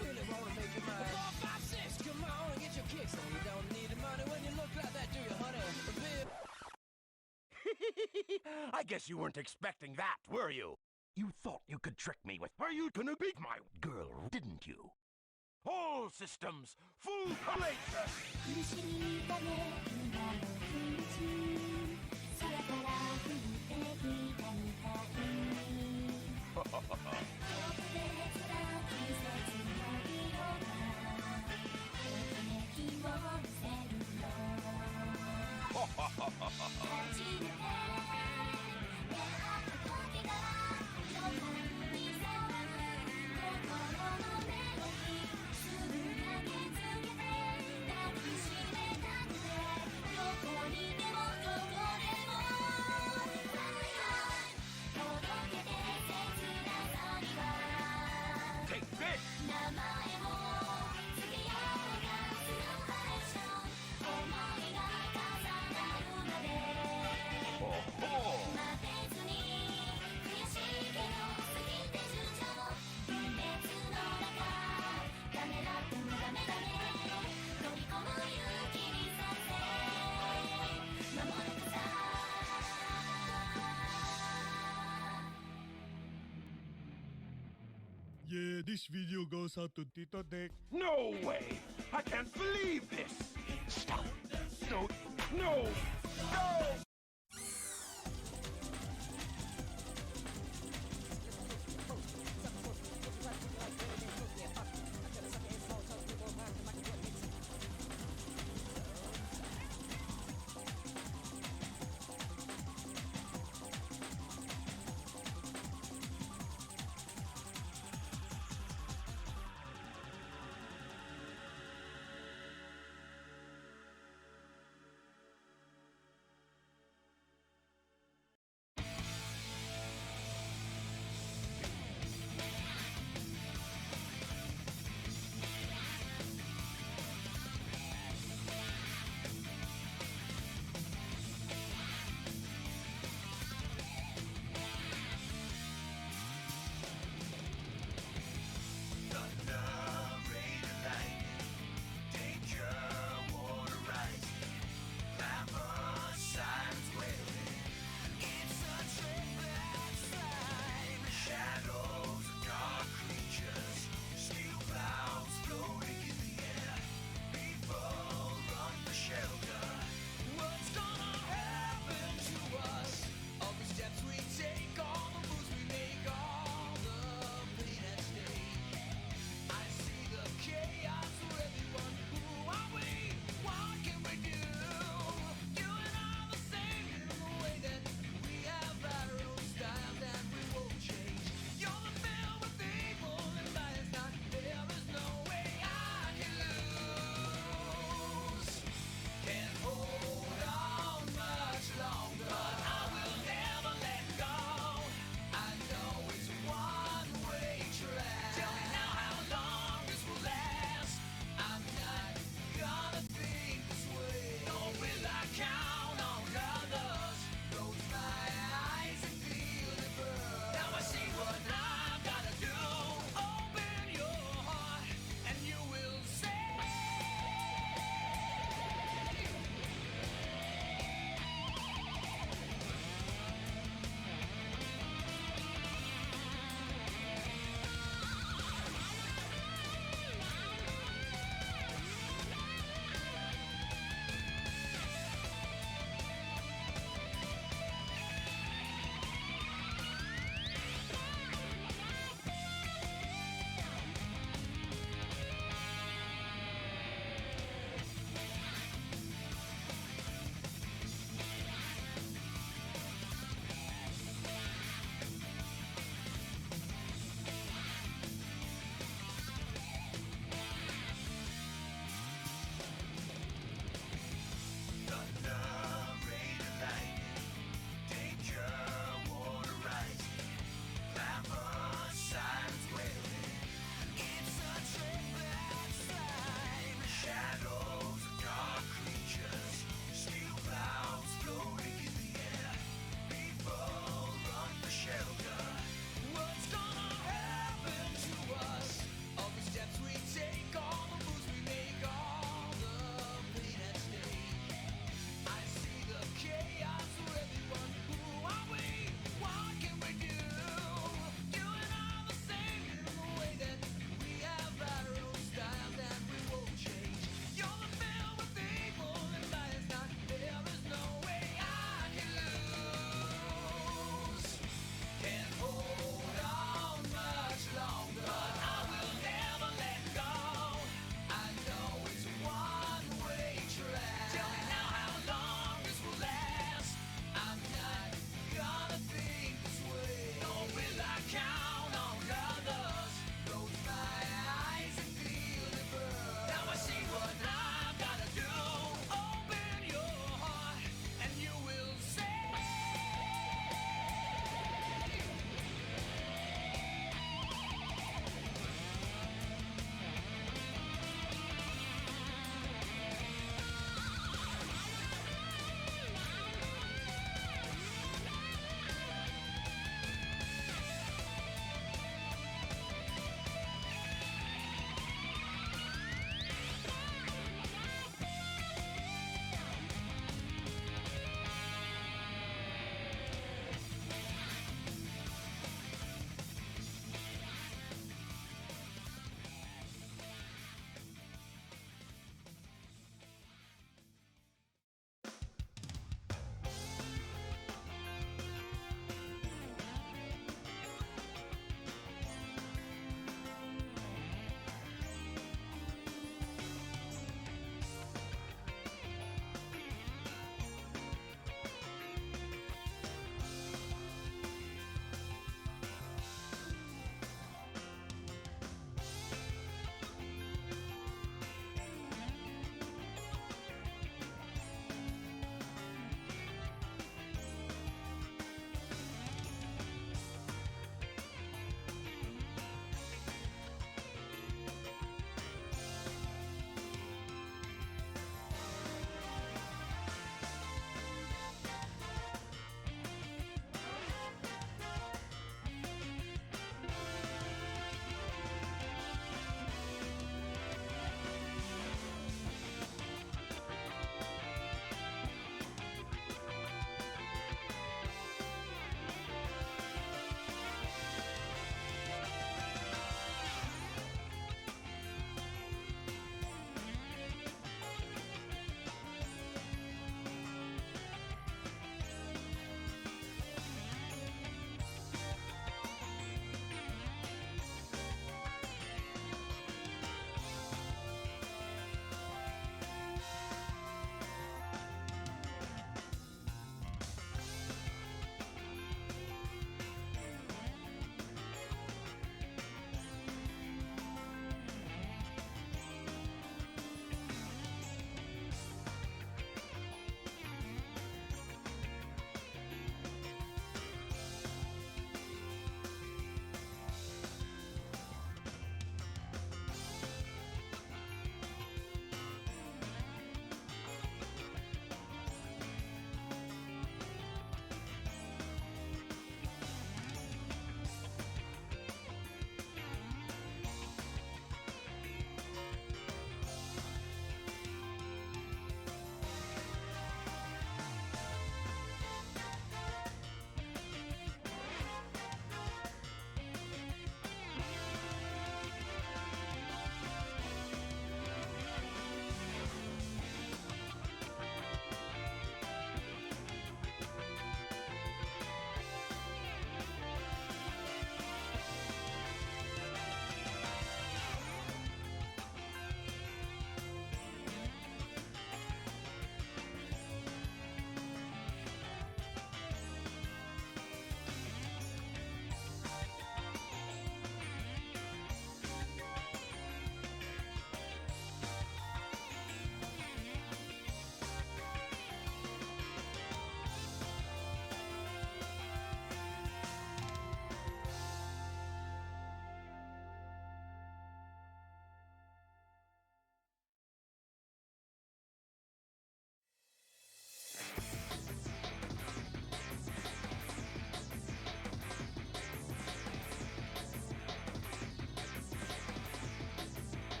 really wanna make your mind. 4, 5, 6, come on and get your kicks on. You don't need the money when you look like that, do you, honey? I guess you weren't expecting that, were you? You thought you could trick me with, are you gonna beat my girl, didn't you? All systems, full collation! Take this! Yeah, this video goes out to Tito Dick. No way! I can't believe this! Stop! No! No! No!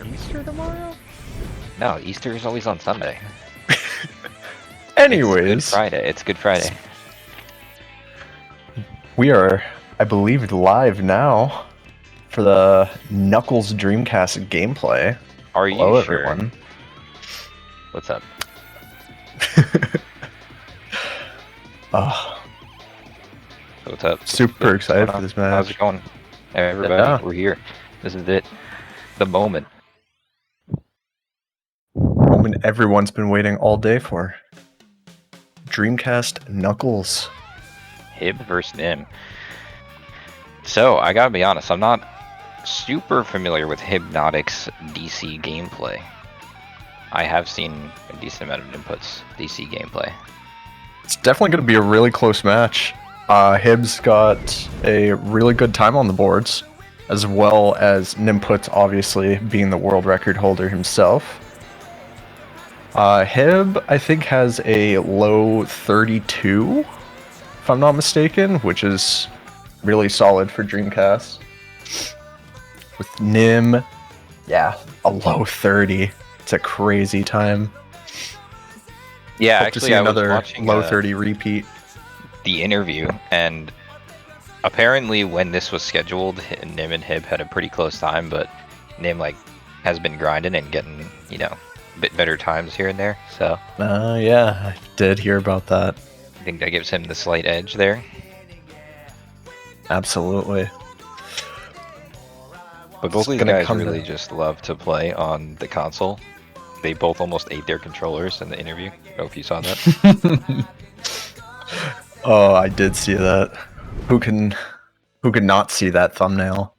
Easter tomorrow? No, Easter is always on Sunday. Anyways, It's Good Friday. we are, I believe, live now for the Knuckles Dreamcast gameplay. Are you Hello, sure? everyone. What's up? Oh, What's up? super excited for this match. How's it going? Everybody, Yeah. we're here. This is it. The moment. Moment everyone's been waiting all day for. Dreamcast Knuckles. Hib versus Nim. So, I gotta be honest, I'm not super familiar with Hypnotic's DC gameplay. I have seen a decent amount of Input's DC gameplay. It's definitely going to be a really close match. Hib's got a really good time on the boards, as well as Nimput obviously being the world record holder himself. Hib, I think, has a low 32, if I'm not mistaken, which is really solid for Dreamcast. With Nim, yeah, a low 30. It's a crazy time. Yeah, Hope actually, to see I was another watching low 30 repeat. the interview, and apparently when this was scheduled, Nim and Hib had a pretty close time, but Nim has been grinding and getting, a bit better times here and there, so Yeah, I did hear about that. I think that gives him the slight edge there. Absolutely. But both It's these gonna guys come really to- just love to play on the console. They both almost ate their controllers in the interview. I don't know if you saw that. Oh, I did see that. Who can not see that thumbnail?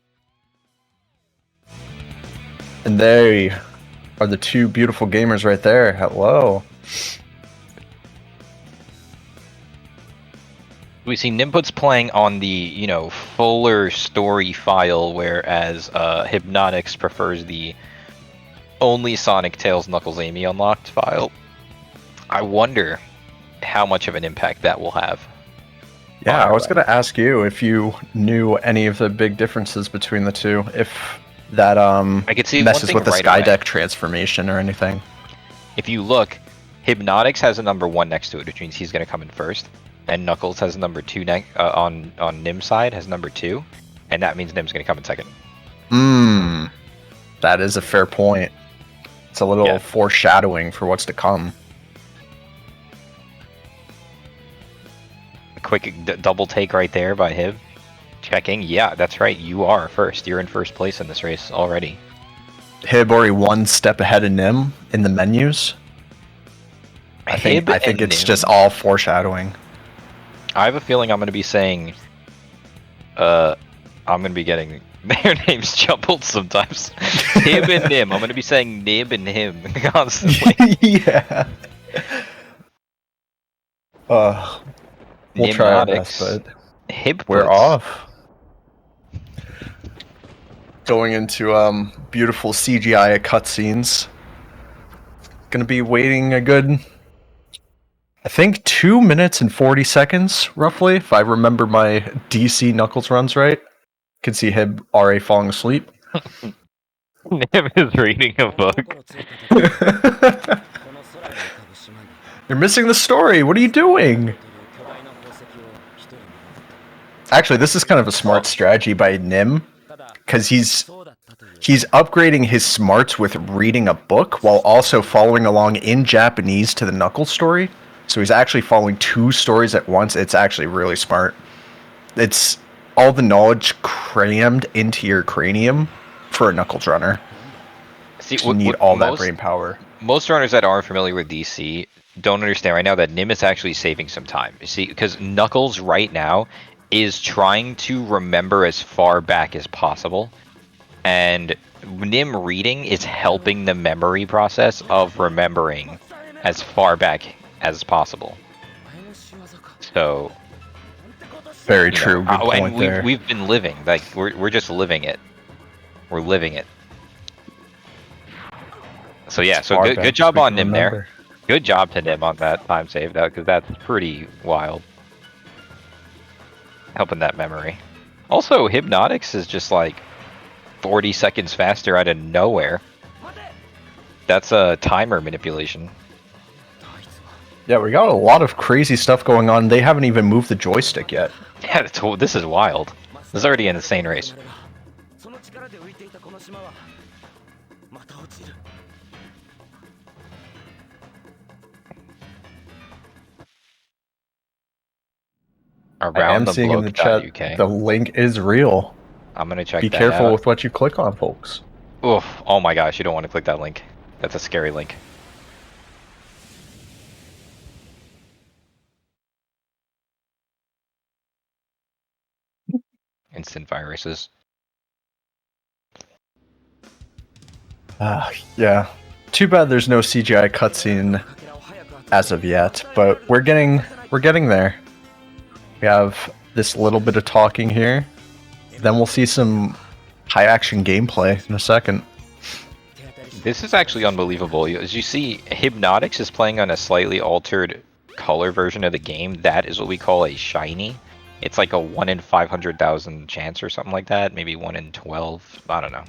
And they are the two beautiful gamers right there. Hello. We see Nimput's playing on the, fuller story file, whereas Hypnotics prefers the only Sonic, Tails, Knuckles, Amy unlocked file. I wonder how much of an impact that will have. Yeah, I was going to ask you if you knew any of the big differences between the two. If that I could see messes one thing with the right Sky away. Deck transformation or anything. If you look, Hypnotics has a number 1 next to it, which means he's going to come in first. And Knuckles has a number 2 on Nim's side, has number 2. And that means Nim's going to come in second. That is a fair point. It's a little foreshadowing for what's to come. A quick double take right there by Hib. Checking. Yeah, that's right. You are first. You're in first place in this race already. Hib already one step ahead of Nim in the menus. I think and it's Nim, just all foreshadowing. I have a feeling I'm going to be saying... I'm going to be getting their names jumbled sometimes. Hib and Nim. I'm going to be saying Nib and him constantly. Yeah. We'll try our best, but Hib we're puts. off. Going into beautiful CGI cutscenes. Gonna be waiting a good, I think, 2 minutes and 40 seconds, roughly, if I remember my DC Knuckles runs right. Can see Hib already falling asleep. Nim is reading a book. You're missing the story. What are you doing? Actually, this is kind of a smart strategy by Nim, because he's upgrading his smarts with reading a book while also following along in Japanese to the Knuckles story. So he's actually following 2 stories at once. It's actually really smart. It's all the knowledge crammed into your cranium for a Knuckles runner. See, You need all that brain power. Most runners that aren't familiar with DC don't understand right now that Nim is actually saving some time. You see, because Knuckles right now is trying to remember as far back as possible, and Nim reading is helping the memory process of remembering as far back as possible. So Very true. Good point and there. we've been living, we're just living it. We're living it. So yeah, so Far good back job we on can Nim there. remember. Good job to Nim on that time save, because that's pretty wild. Helping that memory. Also, Hypnotics is just 40 seconds faster out of nowhere. That's a timer manipulation. Yeah, we got a lot of crazy stuff going on. They haven't even moved the joystick yet. Yeah, this is wild. This is already an insane race. その力で浮いていたこの島はまた落ちる I am Around the seeing in the chat bloke.uk. the link is real. I'm gonna check Be that careful out. with what you click on, folks. Oof. Oh my gosh, you don't want to click that link. That's a scary link. Instant viruses. Yeah. Too bad there's no CGI cutscene as of yet, but we're getting there. We have this little bit of talking here. Then we'll see some high action gameplay in a second. This is actually unbelievable. As you see, Hypnotics is playing on a slightly altered color version of the game. That is what we call a shiny. It's like a 1 in 500,000 chance or something like that. Maybe 1 in 12. I don't know.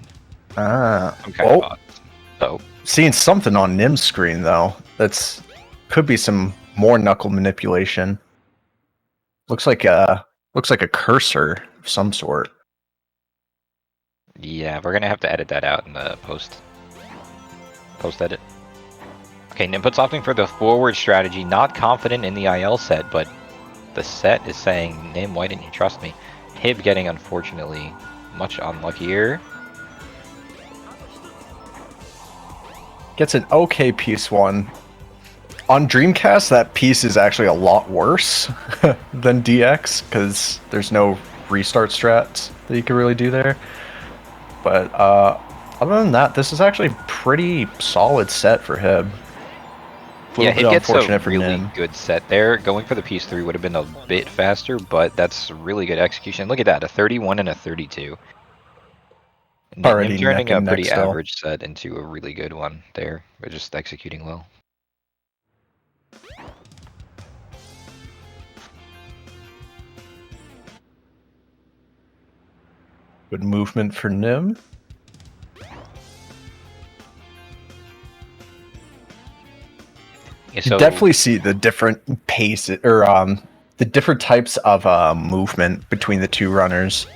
Some kind of odds. So, seeing something on Nim's screen though. That's could be some more knuckle manipulation. Looks like a cursor of some sort. yeah, we're gonna have to edit that out in the post edit. Okay, Nim puts opting for the forward strategy. Not confident in the IL set, but the set is saying, Nim, why didn't you trust me? Hib getting, unfortunately, much unluckier. Gets an okay piece one. On Dreamcast, that piece is actually a lot worse than DX, because there's no restart strats that you can really do there. But other than that, this is actually a pretty solid set for Hib. Yeah, Hib gets a really good set there. Going for the piece 3 would have been a bit faster, but that's really good execution. Look at that, a 31 and a 32. Already Nim turning a pretty still. average set into a really good one there, but just executing well. Good movement for Nim. Yeah, You definitely see the different pace or the different types of movement between the two runners.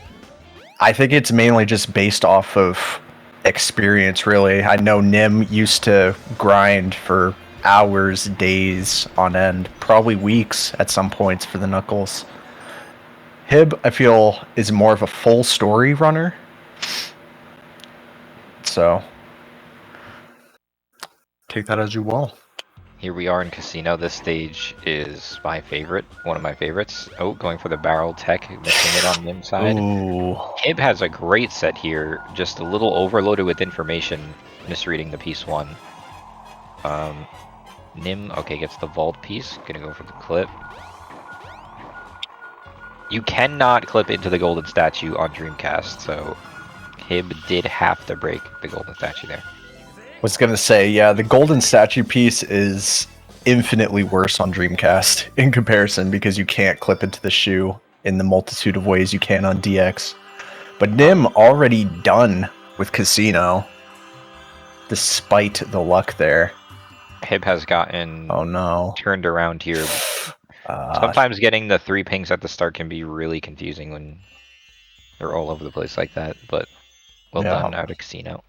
I think it's mainly just based off of experience, really. I know Nim used to grind for hours, days on end, probably weeks at some points for the Knuckles. Hib, I feel, is more of a full story runner. So, take that as you will. Here we are in Casino. This stage is my favorite, one of my favorites. Oh, going for the barrel tech, missing it on Nim's side. Ooh. Hib has a great set here, just a little overloaded with information, misreading the piece 1. Nim, okay, gets the vault piece, gonna go for the clip. You cannot clip into the golden statue on Dreamcast, so Hib did have to break the golden statue there. Was gonna say, yeah, the golden statue piece is infinitely worse on Dreamcast in comparison because you can't clip into the shoe in the multitude of ways you can on DX. But Nim already done with Casino, despite the luck there. Hib has gotten turned around here. Sometimes getting the 3 pings at the start can be really confusing when they're all over the place like that, but well done out of Casino.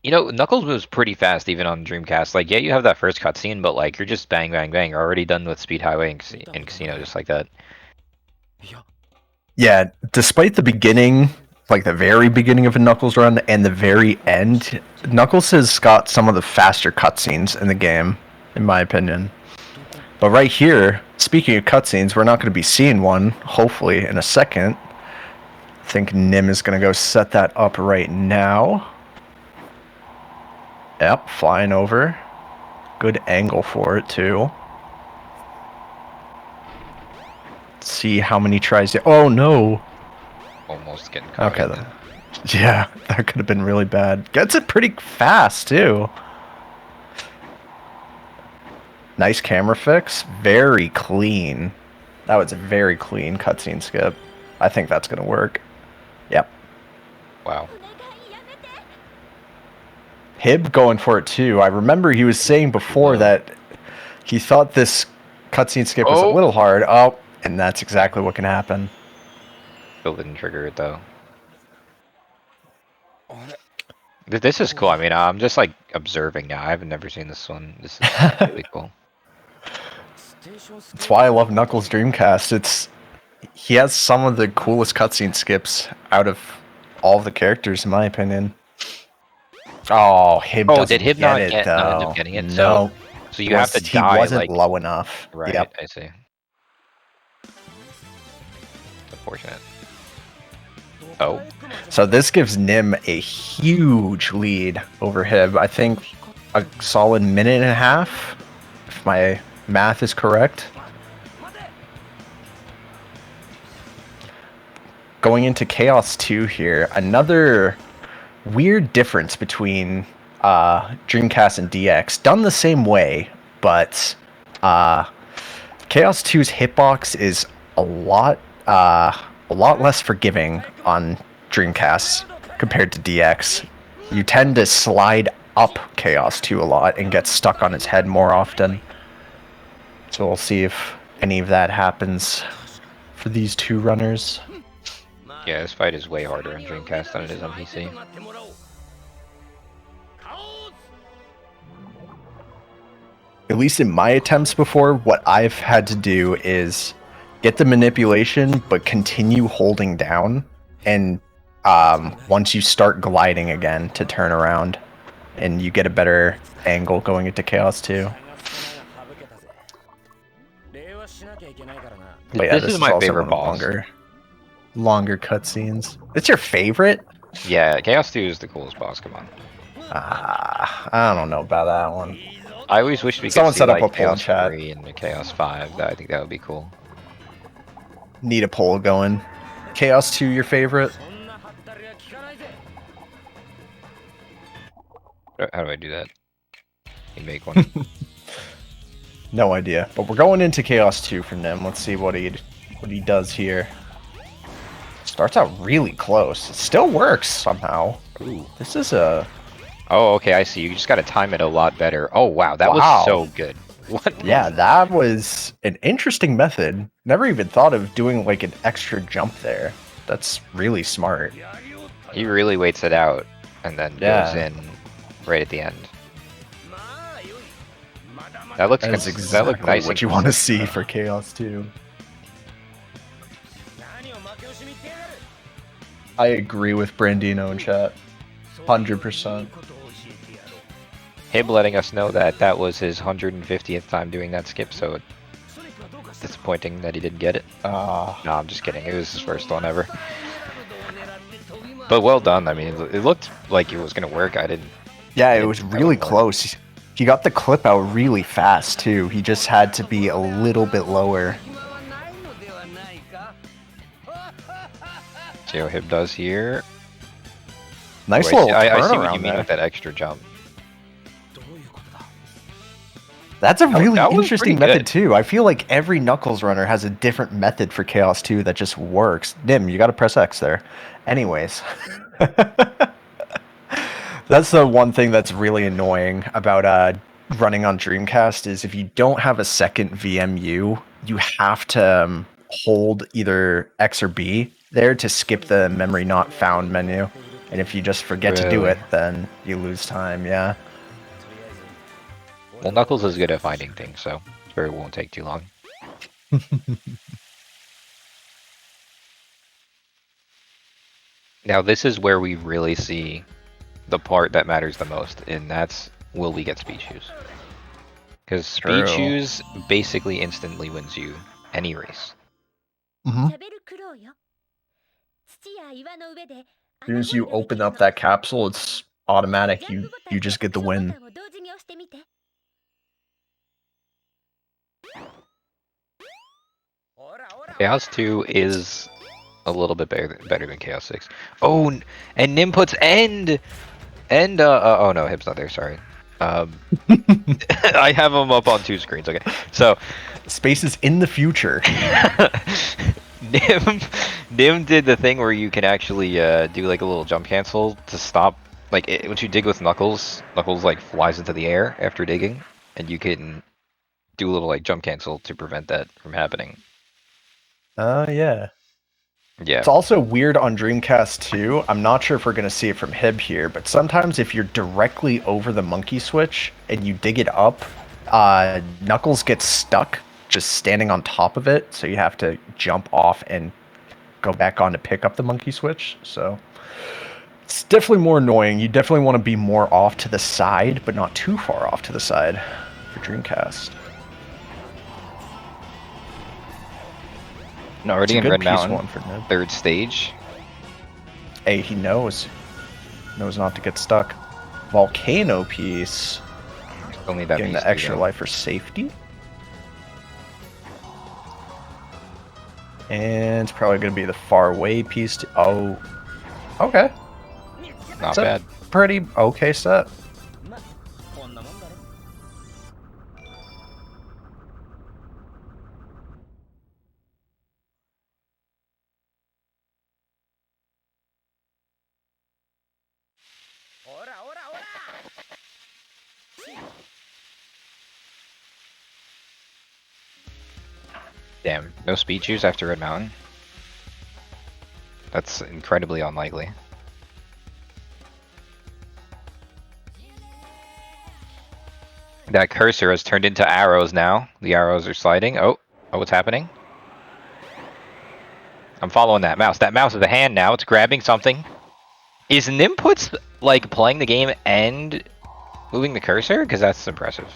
You know, Knuckles moves pretty fast even on Dreamcast. Like, yeah, you have that first cutscene, but like, you're just bang, bang, bang. You're already done with Speed Highway and Casino just like that. Yeah, despite the beginning, like the very beginning of a Knuckles run and the very end, Knuckles has got some of the faster cutscenes in the game, in my opinion. But right here, speaking of cutscenes, we're not going to be seeing one, hopefully, in a second. I think Nim is going to go set that up right now. Yep, flying over. Good angle for it, too. Let's see how many tries... Oh, no! Almost getting caught. Okay, then. Yeah, that could have been really bad. Gets it pretty fast, too. Nice camera fix. Very clean. That was a very clean cutscene skip. I think that's going to work. Yep. Wow. Hib going for it too. I remember he was saying before that he thought this cutscene skip was a little hard. Oh, and that's exactly what can happen. Still didn't trigger it though. This is cool. I mean, I'm just like observing now. I've never seen this one. This is really cool. That's why I love Knuckles Dreamcast. He has some of the coolest cutscene skips out of all the characters, in my opinion. Oh, Hib doesn't did Hib get not it, end though. up getting it? No. So you have to die. He wasn't like, low enough. Right, Yep. I see. Unfortunate. Oh. So this gives Nim a huge lead over Hib. I think a solid minute and a half, if my math is correct. Going into Chaos 2 here, another weird difference between Dreamcast and DX. Done the same way, but Chaos 2's hitbox is a lot less forgiving on Dreamcast compared to DX. You tend to slide up Chaos 2 a lot and get stuck on its head more often. So we'll see if any of that happens for these two runners. Yeah, this fight is way harder on Dreamcast than it is on PC. At least in my attempts before, what I've had to do is get the manipulation, but continue holding down, and once you start gliding again to turn around, and you get a better angle going into Chaos 2. But yeah, this is my favorite boss. Longer cutscenes. It's your favorite? Yeah, Chaos 2 is the coolest boss, come on. I don't know about that one. I always wish we could Someone see set up like a poll in Chaos chat. 3 and the Chaos 5. I think that would be cool. Need a poll going. Chaos 2 your favorite? How do I do that? You make one. No idea. But we're going into Chaos 2 for Nim. Let's see what he does here. Starts out really close. It still works somehow. Ooh, this is a... Oh, okay, I see. You just gotta time it a lot better. Oh, wow, that was so good. What? Yeah, that was an interesting method. Never even thought of doing like an extra jump there. That's really smart. He really waits it out and then goes in right at the end. That looks That's that exactly looked nice. what you want to see for Chaos 2. I agree with Brandino in chat. 100%. Him letting us know that that was his 150th time doing that skip, so it's disappointing that he didn't get it. No, I'm just kidding. It was his first one ever. But well done. I mean, it looked like it was going to work. Yeah, it was really close. He got the clip out really fast, too. He just had to be a little bit lower. See how Hib does here. Nice little turnaround I see what you mean there. with that extra jump. That's a really that was interesting pretty method, good. too. I feel like every Knuckles runner has a different method for Chaos 2 that just works. Nim, you gotta press X there. Anyways. That's the one thing that's really annoying about running on Dreamcast is if you don't have a second VMU, you have to hold either X or B there to skip the memory not found menu. And if you just forget to do it, then you lose time, yeah. Well, Knuckles is good at finding things, so it won't take too long. Now, this is where we really see the part that matters the most, and that's will we get speed shoes? Because speed shoes basically instantly wins you any race. As soon as you open up that capsule, it's automatic. You just get the win. Chaos 2 is a little bit better than Chaos 6. Oh, and Nim puts end! Oh no, Hib's not there, sorry. I have him up on 2 screens, okay. So, space is in the future. Nim did the thing where you can actually do like a little jump cancel to stop Like what you dig with Knuckles, Knuckles like flies into the air after digging, and you can do a little like jump cancel to prevent that from happening. Yeah. Yeah. It's also weird on Dreamcast 2. I'm not sure if we're going to see it from Hib here, but sometimes if you're directly over the monkey switch and you dig it up, Knuckles gets stuck just standing on top of it, so you have to jump off and go back on to pick up the monkey switch. So it's definitely more annoying. You definitely want to be more off to the side, but not too far off to the side for Dreamcast. No, already in It's a Red good piece Mountain, one for Nib. 3rd stage. Hey, he knows not to get stuck. Volcano piece. Only that Getting piece the extra though. life for safety. And it's probably going to be the far away piece. Oh, okay. Not It's bad. a pretty okay set. まこんなもんだろ Damn, no speed shoes after Red Mountain. That's incredibly unlikely. That cursor has turned into arrows now. The arrows are sliding. Oh, what's happening? I'm following that mouse. That mouse is a hand now. It's grabbing something. Is Nimputs like playing the game and moving the cursor? Because that's impressive.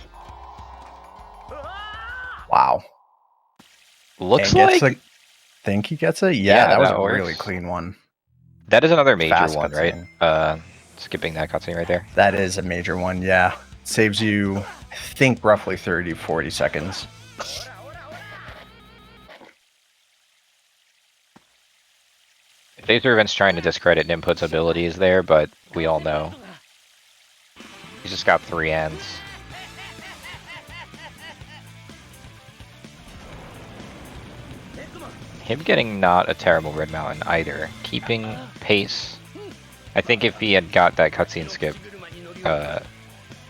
Wow. Looks And gets like think he gets it? Yeah, that was that a really works. clean one. That is another major Fast one, cutscene. right? Skipping that cutscene right there. That is a major one, yeah. Saves you, I think, roughly 30, 40 seconds. Phaser Event's trying to discredit Nimput's abilities there, but we all know. He's just got 3 ends. Him getting not a terrible Red Mountain either. Keeping pace. I think if he had got that cutscene skip,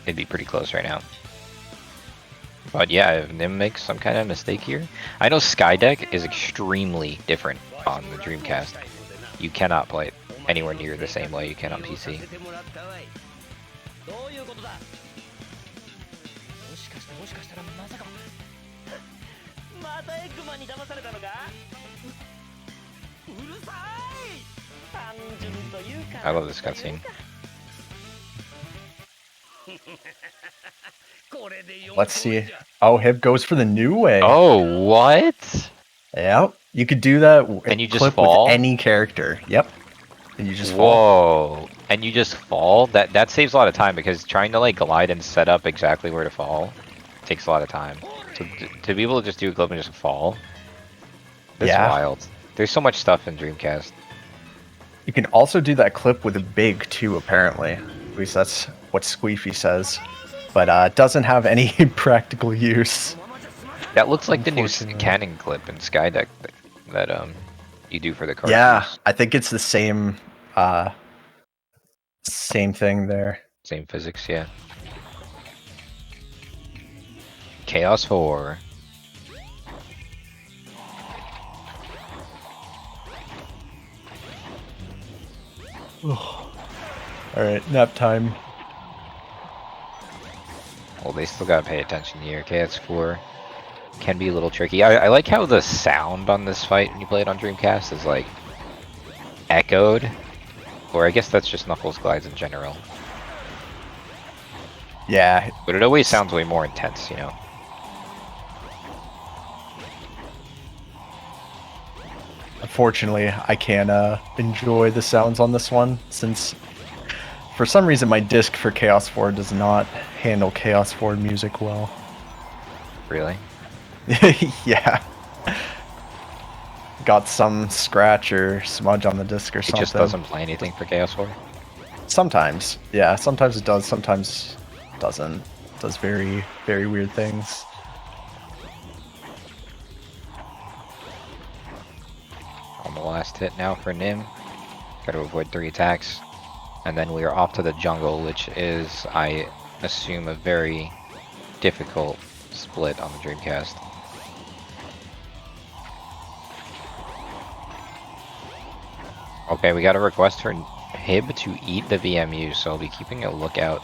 it'd be pretty close right now. But yeah, if Nim makes some kind of mistake here. I know Skydeck is extremely different on the Dreamcast. You cannot play it anywhere near the same way you can on PC. どういうことだもしかしたらまさかまたエッグマンに騙されたのかうるさい単純というか I love this cutscene. Let's see. Oh, Hib goes for the new way. Oh, what? Yep. You could do that And you just clip fall? with any character. Yep. And you just fall. Whoa. And you just fall? That saves a lot of time because trying to like glide and set up exactly where to fall takes a lot of time. So to be able to just do a clip and just fall, that's wild. There's so much stuff in Dreamcast. You can also do that clip with a big too, apparently. At least that's what SQeefy says. But it doesn't have any practical use. That looks like the new cannon clip in Skydeck that you do for the cartridge. Yeah, I think it's the same same thing there. Same physics, yeah. Chaos 4. Alright, nap time. Well, they still gotta pay attention here. Chaos 4 can be a little tricky. I like how the sound on this fight when you play it on Dreamcast is like echoed. Or I guess that's just Knuckles glides in general. Yeah. But it always sounds way more intense, you know? Unfortunately, I can't enjoy the sounds on this one, since for some reason my disc for Chaos 4 does not handle Chaos 4 music well. Really? Yeah. Got some scratch or smudge on the disc or It something. just doesn't play anything for Chaos 4? Sometimes. Yeah, sometimes it does, sometimes it doesn't. It does very, very weird things. On the last hit now for Nim. Gotta avoid 3 attacks. And then we are off to the jungle, which is, I assume, a very difficult split on the Dreamcast. Okay, we got a request for Hib to eat the VMU, so I'll be keeping a lookout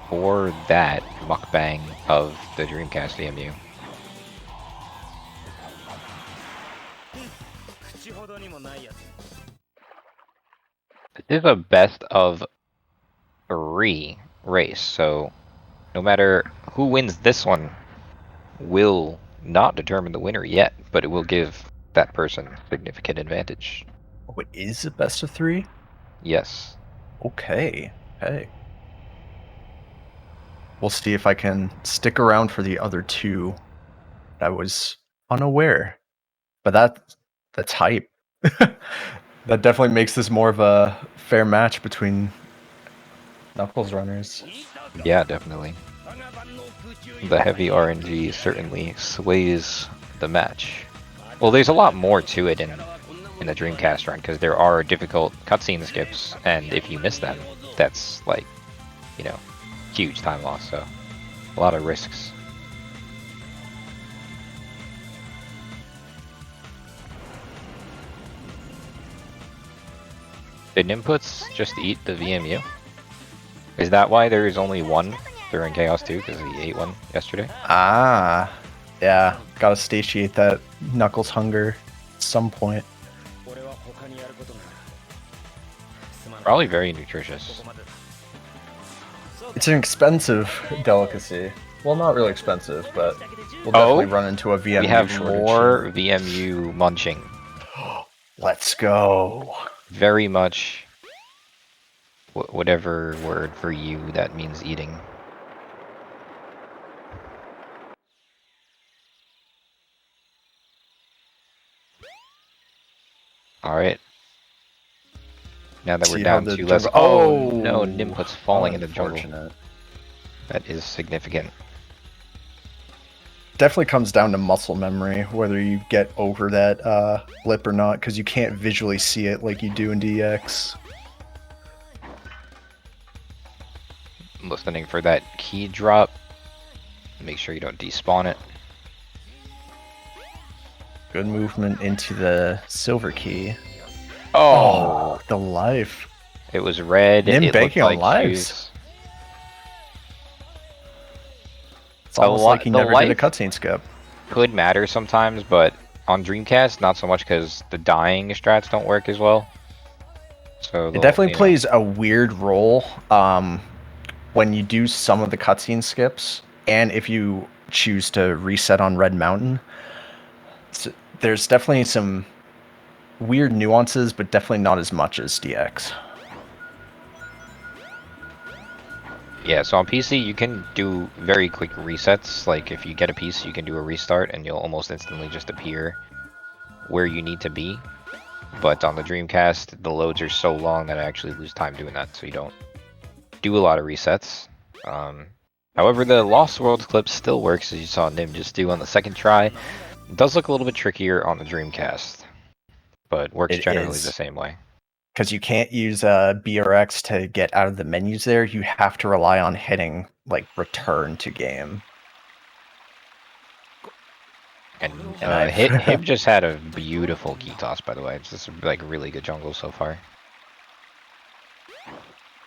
for that mukbang of the Dreamcast VMU. This is a best of 3 race, so no matter who wins this one will not determine the winner yet, but it will give that person significant advantage. Oh, it is a best of 3? Yes. Okay. Hey. We'll see if I can stick around for the other 2. I was unaware. But that's hype. That definitely makes this more of a fair match between Knuckles runners. Yeah, definitely. The heavy RNG certainly sways the match. Well, there's a lot more to it in the Dreamcast run, because there are difficult cutscene skips, and if you miss them, that's like, you know, huge time loss, so a lot of risks. Did Inputs just eat the VMU? Is that why there is only one during Chaos 2, because he ate one yesterday? Ah. Yeah, gotta satiate that Knuckles hunger at some point. Probably very nutritious. It's an expensive delicacy. Well, not really expensive, but we'll definitely run into a VMU We have shortage. more VMU munching. Let's go. Very much whatever word for you that means eating. Alright. Now that we're See how down the to less. jungle- Oh no, Nimput's falling in the jungle. Unfortunate. That is significant. Definitely comes down to muscle memory, whether you get over that blip or not, because you can't visually see it like you do in DX. I'm listening for that key drop. Make sure you don't despawn it. Good movement into the silver key. Oh, Oh, the life. it was red. Nim It banking looked on like lives. juice. It's almost like he the never did a life cutscene skip. could matter sometimes, but on Dreamcast, not so much, because the dying strats don't work as well. So It definitely plays a weird role when you do some of the cutscene skips, and if you choose to reset on Red Mountain. So there's definitely some weird nuances, but definitely not as much as DX. Yeah, so on PC you can do very quick resets. Like if you get a piece, you can do a restart and you'll almost instantly just appear where you need to be. But on the Dreamcast, the loads are so long that I actually lose time doing that, so you don't do a lot of resets. However, the Lost Worlds clip still works, as you saw Nim just do on the second try. It does look a little bit trickier on the Dreamcast, but works It generally is. the same way. Because you can't use BRX to get out of the menus there. You have to rely on hitting, like, return to game. And And Hib just had a beautiful key toss, by the way. It's just like really good jungle so far.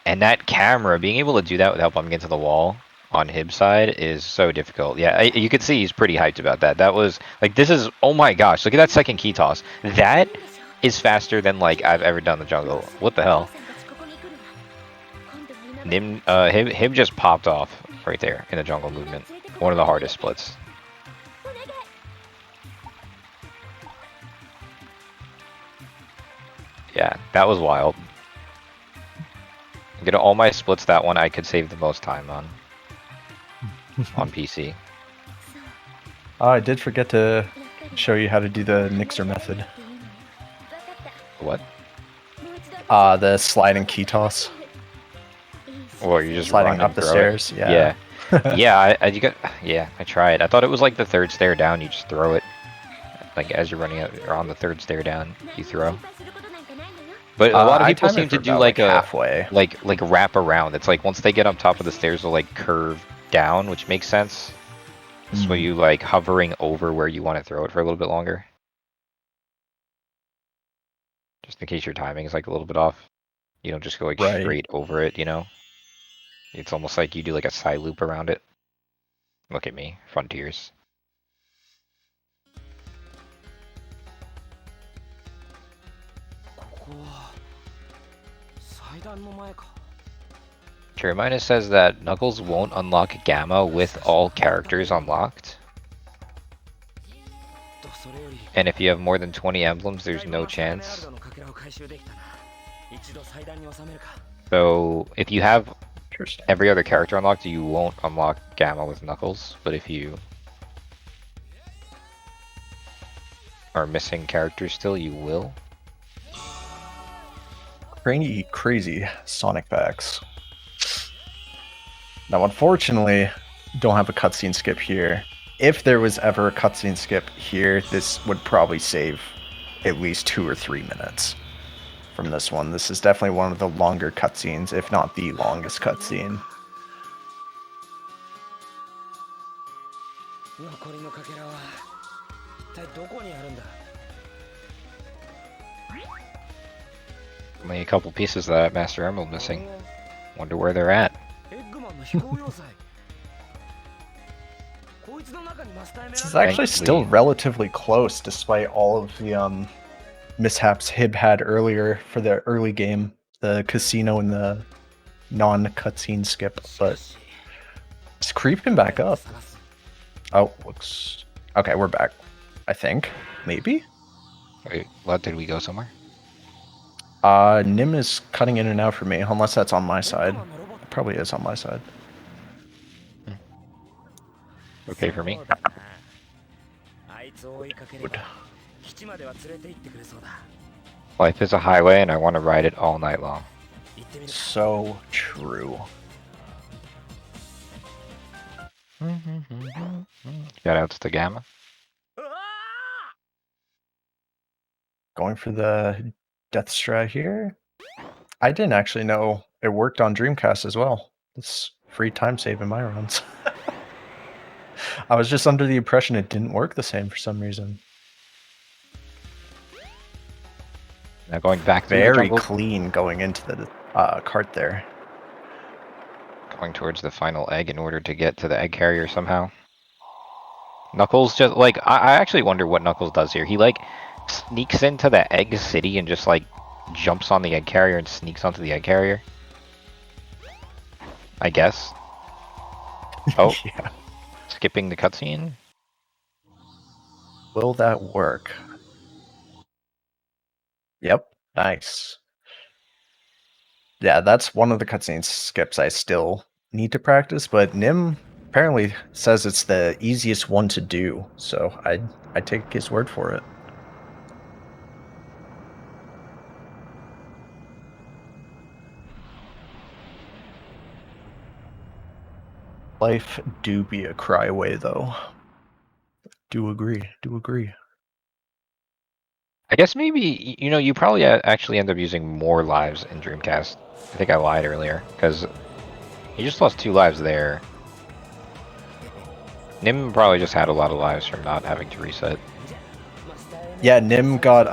And that camera, being able to do that without bumping into the wall on Hib's side is so difficult. Yeah, you could see he's pretty hyped about that. That was like, this is, oh my gosh, look at that second key toss. That is faster than like I've ever done the jungle. What the hell? Hib just popped off right there in the jungle movement. One of the hardest splits. Yeah, that was wild. Get all my splits that one I could save the most time on PC. Oh, I did forget to show you how to do the Nixer method. What? The sliding key toss. Or you just Sliding run up and the throw stairs, it? yeah. Yeah, I tried. I thought it was like the third stair down, you just throw it. Like as you're running out, or on the third stair down, you throw. But a lot of I people time it seem to for do about, like a halfway. like wrap around. It's like once they get on top of the stairs, they'll like curve down, which makes sense. This way you like hovering over where you want to throw it for a little bit longer. Just in case your timing is like a little bit off. You don't just go like Right. straight over it, you know? It's almost like you do like a side loop around it. Look at me, Frontiers. Jeremiah says that Knuckles won't unlock Gamma with all characters unlocked. And if you have more than 20 emblems, there's no chance. So if you have every other character unlocked, you won't unlock Gamma with Knuckles. But if you are missing characters still, you will. Crazy Sonic facts. Now, unfortunately, don't have a cutscene skip here. If there was ever a cutscene skip here, this would probably save at least 2 or 3 minutes from this one. This is definitely one of the longer cutscenes, if not the longest cutscene. Only a couple pieces of that Master Emerald missing. Wonder where they're at. This is actually still relatively close, despite all of the mishaps Hib had earlier for the early game, the casino and the non-cutscene skip. But it's creeping back up. Oh, looks okay. We're back. I think maybe. Wait, what? Did we go somewhere? Nim is cutting in and out for me, unless that's on my side. It probably is on my side. Okay for me. Good. Life is a highway and I want to ride it all night long. So true. Shout outs to Gamma. Going for the Death Strat here. I didn't actually know it worked on Dreamcast as well. It's free time save in my runs. I was just under the impression it didn't work the same for some reason. Now going back through the Very jungle, clean going into the cart there. going towards the final egg in order to get to the egg carrier somehow. Knuckles just like I actually wonder what Knuckles does here. He like sneaks into the egg city and just like jumps on the egg carrier and sneaks onto the egg carrier. I guess. Oh, Yeah. Skipping the cutscene. Will that work? Yep. Nice. Yeah, that's one of the cutscene skips I still need to practice, but Nim apparently says it's the easiest one to do, so I take his word for it. Life do be a cry away, though. Do agree. I guess maybe, you know, you probably actually end up using more lives in Dreamcast. I think I lied earlier, because he just lost 2 lives there. Nim probably just had a lot of lives from not having to reset. Yeah, Nim got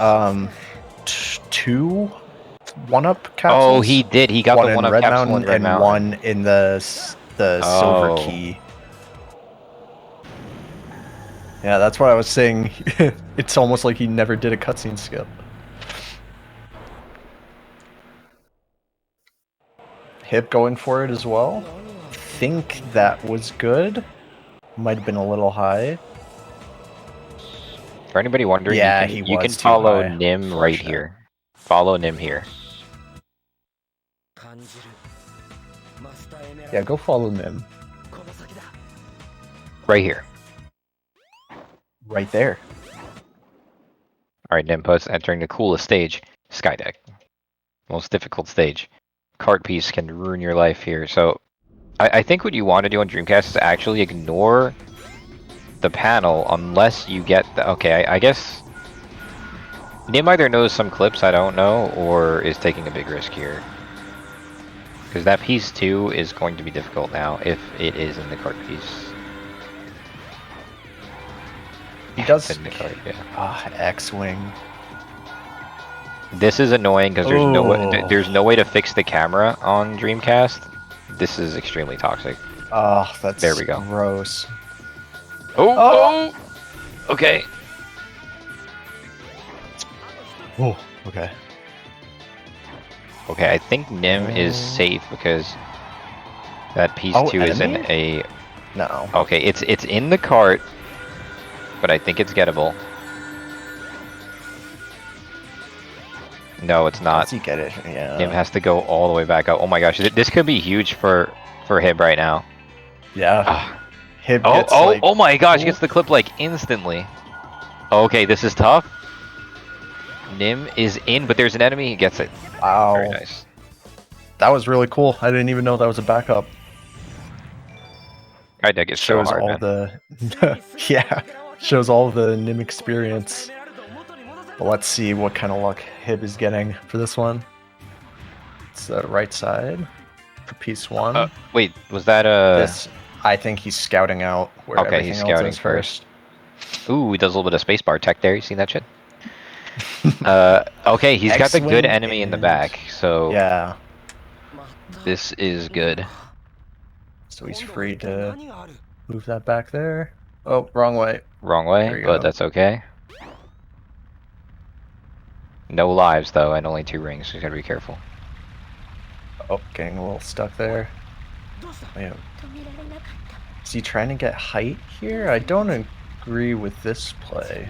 2 1-up capsules. Oh, he did. He got one the in 1-up Red capsule Mountain in Red and Mountain. one in the Silver Key. Yeah, that's what I was saying. It's almost like he never did a cutscene skip. Hip going for it as well. Think that was good. Might have been a little high. For anybody wondering, Yeah, you can too follow high, Nim right sure. here. Follow Nim here. Yeah, go follow Nim. Right here. Right there. Alright, Nimpus entering the coolest stage, Skydeck. Most difficult stage. Cart piece can ruin your life here. So, I think what you want to do on Dreamcast is actually ignore the panel unless you get the... Okay, I guess... Nim either knows some clips I don't know, or is taking a big risk here. Because that piece 2 is going to be difficult now, if it is in the cart piece. He does. It's in the cart, yeah. Ah, X-Wing. This is annoying because there's no way to fix the camera on Dreamcast. This is extremely toxic. Oh, that's There we go. gross. Oh! Okay. Oh, okay. Okay, I think Nim is safe because that piece Oh, 2 is in enemy? a... No. Okay, it's in the cart, but I think it's gettable. No, it's not. Does he get it? Yeah. Nim has to go all the way back out. Oh my gosh, this could be huge for Hib right now. Yeah. Ah. Hib Oh, gets, oh, like, oh my gosh, gets the clip like instantly. Okay, this is tough. Nim is in, but there's an enemy, he gets it. Wow. Very nice. That was really cool. I didn't even know that was a backup. I dug it so Shows hard, all man. the yeah. Shows all the Nim experience. But let's see what kind of luck Hib is getting for this one. It's the right side for piece 1. Wait, was that This, I think he's scouting out where Okay, everything he's else scouting is first. Ooh, he does a little bit of spacebar tech there. You seen that shit? Okay, he's got the good X-Wing enemy in the and- back, so Yeah, this is good. so he's free to move that back there. Oh, wrong way. Wrong There way, you but go. that's okay. No lives though, and only 2 rings. So you gotta be careful. Oh, getting a little stuck there. Yeah. Is he trying to get height here? I don't agree with this play.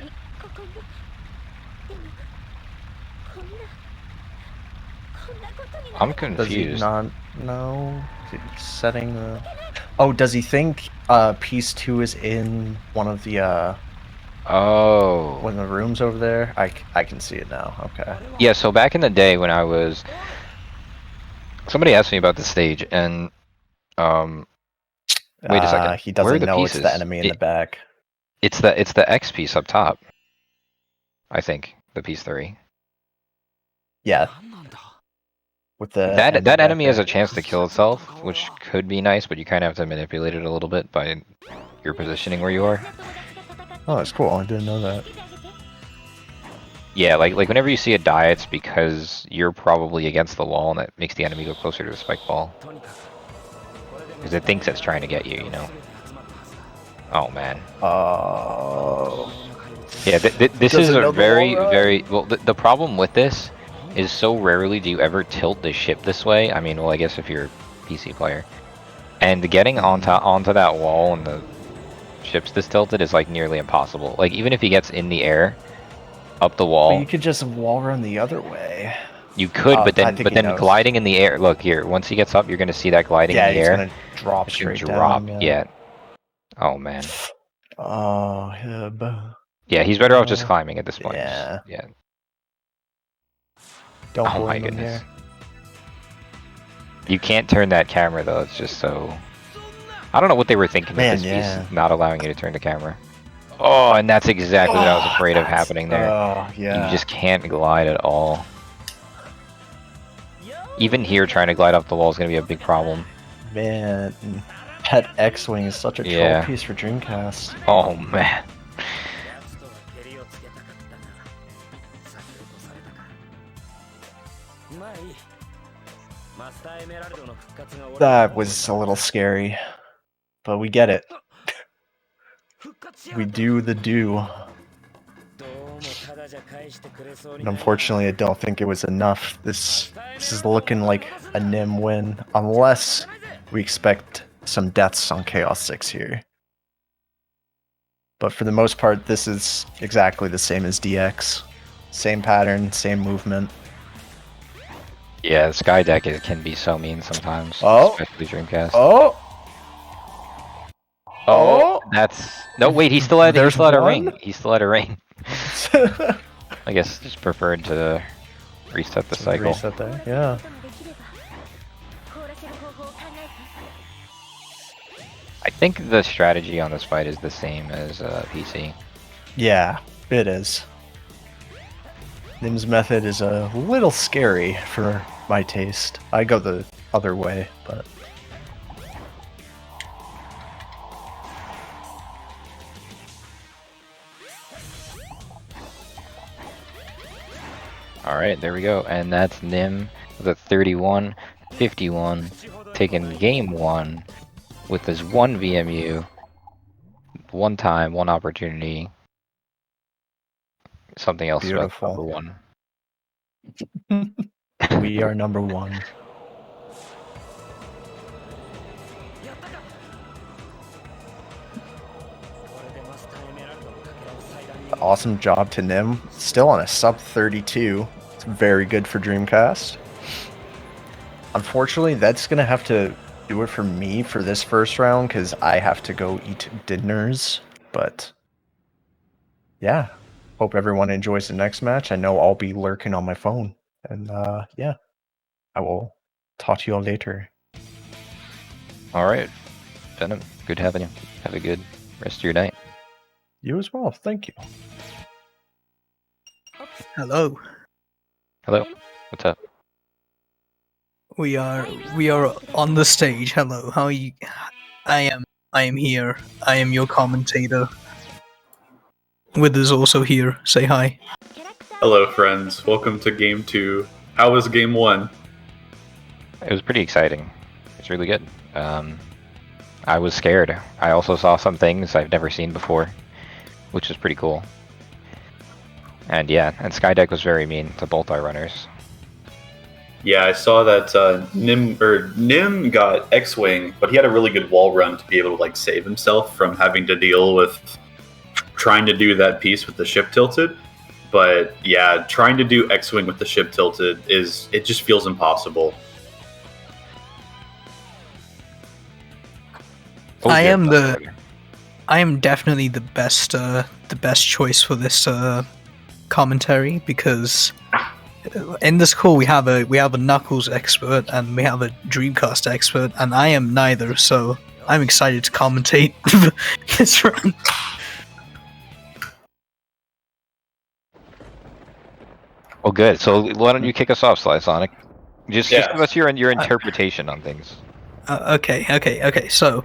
I'm Does he confused. not know? He's setting the... Oh, does he think piece 2 is in one of the Oh. one of the rooms over there? I can see it now. Okay. Yeah, so back in the day when I was... Somebody asked me about the stage, and... Wait a second. He Where are doesn't the know pieces? it's the enemy in the back. It's the X piece up top. I think. The piece 3. Yeah. With the That enemy has there. a chance to kill itself, which could be nice, but you kind of have to manipulate it a little bit by your positioning where you are. Oh, that's cool. I didn't know that. Yeah, like whenever you see it die, it's because you're probably against the wall, and that makes the enemy go closer to the spike ball. Because it thinks it's trying to get you, you know? Oh, man. Oh. Yeah, this Does is it know a the very, wall run? very... Well, the problem with this is so rarely do you ever tilt the ship this way. I mean, well, I guess if you're a PC player. And getting onto that wall and the ship's this tilted is, like, nearly impossible. Like, even if he gets in the air, up the wall... But you could just wall run the other way. You could, but I then think he knows. gliding in the air... Look, here, once he gets up, you're going to see that gliding Yeah, in the he's air. gonna drop It's gonna straight drop, down. yeah. Oh, man. Oh, Hib. Yeah, he's better off just climbing at this point. Yeah. Yeah. Don't Oh my blame him goodness. here. You can't turn that camera though, it's just so... I don't know what they were thinking Man, with this yeah. piece, not allowing you to turn the camera. Oh, and that's exactly what I was afraid of happening there. Oh, yeah. You just can't glide at all. Even here, trying to glide up the wall is going to be a big problem. Man, that X-Wing is such a troll Yeah. piece for Dreamcast. Oh, man. That was a little scary, but we get it. We do the do. And unfortunately, I don't think it was enough. This is looking like a Nim win, unless we expect some deaths on Chaos 6 here. But for the most part, this is exactly the same as DX. Same pattern, same movement. Yeah, Sky Deck can be so mean sometimes, Oh. especially Dreamcast. Oh! Oh, that's... No, wait, he still had a ring. one? He still had a ring. I guess just preferred to reset the cycle. Reset there, yeah. I think the strategy on this fight is the same as PC. Yeah, it is. Nim's method is a little scary for my taste. I go the other way, but... Alright, there we go. And that's Nim with a 31-51, taking game 1 with his 1 VMU, 1 time, 1 opportunity. Something else Beautiful. about number 1. We are number 1. Awesome job to Nim. Still on a sub 32. It's very good for Dreamcast. Unfortunately, that's going to have to do it for me for this first round because I have to go eat dinners. But yeah, hope everyone enjoys the next match. I know I'll be lurking on my phone. And yeah, I will talk to you all later. Alright, Venom, good having you. Have a good rest of your night. You as well. Thank you. Hello. Hello, what's up? We are on the stage. Hello. How are you? I am here. I am your commentator. Withers also here. Say hi. Hello, friends. Welcome to Game 2. How was Game 1? It was pretty exciting. It's really good. I was scared. I also saw some things I've never seen before, which is pretty cool. And yeah, and Skydeck was very mean to both our runners. Yeah, I saw that Nim got X-Wing, but he had a really good wall run to be able to like save himself from having to deal with trying to do that piece with the ship tilted. But yeah, trying to do X-Wing with the ship tilted it just feels impossible. Oh, I yeah, am definitely the best choice for this commentary because in this call we have a Knuckles expert and we have a Dreamcast expert, and I am neither, so I'm excited to commentate this run. Well, good. So why don't you kick us off, Sly Sonic? Just Yeah. give us your interpretation on things. Okay. So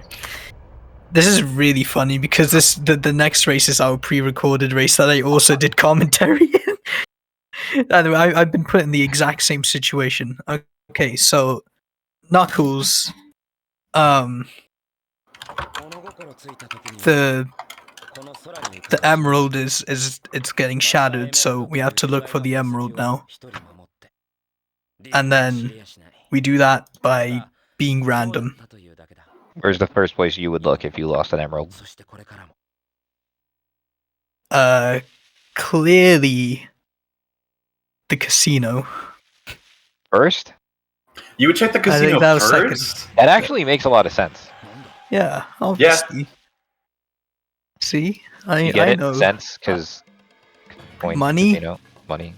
this is really funny because the next race is our pre-recorded race that I also did commentary in. And I've been put in the exact same situation. Okay, so Knuckles, the emerald is it's getting shattered, so we have to look for the emerald now. And then we do that by being random. Where's the first place you would look if you lost an emerald? Clearly the casino. First? You would check the I think casino that was first? That actually makes a lot of sense. Yeah, obviously. See? You get I it? know. Sense? Because Money? Money.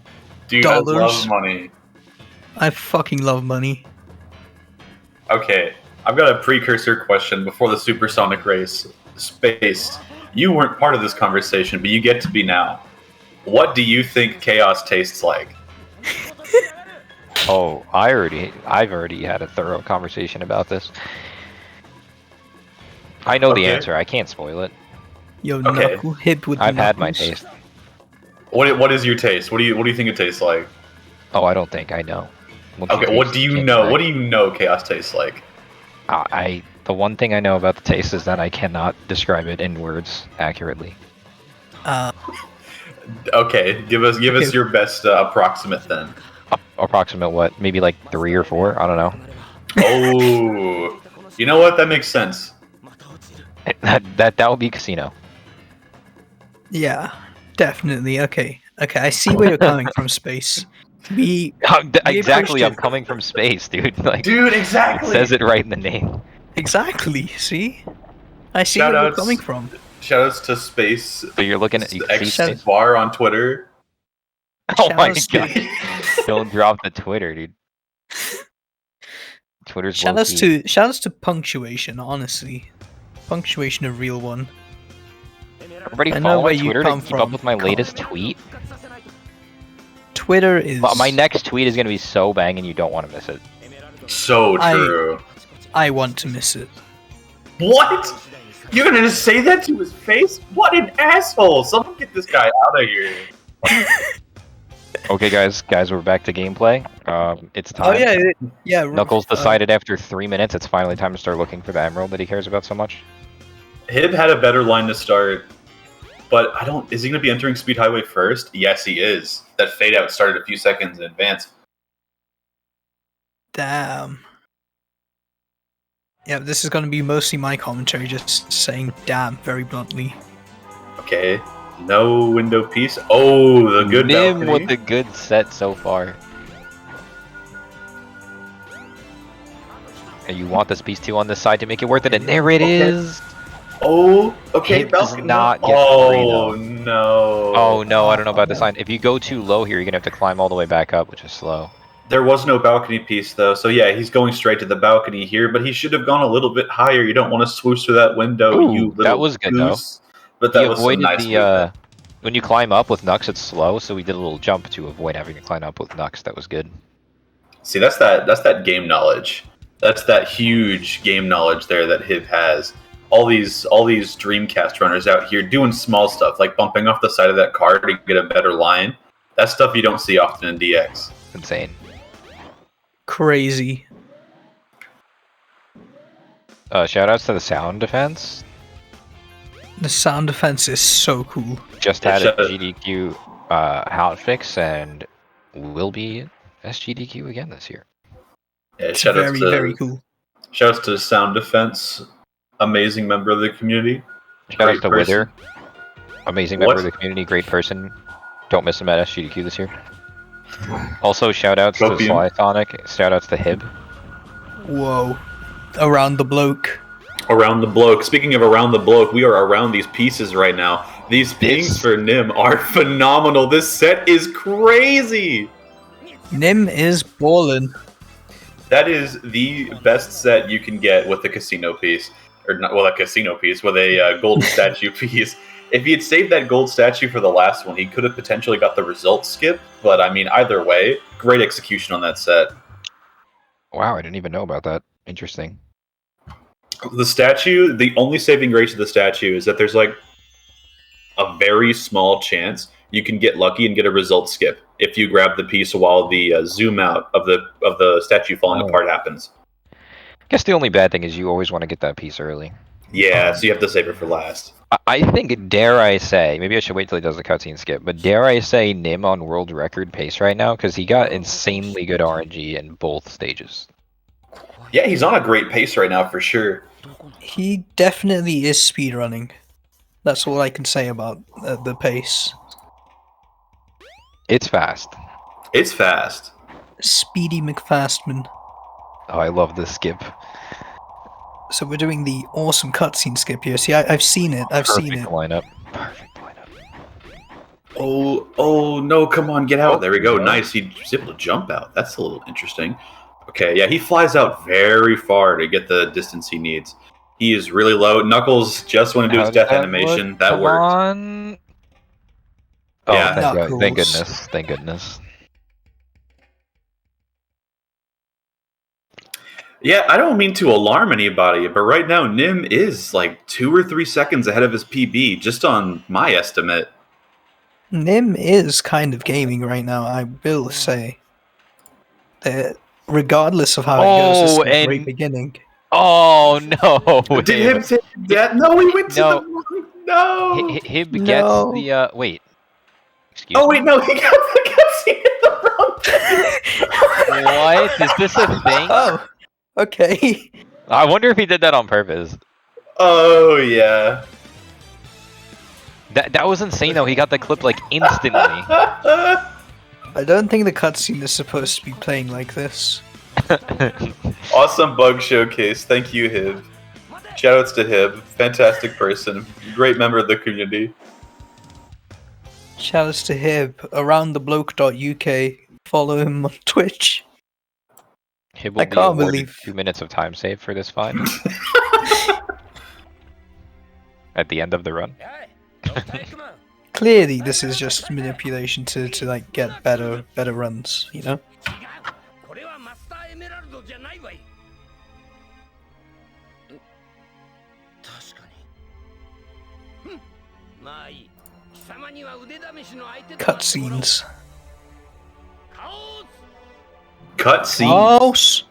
Dude, Dollars. I love money. I fucking love money. Okay, I've got a precursor question before the supersonic race. Space, you weren't part of this conversation, but you get to be now. What do you think chaos tastes like? Oh, I've already had a thorough conversation about this. I know the Okay. answer. I can't spoil it. Yo, Okay. Knuckle, hit with I've had my Knuckles. taste. What is your taste? What do you think it tastes like? Oh, I don't think I know. Once you Okay, taste what it, do you can't know? deny What it. do you know chaos tastes like? The one thing I know about the taste is that I cannot describe it in words accurately. Okay, give us Okay. your best approximate then. Approximate what? Maybe like 3 or 4? I don't know. Oh, you know what? That makes sense. That would be casino. Yeah, definitely. Okay, I see where you're coming from, Space. We Exactly, I'm appreciate- coming from space, dude. Like, Dude, it exactly. says it right in the name. exactly. See, I see where you're Shoutouts. coming from. Shoutouts to Space So you're looking at you can see X space. Bar on Twitter. Oh my Shoutouts god! to- Don't drop the Twitter, dude. Twitter's low key. Shoutouts to punctuation. Honestly, punctuation a real one. Everybody I know follow where on you Twitter to come keep up from. with my Come. latest tweet. Twitter is. My next tweet is gonna be so banging you don't want to miss it. So true. I want to miss it. What? You're gonna just say that to his face? What an asshole! Someone get this guy out of here. Okay, guys, we're back to gameplay. It's time. Oh yeah. Knuckles decided after 3 minutes it's finally time to start looking for the emerald that he cares about so much. Hib had a better line to start, but I don't. Is he gonna be entering Speed Highway first? Yes, he is. That fade out started a few seconds in advance. Damn. Yeah, this is going to be mostly my commentary, just saying "damn" very bluntly. Okay. No window piece. Oh, the good Nim balcony. with a good set so far. And you want this piece too on this side to make it worth it, and there it is. Oh, okay. Hib does balcony. not get Oh free, no. Oh no, I don't know about this line. If you go too low here, you're gonna have to climb all the way back up, which is slow. There was no balcony piece though, so yeah, he's going straight to the balcony here. But he should have gone a little bit higher. You don't want to swoosh through that window. Ooh, You little that was good goose. But that He was some avoided nice the movement. when you climb up with Nux, it's slow, so we did a little jump to avoid having to climb up with Nux. That was good. See, that's that game knowledge. That's that huge game knowledge there that Hib has. All these Dreamcast runners out here doing small stuff like bumping off the side of that car to get a better line. That's stuff you don't see often in DX. Insane. Crazy. Shoutouts to the sound defense. The sound defense is so cool. Just Yeah, had a shout out- GDQ hotfix and will be SGDQ again this year. Yeah, It's shoutouts very cool. Shoutouts to Sound Defense, amazing member of the community. Shoutouts Great to person. Wither, amazing member What? of the community, great person. Don't miss him at SGDQ this year. Also, shoutouts to Tropium. Slythonic, shoutouts to Hib. Whoa. Around the bloke. Around the bloke. Speaking of around the bloke, we are around these pieces right now. These pings This- for Nim are phenomenal. This set is crazy. Nim is ballin'. That is the best set you can get with a casino piece, or not? Well, a casino piece with a golden statue piece. If he had saved that gold statue for the last one, he could have potentially got the result skip. But I mean, either way, great execution on that set. Wow, I didn't even know about that. Interesting. The statue, the only saving grace of the statue is that there's like a very small chance you can get lucky and get a result skip if you grab the piece while the zoom out of the statue falling Oh. apart happens. Guess the only bad thing is you always want to get that piece early. Yeah, so you have to save it for last. I think, dare I say, maybe I should wait till he does the cutscene skip, but dare I say Nim on world record pace right now because he got insanely good RNG in both stages. Yeah, he's on a great pace right now for sure. He definitely is speedrunning. That's all I can say about the pace. It's fast. It's fast. Speedy McFastman. Oh, I love this skip. So we're doing the awesome cutscene skip here. See, I've seen it. I've Perfect seen it. lineup. Perfect lineup. Oh no, come on, get out. Oh, There we go. no. Nice. He's able to jump out. That's a little interesting. Okay, yeah, he flies out very far to get the distance he needs. He is really low. Knuckles just want to do his How does death that animation. look? That Come worked. on. Oh, Yeah. thank, God. Thank Knuckles. goodness. Thank goodness. Yeah, I don't mean to alarm anybody, but right now Nim is like 2 or 3 seconds ahead of his PB, just on my estimate. Nim is kind of gaming right now, I will say. Regardless of how it goes, this is a great and- beginning. Oh no! Did him take that? No, he went to No. the wrong. No. Hib No. gets the wait. Excuse Oh me. wait, no, he got the cutscene in the wrong place. What? Is this a thing? Oh, okay. I wonder if he did that on purpose. Oh yeah. That was insane though. He got the clip like instantly. I don't think the cutscene is supposed to be playing like this. Awesome bug showcase. Thank you, Hib. Shoutouts to Hib. Fantastic person. Great member of the community. Shoutouts to Hib, aroundthebloke.uk. Follow him on Twitch. Hib will I be can't awarded believe- 2 minutes of time saved for this fight at the end of the run. clearly this is just manipulation to like get better runs, you know? これはマスターエメラルドじゃないわい。確かに。まあいい。貴様には腕試しの相手だ。 Cutscenes. Cutscene. Chaos!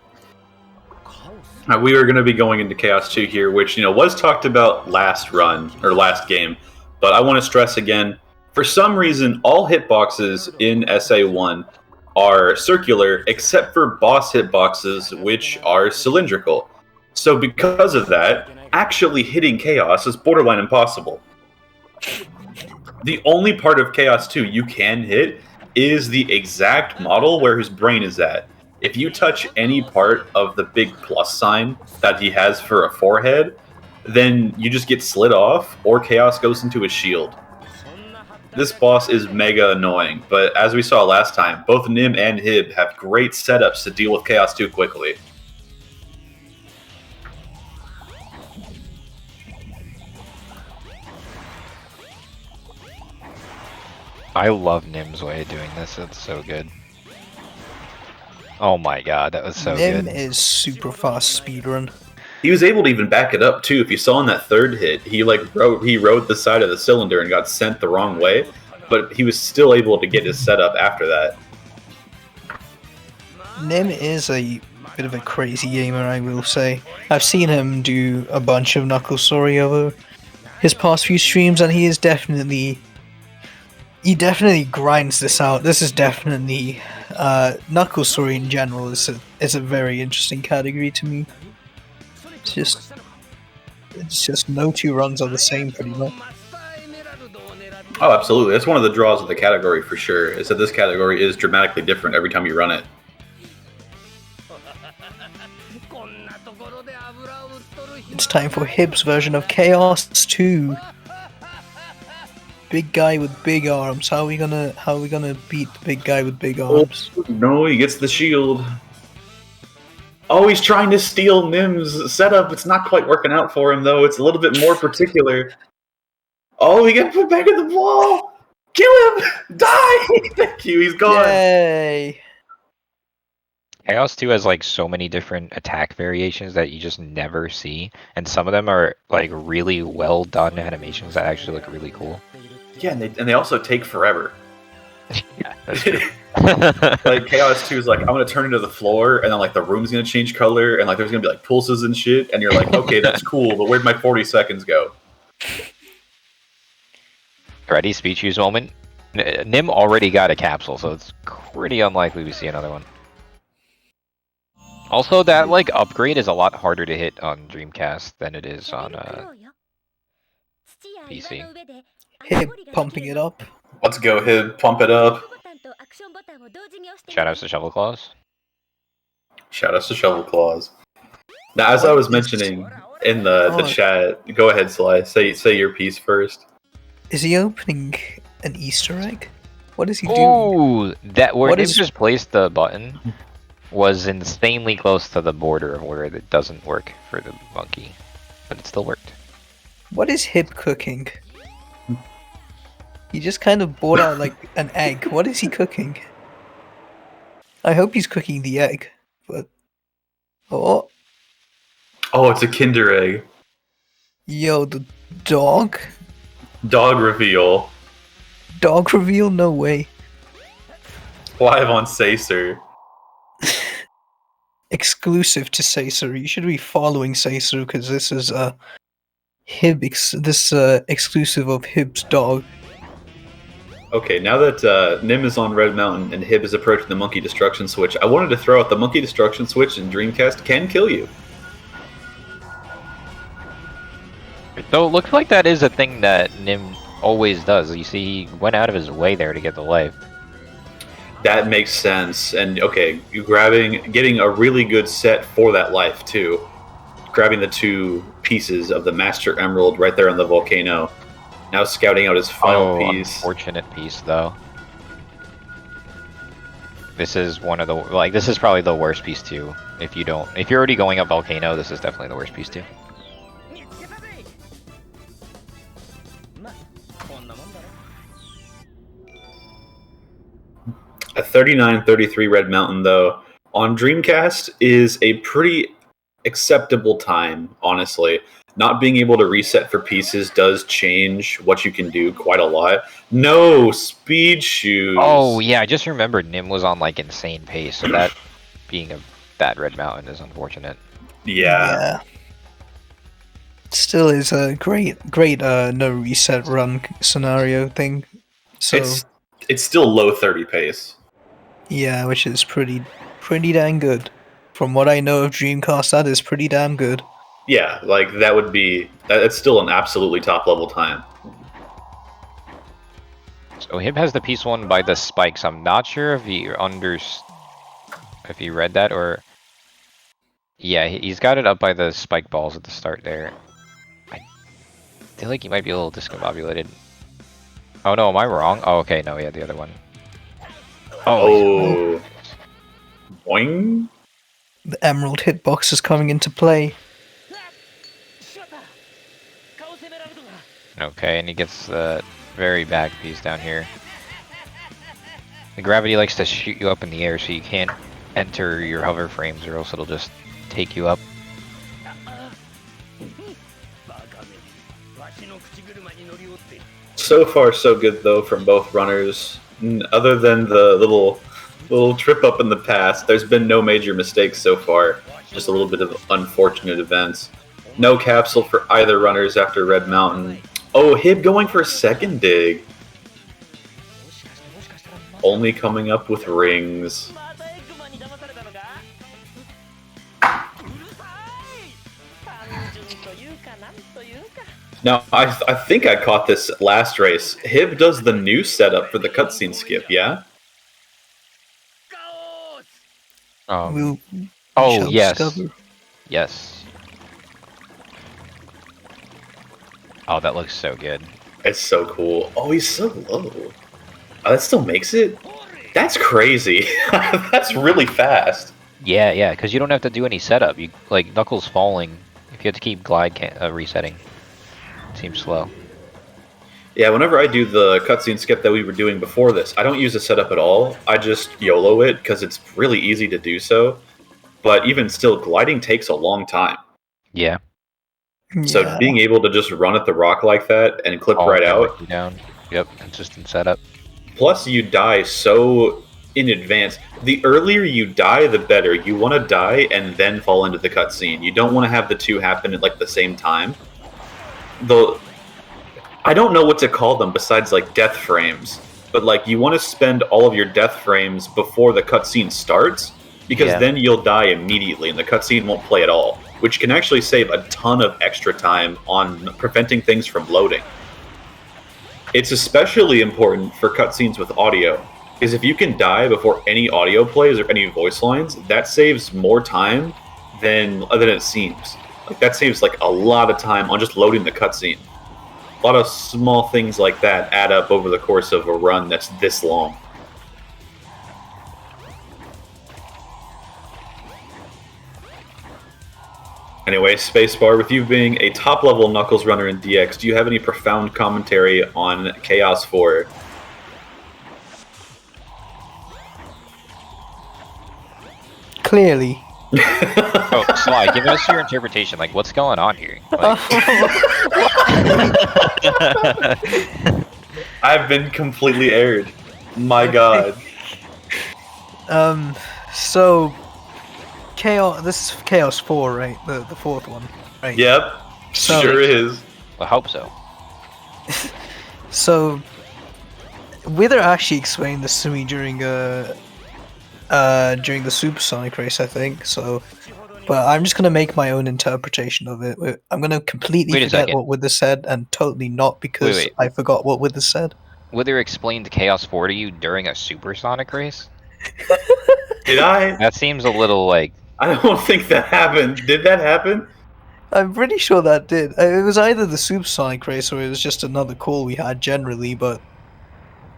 We are going to be going into Chaos 2 here, which, was talked about last run, or last game. But I want to stress again, for some reason, all hitboxes in SA1 are circular, except for boss hitboxes, which are cylindrical. So because of that, actually hitting Chaos is borderline impossible. The only part of Chaos 2 you can hit is the exact model where his brain is at. If you touch any part of the big plus sign that he has for a forehead, then you just get slid off, or Chaos goes into his shield. This boss is mega annoying, but as we saw last time, both Nim and Hib have great setups to deal with Chaos 2 quickly. I love Nim's way of doing this. It's so good. Oh my god, that was so Nim good. is super fast speedrun. He was able to even back it up too. If you saw in that third hit, he rode the side of the cylinder and got sent the wrong way, but he was still able to get his setup after that. Nim is a bit of a crazy gamer, I will say. I've seen him do a bunch of Knuckles Story over his past few streams, and he definitely grinds this out. This is definitely Knuckles Story in general is a very interesting category to me. It's just no two runs are the same pretty much. Oh, absolutely. That's one of the draws of the category for sure, is that this category is dramatically different every time you run it. It's time for Hib's version of Chaos 2. Big guy with big arms. How are we gonna beat the big guy with big arms? Oh, no, he gets the shield. Oh, he's trying to steal Nim's setup. It's not quite working out for him, though. It's a little bit more particular. Oh, he got put back in the wall! Kill him! Die! Thank you, he's gone! Yay! Chaos 2 has like so many different attack variations that you just never see, and some of them are like really well done animations that actually look really cool. Yeah, and they also take forever. Yeah, that's true. Like Chaos 2 is like, I'm gonna turn into the floor, and then like the room's gonna change color, and like there's gonna be like pulses and shit, and you're like, okay, that's cool, but where'd my 40 seconds go? Ready? Speech use moment. Nim already got a capsule, so it's pretty unlikely we see another one. Also, that like upgrade is a lot harder to hit on Dreamcast than it is on PC. Hib pumping it up. Let's go, Hib, pump it up. Shoutouts to Shovel Claws. Shoutouts to Shovel Claws. Now, as I was mentioning in the chat, go ahead, Sly. Say your piece first. Is he opening an Easter egg? What is he doing? Ooh, that where What Nim is- just placed the button was insanely close to the border of where it doesn't work for the monkey, but it still worked. What is Hib cooking? He just kind of brought out like an egg. What is he cooking? I hope he's cooking the egg, but oh, Oh, it's a Kinder Egg. yo, the dog Dog reveal. No way. Live on Sacer. Exclusive to Sacer. You should be following Sacer because this is exclusive of Hib's dog. Okay, now that Nim is on Red Mountain and Hib is approaching the Monkey Destruction Switch, I wanted to throw out the Monkey Destruction Switch in Dreamcast can kill you. So it looks like that is a thing that Nim always does. You see, he went out of his way there to get the life. That makes sense. And okay, you getting a really good set for that life too. Grabbing the two pieces of the Master Emerald right there on the volcano. Now scouting out his final piece. Unfortunate piece though. This is one of the this is probably the worst piece too. If you're already going up volcano, this is definitely the worst piece too. 39:33 Red Mountain, though, on Dreamcast is a pretty acceptable time, honestly. Not being able to reset for pieces does change what you can do quite a lot. No, speed shoes. Oh, yeah, I just remembered Nim was on, like, insane pace, so that being a bad Red Mountain is unfortunate. Yeah. Still is a great no reset run scenario thing. So It's still low 30 pace. yeah, which is pretty dang good. From what I know of Dreamcast, that is pretty damn good. Yeah, like that's still an absolutely top level time. So Hib has the piece won by the spikes. I'm not sure if he if he read that or... Yeah, he's got it up by the spike balls at the start there. I feel like he might be a little discombobulated. Oh no, am I wrong? Oh, okay, no, yeah, the other one. Oh. Boing. The Emerald hitbox is coming into play. Okay, and he gets the very back piece down here. The gravity likes to shoot you up in the air, so you can't enter your hover frames, or else it'll just take you up. So far, so good though from both runners. Other than the little trip up in the past, there's been no major mistakes so far. Just a little bit of unfortunate events. No capsule for either runners after Red Mountain. Oh, Hib going for a second dig. Only coming up with rings. Now, I think I caught this last race. Hib does the new setup for the cutscene skip, yeah? We'll Oh, shall yes. discover. Yes. Oh, that looks so good. It's so cool. Oh, he's so low. Oh, that still makes it? That's crazy. That's really fast. Yeah, because you don't have to do any setup. You like Knuckles falling. If you have to keep glide resetting, it seems slow. Yeah, whenever I do the cutscene skip that we were doing before this, I don't use a setup at all. I just YOLO it because it's really easy to do so. But even still, gliding takes a long time. Yeah. So Yeah. being able to just run at the rock like that and clip All right out. directly down. Yep, consistent setup. Plus, you die so in advance. The earlier you die, the better. You want to die and then fall into the cutscene. You don't want to have the two happen at like the same time. Though I don't know what to call them besides like death frames, but like you want to spend all of your death frames before the cutscene starts, because then you'll die immediately and the cutscene won't play at all, which can actually save a ton of extra time on preventing things from loading. It's especially important for cutscenes with audio, because if you can die before any audio plays or any voice lines, that saves more time than it seems. Like that saves like a lot of time on just loading the cutscene. A lot of small things like that add up over the course of a run that's this long. Anyway, Spacebar, with you being a top-level Knuckles runner in DX, do you have any profound commentary on Chaos 4? Clearly. Oh, Sly, give us your interpretation. Like, what's going on here? Like, I've been completely aired. My god. So Chaos. This is Chaos 4, right? The fourth one, right? Yep. So- Sure is. I hope so. So Wither actually explained this to me during the supersonic race, I think. So, but I'm just gonna make my own interpretation of it. I'm gonna completely Wait a forget second. what Wither said, and totally not because Wait. I forgot what Wither said. Wither explained Chaos 4 to you during a supersonic race? Did I? That seems a little like... I don't think that happened. Did that happen? I'm pretty sure that did. It was either the supersonic race or it was just another call we had generally, but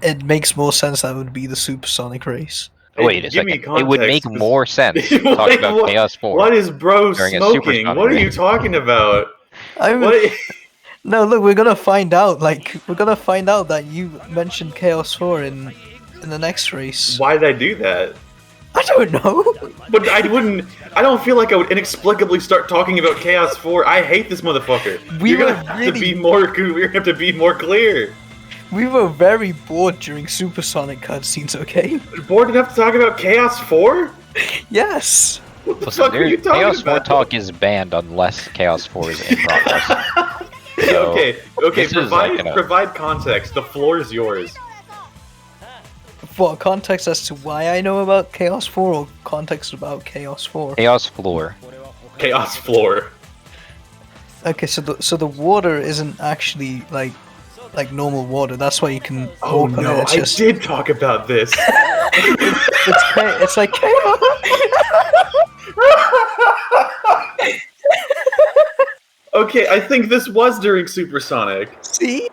it makes more sense that it would be the supersonic race. Wait a Give me second. It would make context. more sense to Wait, talk about what- Chaos 4. What is bro During a smoking? supersonic What are you race. talking about? I'm, What? No, look, we're gonna find out. Like, we're gonna find out that you mentioned Chaos 4 in in the next race. Why did I do that? I don't know. But I don't feel like I would inexplicably start talking about Chaos 4. I hate this motherfucker. You're gonna have to be more. We're gonna have to be more clear. We were very bored during Supersonic cutscenes, okay? Bored enough to talk about Chaos 4? Yes. What the Listen, fuck are you talking Chaos 4 about? talk is banned unless Chaos 4 is in progress. So, okay, this is like, provide context. The floor is yours. For context as to why I know about Chaos 4 or context about Chaos 4? Chaos floor. Chaos floor. Okay, so the water isn't actually like normal water. That's why you can Oh walk on no, it. It's I just did talk about this. it's like chaos. Okay, I think this was during Supersonic. See?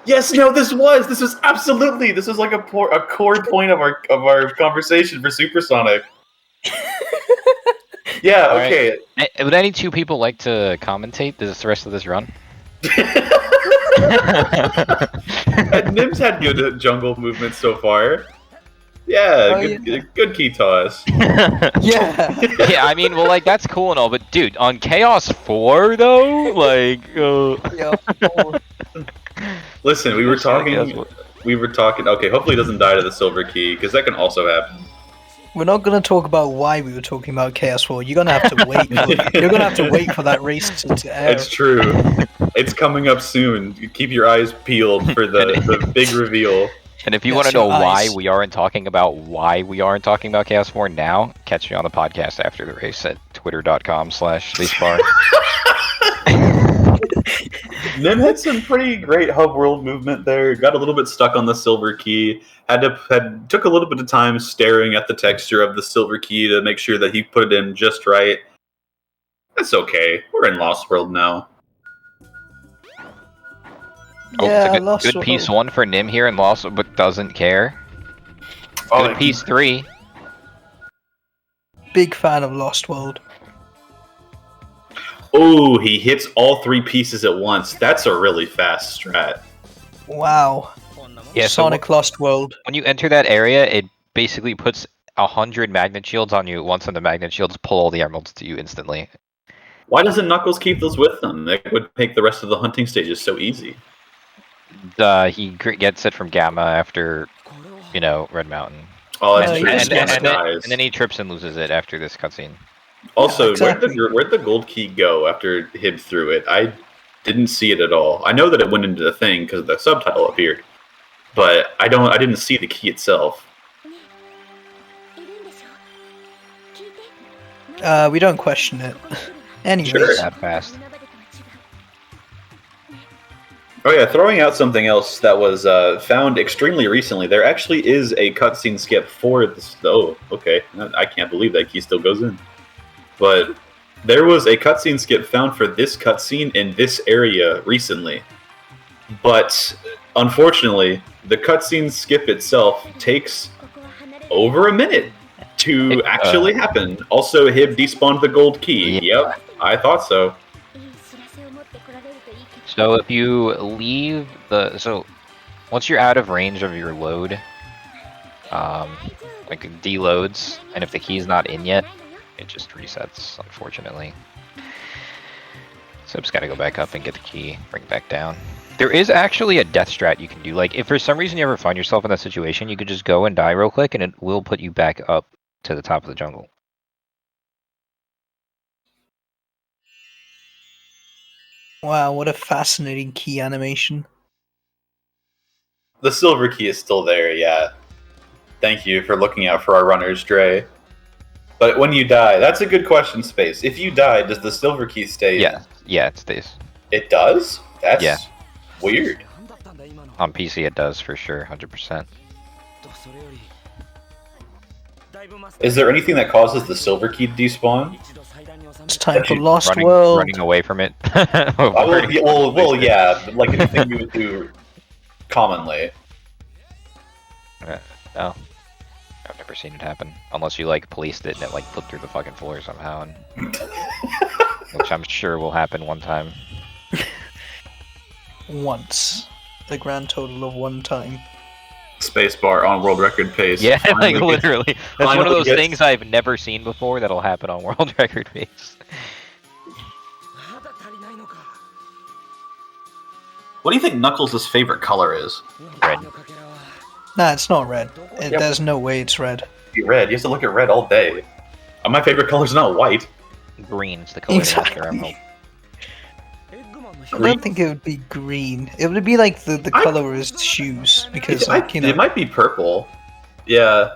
Yes, no, this was absolutely. This is like a core point of our conversation for Supersonic. Yeah. All right. Okay. Would any two people like to commentate the rest of this run? Nim's had good jungle movements so far. Yeah, good key toss. Yeah. Yeah, I mean, well, like, that's cool and all, but dude, on Chaos 4, though, like, Yeah. Listen, we were talking. Okay, hopefully he doesn't die to the silver key, because that can also happen. We're not gonna talk about why we were talking about Chaos 4. You're gonna have to wait. You're gonna have to wait for that race to air. It's true. It's coming up soon. Keep your eyes peeled for the big reveal. and if you Yes, want to know your why eyes. we aren't talking about Chaos 4 now, catch me on the podcast after the race at twitter.com/spacebar. Nim had some pretty great hub world movement there. Got a little bit stuck on the silver key. Took a little bit of time staring at the texture of the silver key to make sure that he put it in just right. That's okay. We're in Lost World now. Yeah, good, Lost good World. piece 1 for Nim here and Lost, but doesn't care. Good piece 3. Big fan of Lost World. Oh, he hits all 3 pieces at once. That's a really fast strat. Wow. Yeah, so Sonic Lost World. when you enter that area, it basically puts 100 magnet shields on you. Once on the magnet shields, pull all the emeralds to you instantly. Why doesn't Knuckles keep those with them? That would make the rest of the hunting stages so easy. He gets it from Gamma after, Red Mountain. Oh, No, that's he true. just gets it. Dies. And then he trips and loses it after this cutscene. Also, Yeah, exactly. where'd the gold key go after Hib threw it? I didn't see it at all. I know that it went into the thing because the subtitle appeared, but I didn't see the key itself. We don't question it. Anyways, Sure. That fast. Oh yeah, throwing out something else that was found extremely recently. There actually is a cutscene skip for this. Oh, okay. I can't believe that key still goes in. But there was a cutscene skip found for this cutscene in this area recently. But unfortunately, the cutscene skip itself takes over a minute to actually happen. Also, Hib despawned the gold key. Yeah. Yep, I thought so. So if you leave once you're out of range of your load, like it deloads, and if the key's not in yet, it just resets, unfortunately. So just gotta go back up and get the key, bring it back down. There is actually a death strat you can do. Like, if for some reason you ever find yourself in that situation, you could just go and die real quick, and it will put you back up to the top of the jungle. wow, what a fascinating key animation. The silver key is still there, yeah. Thank you for looking out for our runners, Dre. But when you die, that's a good question, Space. If you die, does the silver key stay? Yeah, it stays. It does? That's Yeah. weird. On PC it does, for sure, 100%. Is there anything that causes the silver key to despawn? It's time for you Lost running, World. running away from it. Well, yeah, but like anything you would do commonly. No. I've never seen it happen. Unless you, like, policed it and it, like, flipped through the fucking floor somehow. And... which I'm sure will happen one time. Once. The grand total of one time. spacebar on world record pace. Yeah, like Finally gets- literally. That's one of finally those gets- things I've never seen before that'll happen on world record pace. What do you think Knuckles' favorite color is? Red. Nah, it's not red. Yeah. There's no way it's red. Red. You have to look at red all day. My favorite color's not white. Green's the color Exactly. of the emerald. I don't think it would be green. It would be like the color of his shoes because, like, you know. It might be purple. Yeah.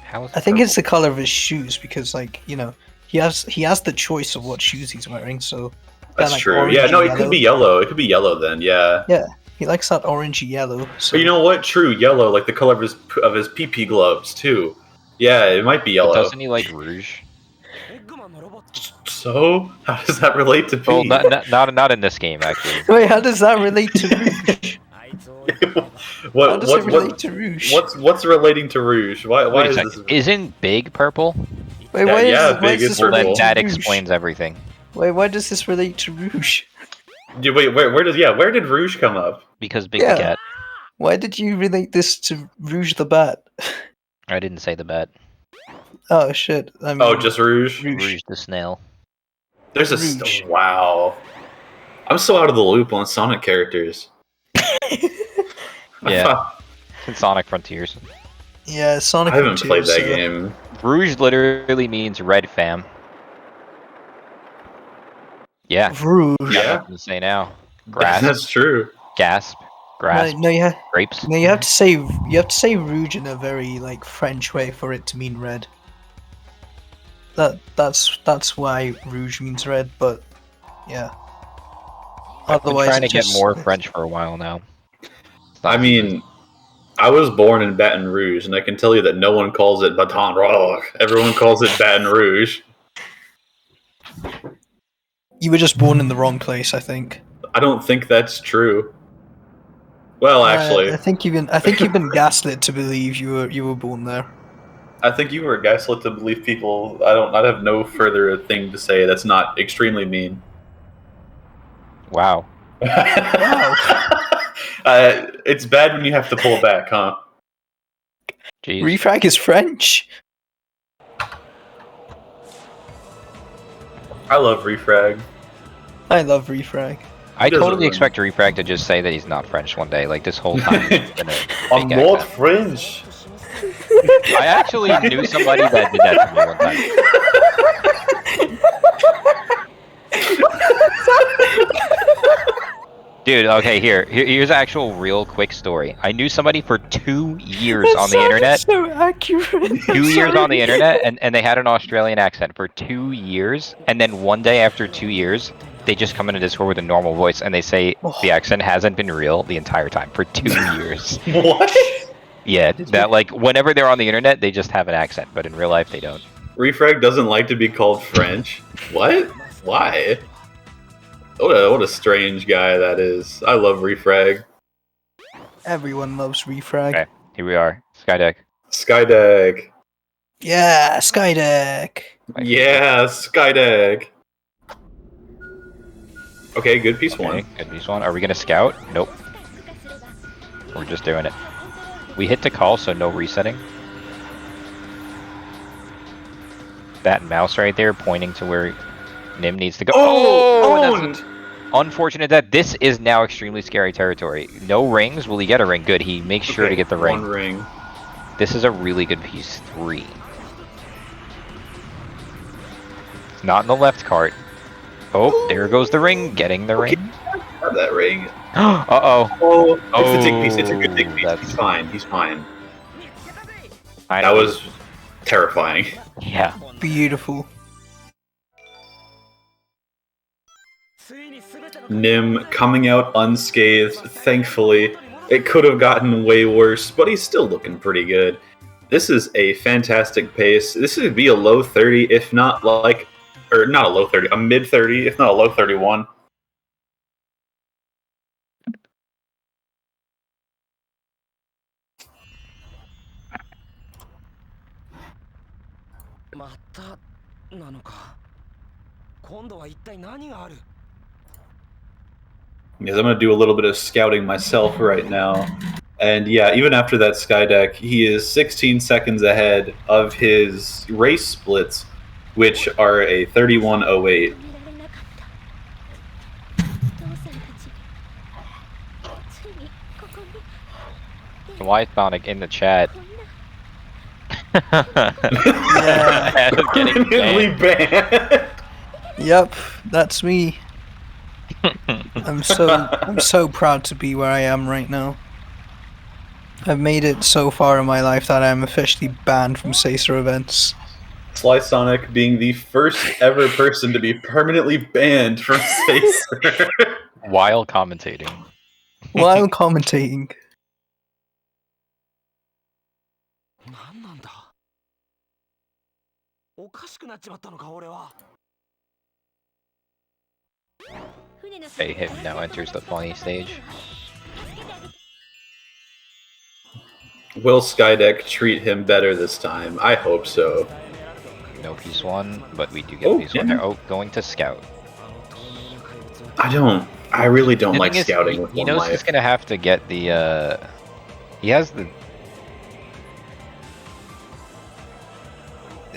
How is I think it's the color of his shoes because, like, you know, he has the choice of what shoes he's wearing. So That's like, true. Yeah, no, it orangey could be yellow. It could be yellow then, yeah. Yeah, he likes that orangey yellow. So But you know what? True, yellow, like the color of his pee gloves too. Yeah, it might be yellow. But doesn't he like rouge? So, how does that relate to pee? Well, not in this game actually. Wait, how does that relate to Rouge? How does it relate to Rouge? What's relating to rouge? Why Wait a is second. this? Isn't Big purple? Wait, Yeah, why yeah, why big does is this Well, purple. then relate to that Rouge? explains everything. Wait, why does this relate to Rouge? Wait, where did rouge come up? Because Big Yeah. the cat. Why did you relate this to Rouge the Bat? I didn't say the bat. Oh shit! I mean, Oh, just rouge. Rouge the snail. There's a Rouge. wow. I'm so out of the loop on Sonic characters. Yeah. Sonic Frontiers. yeah, Sonic. I haven't played that Frontiers, game. Rouge literally means red, fam. Yeah. Rouge. Got Yeah. nothing to say now. Grass. That's true. Gasp. Grass. No, you Grapes. no, you have to say Rouge in a very like French way for it to mean red. That's why Rouge means red, but yeah. I've been Otherwise, trying to it get just- more French for a while now. It's not I mean, I was born in Baton Rouge, and I can tell you that no one calls it Baton Rouge. Everyone calls it Baton Rouge. You were just born in the wrong place, I think. I don't think that's true. Well, actually, I think you've been gaslit to believe you were born there. I think you were gaslit to believe people. I have no further thing to say that's not extremely mean. Wow. It's bad when you have to pull back, huh? Jeez. Refrag is French. I love Refrag. I love Refrag. I doesn't totally run. expect Refrag to just say that he's not French one day. Like this whole time. He's been a I'm fake not accent. French. I actually knew somebody that did that to me one time. Dude, okay, here's an actual real quick story. I knew somebody for 2 years on the internet. So accurate. 2 years on the internet, and they had an Australian accent for 2 years, and then one day after 2 years, they just come into Discord with a normal voice, and they say the accent hasn't been real the entire time for 2 years. What? Yeah, that like whenever they're on the internet, they just have an accent, but in real life they don't. Refrag doesn't like to be called French. What? Why? What a strange guy that is. I love Refrag. Everyone loves Refrag. Okay, here we are, Skydeck. Skydeck. Yeah, Skydeck. Yeah, Skydeck. Okay, good piece Okay, one. good piece one. Are we gonna scout? Nope. We're just doing it. We hit to call, so no resetting. That mouse right there pointing to where Nim needs to go. Oh, That's unfortunate that this is now extremely scary territory. No rings. Will he get a ring? Good. He makes sure to get the ring. One ring. This is a really good piece. 3. It's not in the left cart. Oh, there goes the ring. Getting the ring. Have that ring. Uh-oh. Oh, it's a dig piece. It's a good dig piece. That's- He's fine. He's fine. I That know. was terrifying. Yeah. Beautiful. Nim coming out unscathed, thankfully. It could have gotten way worse, but he's still looking pretty good. This is a fantastic pace. This would be a low 30, if not like... Or not a low 30, a mid 30, if not a low 31. Because I'm going to do a little bit of scouting myself right now. And yeah, even after that Skydeck, he is 16 seconds ahead of his race splits, which are a 31:08. Why Sonic in the chat? Yeah. Getting Permanently banned. banned. Yep, that's me. I'm so proud to be where I am right now. I've made it so far in my life that I'm officially banned from Sacer events. Sly Sonic being the first ever person to be permanently banned from Sacer. While commentating. While commentating. 何なんだ。おかしくなっちまったのか俺は。Okay, him now enters the funny stage. Will Skydeck treat him better this time? I hope so. No piece one, but we do get Oh, piece one yeah. there. Oh, going to scout. I really don't The like thing is, scouting with he one knows life. he's gonna have to get the he has the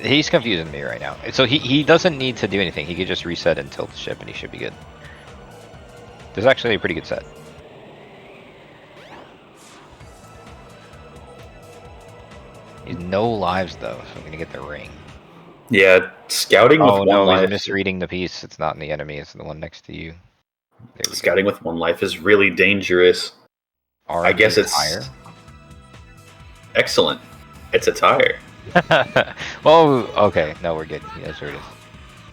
he's confusing me right now. So he doesn't need to do anything. He could just reset and tilt the ship and he should be good. This is actually a pretty good set. He's no lives though, so I'm gonna get the ring. Yeah, scouting with Oh one no, life. he's misreading the piece. It's not in the enemy, it's the one next to you. There we Scouting with one life is really dangerous. go. I guess it's higher. excellent. It's a tire. Well, okay, no, we're good. Yeah, that's where it is.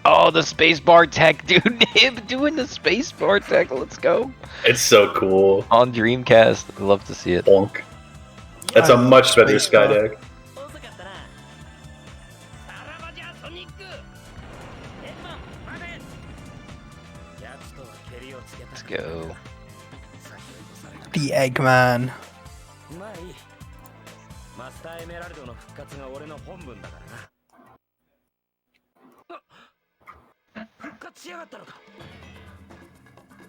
Oh, the spacebar tech, dude! Him doing the spacebar tech. Let's go. It's so cool. On Dreamcast, I'd love to see it. Bonk. That's a I love much better Spacebar. Skydeck. 遅かったな。さらばじゃソニック。エッマン待て。奴とは蹴りをつけた。 Let's go. The Eggman. まあいい。マスターエメラルドの復活が俺の本分だからな。復活しやがったのか。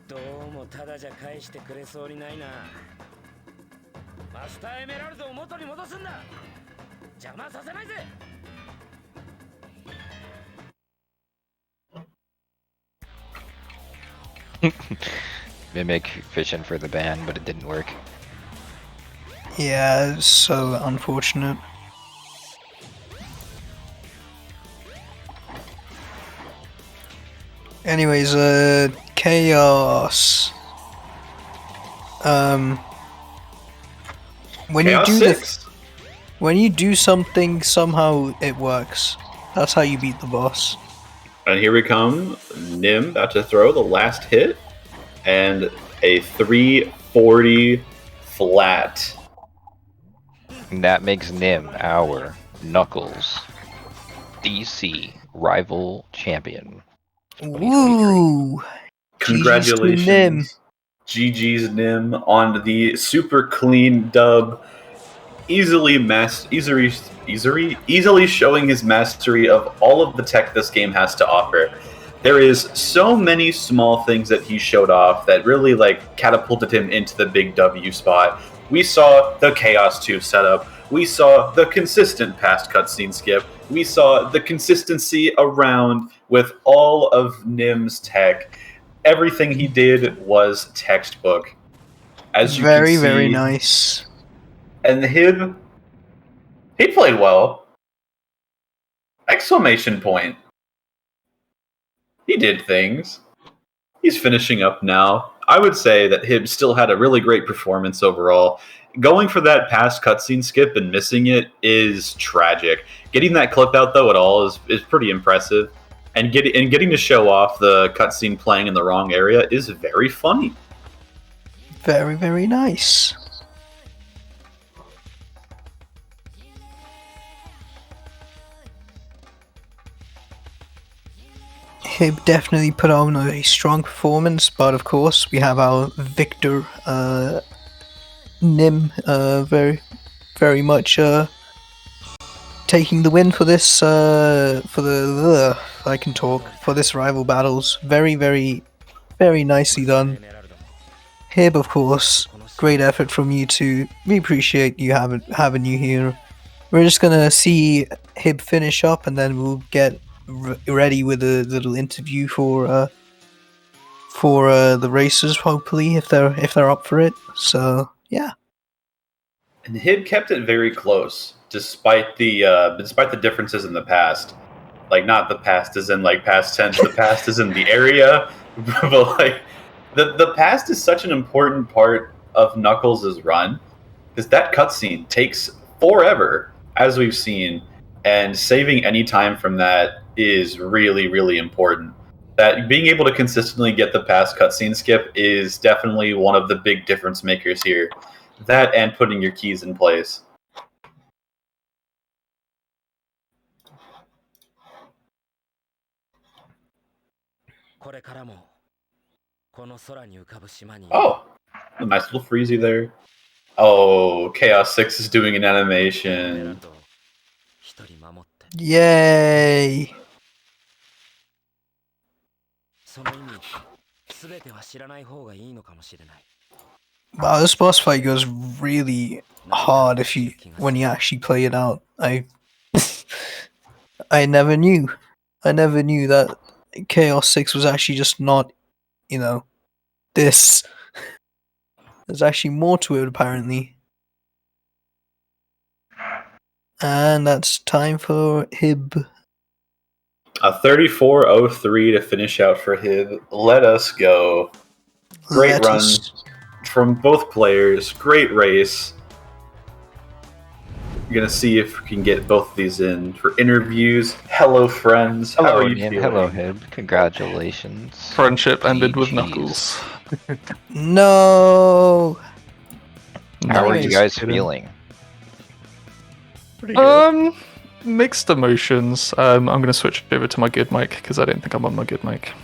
どうもただじゃ返してくれそうにないな。マスターエメラルドを元に戻すんだ。邪魔させないぜ。Mimic fishing for the ban, but it didn't work. Yeah, it's so unfortunate. Anyways, Chaos. When Chaos you do 6. when you do something, somehow it works. That's how you beat the boss. And here we come. Nim about to throw the last hit. And a 340 flat. And that makes Nim our Knuckles DC rival champion. 2023. Woo! Congratulations. GG's Nim on the super clean dub. Easily showing his mastery of all of the tech this game has to offer. There is so many small things that he showed off that really catapulted him into the big W spot. We saw the Chaos Tube setup. We saw the consistent past cutscene skip. We saw the consistency around with all of Nim's tech. Everything he did was textbook. As you Very, can see, very nice. and he played well. Exclamation point. He did things. He's finishing up now. I would say that Hib still had a really great performance overall. Going for that past cutscene skip and missing it is tragic. Getting that clip out though at all is pretty impressive. And getting to show off the cutscene playing in the wrong area is very funny. Very, very nice. He definitely put on a strong performance, but of course we have our victor, Nim, very, very much taking the win for this, I can talk, for this rival battles. Very, very, very nicely done. Hib, of course, great effort from you two. We appreciate you having you here. We're just gonna see Hib finish up, and then we'll get ready with a little interview for the racers, hopefully, if they're up for it. So yeah. And Hib kept it very close, despite the differences in the past. Like, not the past as in like past tense, the past is in the area, but like the past is such an important part of Knuckles' run, because that cutscene takes forever, as we've seen, and saving any time from that is really, really important. That being able to consistently get the past cutscene skip is definitely one of the big difference makers here. That and putting your keys in place. Oh, a nice little freezy there. Oh, Chaos 6 is doing an animation. Yay! Wow, this boss fight goes really hard when you actually play it out. I never knew that Chaos 6 was actually just not, this. There's actually more to it, apparently. And that's time for Hib. A 34:03 to finish out for Hib. Let us go. Great run from both players. Great race. We're going to see if we can get both of these in for interviews. Hello, friends. How are you feeling? Hello, Hib. Congratulations. Friendship ended with Knuckles. No. How are you guys feeling? Pretty good. Mixed emotions. I'm going to switch over to my good mic because I don't think I'm on my good mic.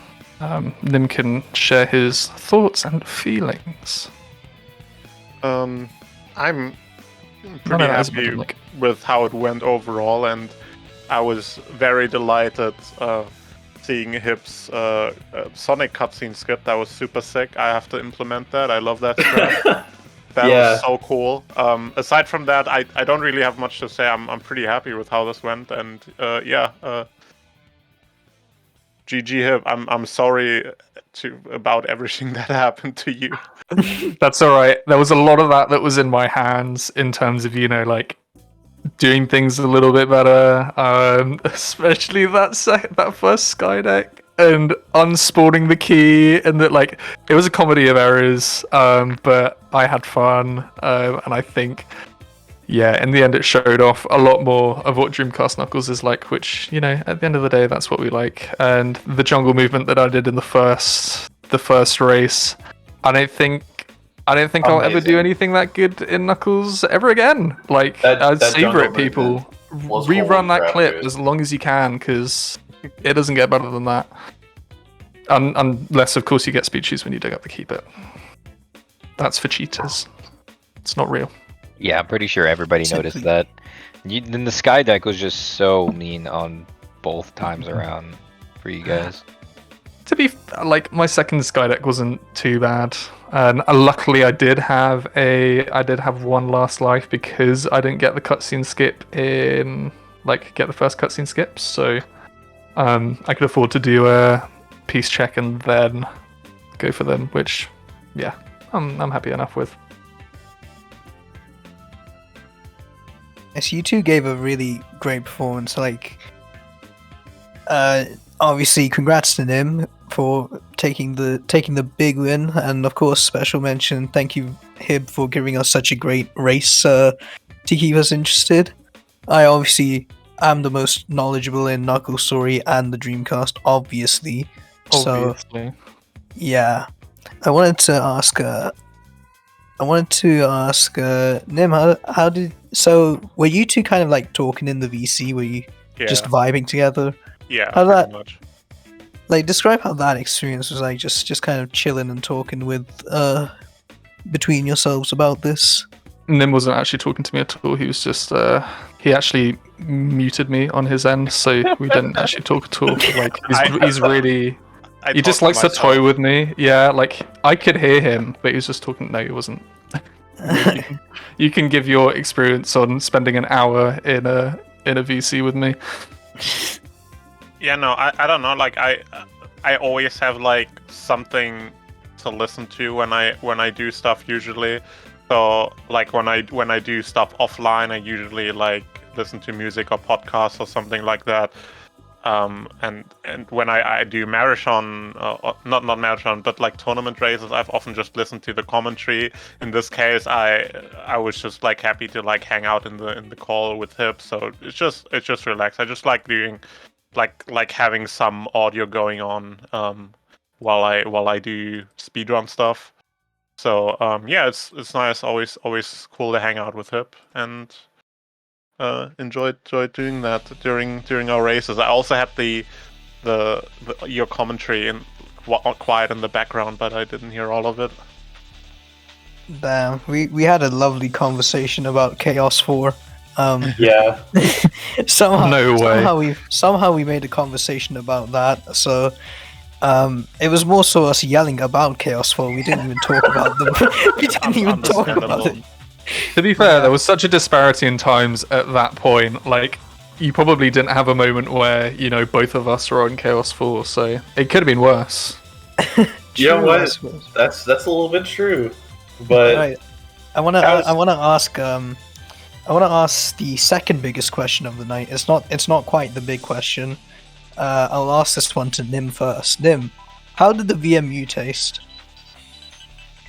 Nim can share his thoughts and feelings. I'm pretty happy with how it went overall, and I was very delighted seeing Hib's Sonic cutscene skip. That was super sick. I have to implement that. I love that strat. That was so cool. Aside from that, I don't really have much to say. I'm pretty happy with how this went, and GG Hib. I'm sorry about everything that happened to you. That's all right. There was a lot of that was in my hands in terms of like doing things a little bit better, especially that first sky deck and unspawning the key, and that it was a comedy of errors, but I had fun, and I think in the end it showed off a lot more of what Dreamcast Knuckles is like, which at the end of the day that's what we like. And the jungle movement that I did in the first race, I don't think I'll ever do anything that good in Knuckles ever again. I'd savor it, people. Rerun that clip as long as you can, because it doesn't get better than that. Unless, of course, you get speed cheese when you dig up the key, but that's for cheaters. It's not real. Yeah, I'm pretty sure everybody noticed that. Then the Sky deck was just so mean on both times around for you guys. To be my second Sky deck wasn't too bad, and luckily I did have one last life because I didn't get the cutscene skip get the first cutscene skips, so I could afford to do a peace check and then go for them, which I'm happy enough with. Yes, you two gave a really great performance. Obviously, congrats to Nim for taking the big win, and of course, special mention. Thank you, Hib, for giving us such a great race to keep us interested. I obviously am the most knowledgeable in Knuckles story and the Dreamcast, obviously. So, yeah, I wanted to ask Nim, were you two kind of talking in the VC? Were you just vibing together? Yeah, pretty much. Describe how that experience was just kind of chilling and talking with between yourselves about this. Nim wasn't actually talking to me at all. He was just he actually muted me on his end, so we didn't actually talk at all. He's really he just likes to toy with me. Yeah, I could hear him, but he was just talking. No, he wasn't. You can give your experience on spending an hour in a VC with me. Yeah, no, I don't know. Like I always have like something to listen to when I do stuff usually. So like when I do stuff offline, I usually like listen to music or podcasts or something like that. And when I do marathon, not marathon, but like tournament races, I've often just listened to the commentary. In this case, I was just like happy to like hang out in the call with Hip. So it's just relaxed. I just like doing like having some audio going on while I do speedrun stuff. So yeah, it's nice. Always cool to hang out with Hip and enjoyed doing that during our races. I also had the your commentary in quiet in the background, but I didn't hear all of it. Damn, we had a lovely conversation about Chaos 4. Yeah. Somehow we made a conversation about that. So it was more so us yelling about Chaos 4. We didn't even talk about them. We didn't even talk about it. To be fair, there was such a disparity in times at that point. Like, you probably didn't have a moment where, you know, both of us were on Chaos 4, so it could have been worse. Yeah, what? That's a little bit true. But right. I wanna ask the second biggest question of the night. It's not quite the big question. I'll ask this one to Nim first. Nim, how did the VMU taste?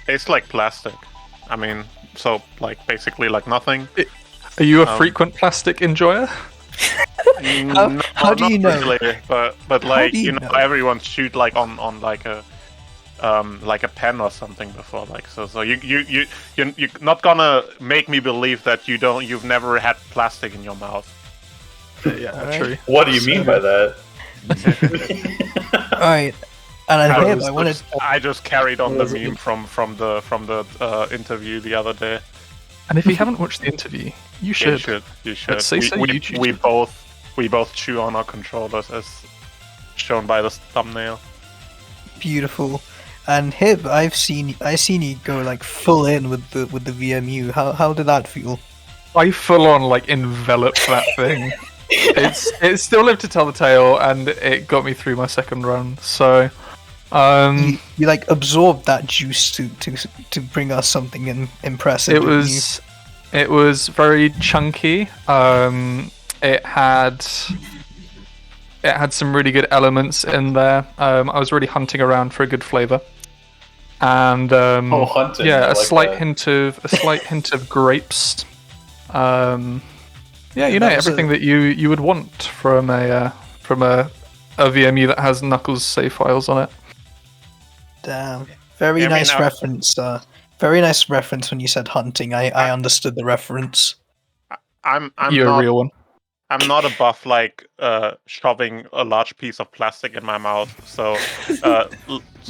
Tastes like plastic. I mean, so like basically like nothing. Are you a frequent plastic enjoyer? How do you know? Really, but like you know, everyone shoot like on like a pen or something before, like so you're not gonna make me believe that you've never had plastic in your mouth. Yeah, right. True. What do you mean by that? All right. And I just carried on the meme from the interview the other day. And if you haven't watched the interview, you should. You should. We both chew on our controllers as shown by the thumbnail. Beautiful. And Hib, I seen you go like full in with the VMU. How did that feel? I full on like enveloped that thing. It still lived to tell the tale, and it got me through my second run. So, you like absorbed that juice to bring us something impressive. It was very chunky. It had some really good elements in there. I was really hunting around for a good flavor, and hunting. Yeah, a slight hint of grapes. Yeah, you know, everything that you would want from a VMU that has Knuckles save files on it. Damn, very nice reference. Very nice reference when you said hunting. I understood the reference. You're a real one. I'm not above like shoving a large piece of plastic in my mouth, so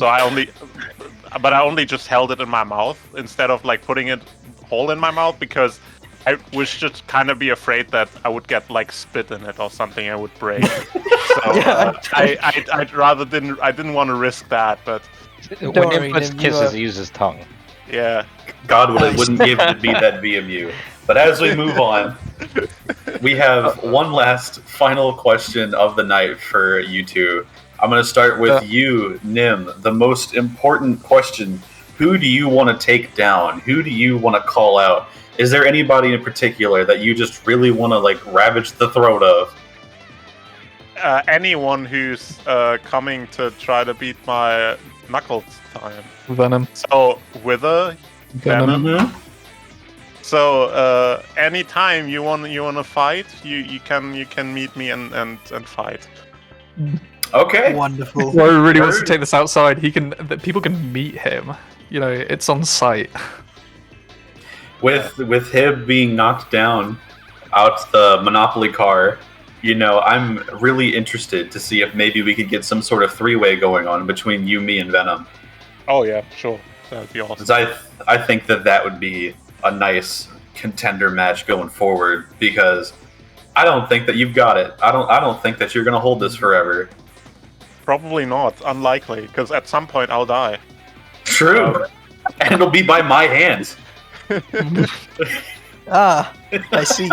I only just held it in my mouth instead of like putting it whole in my mouth because I was just kind of be afraid that I would get like spit in it or something and would break. So I'd rather didn't want to risk that, but when Nim puts kisses, he uses tongue. Yeah. God wouldn't give to be that VMU. But as we move on, we have one last final question of the night for you two. I'm going to start with you, Nim. The most important question: who do you want to take down? Who do you want to call out? Is there anybody in particular that you just really want to like ravage the throat of? Anyone who's coming to try to beat my Knuckles time. Venom. So Wither, Venom. Mm-hmm. So anytime you want to fight, you can meet me and fight. Okay. Wonderful. Ro really wants to take this outside. People can meet him. You know, it's on site. With him being knocked down out the Monopoly car, you know, I'm really interested to see if maybe we could get some sort of three-way going on between you, me, and Venom. Oh yeah, sure. That'd be awesome. 'Cause I think that would be a nice contender match going forward because I don't think that you've got it. I don't think that you're gonna hold this forever. Probably not. Unlikely, because at some point I'll die. True. And it'll be by my hands. Ah, I see.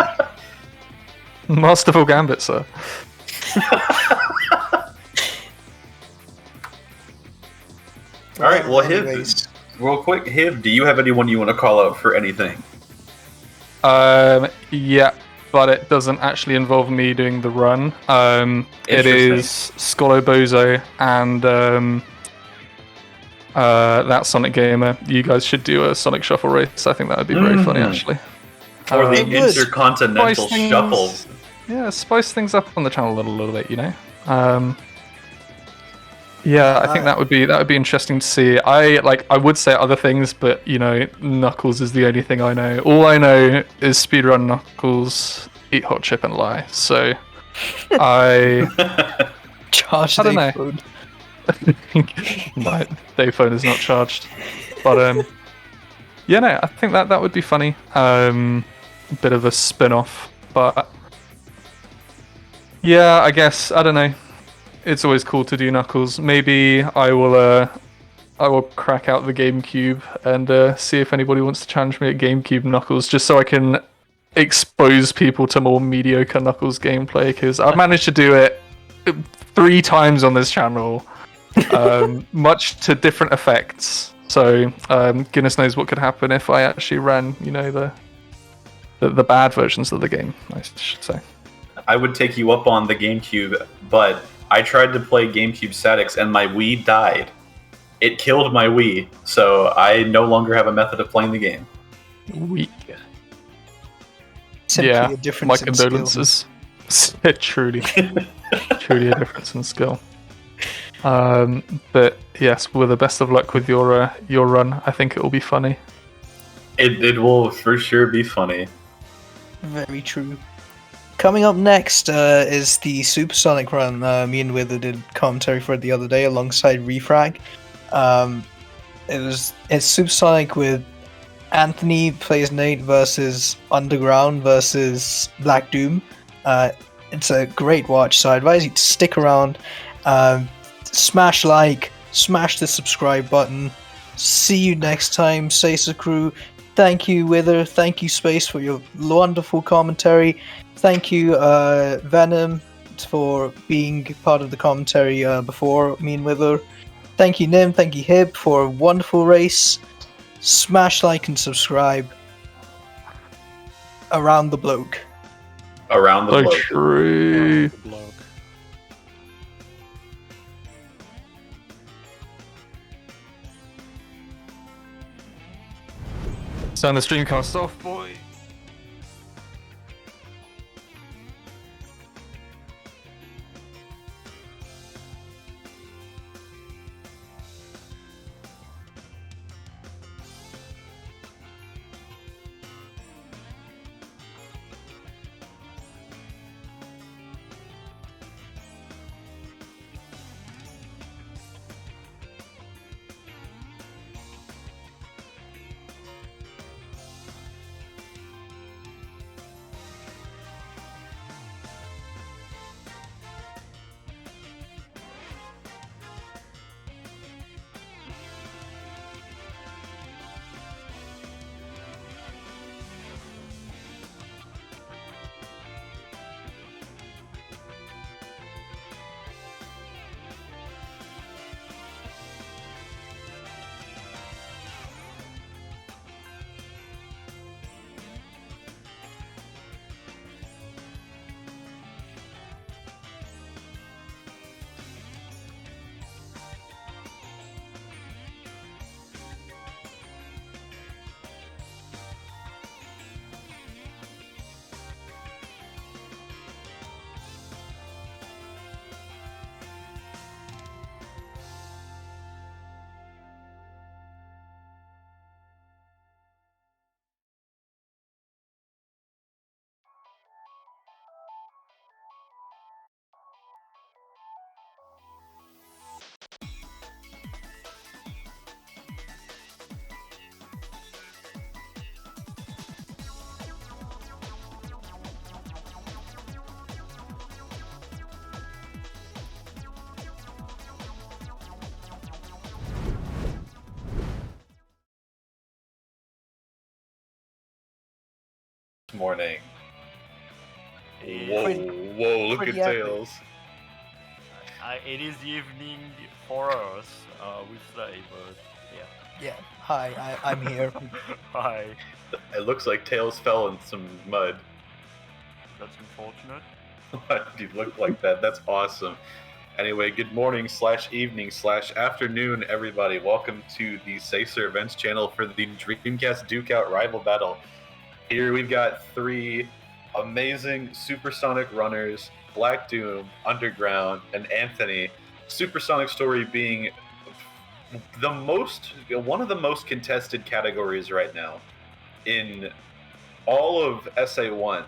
Masterful gambit, sir. All right, well, Hiv, anyways. real quick, Hiv, do you have anyone you want to call out for anything? Yeah, but it doesn't actually involve me doing the run. It Interesting. is Scolo Bozo and that Sonic Gamer. You guys should do a Sonic Shuffle race. I think that would be very funny, actually. Or the It would. Intercontinental Spice things- Shuffle. Yeah, spice things up on the channel a little bit, you know. Yeah, I think that would be interesting to see. I would say other things, but you know, Knuckles is the only thing I know. All I know is speedrun Knuckles, eat hot chip and lie. So I Charge I don't their know. phone. my day phone is not charged. But yeah, no, I think that would be funny. Bit of a spin-off, but yeah, I guess I don't know. It's always cool to do Knuckles. Maybe I will crack out the GameCube and see if anybody wants to challenge me at GameCube Knuckles, just so I can expose people to more mediocre Knuckles gameplay. Because I've managed to do it 3 times on this channel, much to different effects. So goodness knows what could happen if I actually ran, you know, the bad versions of the game, I should say. I would take you up on the GameCube, but I tried to play GameCube Statics and my Wii died. It killed my Wii, so I no longer have a method of playing the game. Weak. Simply Yeah, a difference my in skill. condolences. truly a difference in skill. But yes, with the best of luck with your run. I think it will be funny. It will for sure be funny. Very true. Coming up next is the Supersonic run. Me and Wither did commentary for it the other day alongside Refrag. It's Supersonic with Anthony plays Nate versus Underground versus Black Doom. It's a great watch, so I advise you to stick around. Smash like, smash the subscribe button. See you next time, Sacer Crew. Thank you, Wither. Thank you, Space, for your wonderful commentary. Thank you, Venom, for being part of the commentary before me and Wither. Thank you, Nim. Thank you, Hib, for a wonderful race. Smash like and subscribe. Around the bloke. Around the So globe. true. Turn the streamcast off, boy. morning. Pretty- Whoa, look at pretty epic. Tails. It is the evening for us with Slay, but yeah. Yeah. Hi, I'm here. Hi. It looks like Tails fell in some mud. That's unfortunate. Why did he look like that? That's awesome. Anyway, good morning / evening / afternoon, everybody. Welcome to the Sacer Events channel for the Dreamcast Duke Out Rival Battle. Here we've got 3 amazing supersonic runners, Black Doom, Underground, and Anthony. Supersonic Story being one of the most contested categories right now in all of SA1.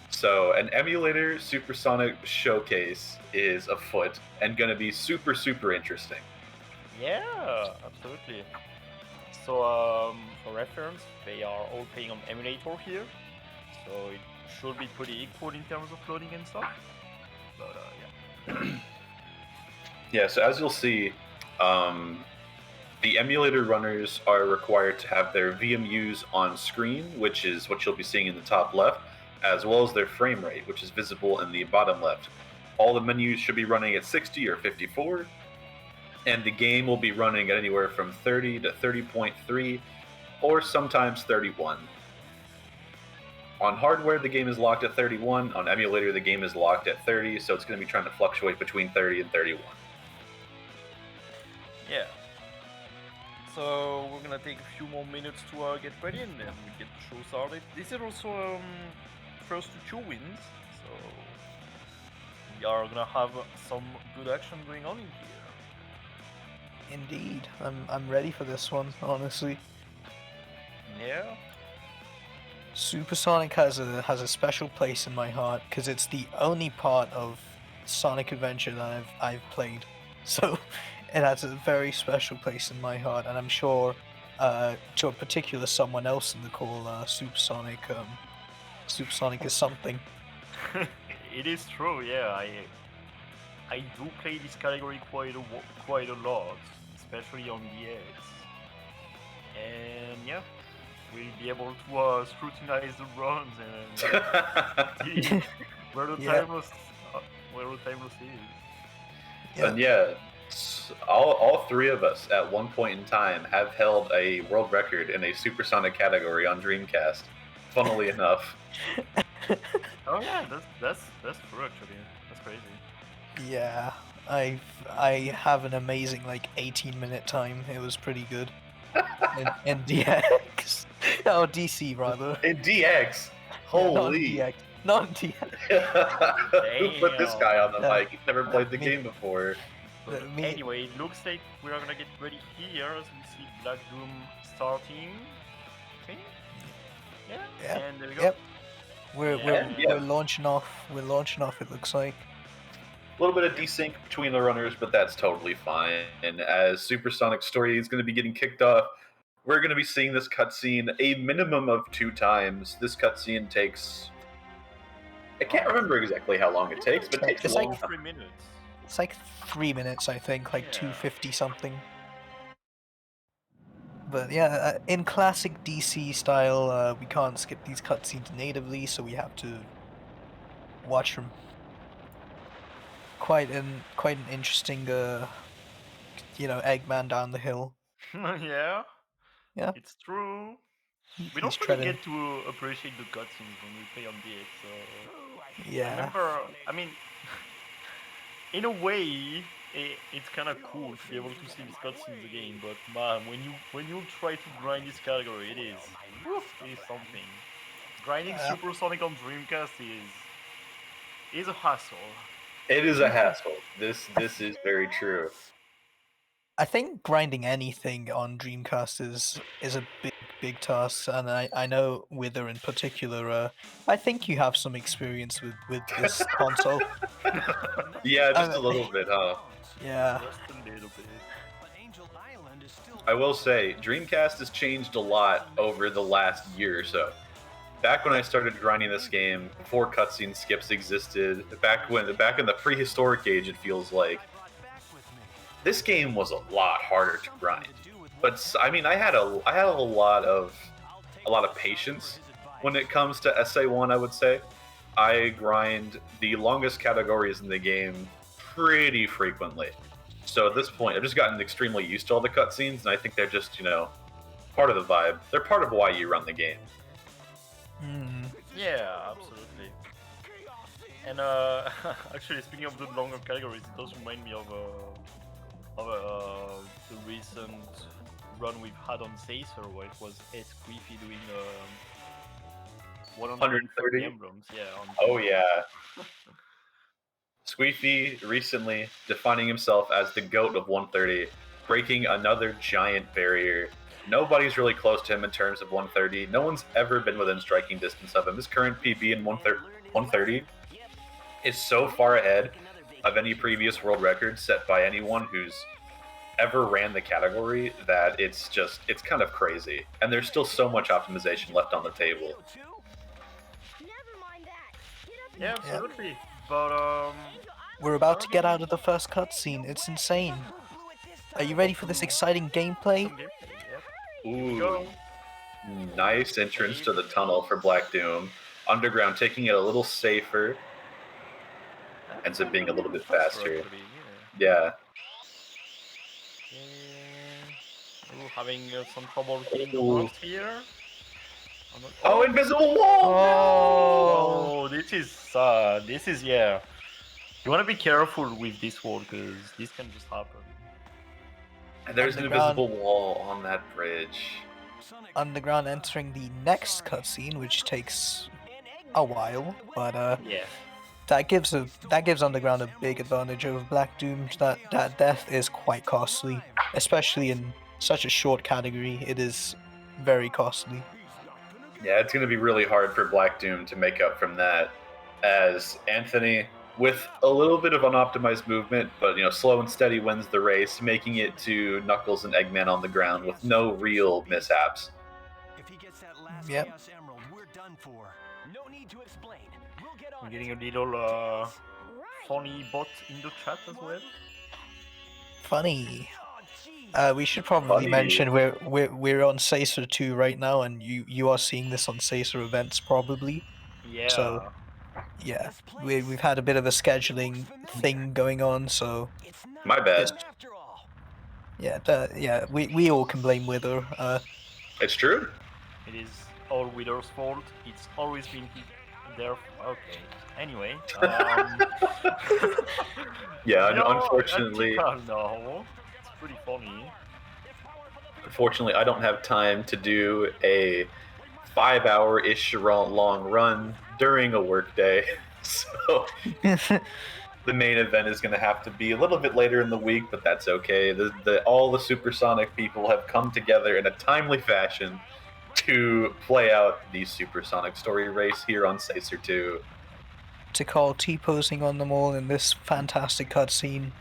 So an emulator supersonic showcase is afoot and going to be super interesting. Yeah, absolutely. So, for reference, they are all playing on emulator here, so it should be pretty equal in terms of loading and stuff. But yeah. Yeah, so as you'll see, the emulator runners are required to have their VMUs on screen, which is what you'll be seeing in the top left, as well as their frame rate, which is visible in the bottom left. All the menus should be running at 60 or 54, and the game will be running at anywhere from 30 to 30.3, or sometimes 31. On hardware, the game is locked at 31. On emulator, the game is locked at 30, so it's going to be trying to fluctuate between 30 and 31. Yeah. So we're gonna take a few more minutes to get ready and then we get the show started. This is also first to 2 wins, so we are gonna have some good action going on in here. Indeed. I'm ready for this one, honestly. Yeah. Supersonic has a special place in my heart because it's the only part of Sonic Adventure that I've played. So it has a very special place in my heart, and I'm sure to a particular someone else in the call, Supersonic is something. It is true, yeah. I do play this category quite a lot, especially on DX. And yeah, we'll be able to scrutinize the runs and see where the timeless is. Yeah. And yeah, all 3 of us at one point in time have held a world record in a supersonic category on Dreamcast. Funnily enough. Oh yeah, that's true actually. That's crazy. Yeah, I have an amazing 18-minute time. It was pretty good. in DX. Oh, DC rather. In DX? Holy. Not DX. Who put this guy on the mic? He's never played the game before. Anyway, it looks like we're gonna get ready here as we see Black Doom starting. Okay. Yeah. And there we go. Yep. We're launching off. We're launching off. It looks like. A little bit of desync between the runners, but that's totally fine. And as Supersonic Story is going to be getting kicked off, we're going to be seeing this cutscene a minimum of 2 times. This cutscene takes... I can't remember exactly how long it takes, but it takes It's a long like time. 3 minutes. It's like 3 minutes, I think, 250 something. But yeah, in classic DC style, we can't skip these cutscenes natively, so we have to watch them. Quite an interesting, Eggman down the hill. Yeah. Yeah. It's true. We don't really get to appreciate the cutscenes when we play on DX, so... Yeah. I remember, I mean, in a way, it's kind of cool to be able to see these cutscenes again, but man, when you try to grind this category, it is something. Grinding Supersonic on Dreamcast is a hassle. It is a hassle. This is very true. I think grinding anything on Dreamcast is a big task, and I know Wither in particular. I think you have some experience with this console. Yeah, just a little bit, huh? Yeah. Just a little bit. I will say, Dreamcast has changed a lot over the last year or so. Back when I started grinding this game, before cutscene skips existed, back in the prehistoric age, it feels like, this game was a lot harder to grind. But I mean, I had a lot of patience when it comes to SA1, I would say I grind the longest categories in the game pretty frequently. So at this point, I've just gotten extremely used to all the cutscenes, and I think they're just, part of the vibe. They're part of why you run the game. Yeah, absolutely. And actually, speaking of the longer categories, it does remind me of the recent run we've had on Sacer, where it was SQeefy doing 130 emblems. Yeah. Oh yeah. SQeefy recently defining himself as the GOAT of 130, breaking another giant barrier. Nobody's really close to him in terms of 130. No one's ever been within striking distance of him. His current PB in 130 is so far ahead of any previous world record set by anyone who's ever ran the category that it's kind of crazy. And there's still so much optimization left on the table. Yeah, absolutely. But we're about to get out of the first cutscene. It's insane. Are you ready for this exciting gameplay? Ooh, nice entrance to the tunnel for Black Doom. Underground taking it a little safer. Ends up being a little bit faster. Yeah. Ooh, having some trouble hitting the walls here. Oh, invisible wall! Oh, this is yeah. You want to be careful with this wall because this can just happen. And there's an invisible wall on that bridge. Underground entering the next cutscene, which takes a while, but yeah. That gives Underground a big advantage over Black Doom. That death is quite costly, especially in such a short category. It is very costly. Yeah, it's going to be really hard for Black Doom to make up from that, as Anthony, with a little bit of unoptimized movement, but slow and steady, wins the race, making it to Knuckles and Eggman on the ground with no real mishaps. Yep. I'm getting a little funny bot in the chat as well. Funny. We should probably mention we're on Sacer 2 right now, and you are seeing this on Sacer events probably. Yeah. So yeah, we've had a bit of a scheduling thing going on, so my bad. We all can blame Wither. It's true. It is all Wither's fault. It's always been there. Okay. Anyway. Yeah, unfortunately. No, it's pretty funny. Unfortunately, I don't have time to do a 5-hour-ish long run during a workday, so the main event is going to have to be a little bit later in the week, but that's okay. All the Supersonic people have come together in a timely fashion to play out the Supersonic story race here on Sacer 2. To call T-posing on them all in this fantastic cutscene.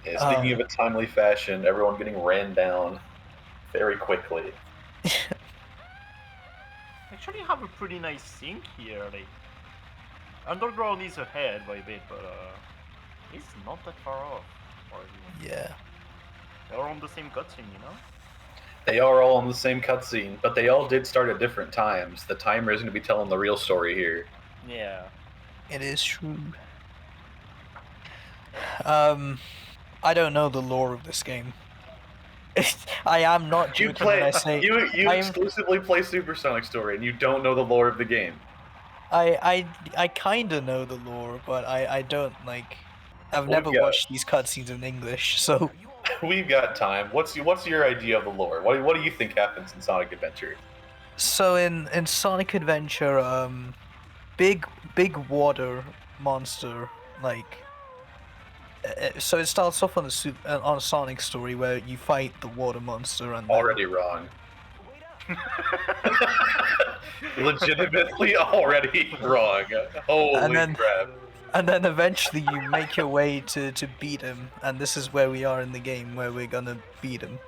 Yeah, speaking of a timely fashion, everyone getting ran down very quickly. Actually have a pretty nice sync here. Underground is ahead by a bit, but it's not that far off. Yeah. They're on the same cutscene, They are all on the same cutscene, but they all did start at different times. The timer is going to be telling the real story here. Yeah. It is true. I don't know the lore of this game. I am not joking when I say you exclusively play Supersonic Story and you don't know the lore of the game. I kinda know the lore, but I don't I've never watched these cutscenes in English, so we've got time. What's your idea of the lore? What do you think happens in Sonic Adventure? So in Sonic Adventure, big water monster so it starts off on a Sonic story where you fight the water monster and already wrong. Legitimately already wrong. Holy crap. And then eventually you make your way to beat him, and this is where we are in the game, where we're gonna beat him.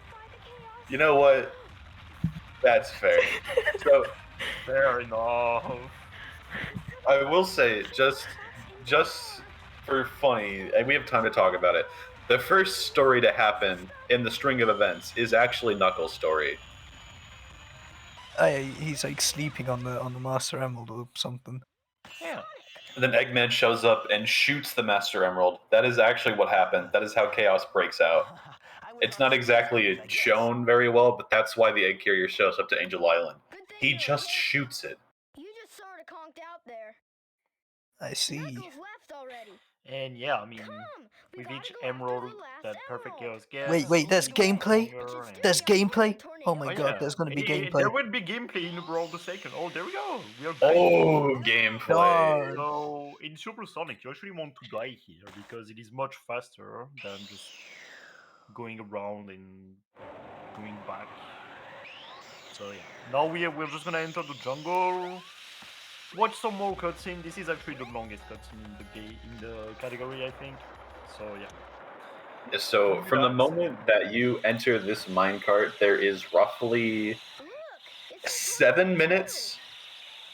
You know what? That's fair. So fair enough. I will say, just for funny, and we have time to talk about it, the first story to happen in the string of events is actually Knuckles' story. He's like sleeping on the Master Emerald or something. Yeah. And then Eggman shows up and shoots the Master Emerald. That is actually what happened. That is how chaos breaks out. It's not exactly shown very well, but that's why the egg carrier shows up to Angel Island. He just shoots it. You just sort of conked out there. I see. Knuckles left already. And yeah, I mean, we with gotta each go after the emerald last that Perfect emerald. Chaos gets. Wait, there's it gets gameplay? stronger and- There's gameplay? Oh my Oh, god, yeah. there's gonna be There gameplay. would be gameplay in Brawl the Second. Oh, there we go. We are Oh, gameplay. So in Supersonic, you actually want to die here because it is much faster than just going around and going back. So yeah, now we're just gonna enter the jungle. Watch some more cutscene. This is actually the longest cutscene in the category, I think. So yeah. So from the moment that you enter this minecart, there is roughly 7 minutes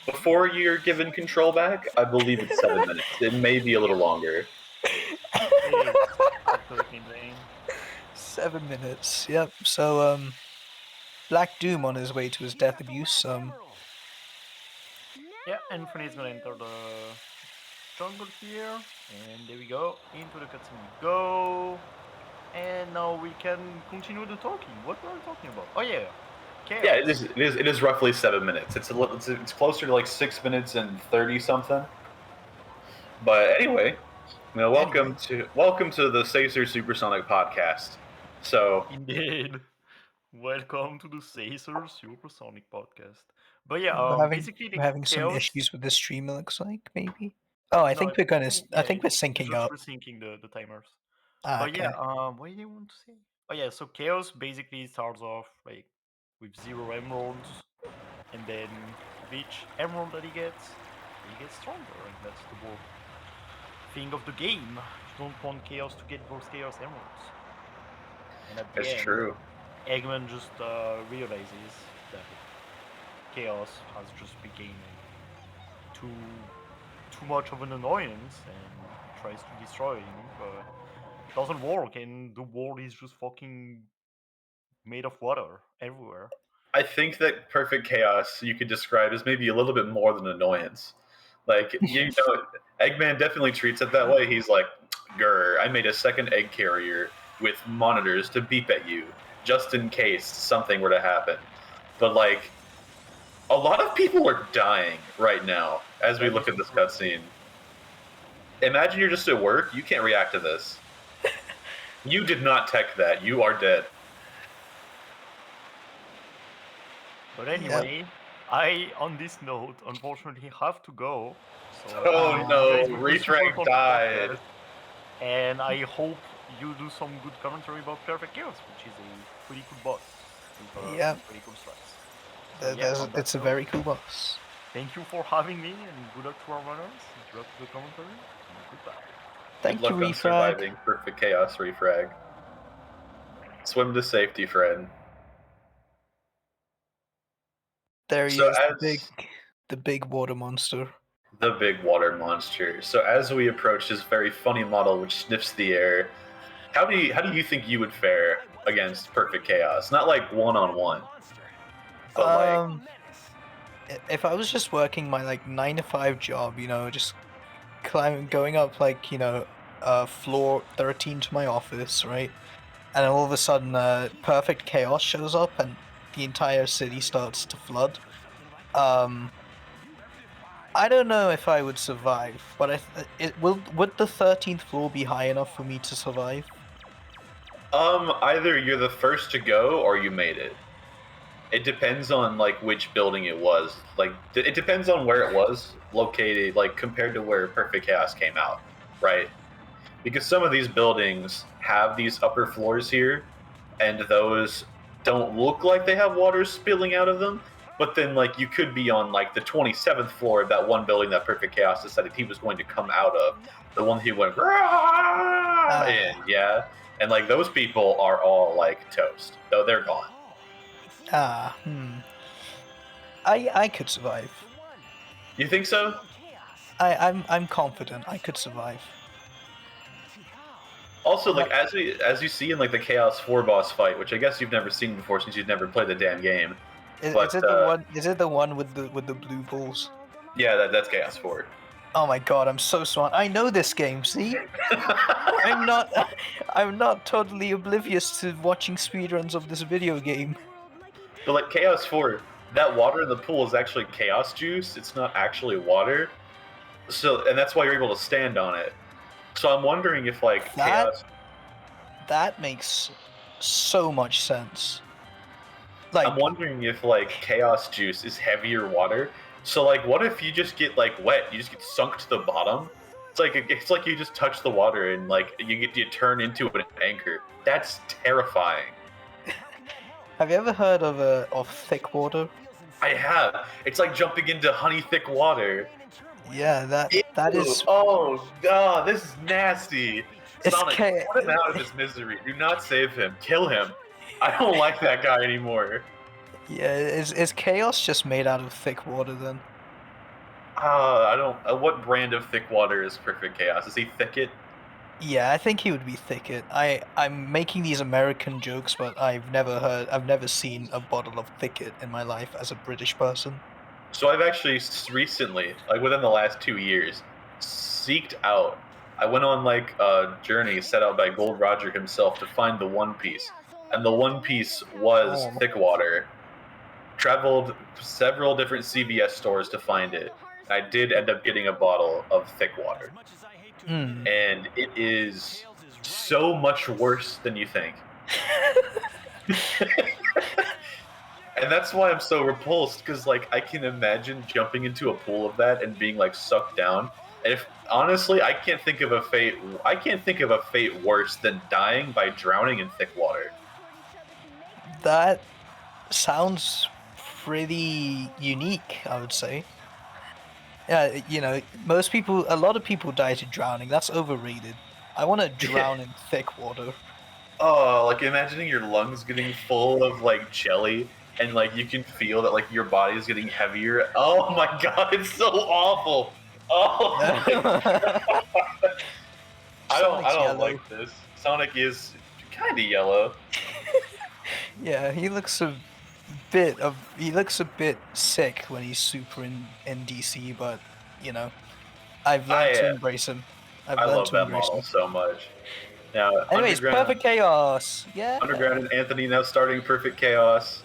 before you're given control back. I believe it's 7 minutes. It may be a little longer. 7 minutes. Yep. So Black Doom on his way to his death abuse. Yeah, Anthony's gonna enter the jungle here, and there we go. Into the cutscene we go, and now we can continue the talking. What were we talking about? Oh yeah, chaos. Yeah, it is roughly 7 minutes. It's closer to like 6 minutes and 30 something. But anyway, welcome to the Sacer Supersonic podcast. So indeed, welcome to the Sacer Supersonic podcast. But yeah, basically we're having some issues with the stream. It looks like maybe. Oh, I think we're gonna. I think we're syncing up. We're syncing the timers. Ah, but okay. yeah, what do you want to say? Oh yeah, so chaos basically starts off like with 0 emeralds, and then with each emerald that he gets stronger, and that's the whole thing of the game. You don't want chaos to get those chaos emeralds. And at the it's end, true. Eggman just realizes that chaos has just become too much of an annoyance and tries to destroy him, but it doesn't work, and the world is just fucking made of water everywhere. I think that Perfect Chaos you could describe as maybe a little bit more than annoyance. Like, Eggman definitely treats it that way. He's like, grr, I made a second egg carrier with monitors to beep at you, just in case something were to happen. But, like, a lot of people are dying right now as we look at this cutscene. Imagine you're just at work, you can't react to this. You did not tech that, you are dead. But anyway, I, on this note, unfortunately have to go. So, oh no, Refrag died. And I hope you do some good commentary about Perfect Chaos, which is a pretty cool boss. Yeah. Pretty cool strats. It's a very cool boss. Thank you for having me, and good luck to our runners. Good luck to the commentary, and goodbye. Thank good you, luck on Refrag. surviving Perfect Chaos, Refrag. Swim to safety, friend. There he So is, the big water monster. The big water monster. So as we approach this very funny model which sniffs the air, how do you think you would fare against Perfect Chaos? Not like one-on-one, but if I was just working my like 9-to-5 job, just going up like floor 13 to my office, right? And all of a sudden, Perfect Chaos shows up and the entire city starts to flood. I don't know if I would survive, but would the 13th floor be high enough for me to survive? either you're the first to go or you made it. It depends on like which building it was. Like it depends on where it was located, like compared to where Perfect Chaos came out, right? Because some of these buildings have these upper floors here, and those don't look like they have water spilling out of them. But then, like, you could be on like the 27th floor of that one building that Perfect Chaos decided he was going to come out of, the one he went in, yeah. And like those people are all like toast, though they're gone. I could survive. You think so? I'm confident I could survive. Also, like as you see in like the Chaos 4 boss fight, which I guess you've never seen before since you've never played the damn game, Is, But, is it the one? Is it the one with the blue balls? Yeah, that's Chaos 4. Oh my god, I'm so smart. I know this game. See, I'm not totally oblivious to watching speedruns of this video game. But like Chaos 4, that water in the pool is actually chaos juice. It's not actually water. So, and that's why you're able to stand on it. So I'm wondering if like chaos. That makes so much sense. Like, I'm wondering if like chaos juice is heavier water. So like, what if you just get like wet? You just get sunk to the bottom. It's like you just touch the water and like you turn into an anchor. That's terrifying. have you ever heard of thick water? I have. It's like jumping into honey thick water. Yeah, that is. Oh god, this is nasty. It's Sonic, put him out of his misery. Do not save him. Kill him. I don't like that guy anymore. Yeah, is chaos just made out of thick water then? I don't. What brand of thick water is Perfect Chaos? Is he Thicket? Yeah, I think he would be Thicket. I'm making these American jokes, but I've never seen a bottle of Thicket in my life as a British person. So I've actually recently, like within the last 2 years, seeked out. I went on like a journey set out by Gold Roger himself to find the One Piece, and the One Piece was thick water. Traveled several different CVS stores to find it. I did end up getting a bottle of thick water. And it is so much worse than you think. And that's why I'm so repulsed, because like I can imagine jumping into a pool of that and being like sucked down. And if honestly, I can't think of a fate worse than dying by drowning in thick water. That sounds pretty unique, I would say. Yeah, you know, a lot of people die to drowning. That's overrated. I want to drown in thick water. Oh, like imagining your lungs getting full of like jelly, and like you can feel that like your body is getting heavier. Oh my god, it's so awful. Oh, I don't like this. Sonic is kind of yellow. Yeah, he looks a bit sick when he's super in DC, but you know, I've learned to embrace him. I love that model so much. Now, anyways, Perfect Chaos. Yeah. Underground and Anthony now starting Perfect Chaos.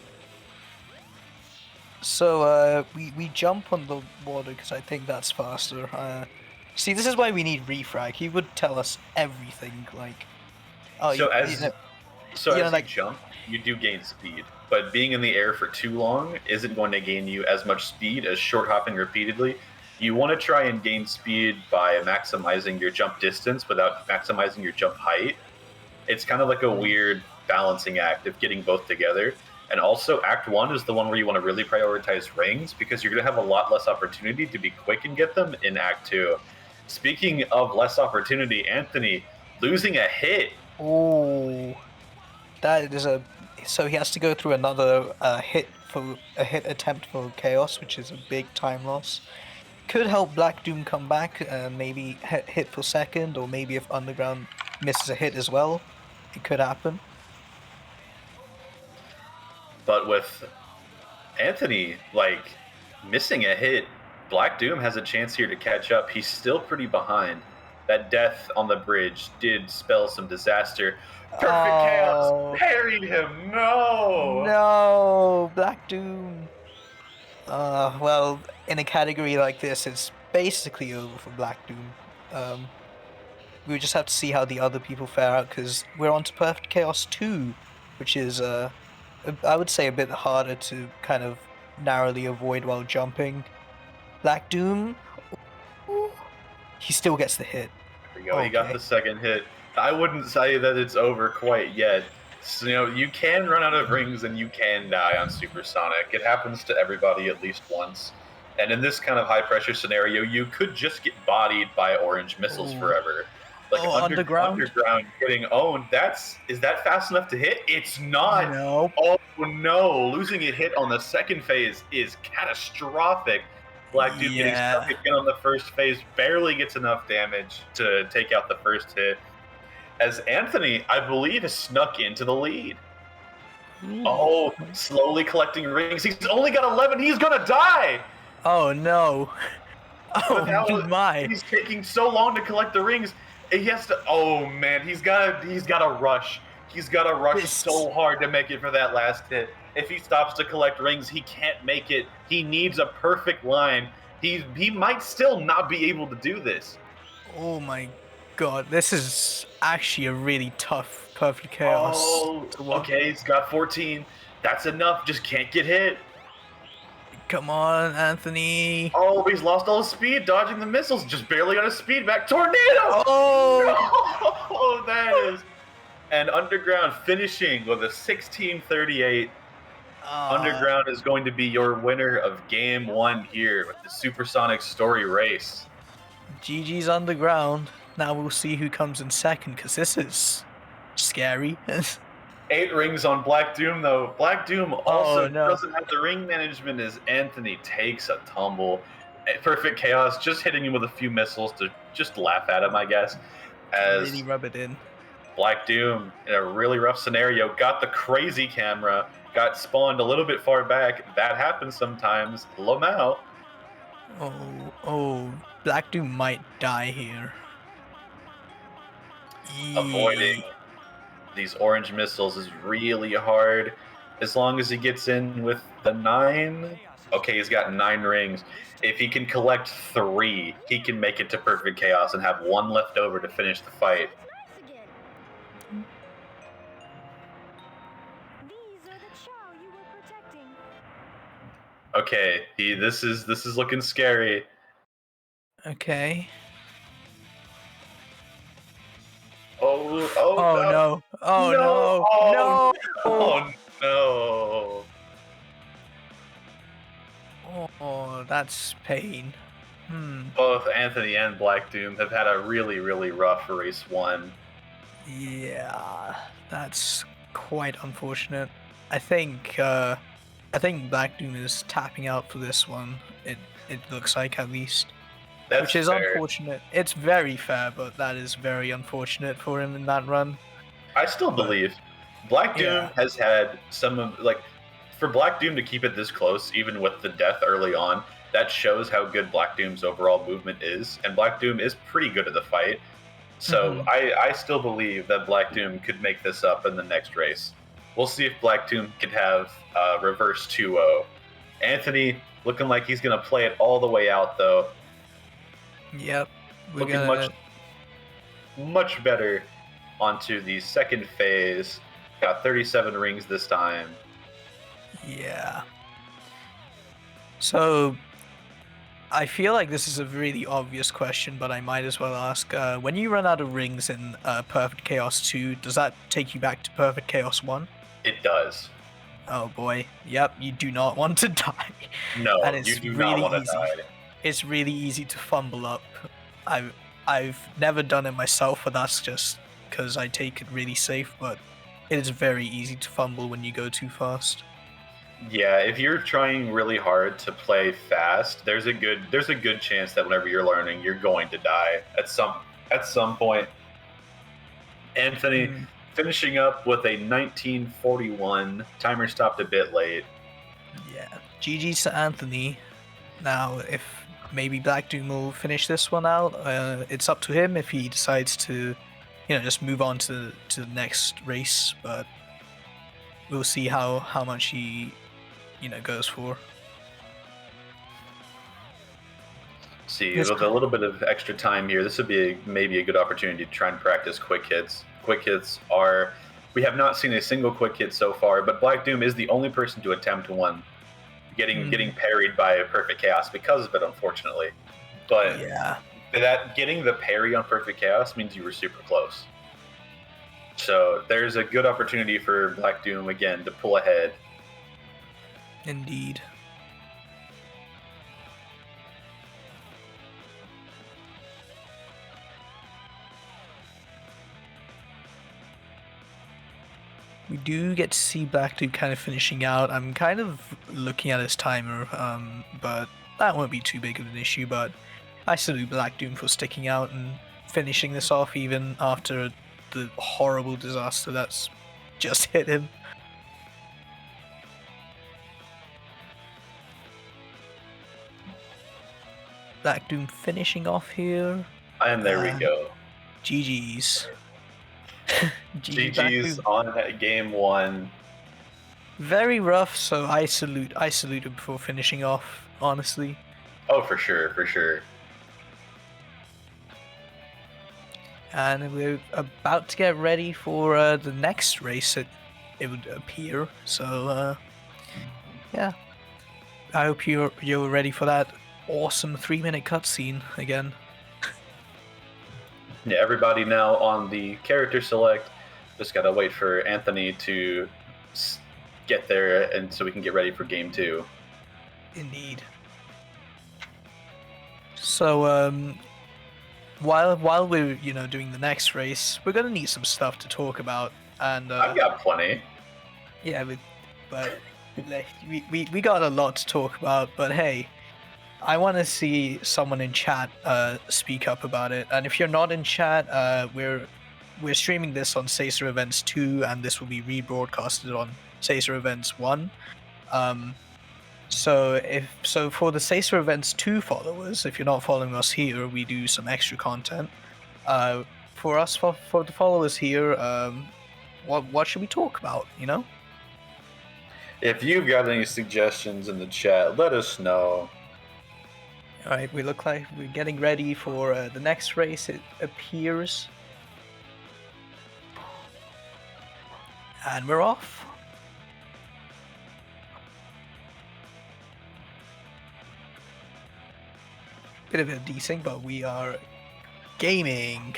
So we jump on the water because I think that's faster. See, this is why we need refrag. He would tell us everything. Like, as you jump, you do gain speed, but being in the air for too long isn't going to gain you as much speed as short hopping repeatedly. You want to try and gain speed by maximizing your jump distance without maximizing your jump height. It's kind of like a weird balancing act of getting both together. And also, Act 1 is the one where you want to really prioritize rings, because you're going to have a lot less opportunity to be quick and get them in Act 2. Speaking of less opportunity, Anthony, losing a hit. Oh, that is so he has to go through another hit attempt for Chaos, which is a big time loss. Could help Black Doom come back, maybe hit for second, or maybe if Underground misses a hit as well, it could happen. But with Anthony, like, missing a hit, Black Doom has a chance here to catch up. He's still pretty behind. That death on the bridge did spell some disaster. Perfect Chaos parried him. No, Black Doom. Well, in a category like this, it's basically over for Black Doom. We just have to see how the other people fare out, because we're on to Perfect Chaos 2, which is I would say a bit harder to kind of narrowly avoid while jumping. Black Doom, he still gets the hit. There we go. He got the second hit. I wouldn't say that it's over quite yet. So, you know, you can run out of rings and you can die on Supersonic. It happens to everybody at least once. And in this kind of high pressure scenario, you could just get bodied by orange missiles forever. Like underground getting owned. Is that fast enough to hit? It's not. No. Oh no! Losing a hit on the second phase is catastrophic. Black Dude getting stuck again on the first phase barely gets enough damage to take out the first hit. As Anthony, I believe, has snuck into the lead. Oh, slowly collecting rings. He's only got 11. He's gonna die. Oh no! But now Oh my! he's taking so long to collect the rings. He has to. Oh man, he's gotta rush. He's gotta rush so hard to make it for that last hit. If he stops to collect rings, he can't make it. He needs a perfect line. He might still not be able to do this. Oh my god, this is actually a really tough Perfect Chaos. Oh, okay, he's got 14. That's enough. Just can't get hit. Come on, Anthony. Oh, he's lost all his speed, dodging the missiles. Just barely on his speed back. Tornado! Oh! No! That is. And Underground finishing with a 1638. Underground is going to be your winner of Game 1 here with the Supersonic Story Race. GG's Underground. Now we'll see who comes in second, because this is scary. 8 rings on Black Doom, though. Black Doom also no. doesn't have the ring management as Anthony takes a tumble. Perfect Chaos just hitting him with a few missiles to just laugh at him, I guess. As really rub it in. Black Doom, in a really rough scenario, got the crazy camera, got spawned a little bit far back. That happens sometimes. Lamau. Oh, Black Doom might die here. Avoiding these orange missiles is really hard. As long as he gets in with the 9. Okay, he's got 9 rings. If he can collect 3, he can make it to Perfect Chaos and have 1 left over to finish the fight. Okay, this is looking scary. Okay. Oh no. Oh no. Oh no. Oh, that's pain. Both Anthony and Black Doom have had a really, really rough race 1. Yeah, that's quite unfortunate. I think Black Doom is tapping out for this one. It looks like, at least. Which is fair. Unfortunate. It's very fair, but that is very unfortunate for him in that run. I still believe Black Doom has had some of, like, for Black Doom to keep it this close, even with the death early on, that shows how good Black Doom's overall movement is, and Black Doom is pretty good at the fight. So I still believe that Black Doom could make this up in the next race. We'll see if Black Doom could have reverse 2-0. Anthony looking like he's going to play it all the way out, though. Yep. Looking much better onto the second phase. Got 37 rings this time. Yeah. So, I feel like this is a really obvious question, but I might as well ask. When you run out of rings in Perfect Chaos 2, does that take you back to Perfect Chaos 1? It does. Oh boy. Yep, you do not want to die. No, and it's you do really not want to easy. die. It's really easy to fumble up. I've never done it myself, but that's just because I take it really safe, but it is very easy to fumble when you go too fast. Yeah, if you're trying really hard to play fast, there's a good chance that whenever you're learning, you're going to die at some point. Anthony finishing up with a 1941. Timer stopped a bit late. Yeah, GG's to Anthony. Now, if maybe Black Doom will finish this one out, it's up to him if he decides to, just move on to the next race. But we'll see how much he, goes for. See, with a little bit of extra time here, this would be maybe a good opportunity to try and practice quick hits. Quick hits we have not seen a single quick hit so far, but Black Doom is the only person to attempt one. Getting parried by a Perfect Chaos because of it, unfortunately. But getting the parry on Perfect Chaos means you were super close. So there's a good opportunity for Black Doom again to pull ahead. Indeed. We do get to see Black Doom kind of finishing out. I'm kind of looking at his timer, but that won't be too big of an issue. But I salute Black Doom for sticking out and finishing this off even after the horrible disaster that's just hit him. Black Doom finishing off here. And there we go. GG's. GG Black GG's Doom. on game 1. Very rough, so I salute him for finishing off, honestly. Oh, for sure, for sure. And we're about to get ready for the next race, it would appear. So, yeah. I hope you're ready for that awesome 3-minute cutscene again. Yeah, everybody now on the character select. Just gotta wait for Anthony to get there, and so we can get ready for game 2. Indeed. So, while we're doing the next race, we're gonna need some stuff to talk about, and I've got plenty. Yeah, but we got a lot to talk about. But hey, I want to see someone in chat speak up about it. And if you're not in chat, we're streaming this on Sacer Events 2, and this will be rebroadcasted on Sacer Events 1. So for the Sacer Events 2 followers, if you're not following us here, we do some extra content. For the followers here, what should we talk about? If you've got any suggestions in the chat, let us know. Alright, we look like we're getting ready for the next race, it appears. And we're off. Bit of a desync, but we are gaming.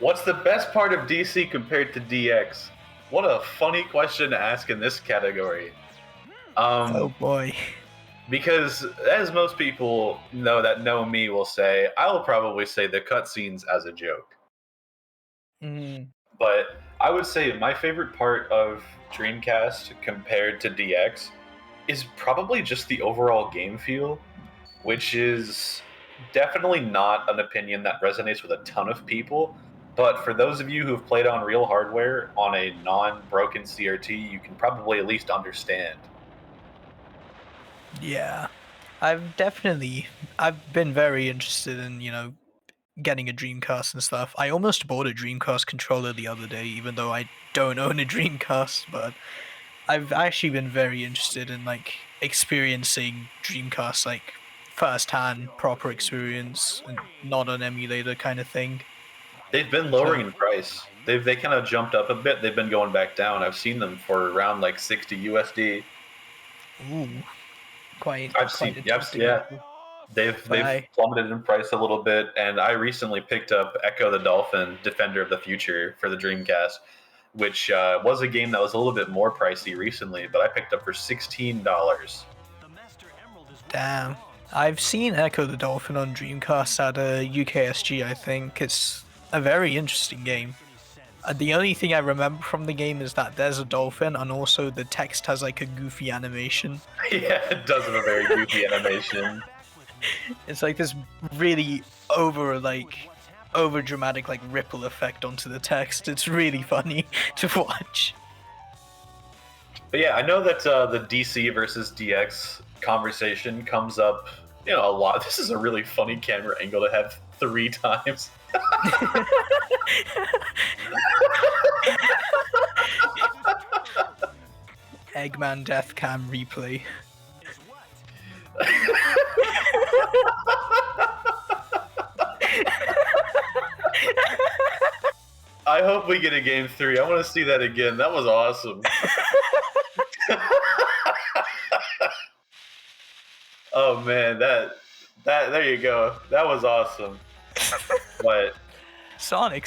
What's the best part of DC compared to DX? What a funny question to ask in this category. Oh boy. Because as most people know me will say, I'll probably say the cutscenes as a joke. But I would say my favorite part of Dreamcast compared to DX is probably just the overall game feel, which is definitely not an opinion that resonates with a ton of people. But for those of you who've played on real hardware on a non-broken CRT, you can probably at least understand. Yeah, I've been very interested in, getting a Dreamcast and stuff. I almost bought a Dreamcast controller the other day, even though I don't own a Dreamcast, but I've actually been very interested in, experiencing Dreamcast, first-hand, proper experience, and not an emulator kind of thing. They've been lowering in price. They kind of jumped up a bit. They've been going back down. I've seen them for around 60 USD. Ooh, They've plummeted in price a little bit, and I recently picked up Echo the Dolphin, Defender of the Future for the Dreamcast, which was a game that was a little bit more pricey recently, but I picked up for $16. Damn. I've seen Echo the Dolphin on Dreamcast at UKSG, I think. It's a very interesting game. The only thing I remember from the game is that there's a dolphin, and also the text has a goofy animation. Yeah, it does have a very goofy animation. It's this really over dramatic ripple effect onto the text. It's really funny to watch. But yeah, I know that the DC versus DX conversation comes up, a lot. This is a really funny camera angle to have 3 times. Eggman Death Cam replay. I hope we get a game 3. I want to see that again. That was awesome. Oh man, that there you go. That was awesome. But Sonic.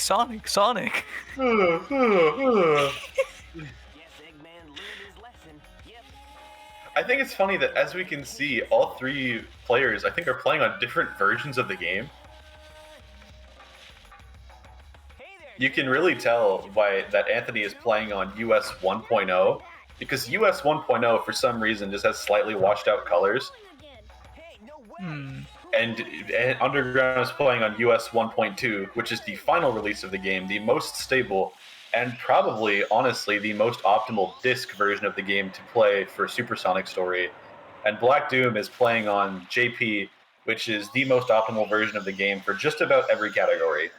I think it's funny that, as we can see, all 3 players, I think, are playing on different versions of the game. You can really tell that Anthony is playing on US 1.0, because US 1.0, for some reason, just has slightly washed out colors. And Underground is playing on US 1.2, which is the final release of the game, the most stable, and probably, honestly, the most optimal disc version of the game to play for Supersonic Story. And Black Doom is playing on JP, which is the most optimal version of the game for just about every category.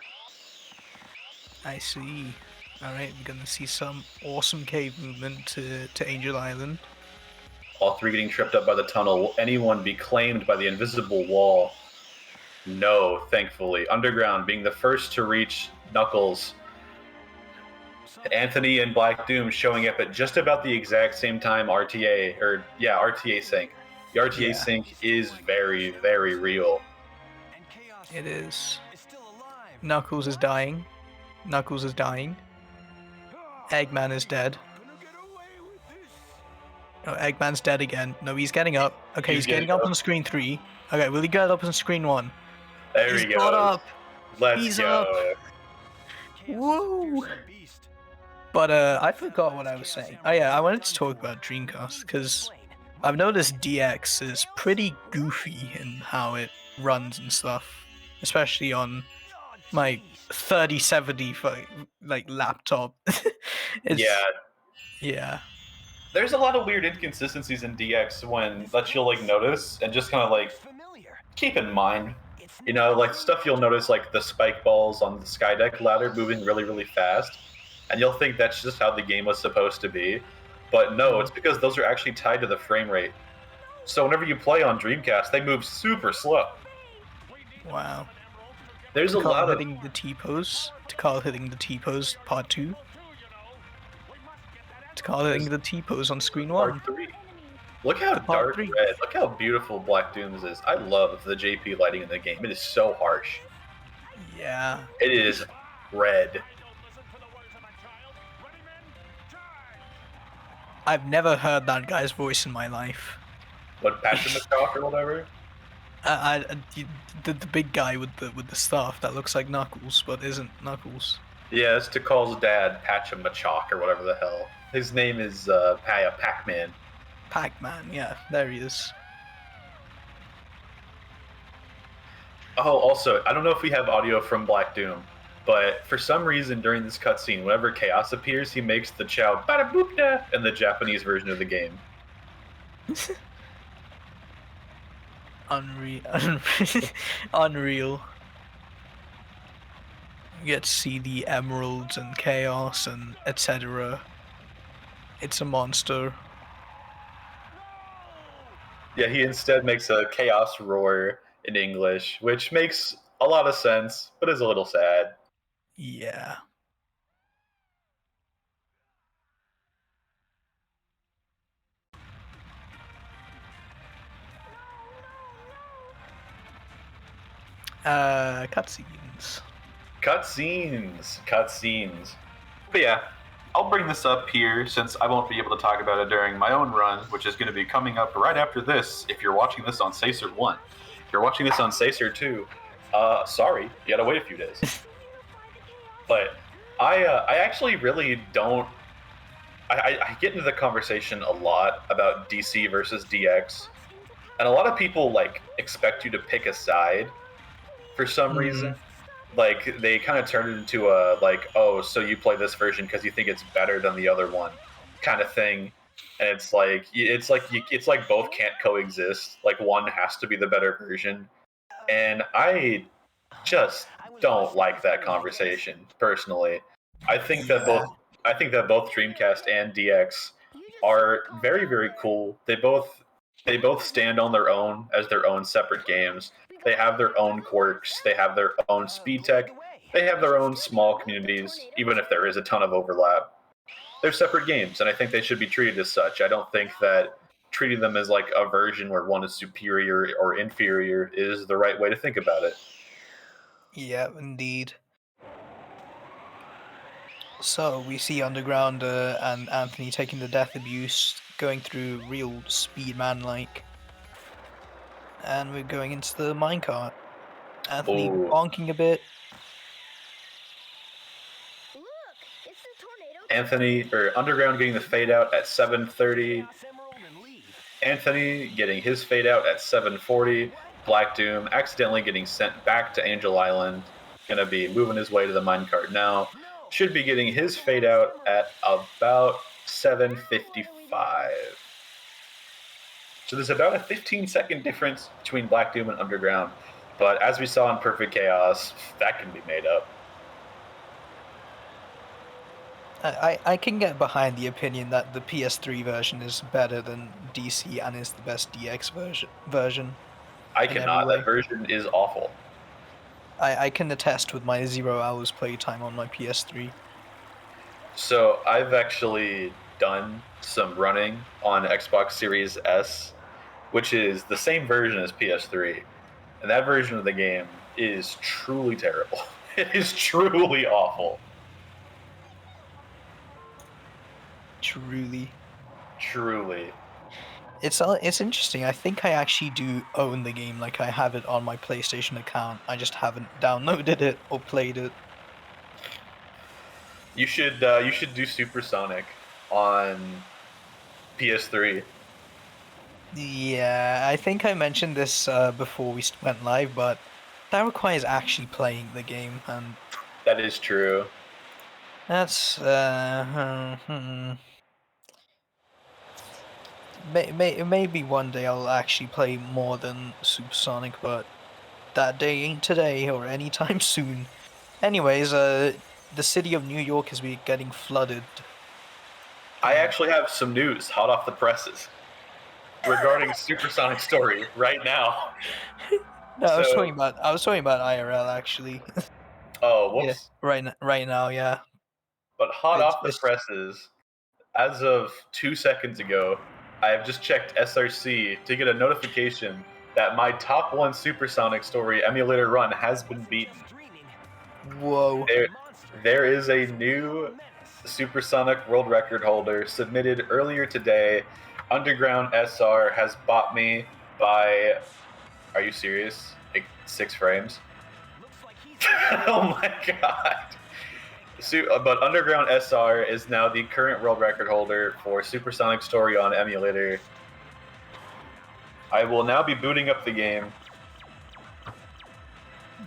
I see. Alright, we're gonna see some awesome cave movement to Angel Island. All three getting tripped up by the tunnel. Will anyone be claimed by the invisible wall? No, thankfully. Underground being the first to reach Knuckles. Anthony and Black Doom showing up at just about the exact same time RTA sync. The RTA sync is very, very real. It is. Knuckles is dying. Knuckles is dying. Eggman is dead. Oh, Eggman's dead again. No, he's getting up. Okay, he's getting up on screen 3. Okay, will he get up on screen 1? There He's he goes. got up. Let's He's go. up. Woo! But I forgot what I was saying. Oh yeah, I wanted to talk about Dreamcast because I've noticed DX is pretty goofy in how it runs and stuff, especially on my 3070 like laptop. Yeah. There's a lot of weird inconsistencies in DX that you'll like notice and just kind of like keep in mind. You know, like stuff you'll notice like the spike balls on the Skydeck ladder moving really, really fast. And you'll think that's just how the game was supposed to be. But no, it's because those are actually tied to the frame rate. So whenever you play on Dreamcast, they move super slow. Wow. There's a lot of hitting the T-pose. Takal hitting the T-pose part 2. Takal hitting the T-pose on screen 1. Part 3. Look how dark red. Look how beautiful Black Doom's is. I love the JP lighting in the game. It is so harsh. Yeah. It is red. I've never heard that guy's voice in my life. What, Patrick McCock or whatever? The big guy with the staff that looks like Knuckles but isn't Knuckles. Yeah, it's Takal's dad, Patchamachok or whatever the hell. His name is Pac-Man. Pac-Man, yeah, there he is. Oh, also, I don't know if we have audio from Black Doom, but for some reason during this cutscene, whenever Chaos appears, he makes the chow bada boop da in the Japanese version of the game. Unreal. You get to see the emeralds and chaos and etc. It's a monster. Yeah, he instead makes a chaos roar in English, which makes a lot of sense, but is a little sad. Yeah. Cutscenes. Cutscenes. But yeah, I'll bring this up here since I won't be able to talk about it during my own run, which is going to be coming up right after this if you're watching this on Sacer 1. If you're watching this on Sacer 2, sorry, you gotta wait a few days. But I actually really don't... I get into the conversation a lot about DC versus DX, and a lot of people like expect you to pick a side for some reason. Like they kind of turn it into a like, oh, so you play this version because you think it's better than the other one, kind of thing. And it's like both can't coexist. Like one has to be the better version, and I just don't like that conversation personally. I think that both Dreamcast and DX are very, very cool. They both stand on their own as their own separate games. They have their own quirks. They have their own speed tech. They have their own small communities, even if there is a ton of overlap. They're separate games, and I think they should be treated as such. I don't think that treating them as like a version where one is superior or inferior is the right way to think about it. Yeah, indeed. So we see Underground and Anthony taking the death abuse, going through real Speedman-like. And we're going into the minecart. Anthony bonking a bit. Underground getting the fade out at 7:30. Anthony getting his fade out at 7:40. Black Doom accidentally getting sent back to Angel Island. Gonna be moving his way to the minecart now. Should be getting his fade out at about 7:55. So there's about a 15-second difference between Black Doom and Underground. But as we saw in Perfect Chaos, that can be made up. I can get behind the opinion that the PS3 version is better than DC and is the best DX version. I in cannot. every way. That version is awful. I can attest with my 0 hours playtime on my PS3. So I've actually done some running on Xbox Series S, which is the same version as PS3. And that version of the game is truly terrible. It is truly awful. Truly. Truly. It's interesting. I think I actually do own the game. Like, I have it on my PlayStation account. I just haven't downloaded it or played it. You should do Supersonic on PS3. Yeah, I think I mentioned this before we went live, but that requires actually playing the game, and That is true. that's maybe one day I'll actually play more than Supersonic, but that day ain't today or anytime soon. Anyways, the city of New York is getting flooded. I actually have some news hot off the presses regarding Supersonic story right now. No, I was talking about IRL actually. Oh, whoops. Yeah, right now, yeah. But hot off the It's- presses, as of 2 seconds ago, I have just checked SRC to get a notification that my top 1 Supersonic story emulator run has been beaten. Whoa. There is a new Supersonic world record holder submitted earlier today. Underground SR has bought me by, are you serious? Like 6 frames? Oh my god. But Underground SR is now the current world record holder for Supersonic Story on emulator. I will now be booting up the game.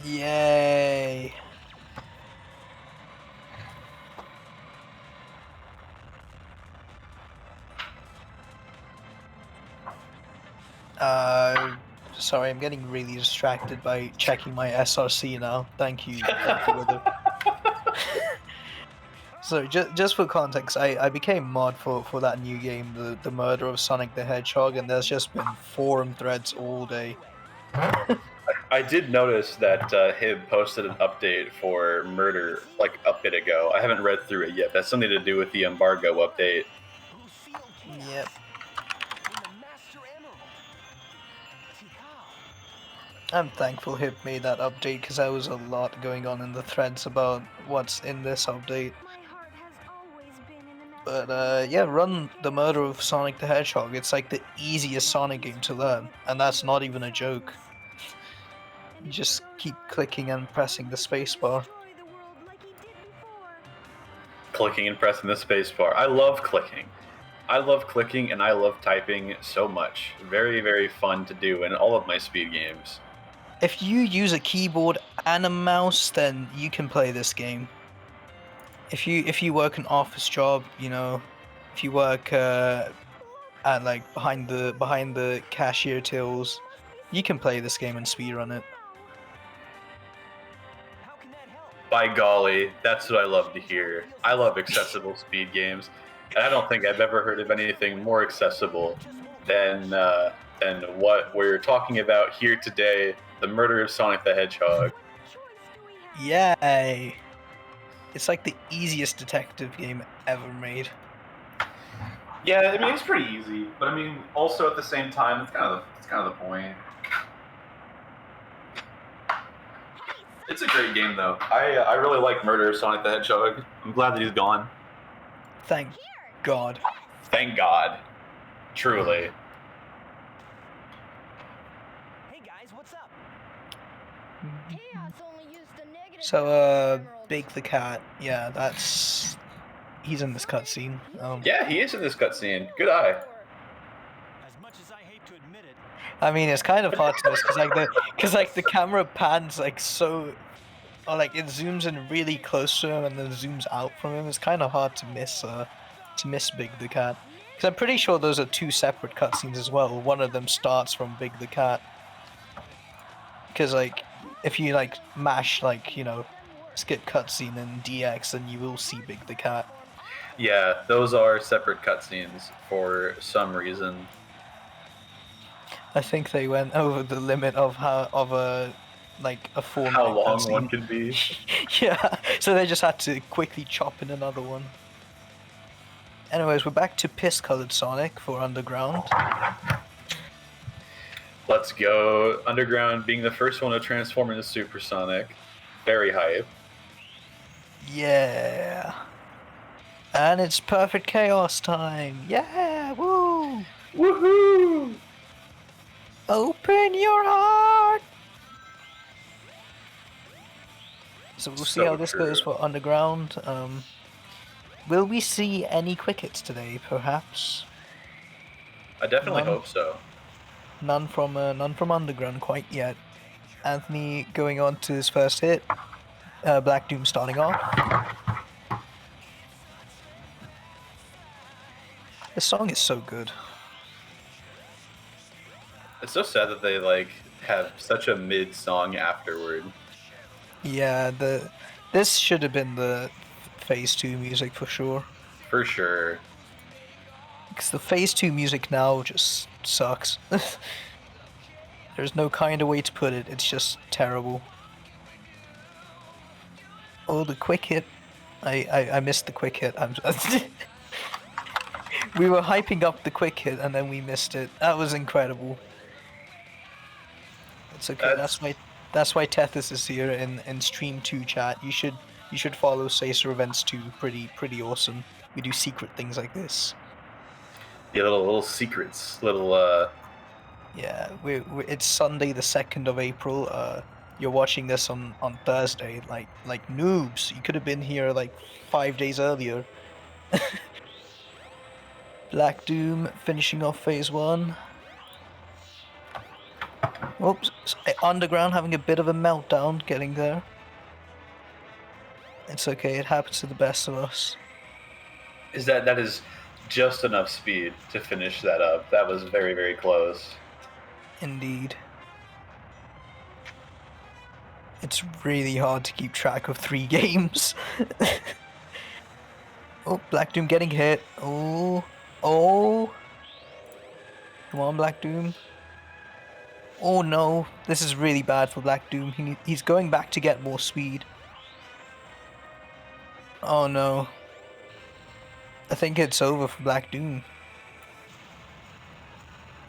Yay. Sorry, I'm getting really distracted by checking my SRC now. Thank you. So just for context, I became mod for that new game, the Murder of Sonic the Hedgehog, and there's just been forum threads all day. I did notice that Hib posted an update for Murder like a bit ago. I haven't read through it yet. That's something to do with the embargo update. Yep. I'm thankful Hib made that update because there was a lot going on in the threads about what's in this update. But yeah, run the Murder of Sonic the Hedgehog. It's like the easiest Sonic game to learn, and that's not even a joke. You just keep clicking and pressing the spacebar. Clicking and pressing the spacebar. I love clicking. I love clicking and I love typing so much. Very, very fun to do in all of my speed games. If you use a keyboard and a mouse, then you can play this game. If you work an office job, you know, if you work at like behind the cashier tills, you can play this game and speedrun it. By golly, that's what I love to hear. I love accessible speed games, and I don't think I've ever heard of anything more accessible than what we're talking about here today, the Murder of Sonic the Hedgehog. Yay! It's like the easiest detective game ever made. Yeah, I mean it's pretty easy, but I mean also at the same time it's kind of the point. It's a great game though. I really like Murder of Sonic the Hedgehog. I'm glad that he's gone. Thank God. Thank God. Truly. So, Big the Cat, yeah, he's in this cutscene. Yeah, he is in this cutscene. Good eye. I mean, it's kind of hard to miss because the camera pans like so, or like it zooms in really close to him and then zooms out from him. It's kind of hard to miss Big the Cat Because I'm pretty sure those are two separate cutscenes as well. One of them starts from Big the Cat. Because, like, if you, like, mash, like, you know, skip cutscene in DX, then you will see Big the Cat. Yeah, those are separate cutscenes for some reason. I think they went over the limit of a 4-minute How long cutscene. one can be. Yeah, so they just had to quickly chop in another one. Anyways, we're back to piss-colored Sonic for Underground. Let's go. Underground being the first one to transform into Supersonic. Very hype. Yeah. And it's perfect chaos time. Yeah, woo! Woohoo! Open your heart! So we'll see So how this goes true. for Underground. Will we see any crickets today, perhaps? I definitely hope so. None from Underground quite yet. Anthony going on to his first hit. Black Doom starting off. This song is so good. It's so sad that they like have such a mid song afterward. Yeah, this should have been the Phase 2 music for sure. For sure. Because the Phase 2 music now just sucks. There's no kind of way to put it, it's just terrible. Oh, the quick hit. I missed the quick hit. We were hyping up the quick hit and then we missed it. That was incredible. It's okay, that's why Tethys is here in Stream 2 chat. You should follow Sacer Events 2. Pretty awesome. We do secret things like this. Yeah, little secrets, little. Yeah, it's Sunday the 2nd of April. You're watching this on Thursday, like noobs. You could have been here like 5 days earlier. Black Doom finishing off phase 1. Oops, Underground having a bit of a meltdown getting there. It's okay, it happens to the best of us. That is just enough speed to finish that up. That was very, very close. Indeed. It's really hard to keep track of 3 games. Oh, Black Doom getting hit. Oh. Come on, Black Doom. Oh no, this is really bad for Black Doom. He's going back to get more speed. Oh no. I think it's over for Black Doom.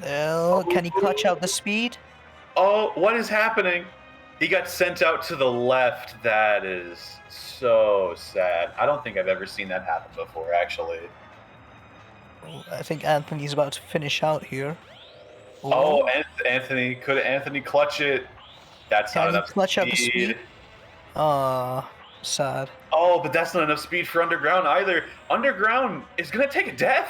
Oh, can he clutch out the speed? Oh, what is happening? He got sent out to the left. That is so sad. I don't think I've ever seen that happen before, actually. I think Anthony's about to finish out here. Oh, Anthony. Could Anthony clutch it? That's not enough clutch out the speed? Ah, sad. Oh, but that's not enough speed for Underground either. Underground is going to take a death.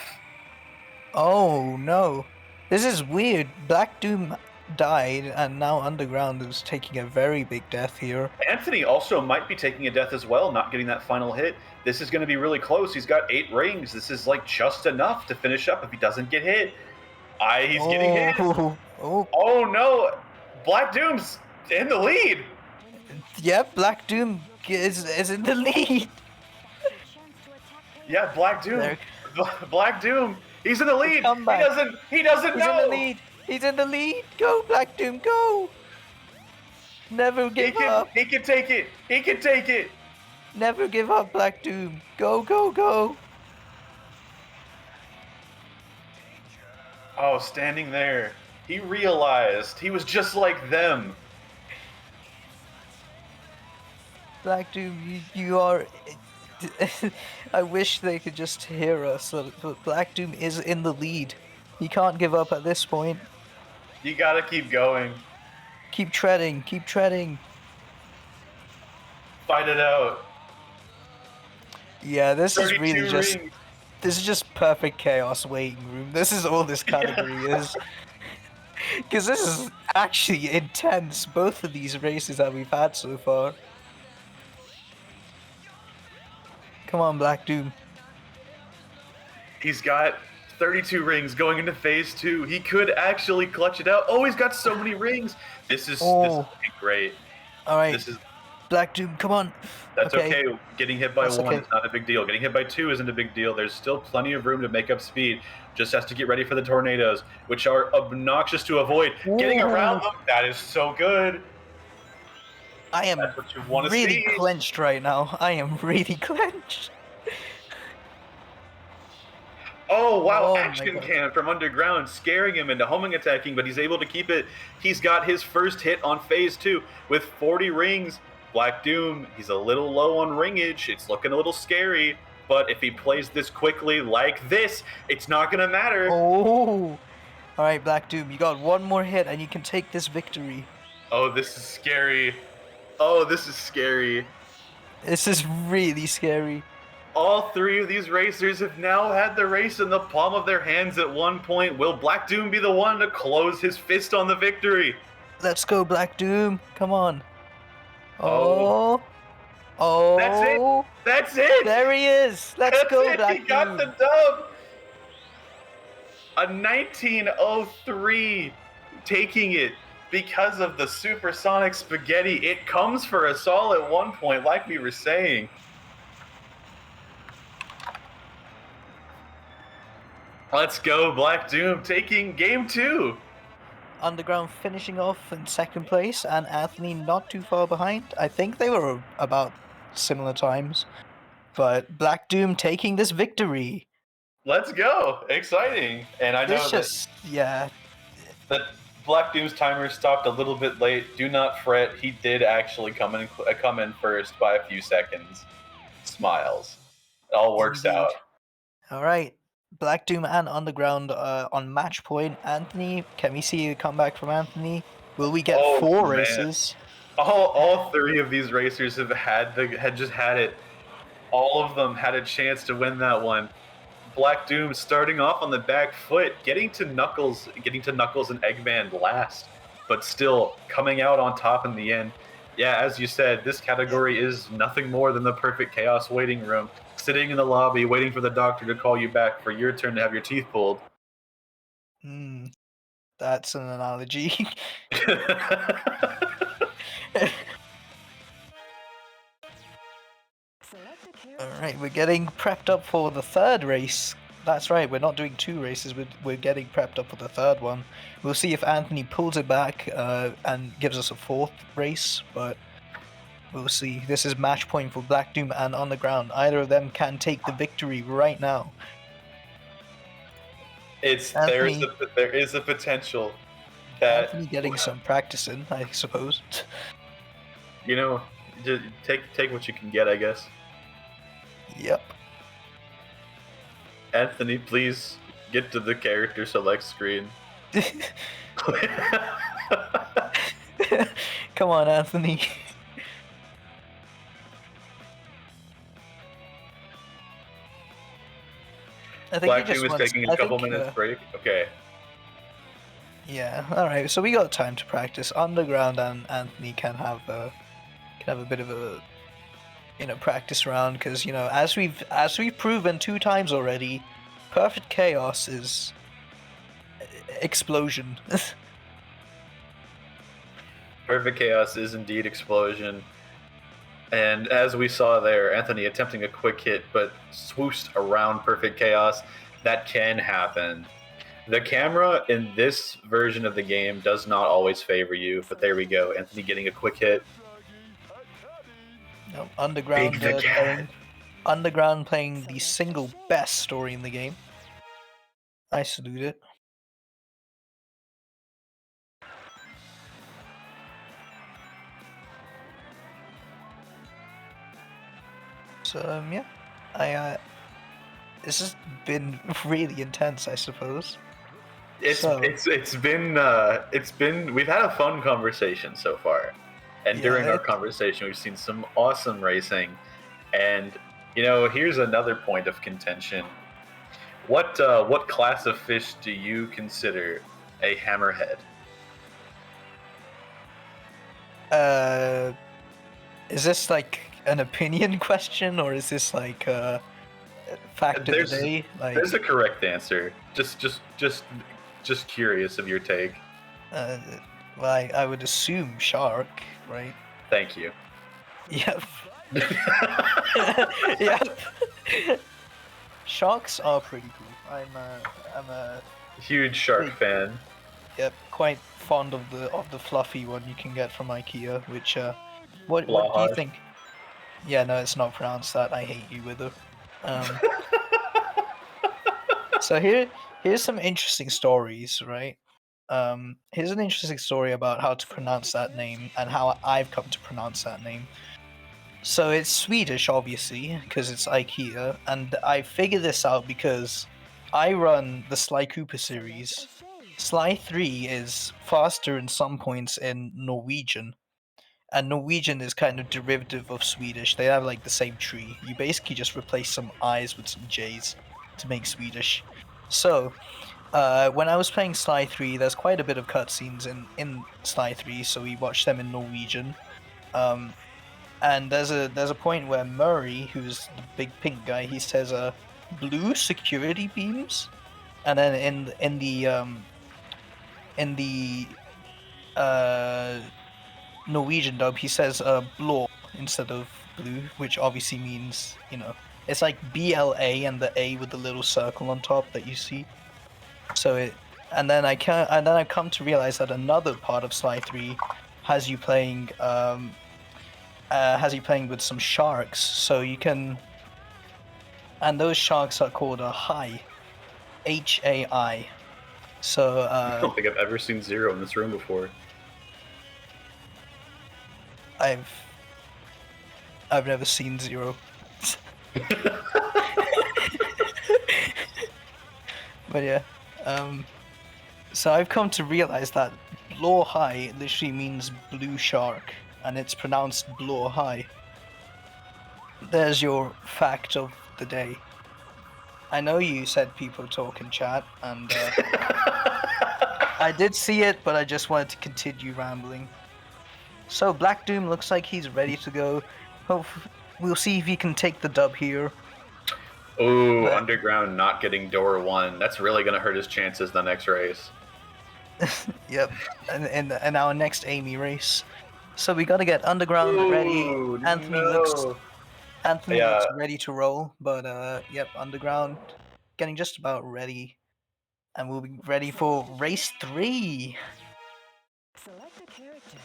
Oh, no. This is weird. Black Doom died, and now Underground is taking a very big death here. Anthony also might be taking a death as well, not getting that final hit. This is going to be really close. He's got 8 rings. This is like just enough to finish up if he doesn't get hit. He's getting hit. Oh no! Black Doom's in the lead. Yep, Black Doom is in the lead. Yeah, Black Doom. Black Doom. He's in the lead. He doesn't know. He's in the lead. He's in the lead. Go, Black Doom, go. Never give up. He can take it. He can take it. Never give up, Black Doom. Go, go, go. Oh, standing there. He realized he was just like them. Black Doom, you are... I wish they could just hear us, but Black Doom is in the lead. He can't give up at this point. You gotta keep going. Keep treading, keep treading. Fight it out. Yeah, this is really just... rings. This is just perfect chaos waiting room. This is all this category is. Because this is actually intense, both of these races that we've had so far. Come on, Black Doom. He's got 32 rings going into phase 2. He could actually clutch it out. Oh, he's got so many rings. This is looking great. All right. This is Black Doom, come on. That's okay. Getting hit by That's 1 okay. is not a big deal. Getting hit by 2 isn't a big deal. There's still plenty of room to make up speed. Just has to get ready for the tornadoes, which are obnoxious to avoid. Getting around them, that is so good. I am That's what you want to really see. clenched right now. I am really clenched. Oh, wow, Oh my action God. cam from underground, scaring him into homing attacking, but he's able to keep it. He's got his first hit on phase 2 with 40 rings. Black Doom, he's a little low on ringage. It's looking a little scary, but if he plays this quickly like this, it's not going to matter. Oh. All right, Black Doom, you got one more hit and you can take this victory. Oh, this is scary. Oh, this is scary. This is really scary. All 3 of these racers have now had the race in the palm of their hands at one point. Will Black Doom be the one to close his fist on the victory? Let's go, Black Doom. Come on. Oh. Oh. That's it. That's it. There he is. Let's That's go, it. Black He got Doom. the dub. A 1903 taking it because of the supersonic spaghetti. It comes for us all at one point, like we were saying. Let's go, Black Doom taking game 2. Underground finishing off in second place, and Anthony not too far behind. I think they were about similar times, but Black Doom taking this victory. Let's go. Exciting. And I know It's just, yeah. that Black Doom's timer stopped a little bit late. Do not fret. He did actually come in first by a few seconds. Smiles. It all works Indeed. out. All right. Black Doom and Underground on match point. Anthony, can we see a comeback from Anthony? Will we get 4 man. races? All 3 of these racers had just had it. All of them had a chance to win that one. Black Doom starting off on the back foot, getting to Knuckles and Eggman last, but still coming out on top in the end. Yeah, as you said, this category is nothing more than the perfect chaos waiting room. Sitting in the lobby, waiting for the doctor to call you back for your turn to have your teeth pulled. That's an analogy. Alright, we're getting prepped up for the 3rd race. That's right, we're not doing 2 races, we're getting prepped up for the 3rd one. We'll see if Anthony pulls it back and gives us a 4th race, but we'll see. This is match point for Black Doom and Underground. Either of them can take the victory right now. There is a potential that Anthony getting some practice in, I suppose. You know, just take what you can get, I guess. Yep. Anthony, please get to the character select screen. Come on, Anthony. I think Black he just Doom is wants- taking a I couple think, minutes break. Okay. Yeah. All right. So we got time to practice. Underground and Anthony can have a bit of a practice round, because as we've proven 2 times already, perfect chaos is explosion. Perfect chaos is indeed explosion. And as we saw there, Anthony attempting a quick hit, but swooshed around perfect chaos. That can happen. The camera in this version of the game does not always favor you, but there we go. Anthony getting a quick hit. No, Underground playing the single best story in the game. I salute it. So yeah, this has been really intense, I suppose. It's been we've had a fun conversation so far, and during our conversation we've seen some awesome racing, and here's another point of contention. What class of fish do you consider a hammerhead? Is this like an opinion question, or is this like fact of the There's day. Like, there's a correct answer. Just curious of your take. well, I would assume shark, right? Thank you. Yep. Yep. Sharks are pretty cool. I'm a Huge shark fan. Yep, quite fond of the fluffy one you can get from IKEA. Which what do you Blahaj. think? Yeah, no, it's not pronounced that. I hate you with it. So here's some interesting stories, right? Here's an interesting story about how to pronounce that name and how I've come to pronounce that name. So it's Swedish, obviously, because it's IKEA, and I figured this out because I run the Sly Cooper series. Sly 3 is faster in some points in Norwegian, and Norwegian is kind of derivative of Swedish. They have like the same tree. You basically just replace some I's with some J's to make Swedish. So, when I was playing Sly 3, there's quite a bit of cutscenes in Sly 3, so we watched them in Norwegian. And there's a point where Murray, who's the big pink guy, he says blue security beams, and then in the Norwegian dub he says blå instead of blue, which obviously means, you know, it's like BLA and the A with the little circle on top that you see. So and then I come to realize that another part of Sly 3 has you playing with some sharks, so you can, and those sharks are called a hai, Hai. So I don't think I've ever seen Zero in this room before. I've never seen Zero. But yeah, so I've come to realize that blå hai literally means blue shark, and it's pronounced blå hai. There's your fact of the day. I know you said people talk in chat, and I did see it, but I just wanted to continue rambling. So Black Doom looks like he's ready to go. We'll see if he can take the dub here. Ooh, Underground not getting door 1. That's really gonna hurt his chances the next race. Yep, and our next Amy race. So we gotta get Underground ready. Anthony looks ready to roll, but yep, Underground getting just about ready, and we'll be ready for race 3. Select a character.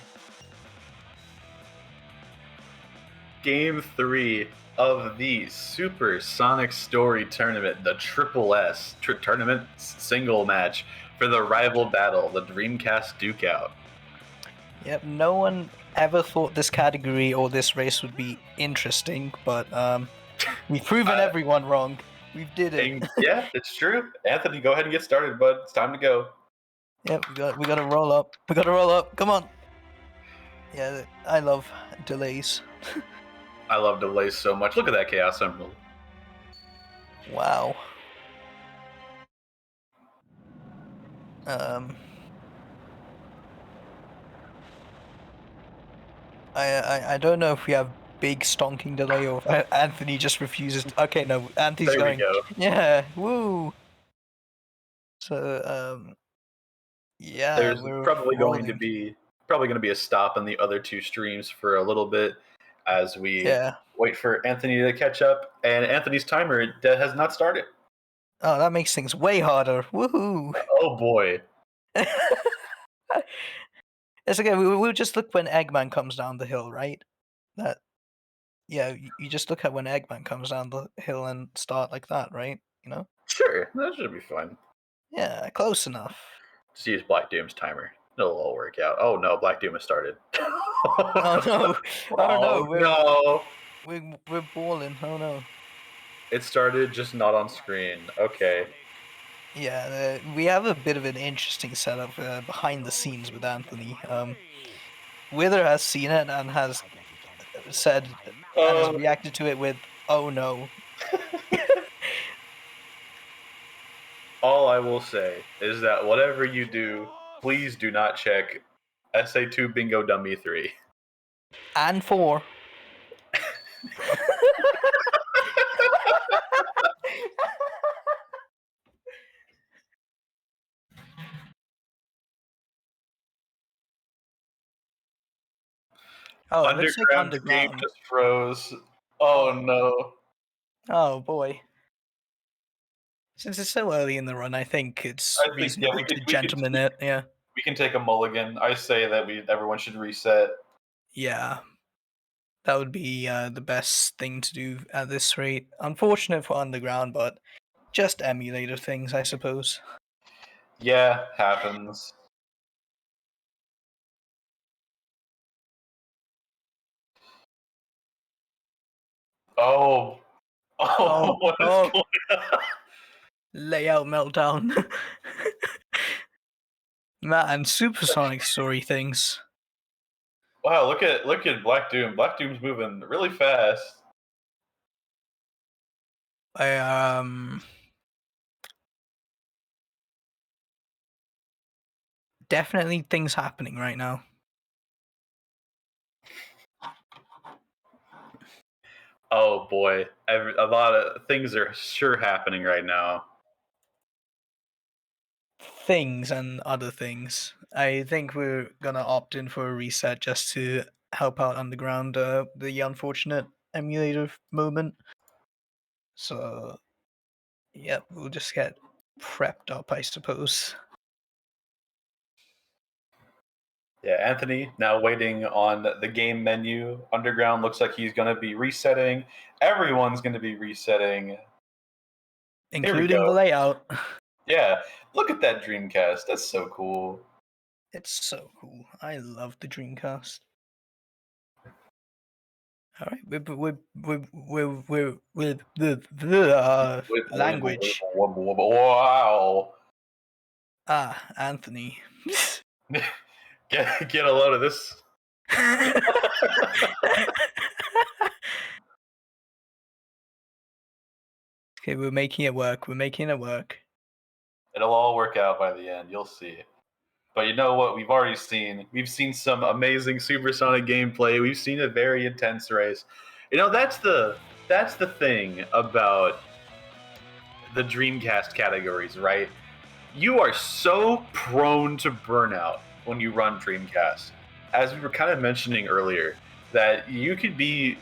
Game 3 of the Super Sonic Story Tournament, the Triple S tournament single match for the rival battle, the Dreamcast Duke Out. Yep, no one ever thought this category or this race would be interesting, but we've proven everyone wrong. We did it. Yeah, it's true. Anthony, go ahead and get started, bud. It's time to go. Yep, we gotta roll up. We gotta roll up. Come on. Yeah, I love delays. I love delays so much. Look at that Chaos Emerald. Wow. I don't know if we have big stonking delay or if Anthony just refuses to... Okay, no, Anthony's there going. We go. Yeah, woo. So yeah, there's we're probably rolling. going to be a stop in the other two streams for a little bit as we wait for Anthony to catch up, and Anthony's timer has not started. Oh, that makes things way harder. Woohoo! Oh boy. It's okay. We'll just look when Eggman comes down the hill, right? Yeah, you just look at when Eggman comes down the hill and start like that, right? You know? Sure, that should be fun. Yeah, close enough. Just use Black Doom's timer. It'll all work out. Oh no, Black Doom has started. Oh no! Oh no! We're balling. Oh no! It started, just not on screen. Okay. Yeah, we have a bit of an interesting setup behind the scenes with Anthony. Wither has seen it and has said and has reacted to it with, "Oh no." All I will say is that whatever you do, please do not check SA2 Bingo Dummy 3. And 4. Oh, it looks like Game underground. just froze. Oh no. Oh boy. Since it's so early in the run, I think it's I think reasonable to gentleman it. Yeah. We can take a mulligan. I say that everyone should reset. Yeah. That would be the best thing to do at this rate. Unfortunate for underground, but just emulator things, I suppose. Yeah, happens. Oh. Oh, what is going on? Layout meltdown. Man, supersonic story things. Wow, look at Black Doom. Black Doom's moving really fast. Definitely things happening right now. Oh boy, a lot of things are sure happening right now. Things and other things. I think we're gonna opt in for a reset just to help out underground the unfortunate emulator moment. So, yeah, we'll just get prepped up, I suppose. Yeah, Anthony now waiting on the game menu. Underground looks like he's going to be resetting. Everyone's going to be resetting. Including the layout. Yeah, look at that Dreamcast. That's so cool. It's so cool. I love the Dreamcast. All right, we're the language. Wow. Ah, Anthony. Get a load of this. Okay, we're making it work. We're making it work. It'll all work out by the end. You'll see. But you know what? We've seen some amazing supersonic gameplay. We've seen a very intense race. You know, that's the thing about the Dreamcast categories, right? You are so prone to burnout when you run Dreamcast. As we were kind of mentioning earlier, that you could be,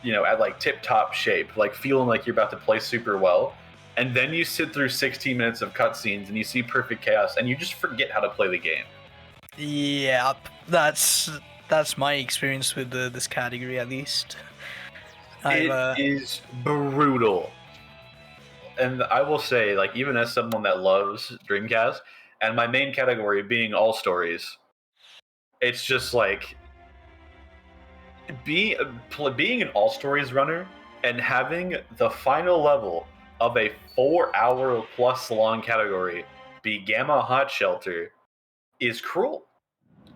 at like tip-top shape, like feeling like you're about to play super well, and then you sit through 16 minutes of cutscenes and you see perfect chaos and you just forget how to play the game. Yeah, that's my experience with this category, at least. It is brutal. And I will say, like, even as someone that loves Dreamcast, and my main category being all stories, it's just like being an all stories runner and having the final level of a 4-hour plus long category be Gamma Hot Shelter is cruel.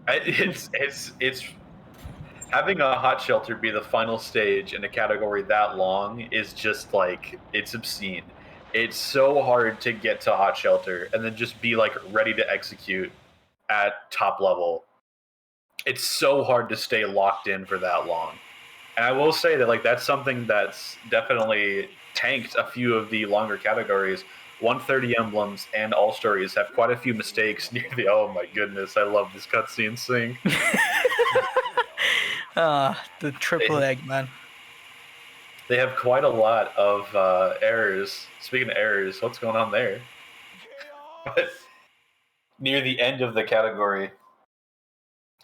It's having a hot shelter be the final stage in a category that long is just like, it's obscene. It's so hard to get to hot shelter and then just be like ready to execute at top level. It's so hard to stay locked in for that long. And I will say that, like, that's something that's definitely tanked a few of the longer categories. 130 Emblems and All Stories have quite a few mistakes near the. Oh my goodness, I love this cutscene sync. The triple egg, man. They have quite a lot of errors. Speaking of errors, what's going on there? But near the end of the category,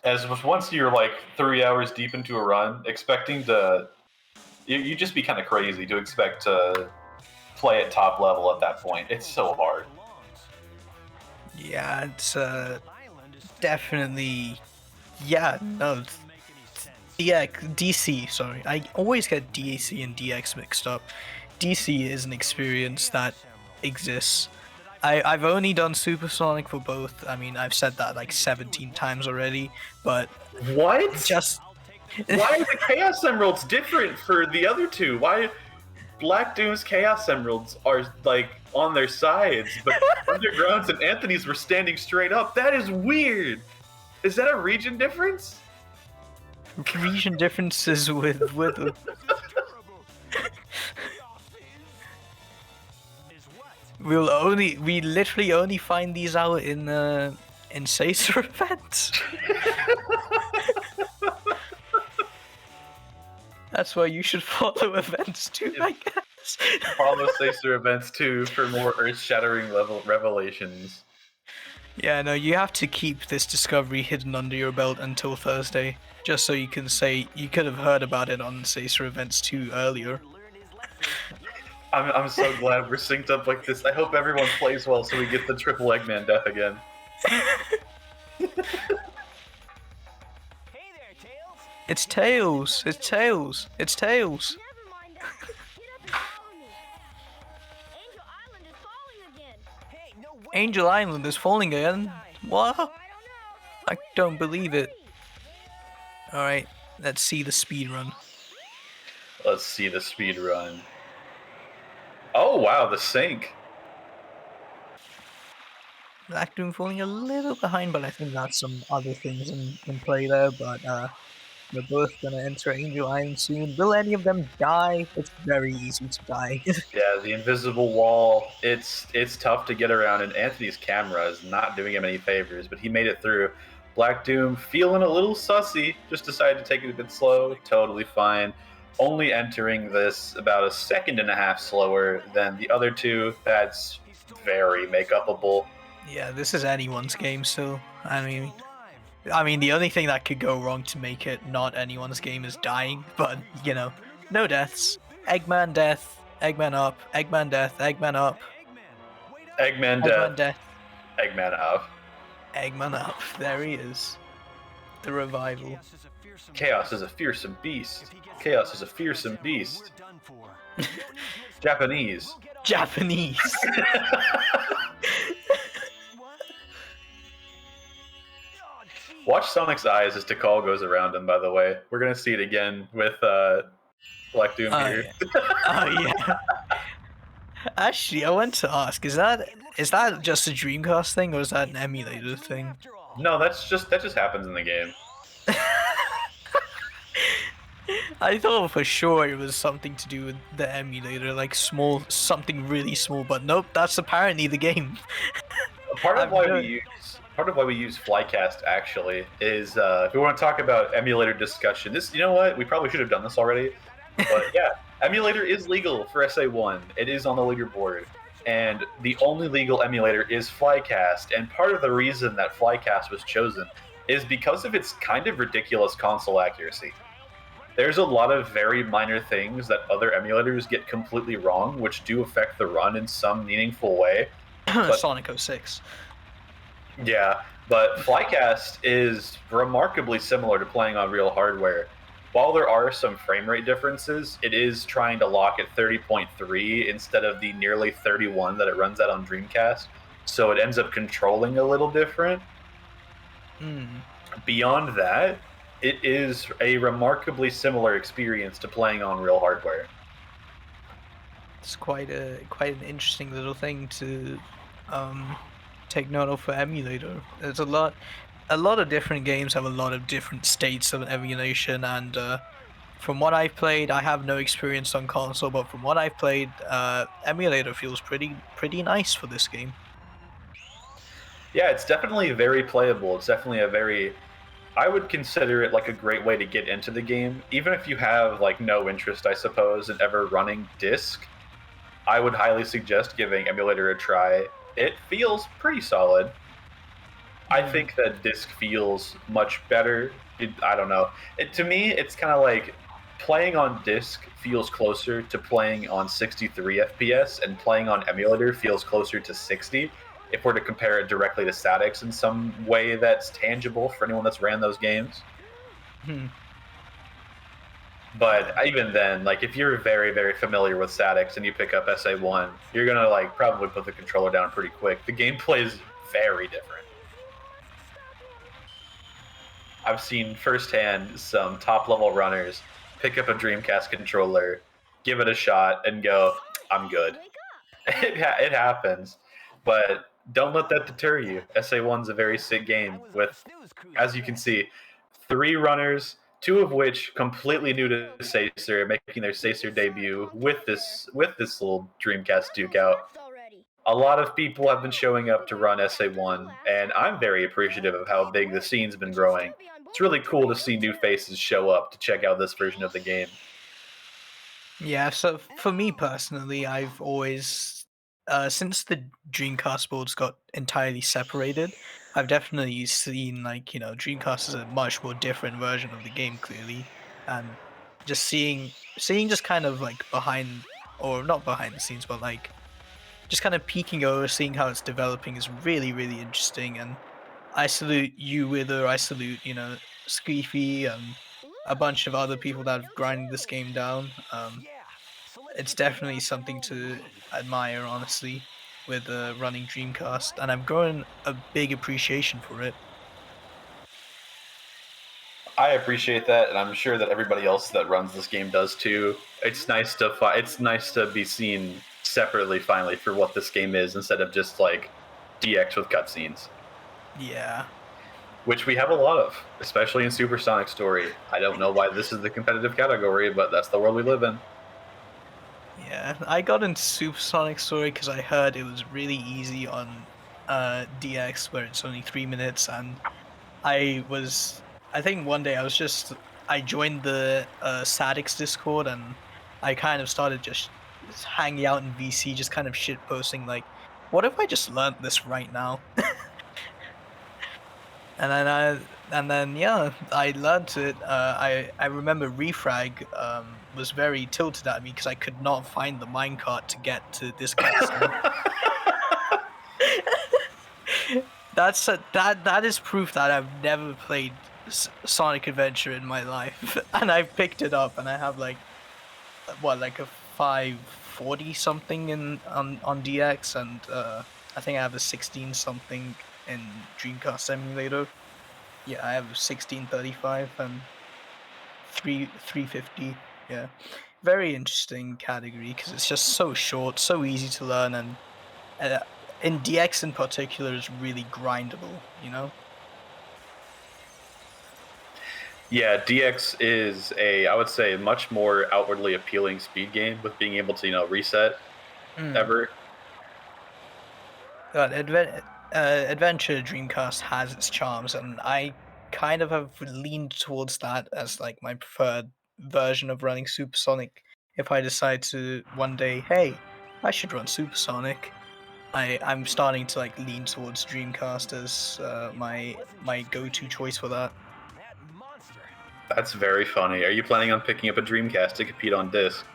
as once you're like 3 hours deep into a run, expecting to, you just be kind of crazy to expect to play at top level at that point. It's so hard. Yeah, it's definitely. Yeah, no. Yeah, DC, sorry. I always get DAC and DX mixed up. DC is an experience that exists. I've only done Supersonic for both. I mean, I've said that like 17 times already, but... What? Just... Why are the Chaos Emeralds different for the other two? Why... Black Doom's Chaos Emeralds are like on their sides, but Underground's and Anthony's were standing straight up. That is weird! Is that a region difference? Region differences with we literally only find these out in Sacer events. That's why you should follow events too, I guess. Follow Sacer Events 2 for more earth-shattering level revelations. Yeah, no, you have to keep this discovery hidden under your belt until Thursday, just so you can say you could have heard about it on Sacer Events 2 earlier. I'm so glad we're synced up like this. I hope everyone plays well so we get the triple Eggman death again. It's Tails! It's Tails! It's Tails! Angel Island is falling again. What? I don't believe it. Alright, let's see the speed run. Let's see the speed run. Oh wow, the sync. Black Doom falling a little behind, but I think that's some other things in play there, but they're both gonna enter Angel Island soon. Will any of them die? It's very easy to die. Yeah, the invisible wall, it's tough to get around, and Anthony's camera is not doing him any favors, but he made it through. Black Doom feeling a little sussy, just decided to take it a bit slow, totally fine. Only entering this about a second and a half slower than the other two. That's very make-upable. Yeah, this is anyone's game still. I mean, the only thing that could go wrong to make it not anyone's game is dying, but, you know, no deaths. Eggman death, Eggman up, Eggman death, Eggman up. Eggman death, Eggman up. Eggman up, there he is. The revival. Chaos is a fearsome beast. Chaos is a fearsome beast. Japanese. Japanese. Watch Sonic's eyes as Tikal goes around him, by the way. We're going to see it again with Black Doom here. Oh, yeah. Actually, I want to ask, is that just a Dreamcast thing, or is that an emulator thing? No, that just happens in the game. I thought for sure it was something to do with the emulator, like something really small, but nope, that's apparently the game. Part of why we use Flycast actually is if we want to talk about emulator discussion. You know what? We probably should have done this already, but yeah, emulator is legal for SA1. It is on the leaderboard, and the only legal emulator is Flycast. And part of the reason that Flycast was chosen is because of its kind of ridiculous console accuracy. There's a lot of very minor things that other emulators get completely wrong, which do affect the run in some meaningful way. Sonic 06. Yeah, but Flycast is remarkably similar to playing on real hardware. While there are some frame rate differences, it is trying to lock at 30.3 instead of the nearly 31 that it runs at on Dreamcast, so it ends up controlling a little different. Beyond that, it is a remarkably similar experience to playing on real hardware. It's quite an interesting little thing to take note of for emulator. There's a lot of different games have a lot of different states of emulation, and from what I've played, I have no experience on console, but from what I've played, emulator feels pretty nice for this game. Yeah, it's definitely very playable. It's definitely I would consider it like a great way to get into the game. Even if you have like no interest, I suppose, in ever running disc, I would highly suggest giving emulator a try. It feels pretty solid. I think that disc feels much better. I don't know. To me, it's kind of like playing on disc feels closer to playing on 63 FPS, and playing on emulator feels closer to 60. If we're to compare it directly to statics in some way that's tangible for anyone that's ran those games. But even then, like if you're very, very familiar with statics and you pick up SA1, you're gonna like probably put the controller down pretty quick. The gameplay is very different. I've seen firsthand some top-level runners pick up a Dreamcast controller, give it a shot, and go, "I'm good." It happens, but don't let that deter you. SA1's a very sick game with, as you can see, 3 runners, 2 of which completely new to Sacer, making their Sacer debut with this little Dreamcast Duke Out. A lot of people have been showing up to run SA1, and I'm very appreciative of how big the scene's been growing. It's really cool to see new faces show up to check out this version of the game. Yeah, so for me personally, I've always, since the Dreamcast boards got entirely separated, I've definitely seen like Dreamcast is a much more different version of the game clearly, and just seeing just kind of like behind or not behind the scenes, but like just kind of peeking over, seeing how it's developing is really interesting, and I salute you, Wither. I salute SQeefy and a bunch of other people that have grinded this game down. It's definitely something to admire, honestly, with running Dreamcast, and I've grown a big appreciation for it. I appreciate that, and I'm sure that everybody else that runs this game does too. It's nice to it's nice to be seen separately finally for what this game is, instead of just like DX with cutscenes. Yeah. Which we have a lot of, especially in Supersonic Story. I don't know why this is the competitive category, but that's the world we live in. Yeah, I got into Supersonic Story because I heard it was really easy on DX, where it's only 3 minutes, and I think one day I joined the Sadix Discord, and I kind of started just hanging out in VC, just kind of shit posting like, what if I just learned this right now? And then yeah, I learned it. I remember Refrag was very tilted at me because I could not find the minecart to get to this cutscene. That is proof that I've never played Sonic Adventure in my life, and I picked it up, and I have like a 540 something on DX, and I think I have a 16 something in Dreamcast emulator. Yeah, I have 1635 and 350. Yeah, very interesting category because it's just so short, so easy to learn, and in DX in particular is really grindable. Yeah, DX is I would say, much more outwardly appealing speed game with being able to reset ever. But Adventure Dreamcast has its charms, and I kind of have leaned towards that as like my preferred version of running Supersonic. If I decide to one day, hey, I should run Supersonic, I'm starting to like lean towards Dreamcast as my go-to choice for that. That's very funny. Are you planning on picking up a Dreamcast to compete on disc?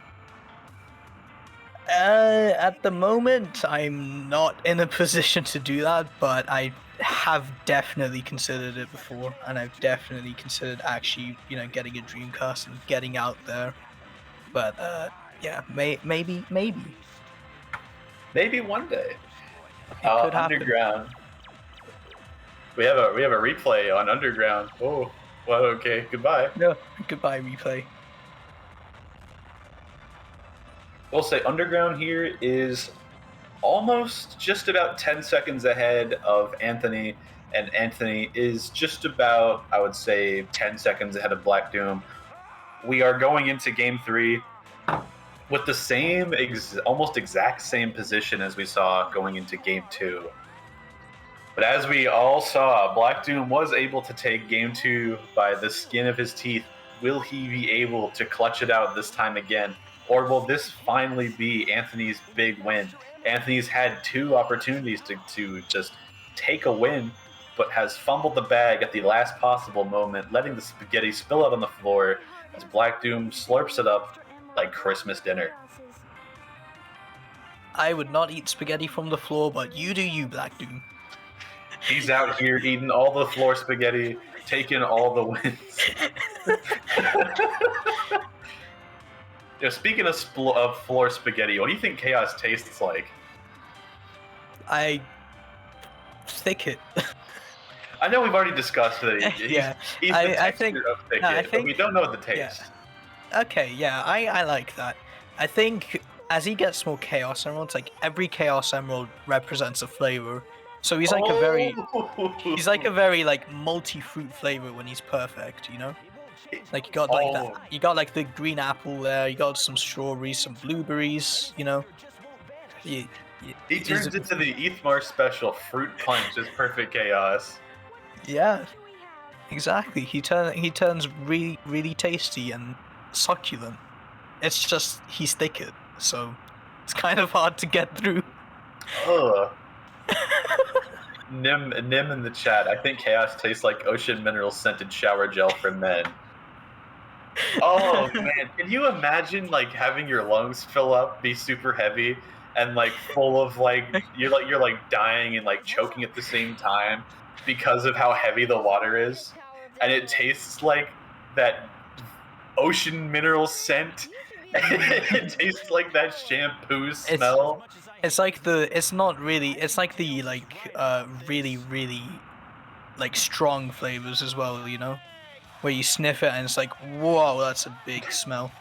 At the moment, I'm not in a position to do that, but I have definitely considered it before, and I've definitely considered actually, getting a Dreamcast and getting out there. But yeah, maybe. Maybe one day. It could Underground. We have a replay on Underground. Oh, well, okay. Goodbye. No, goodbye, replay. We'll say Underground here is almost just about 10 seconds ahead of Anthony, and Anthony is just about, I would say, 10 seconds ahead of Black Doom. We are going into Game 3 with the same, almost exact same position as we saw going into Game 2. But as we all saw, Black Doom was able to take Game 2 by the skin of his teeth. Will he be able to clutch it out this time again? Or will this finally be Anthony's big win? Anthony's had 2 opportunities to just take a win, but has fumbled the bag at the last possible moment, letting the spaghetti spill out on the floor as Black Doom slurps it up like Christmas dinner. I would not eat spaghetti from the floor, but you do you, Black Doom. He's out here eating all the floor spaghetti, taking all the wins. Speaking of floor spaghetti, what do you think Chaos tastes like? I thick it. I know we've already discussed it. Yeah, he's the texture of thicket, but we don't know the taste. Yeah. Okay, yeah, I like that. I think as he gets more Chaos Emeralds, like every Chaos Emerald represents a flavor. So he's like a very like multi-fruit flavor when he's perfect, Like you got like that. You got like the green apple there. You got some strawberries, some blueberries. He turns into the Ethmar special fruit punch is perfect chaos. Yeah, exactly. He turns really tasty and succulent. It's just he's thicket, so it's kind of hard to get through. Ugh. Nim in the chat. I think chaos tastes like ocean mineral scented shower gel for men. Oh man, can you imagine like having your lungs fill up, be super heavy, and like full of like you're like dying and like choking at the same time because of how heavy the water is, and it tastes like that ocean mineral scent. It tastes like that shampoo smell. It's like it's not really, it's like the really like strong flavors as well, you know, where you sniff it and it's like, whoa, that's a big smell.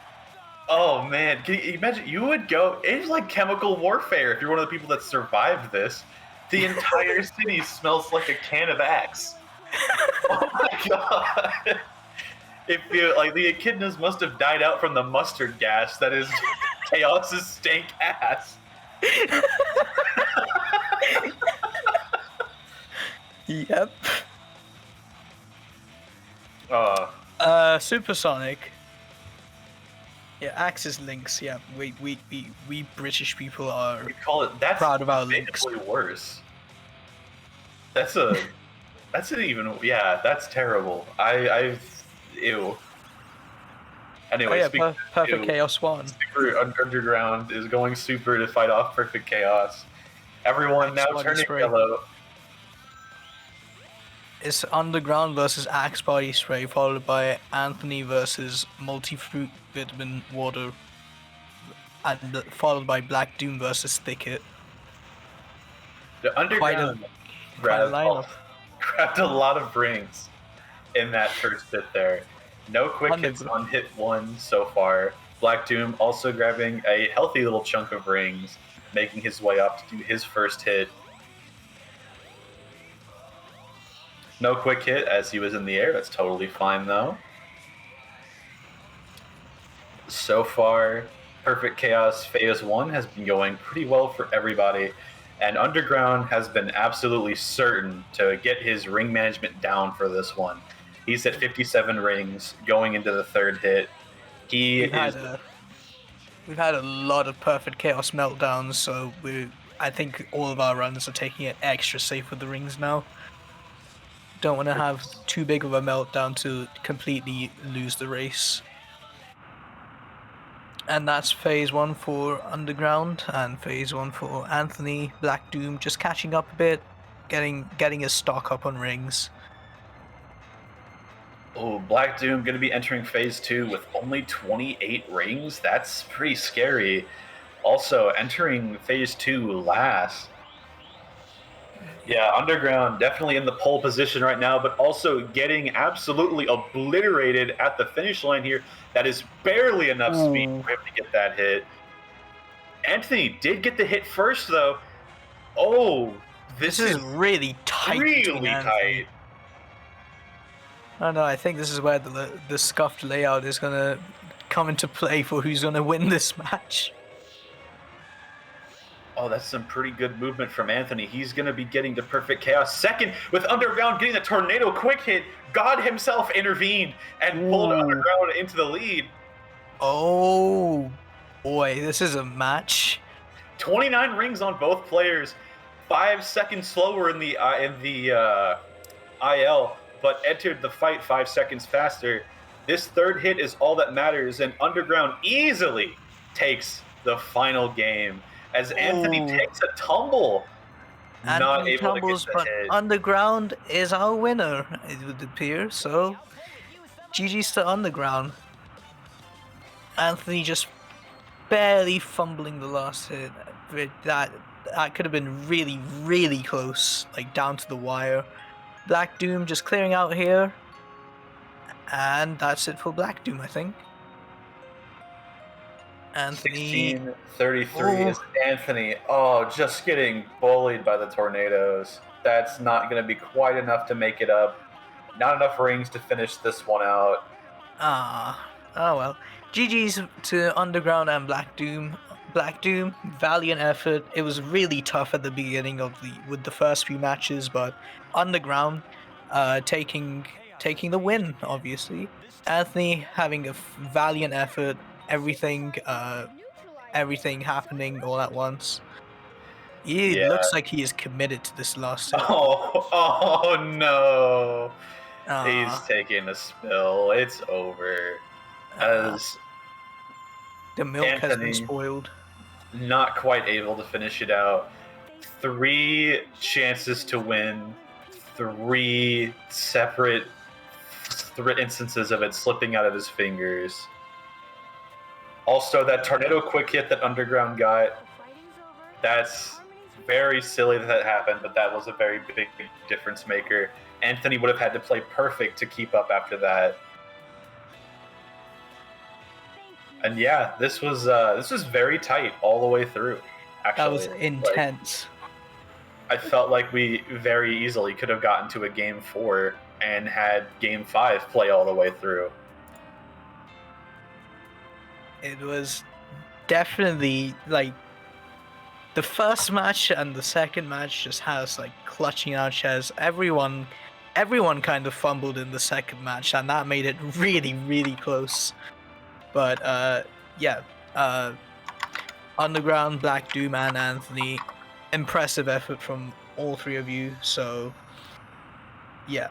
Oh man, can you imagine? You would go. It's like chemical warfare if you're one of the people that survived this. The entire city smells like a can of Axe. Oh my god! If you like, the echidnas must have died out from the mustard gas that is Chaos's stank ass. Yep. Supersonic. Yeah, Axis links. Yeah, we British people are. We call it. That's proud of our links. Worse. That's an even. Yeah, that's terrible. Ew. Anyway, oh, yeah, Perfect Chaos 1. Super Underground is going super to fight off Perfect Chaos. Everyone now turning yellow. It's Underground versus Axe Body Spray, followed by Anthony versus Multi-Fruit Vitamin Water, and followed by Black Doom versus Thicket. The Underground grabbed a lot of rings in that first bit there. No quick hits on hit 1 so far. Black Doom also grabbing a healthy little chunk of rings, making his way up to do his first hit. No quick hit as he was in the air. That's totally fine though. So far, Perfect Chaos Phase 1 has been going pretty well for everybody, and Underground has been absolutely certain to get his ring management down for this one. He's at 57 rings going into the third hit. We've had a lot of Perfect Chaos meltdowns, so I think all of our runs are taking it extra safe with the rings now. Don't want to have too big of a meltdown to completely lose the race. And that's phase 1 for Underground, and phase 1 for Anthony. Black Doom just catching up a bit, getting his stock up on rings. Oh, Black Doom going to be entering phase 2 with only 28 rings. That's pretty scary. Also, entering phase 2 last. Yeah, Underground definitely in the pole position right now, but also getting absolutely obliterated at the finish line here. That is barely enough speed for him to get that hit. Anthony did get the hit first, though. Oh, this is really tight. Really tight. I don't know, I think this is where the scuffed layout is going to come into play for who's going to win this match. Oh, that's some pretty good movement from Anthony. He's going to be getting to Perfect Chaos second, with Underground getting the tornado quick hit. God himself intervened and pulled Underground into the lead. Oh, boy, this is a match. 29 rings on both players. 5 seconds slower in the IL, but entered the fight 5 seconds faster. This third hit is all that matters, and Underground easily takes the final game as Anthony takes a tumble. Not able to get the hit. Underground is our winner, it would appear, so GG's to Underground. Anthony just barely fumbling the last hit. That could have been really, really close, like down to the wire. Black Doom just clearing out here, and that's it for Black Doom, I think. Anthony 16-33 is Anthony. Oh, just getting bullied by the tornadoes. That's not going to be quite enough to make it up. Not enough rings to finish this one out. Oh well. GG's to Underground and Black Doom. Black Doom, valiant effort. It was really tough at the beginning with the first few matches, but Underground taking the win, obviously. Anthony having a valiant effort, everything everything happening all at once. He Yeah. looks like he is committed to this last hit. Oh no! He's Aw. taking a spill. It's over. As The milk has been Anthony spoiled. not quite able to finish it out. 3 chances to win. 3 separate instances of it slipping out of his fingers. Also, that tornado quick hit that Underground got, that's very silly that happened, but that was a very big difference maker. Anthony would have had to play perfect to keep up after that. And yeah, this was very tight all the way through. Actually, That was intense. I felt like we very easily could have gotten to a game 4 and had game 5 play all the way through. It was definitely like the first match and the second match just has like clutching out chairs. Everyone kind of fumbled in the second match, and that made it really, really close. But yeah, Underground, Black Doom, and Anthony, impressive effort from all 3 of you. So yeah,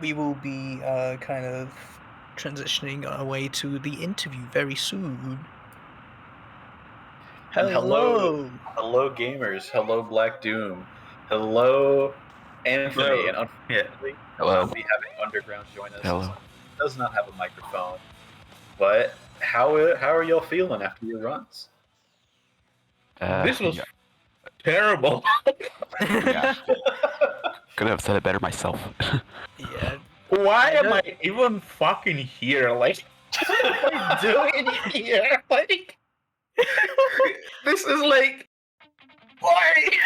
we will be kind of transitioning our way to the interview very soon. And hello gamers. Hello Black Doom. Hello Anthony. Hello. And unfortunately, Hello. we'll be having Underground join us. Hello. Does not have a microphone. But how are y'all feeling after your runs? This was terrible. Yeah. Could have said it better myself. Yeah. Why am I even fucking here? Like, what am I doing here? Like, this is like, why?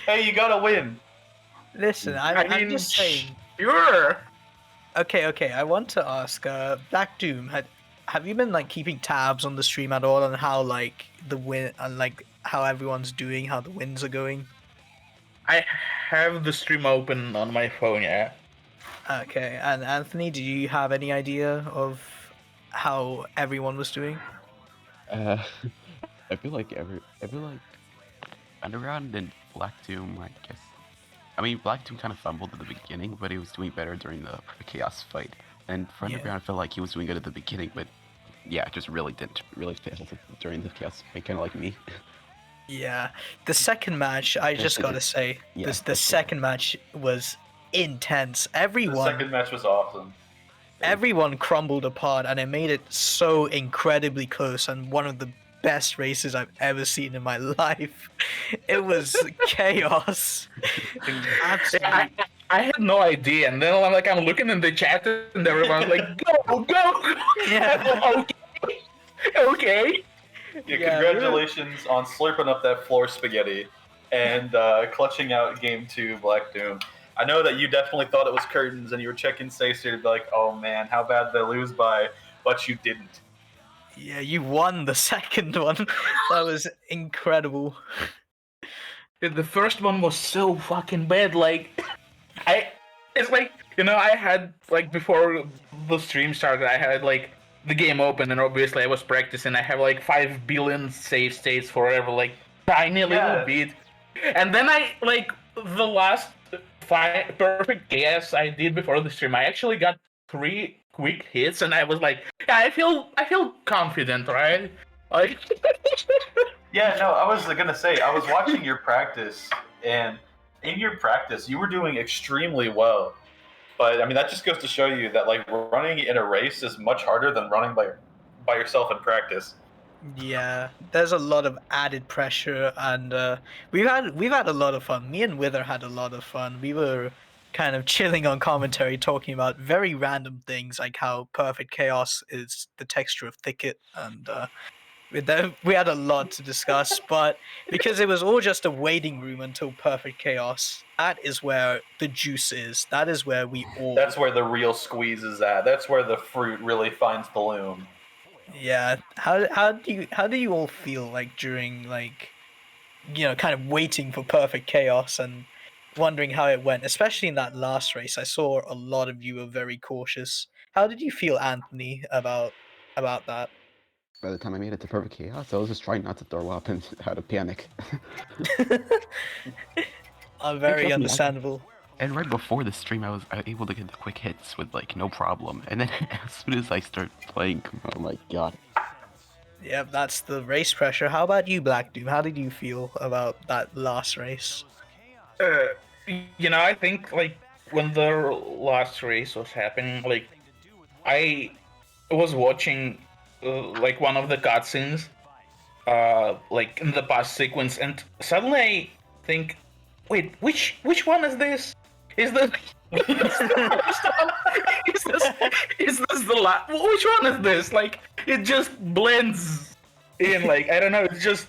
Hey, you gotta win. Listen, I'm just saying. Sure. Okay. I want to ask, Black Doom, have you been like keeping tabs on the stream at all on how like the win and like how everyone's doing, how the wins are going? I have the stream open on my phone, yeah. Okay, and Anthony, do you have any idea of how everyone was doing? I feel like Underground and Black Doom, I guess. I mean, Black Doom kind of fumbled at the beginning, but he was doing better during the Chaos fight. And for Underground, I felt like he was doing good at the beginning, but yeah, just really didn't fail during the Chaos fight, kind of like me. Yeah, the second match, I just gotta say, Yeah, the second match was intense. The second match was awesome. Everyone crumbled apart, and it made it so incredibly close, and one of the best races I've ever seen in my life. It was chaos. I had no idea, and then I'm looking in the chat, and everyone's like, "Go!" Yeah. Okay. Yeah, congratulations on slurping up that floor spaghetti and clutching out game 2, Black Doom. I know that you definitely thought it was curtains, and you were checking Stacer to be like, "Oh man, how bad did they lose by?" But you didn't. Yeah, you won the second one. That was incredible. The first one was so fucking bad. It's like, I had before the stream started, I had the game open, and obviously I was practicing. I have 5 billion save states forever, tiny little bit, and then the last 5 perfect guess I did before the stream, I actually got 3 quick hits, and I was like, yeah, I feel confident, right? Yeah, no, I was gonna say, I was watching your practice, and in your practice, you were doing extremely well. But I mean, that just goes to show you that running in a race is much harder than running by yourself in practice. Yeah, there's a lot of added pressure, and we've had a lot of fun. Me and Wither had a lot of fun. We were kind of chilling on commentary, talking about very random things, like how Perfect Chaos is the texture of Thicket, and we had a lot to discuss. But because it was all just a waiting room until Perfect Chaos, that is where the juice is. That is where we all. That's where the real squeeze is at. That's where the fruit really finds the loom. Yeah. How do you all feel during kind of waiting for Perfect Chaos and wondering how it went, especially in that last race? I saw a lot of you were very cautious. How did you feel, Anthony, about that? By the time I made it to Perfect Chaos, I was just trying not to throw up and had a panic. Very Trust me, understandable. And right before the stream, I was able to get the quick hits with like no problem. And then as soon as I start playing, oh my god. Yeah, that's the race pressure. How about you, Black Doom? How did you feel about that last race? I think like when the last race was happening, like I was watching like one of the cutscenes, like in the past sequence, and suddenly I think, wait, which one is this? Is this is this the last? Which one is this? Like it just blends in. Like I don't know. It's just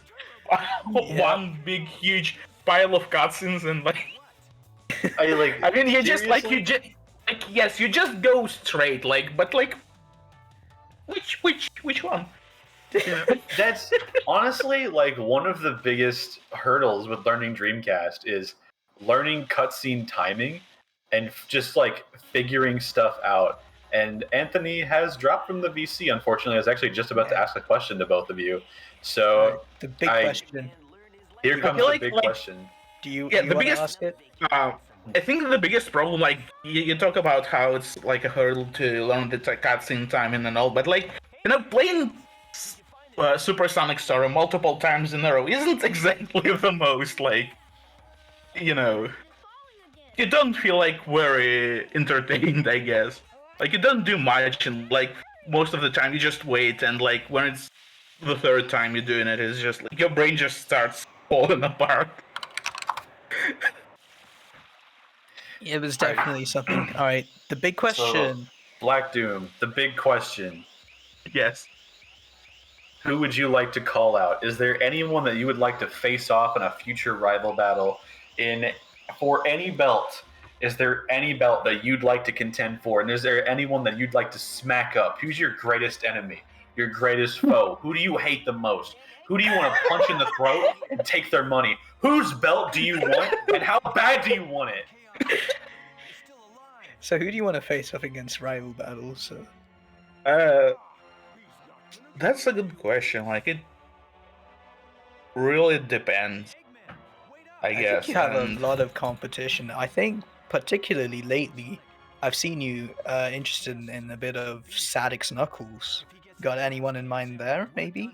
one big huge pile of cutscenes and like. I mean, you just like yes, you just go straight but which one? That's honestly like one of the biggest hurdles with learning Dreamcast is learning cutscene timing and just like figuring stuff out. And Anthony has dropped from the VC, unfortunately. I was actually just about to ask a question to both of you. So the big question. Here comes the big question. Do you the want biggest to ask it? I think the biggest problem, like you talk about how it's like a hurdle to learn the cutscene timing and all, but like playing Supersonic Star multiple times in a row isn't exactly the most like you don't feel like very entertained, I guess. Like you don't do much, and like most of the time you just wait, and like when it's the third time you're doing it, it's just like your brain just starts falling apart. It was definitely something. All right, the big question. So, Black Doom, the big question. Yes. Who would you like to call out? Is there anyone that you would like to face off in a future rival battle for any belt? Is there any belt that you'd like to contend for? And is there anyone that you'd like to smack up? Who's your greatest enemy? Your greatest foe? Who do you hate the most? Who do you want to punch in the throat and take their money? Whose belt do you want, and how bad do you want it? So who do you want to face off against rival battles? That's a good question. Like it really depends. I guess think you have a lot of competition. I think particularly lately, I've seen you interested in a bit of Sadix Knuckles. Got anyone in mind there, maybe?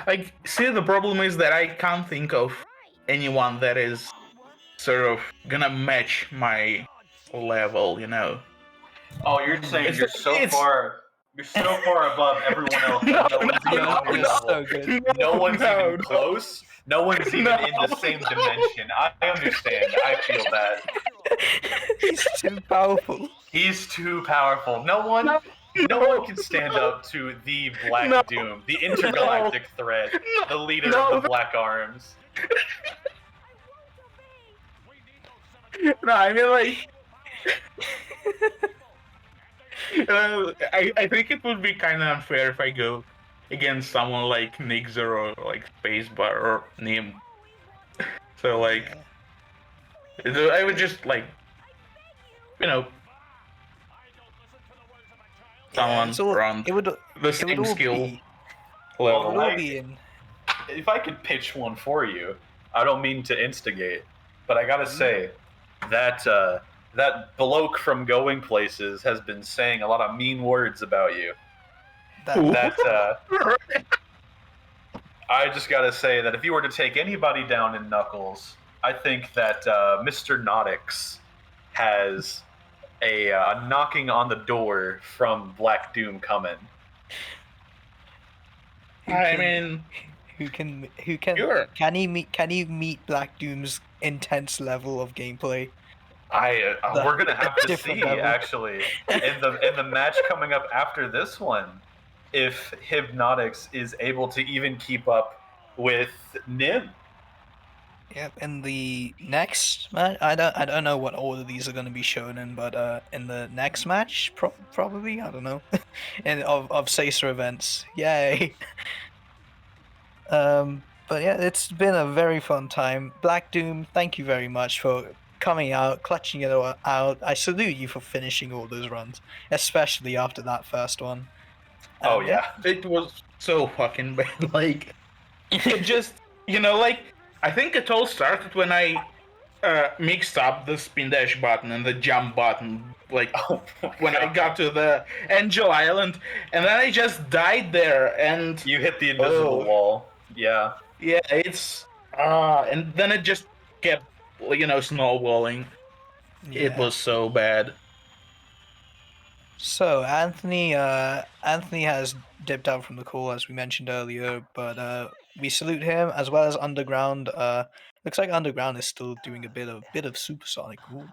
Like, see, the problem is that I can't think of anyone that is sort of gonna match my level, Oh, you're saying you're so far above everyone else. No one's even close. No one's even in the same dimension. I understand. I feel that. He's too powerful. He's too powerful. No one can stand up to the Black Doom, the intergalactic threat, the leader of the Black Arms. No, I mean like. I think it would be kind of unfair if I go against someone like Nixer or like Spacebar or Nim. So like, I would just like, someone around the same skill level. If I could pitch one for you, I don't mean to instigate, but I gotta say that that bloke from Going Places has been saying a lot of mean words about you. I just gotta say that if you were to take anybody down in Knuckles, I think that Mr. Nautix has a knocking on the door from Black Doom coming. I mean, can he meet Black Doom's intense level of gameplay? We're gonna have to see actually in the match coming up after this one if Hypnotics is able to even keep up with Nim. Yep, in the next match, I don't know what order these are going to be shown in, but in the next match, probably, I don't know, of Sacer events, yay. But yeah, it's been a very fun time. Black Doom, thank you very much for coming out, clutching it out. I salute you for finishing all those runs, especially after that first one. Oh yeah. It was so fucking bad. Like, it just, like, I think it all started when I mixed up the spin dash button and the jump button. Like, when I got to the Angel Island, and then I just died there, and you hit the invisible wall. Yeah. Yeah, it's and then it just kept, snowballing. It Yeah. was so bad. So Anthony has dipped out from the call as we mentioned earlier, but we salute him as well as Underground. Looks like Underground is still doing a bit of supersonic. Ooh.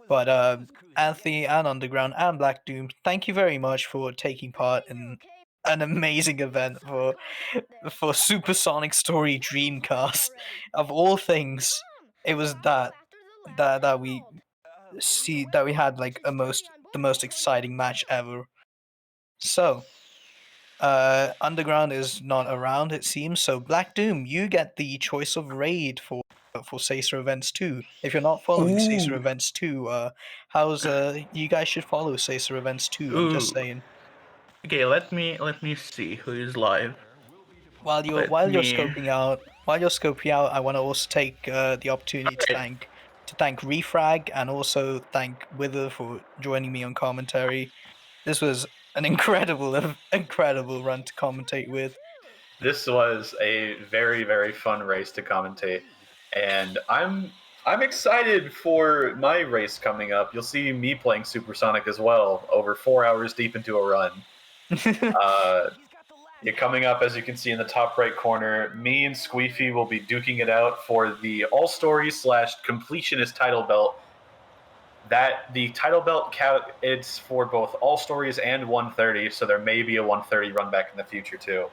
But Anthony and Underground and Black Doom, thank you very much for taking part in an amazing event for Supersonic Story Dreamcast. Of all things, it was that we had like the most exciting match ever. So, Underground is not around, it seems. So, Black Doom, you get the choice of raid for Sacer Events 2. If you're not following Sacer Ooh. Events 2, how's you guys should follow Sacer Events 2. I'm just Ooh. saying. Okay, let me see who is live. While you're scoping out, I want to also take the opportunity to thank Refrag and also thank Wither for joining me on commentary. This was an incredible run to commentate with. This was a very, very fun race to commentate, and I'm excited for my race coming up. You'll see me playing Supersonic as well, over 4 hours deep into a run. You're coming up, as you can see in the top right corner. Me and SQeefy will be duking it out for the All Stories / Completionist title belt. That the title belt it's for both All Stories and 130, so there may be a 130 run back in the future too.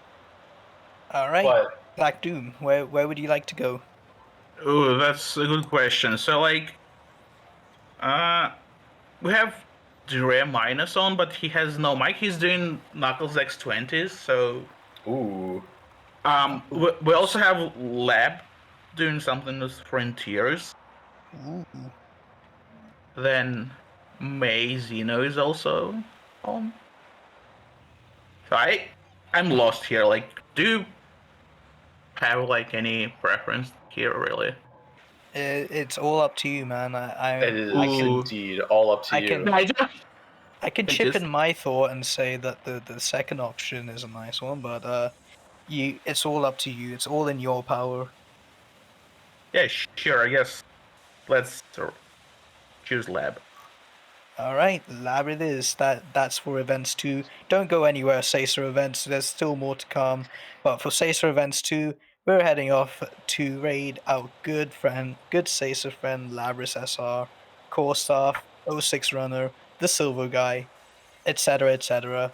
All right, Black Doom, where would you like to go? Oh, that's a good question. So, like, we have Dre minus on, but he has no mic. He's doing Knuckles X20s, so. Ooh. We also have Lab doing something with Frontiers. Ooh. Then May Zeno is also on. So I'm lost here. Like, do you have like any preference here, really? It's all up to you, man. It is indeed all up to you. I can chip in my thought and say that the second option is a nice one, but it's all up to you. It's all in your power. Yeah, sure. I guess let's choose Lab. All right, Lab it is. That's for Events 2. Don't go anywhere, Sacer Events. There's still more to come. But for Sacer Events 2, we're heading off to raid our good Sacer friend, Labris SR, Core Staff, 06 Runner, the Silver Guy, etc., etc.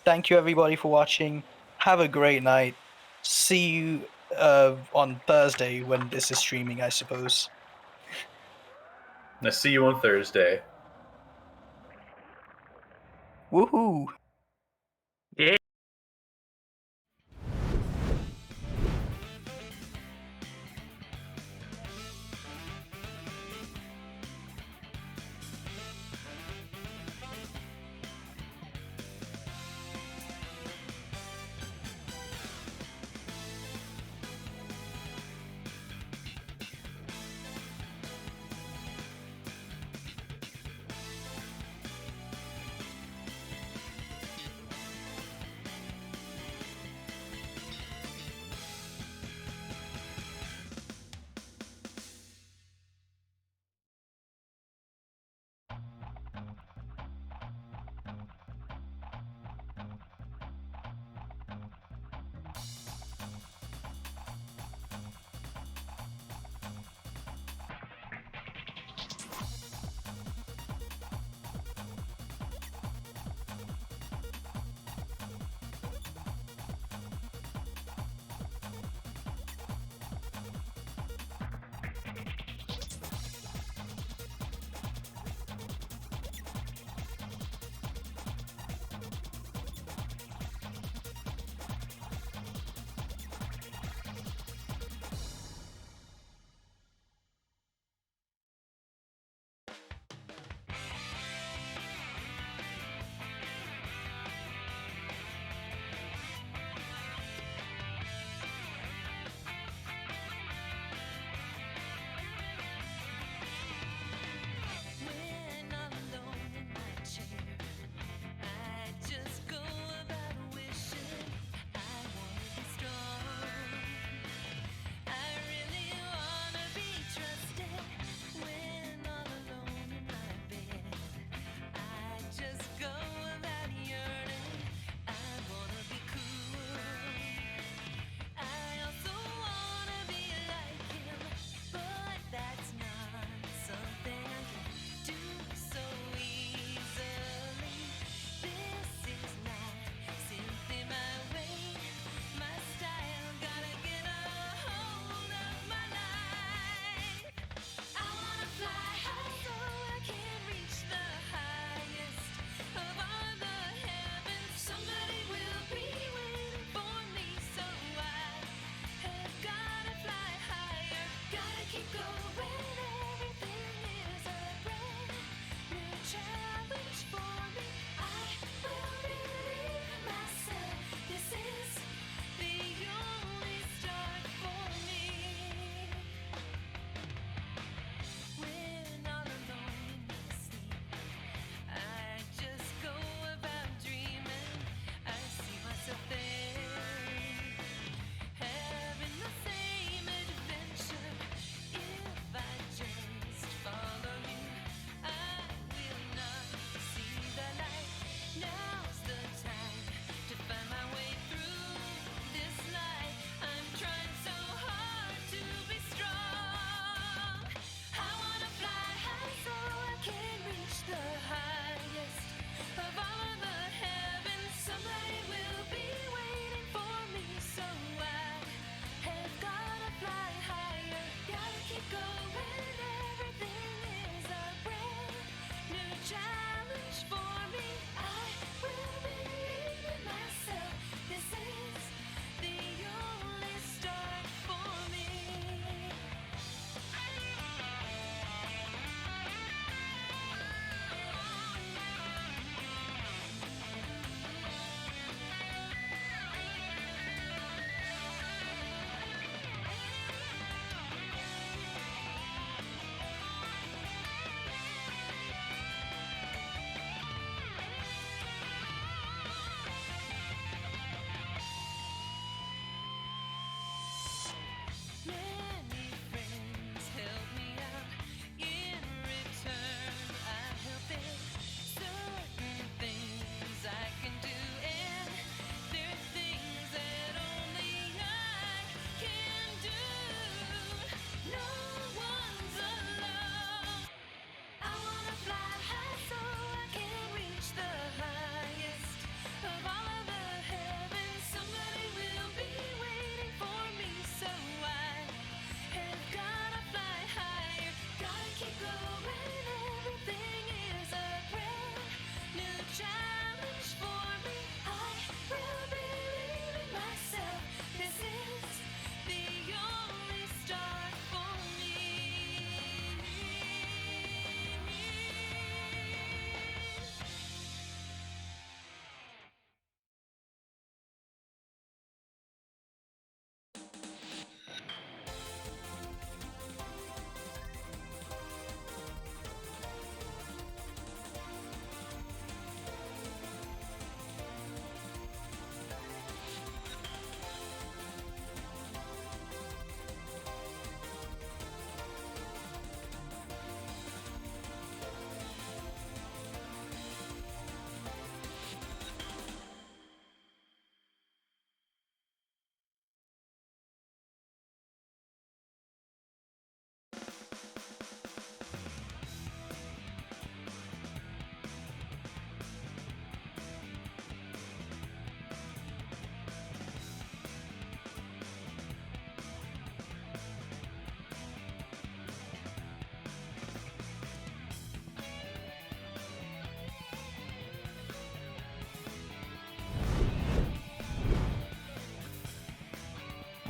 Thank you everybody for watching. Have a great night. See you on Thursday when this is streaming, I suppose. I'll see you on Thursday. Woohoo! Yeah.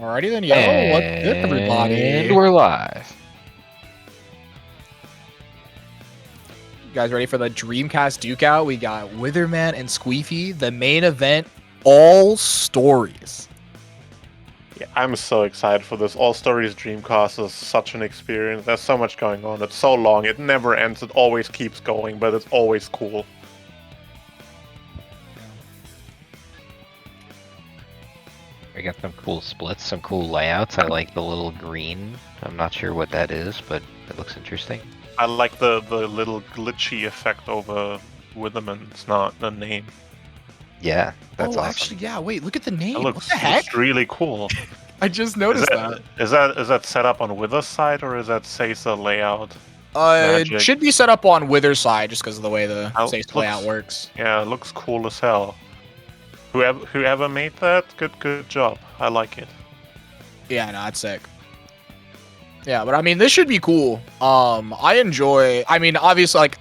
Alrighty then, yo, what's good, everybody? And we're live. You guys ready for the Dreamcast Duke Out? We got Witherman and SQeefy, the main event, all stories. Yeah, I'm so excited for this. All Stories Dreamcast is such an experience. There's so much going on. It's so long. It never ends. It always keeps going, but it's always cool. We got some cool splits, some cool layouts. I like the little green. I'm not sure what that is, but it looks interesting. I like the little glitchy effect over Witherman. It's not the name. Yeah, that's awesome. Actually, yeah, wait, look at the name. It What looks, the heck? looks really cool. I just noticed that. Is that set up on Wither's side or is that Seiza layout? It Magic? should be set up on Wither's side just because of the way the Oh, safe layout works. Yeah, it looks cool as hell. Whoever made that, good job. I like it. Yeah, no, that's sick. Yeah, but I mean, this should be cool. I enjoy. I mean, obviously, like,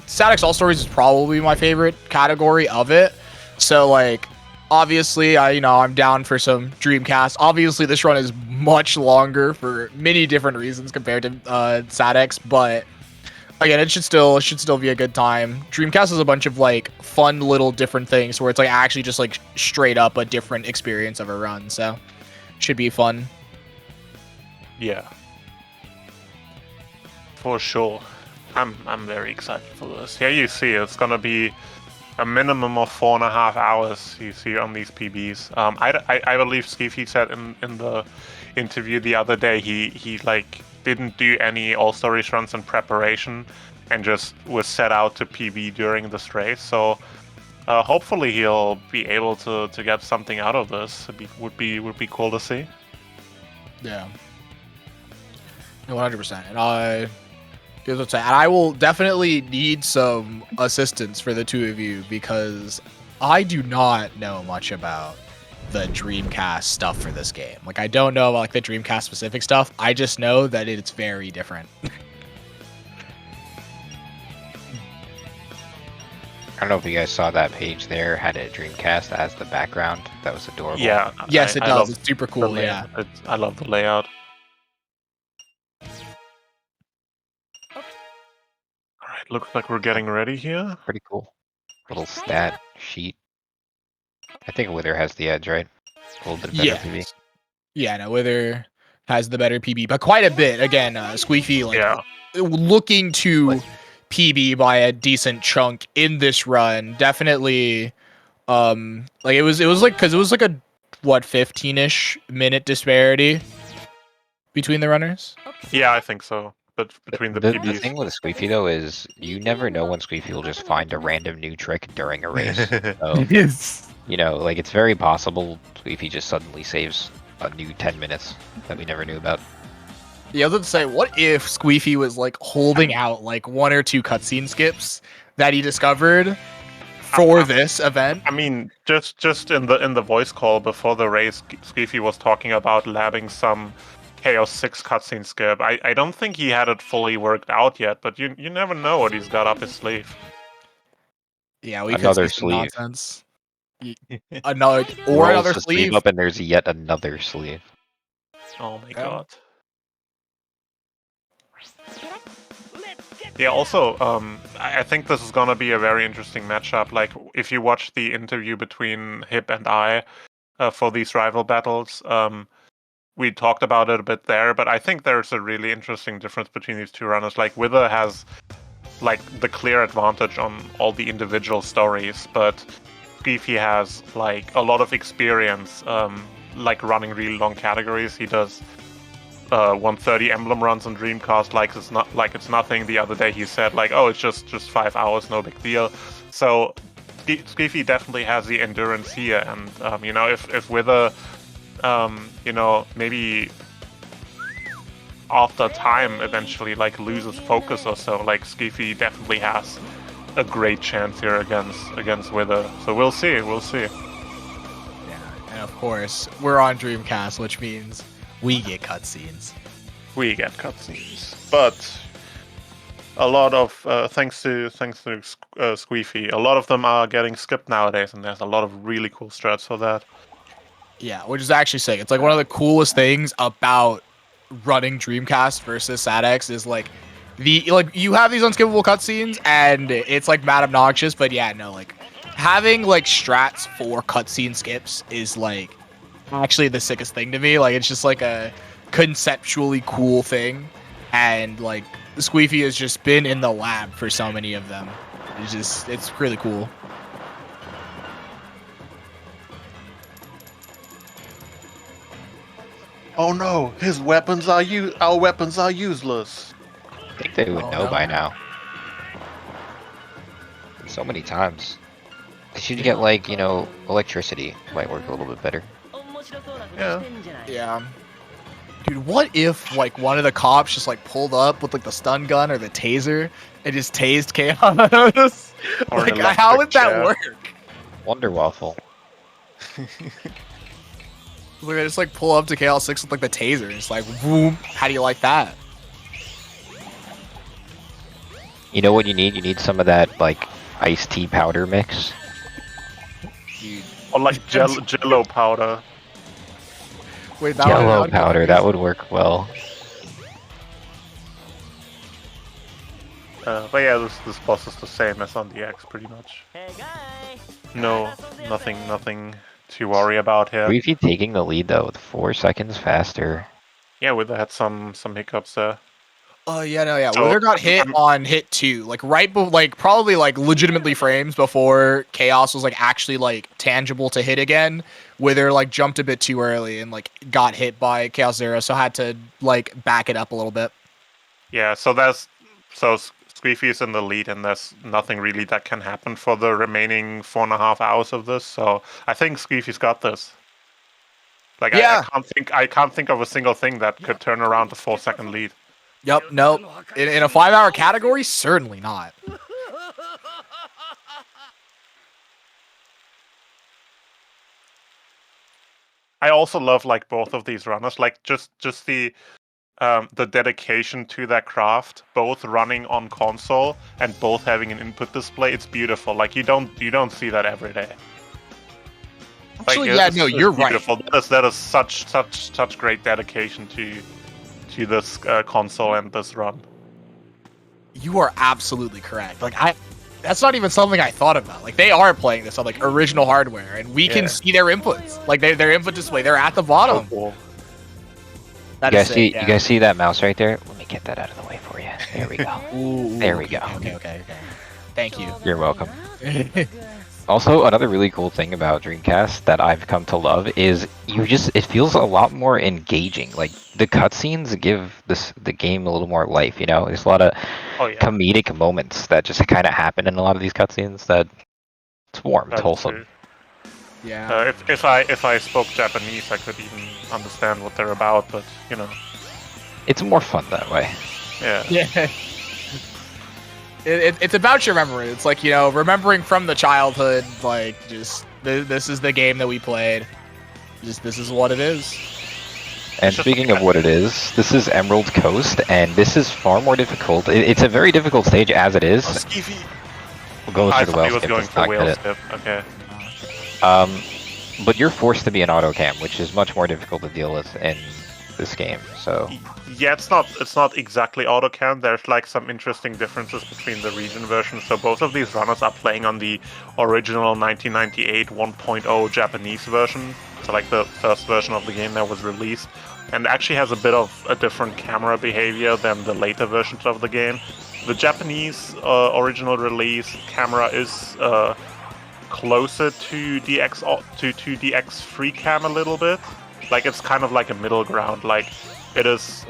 Static All Stories is probably my favorite category of it. So, like, obviously, I'm down for some Dreamcast. Obviously, this run is much longer for many different reasons compared to Static, but again, it should still be a good time. Dreamcast is a bunch of like fun little different things where it's like actually just like straight up a different experience of a run. So, should be fun. Yeah. For sure. I'm very excited for this. Here you see it's gonna be a minimum of 4.5 hours you see on these PBs. I believe SQeefy said in the interview the other day he like didn't do any All Stories runs in preparation and just was set out to PB during this race. So hopefully he'll be able to get something out of this. Would be cool to see. Yeah. 100%. And I will definitely need some assistance for the two of you because I do not know much about the Dreamcast stuff for this game. Like, I don't know about like the Dreamcast specific stuff. I just know that it's very different. I don't know if you guys saw that page there. Had a Dreamcast as the background. That was adorable. Yeah. Yes, it I does. love It's super cool. the Yeah. layout. I love the layout. Alright, looks like we're getting ready here. Pretty cool. Little stat sheet. I think Wither has the edge, right? A little bit better PB. Yeah, no, Wither has the better PB, but quite a bit. Again, SQeefy looking to PB by a decent chunk in this run. Definitely, like it was like because it was like a 15-ish minute disparity between the runners. Yeah, I think so. But between the PBs. The thing with SQeefy though is you never know when SQeefy will just find a random new trick during a race. So, like it's very possible SQeefy just suddenly saves a new 10 minutes that we never knew about. Yeah, I was going to say, what if SQeefy was like holding out like 1 or 2 cutscene skips that he discovered for this event? I mean, just in the voice call before the race, SQeefy was talking about labbing some Chaos 6 cutscene skip. I don't think he had it fully worked out yet, but you never know what he's got up his sleeve. Yeah, we another could see some sleeve. nonsense. Another another the sleeve. up and there's yet another sleeve. Oh my god. Yeah, also, I think this is gonna be a very interesting matchup. Like, if you watch the interview between Hip and I for these rival battles, we talked about it a bit there, but I think there's a really interesting difference between these two runners. Like, Wither has, like, the clear advantage on all the individual stories, but SQeefy has, like, a lot of experience, like, running really long categories. He does 130 emblem runs on Dreamcast like it's nothing. The other day he said like, oh, it's just 5 hours, no big deal. So SQeefy definitely has the endurance here, and if Wither maybe after time eventually like loses focus or so, like SQeefy definitely has a great chance here against Wither. So we'll see. Yeah, and of course we're on Dreamcast, which means we get cutscenes. But a lot of thanks to SQeefy, a lot of them are getting skipped nowadays, and there's a lot of really cool strats for that. Yeah, which is actually sick. It's like one of the coolest things about running Dreamcast versus SATX is like you have these unskippable cutscenes and it's like mad obnoxious, but yeah, no, like having like strats for cutscene skips is like actually the sickest thing to me. Like it's just like a conceptually cool thing, and like Squeefy has just been in the lab for so many of them. It's really cool. Oh no, our weapons are useless. I think they would know by now. So many times. They should get like, you know, electricity. Might work a little bit better. Yeah. Yeah. Dude, what if like one of the cops just like pulled up with like the stun gun or the taser and just tased Chaos? Or an Like, how would electric that chair. work? Wonder Waffle. Look, I just like pull up to KL6 with like the taser. And it's like, boom. How do you like that? You know what you need? You need some of that like iced tea powder mix. Dude. Or like jello powder. Wait, that Yellow powder, that would work well. But yeah, this boss is the same as on the X, pretty much. No, nothing to worry about here. Squeefy taking the lead though with 4 seconds faster. Yeah, we had some hiccups there. Yeah, no, yeah. So- Wither got hit on hit 2, like like probably like legitimately frames before Chaos was like actually like tangible to hit again. Wither like jumped a bit too early and like got hit by Chaos Zero, so had to like back it up a little bit. Yeah, so Squeefy is in the lead, and there's nothing really that can happen for the remaining 4.5 hours of this. So I think Squeefy's got this. Like, Yeah. I can't think of a single thing that could turn around a 4-second lead. Yep, nope. In a 5-hour category, certainly not. I also love like both of these runners, like just the dedication to their craft, both running on console and both having an input display. It's beautiful. Like you don't see that every day. Actually, yeah, no, you're right. Beautiful. That is such great dedication to this console and this run. You are absolutely correct. Like that's not even something I thought about. Like they are playing this on like original hardware, and we can see their inputs. Like their input display, they're at the bottom. So cool. That You is guys see sick, yeah. you guys see that mouse right there? Let me get that out of the way for you. There we go. Ooh, There we okay, go. Okay. Thank you. You're welcome. Also, another really cool thing about Dreamcast that I've come to love is it feels a lot more engaging. Like the cutscenes give the game a little more life, you know? There's a lot of comedic moments that just kind of happen in a lot of these cutscenes that it's warm, it's That's wholesome. true. Yeah. If I spoke Japanese, I could even understand what they're about. But you know, It's more fun that way. yeah. Yeah. It's about your memory. It's like, you know, remembering from the childhood, like, just, this is the game that we played. Just, this is what it is. And speaking of what it is, this is Emerald Coast, and this is far more difficult. It's a very difficult stage as it is. Skeefy. We'll go I through the thought whale he was skip. going Let's for not whale get it. skip. Okay. But you're forced to be an auto cam, which is much more difficult to deal with in this game. So Yeah, it's not exactly auto cam. There's like some interesting differences between the region versions. So both of these runners are playing on the original 1998 1.0 Japanese version. So like the first version of the game that was released, and actually has a bit of a different camera behavior than the later versions of the game. The Japanese original release camera is closer to the X free cam a little bit. Like it's kind of like a middle ground. Like it is.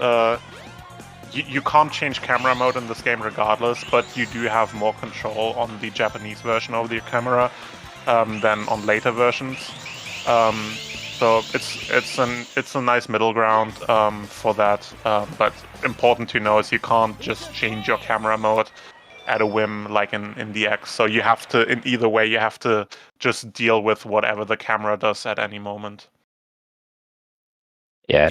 You can't change camera mode in this game regardless, but you do have more control on the Japanese version of the camera than on later versions. So it's a nice middle ground for that. But important to know is you can't just change your camera mode at a whim like in the X. So you have to, in either way, you have to just deal with whatever the camera does at any moment. yeah,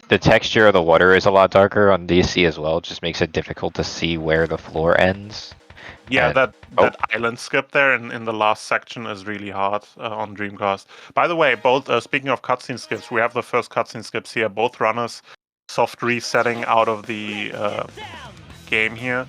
the texture of the water is a lot darker on DC as well. It just makes it difficult to see where the floor ends. Yeah, And- that island skip there in the last section is really hard on Dreamcast. By the way, both speaking of cutscene skips, we have the first cutscene skips here. Both runners soft resetting out of the game here.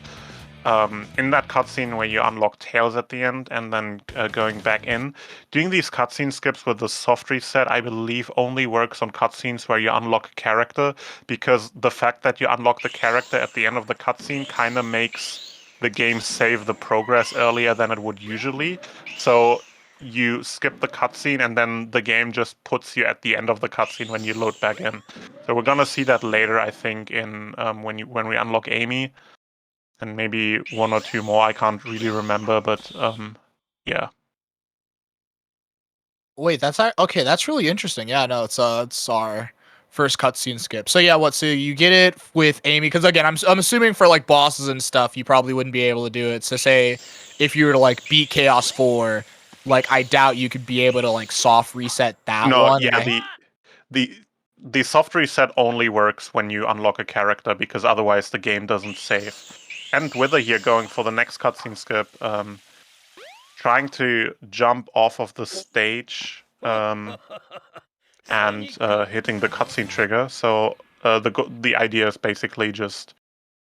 In that cutscene where you unlock Tails at the end and then going back in, doing these cutscene skips with the soft reset, I believe, only works on cutscenes where you unlock a character, because the fact that you unlock the character at the end of the cutscene kind of makes the game save the progress earlier than it would usually. So you skip the cutscene and then the game just puts you at the end of the cutscene when you load back in. So we're gonna see that later, I think, in when we unlock Amy. And maybe one or two more. I can't really remember, but yeah. Wait, okay. That's really interesting. Yeah, no, it's our first cutscene skip. So yeah, so you get it with Amy? Because again, I'm assuming for like bosses and stuff, you probably wouldn't be able to do it. So say if you were to like beat Chaos 4, like I doubt you could be able to like soft reset that No, one. yeah, the soft reset only works when you unlock a character, because otherwise the game doesn't save. And Wither here going for the next cutscene skip, trying to jump off of the stage and hitting the cutscene trigger. So the idea is basically just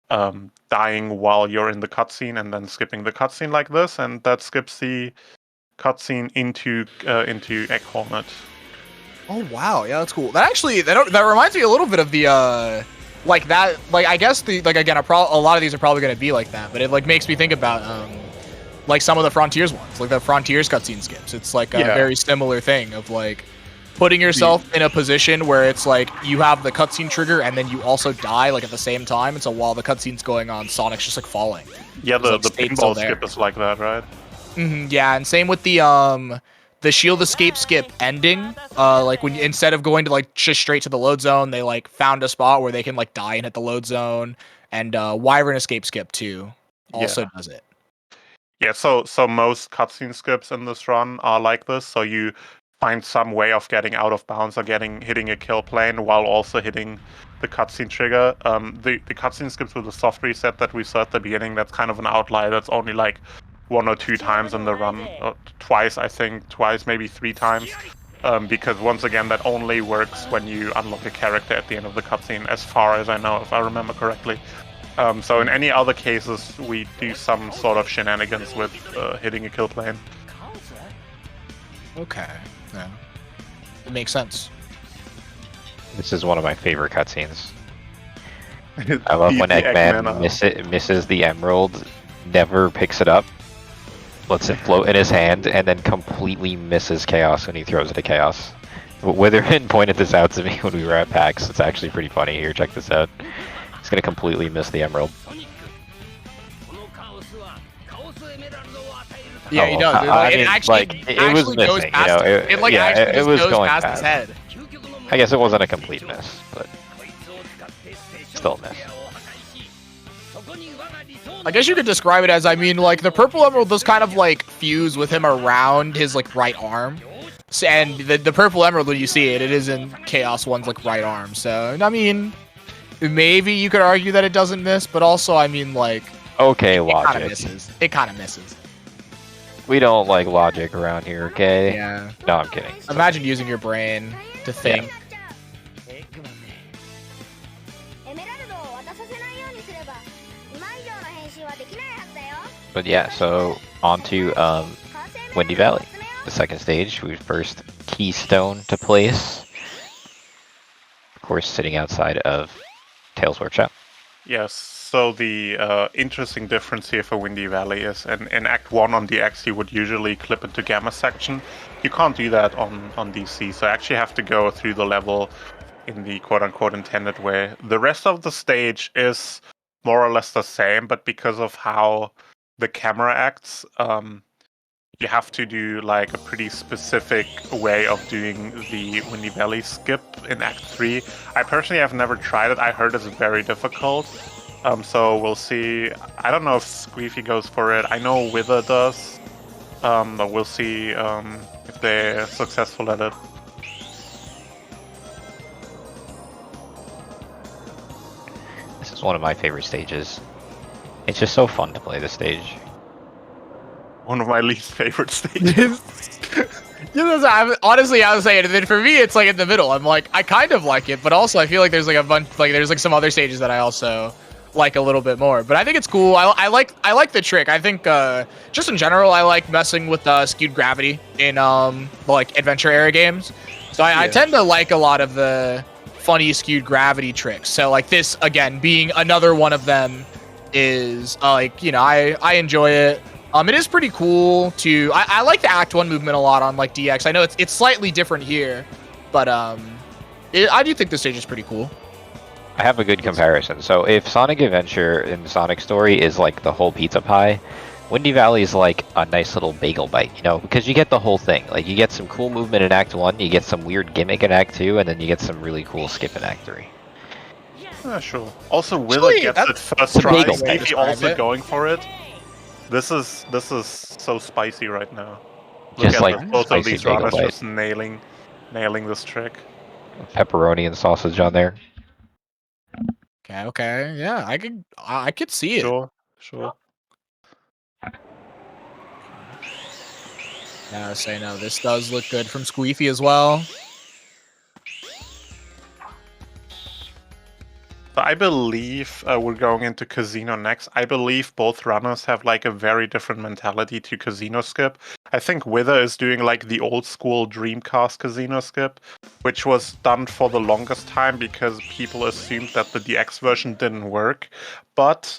dying while you're in the cutscene and then skipping the cutscene like this, and that skips the cutscene into Egg Hornet. Oh wow, yeah, that's cool. That actually that reminds me a little bit of the like that, like I guess the like again a lot of these are probably gonna be like that, but it like makes me think about like some of the Frontiers ones, like the Frontiers cutscene skips. It's like a very similar thing of like putting yourself in a position where it's like you have the cutscene trigger and then you also die like at the same time, and so while the cutscene's going on, Sonic's just like falling. Yeah, the like, pinball skip is like that, right? Yeah, and same with the shield escape skip ending. Like when instead of going to like just straight to the load zone, they like found a spot where they can like die and hit the load zone. And Wyvern escape skip too also does it. Yeah, so most cutscene skips in this run are like this. So you find some way of getting out of bounds or hitting a kill plane while also hitting the cutscene trigger. The cutscene skips with the soft reset that we saw at the beginning, that's kind of an outlier. That's only like 1 or 2 times in the run, twice, I think, maybe 3 times, because once again, that only works when you unlock a character at the end of the cutscene, as far as I know, if I remember correctly. So in any other cases, we do some sort of shenanigans with hitting a kill plane. Okay, yeah, it makes sense. This is one of my favorite cutscenes. I love when Eggman misses the emerald, never picks it up, lets it float in his hand, and then completely misses Chaos when he throws it at Chaos. Witherman pointed this out to me when we were at PAX. It's actually pretty funny. Here, check this out. He's gonna completely miss the emerald. Yeah, he does. It actually goes past it. Like actually just goes past his head. I guess it wasn't a complete miss, but still a miss. I guess you could describe it as, I mean, like the purple emerald does kind of like fuse with him around his like right arm, and the purple emerald, when you see it, it is in Chaos One's like right arm. So I mean, maybe you could argue that it doesn't miss, but also I mean like okay, logic. It kind of misses. It kind of misses. We don't like logic around here, okay? Yeah. No, I'm kidding. Imagine using your brain to think. Yeah. But yeah, so on to Windy Valley, the second stage. We first keystone to place. Of course, sitting outside of Tails Workshop. Yes, so the interesting difference here for Windy Valley is in Act 1 on DX, you would usually clip into Gamma section. You can't do that on DC, so I actually have to go through the level in the quote-unquote intended way. The rest of the stage is more or less the same, but because of how the camera acts, you have to do like a pretty specific way of doing the Windy Valley skip in Act 3. I personally have never tried it. I heard it's very difficult. So we'll see. I don't know if SQeefy goes for it. I know Wither does. But we'll see if they're successful at it. This is one of my favorite stages. It's just so fun to play this stage. one of my least favorite stages. Honestly, I was saying, and then for me, it's like in the middle. I'm like, I kind of like it, but also I feel like there's like a bunch, like there's like some other stages that I also like a little bit more. But I think it's cool. I like the trick. I think just in general, I like messing with skewed gravity in like adventure era games. So I tend to like a lot of the funny skewed gravity tricks. So like this again being another one of them is like, you know, I enjoy it. It is pretty cool to. I like the Act 1 movement a lot on like DX. I know it's slightly different here, but I do think the stage is pretty cool. I have a good comparison. So if Sonic Adventure in Sonic Story is like the whole pizza pie, Windy Valley is like a nice little bagel bite, you know, because you get the whole thing. Like you get some cool movement in Act 1, you get some weird gimmick in Act 2, and then you get some really cool skip in Act 3. Sure. Also, Willa gets it first try. Squeefy also going for it. This is so spicy right now. Look Just at like both of spicy these bagel runners bite. just nailing this trick. Pepperoni and sausage on there. Okay, yeah, I could see it. Sure. Now say no, this does look good from Squeefy as well. So I believe we're going into Casino next. I believe both runners have like a very different mentality to Casino Skip. I think Wither is doing like the old school Dreamcast Casino Skip, which was done for the longest time because people assumed that the DX version didn't work. But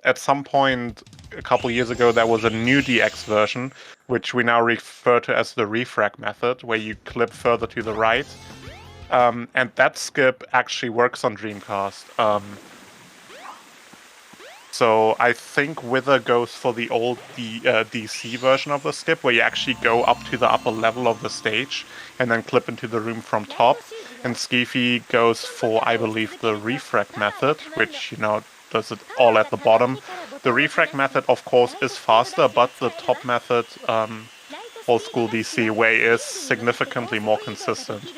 at some point a couple years ago, there was a new DX version, which we now refer to as the refrag method, where you clip further to the right. And that skip actually works on Dreamcast. So I think Wither goes for the old DC version of the skip, where you actually go up to the upper level of the stage and then clip into the room from top. And Squeefy goes for, I believe, the refrag method, which, you know, does it all at the bottom. The refrag method, of course, is faster, but the top method, old school DC way, is significantly more consistent.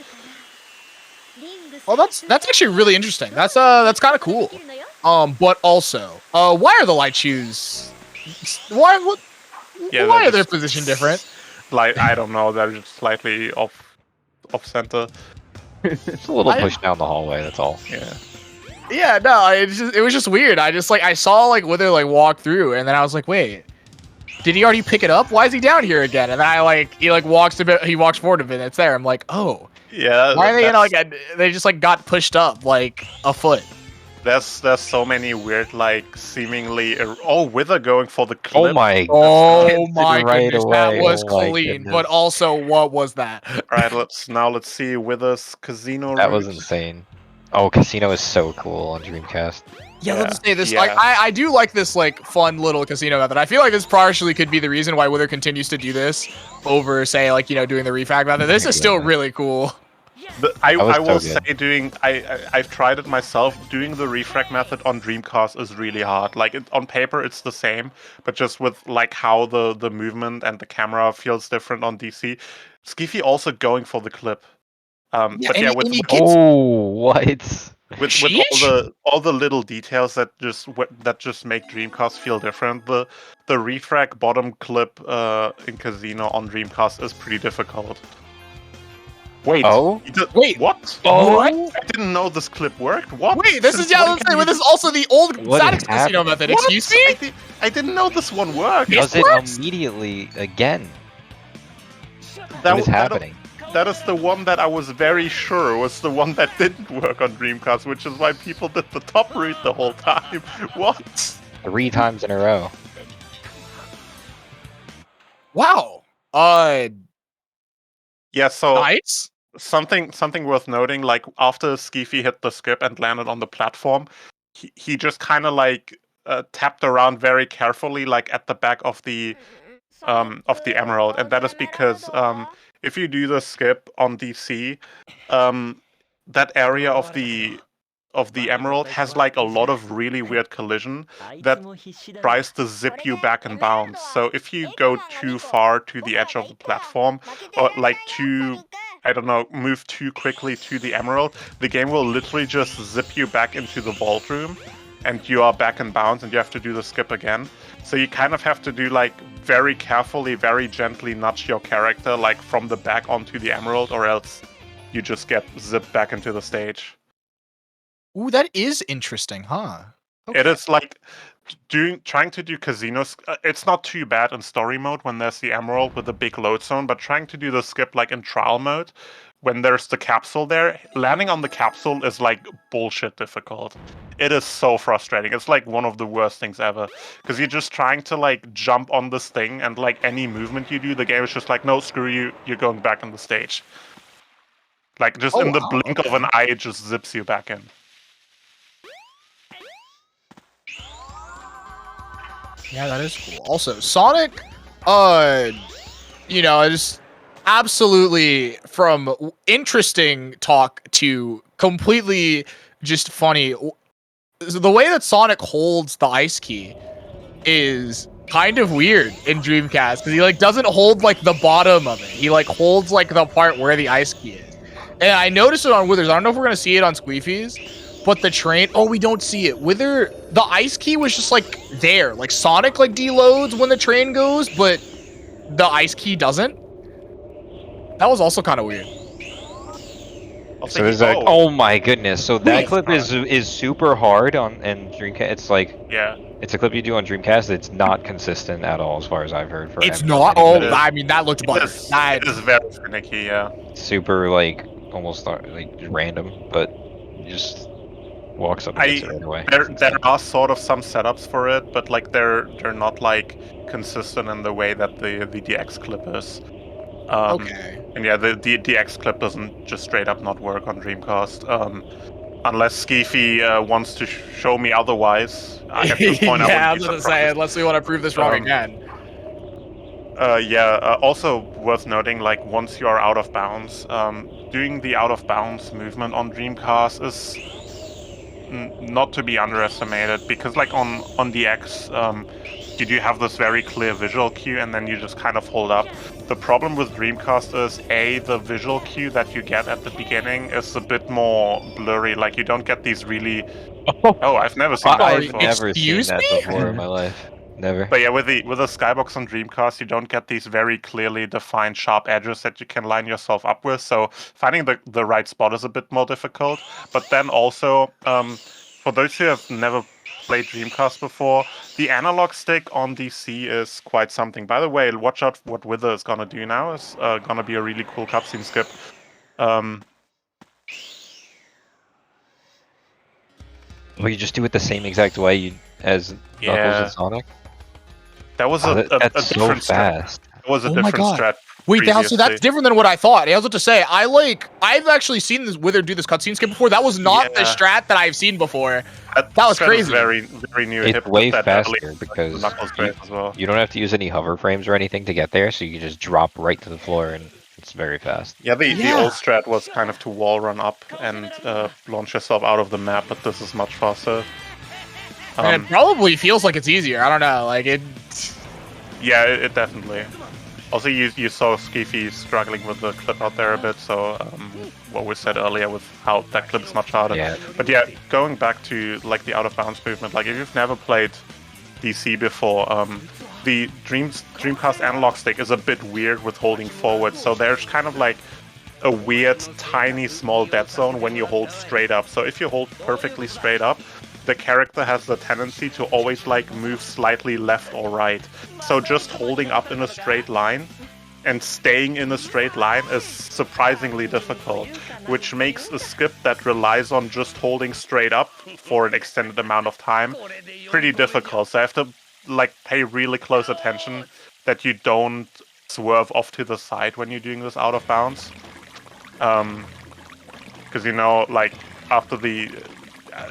Well, that's actually really interesting. That's kind of cool. But also, why are the light shoes? Why are their position different? Like, I don't know. They're just slightly off center. It's a little push down the hallway. That's all. Yeah. Yeah, no, it was just weird. I saw like Wither like walk through, and then I was like, wait, did he already pick it up? Why is he down here again? And then he walks forward a bit, and it's there. I'm like, oh. Yeah. Why are they gonna they just like got pushed up like a foot? There's so many weird like seemingly Wither going for the clip. Oh my goodness, that was clean. But also, what was that? All right, let's see Wither's Casino. That was insane. Oh, Casino is so cool on Dreamcast. Yeah, let's say this. Like, I do like this like fun little casino method. I feel like this partially could be the reason why Wither continues to do this over, say, like, you know, doing the refrag method. This is still really cool. I will say I've tried it myself. Doing the refrag method on Dreamcast is really hard. Like on paper it's the same, but just with like how the movement and the camera feels different on DC. Squeefy also going for the clip. What? With all the little details that just make Dreamcast feel different. The refrag bottom clip in Casino on Dreamcast is pretty difficult. Wait. Wait. What? Oh. What? I didn't know this clip worked. What? Wait, this is this is also the old Static Casino method. What? Excuse me? I didn't know this one worked. Does it immediately again? What is happening? That is the one that I was very sure was the one that didn't work on Dreamcast, which is why people did the top route the whole time. What? 3 times in a row. Wow. Yeah, so nice. Something worth noting, like after Squeefy hit the skip and landed on the platform, he just kind of like tapped around very carefully, like at the back of the emerald, and that is because if you do the skip on DC, that area of the emerald has like a lot of really weird collision that tries to zip you back and bounce. So if you go too far to the edge of the platform, or like move too quickly to the emerald, the game will literally just zip you back into the vault room. and you are back in bounds and you have to do the skip again. So you kind of have to do like very carefully, very gently nudge your character like from the back onto the emerald, or else you just get zipped back into the stage. Ooh, that is interesting, huh? Okay. It is like trying to do casinos. It's not too bad in story mode when there's the emerald with the big load zone, but trying to do the skip like in trial mode, when there's the capsule there, landing on the capsule is like bullshit difficult. It is so frustrating. It's like one of the worst things ever, because you're just trying to like jump on this thing, and like any movement you do, the game is just like, no, screw you, you're going back on the stage. Like just in the blink of an eye, it just zips you back in. Yeah, that is cool. Also, Sonic, you know, just absolutely from interesting talk to completely just funny. The way that Sonic holds the ice key is kind of weird in Dreamcast, because he like doesn't hold like the bottom of it. He like holds like the part where the ice key is. And I noticed it on Withers. I don't know if we're gonna see it on Squeefy's, but the train, oh, we don't see it. Wither, the ice key was just like there. Like Sonic like deloads when the train goes, but the ice key doesn't. That was also kind of weird. So there's like, oh my goodness. So that clip is super hard on Dreamcast. It's like, yeah, it's a clip you do on Dreamcast. It's not consistent at all, as far as I've heard. For It's not. Oh, I mean that looked butter. It is very finicky, yeah. Super like almost like random, but just walks up and gets it right away. There are sort of some setups for it, but like they're not like consistent in the way that the DX clip is. Okay. And yeah, the DX clip doesn't just straight up not work on Dreamcast. Unless Skeefy wants to show me otherwise. At this point, yeah, I was wouldn't gonna be say, unless we want to prove this wrong again. Also worth noting, like once you are out of bounds, doing the out of bounds movement on Dreamcast is not to be underestimated, because like on DX, you do have this very clear visual cue, and then you just kind of hold up. The problem with Dreamcast is the visual cue that you get at the beginning is a bit more blurry. Like you don't get these really. Oh, I've never seen that I've before. never seen that before in my life. Never. But yeah, with the Skybox on Dreamcast, you don't get these very clearly defined sharp edges that you can line yourself up with. So finding the right spot is a bit more difficult. But then also, for those who have never played Dreamcast before, the analog stick on DC is quite something. By the way, watch out what Wither is gonna do now. It's gonna be a really cool cutscene skip. Well, you just do it the same exact way as Knuckles and Sonic? That was that's a different so fast. That was a different strat. Wait, that's different than what I thought. I was about to say, I've actually seen this Wither do this cutscene skip before. That was not the strat that I've seen before. That was crazy. Very, very new. It's way faster because well. you don't have to use any hover frames or anything to get there, so you can just drop right to the floor, and it's very fast. Yeah, the old strat was kind of to wall run up and launch yourself out of the map, but this is much faster. And it probably feels like it's easier. I don't know, like it. Yeah, it definitely. Also, you saw Skeefy struggling with the clip out there a bit, so what we said earlier with how that clip is much harder. Yeah. But yeah, going back to like the out of bounds movement, like if you've never played DC before, the Dreamcast analog stick is a bit weird with holding forward, so there's kind of like a weird, tiny, small dead zone when you hold straight up. So if you hold perfectly straight up, the character has the tendency to always like move slightly left or right. So just holding up in a straight line and staying in a straight line is surprisingly difficult, which makes a skip that relies on just holding straight up for an extended amount of time pretty difficult. So I have to like pay really close attention that you don't swerve off to the side when you're doing this out of bounds. Because you know, like after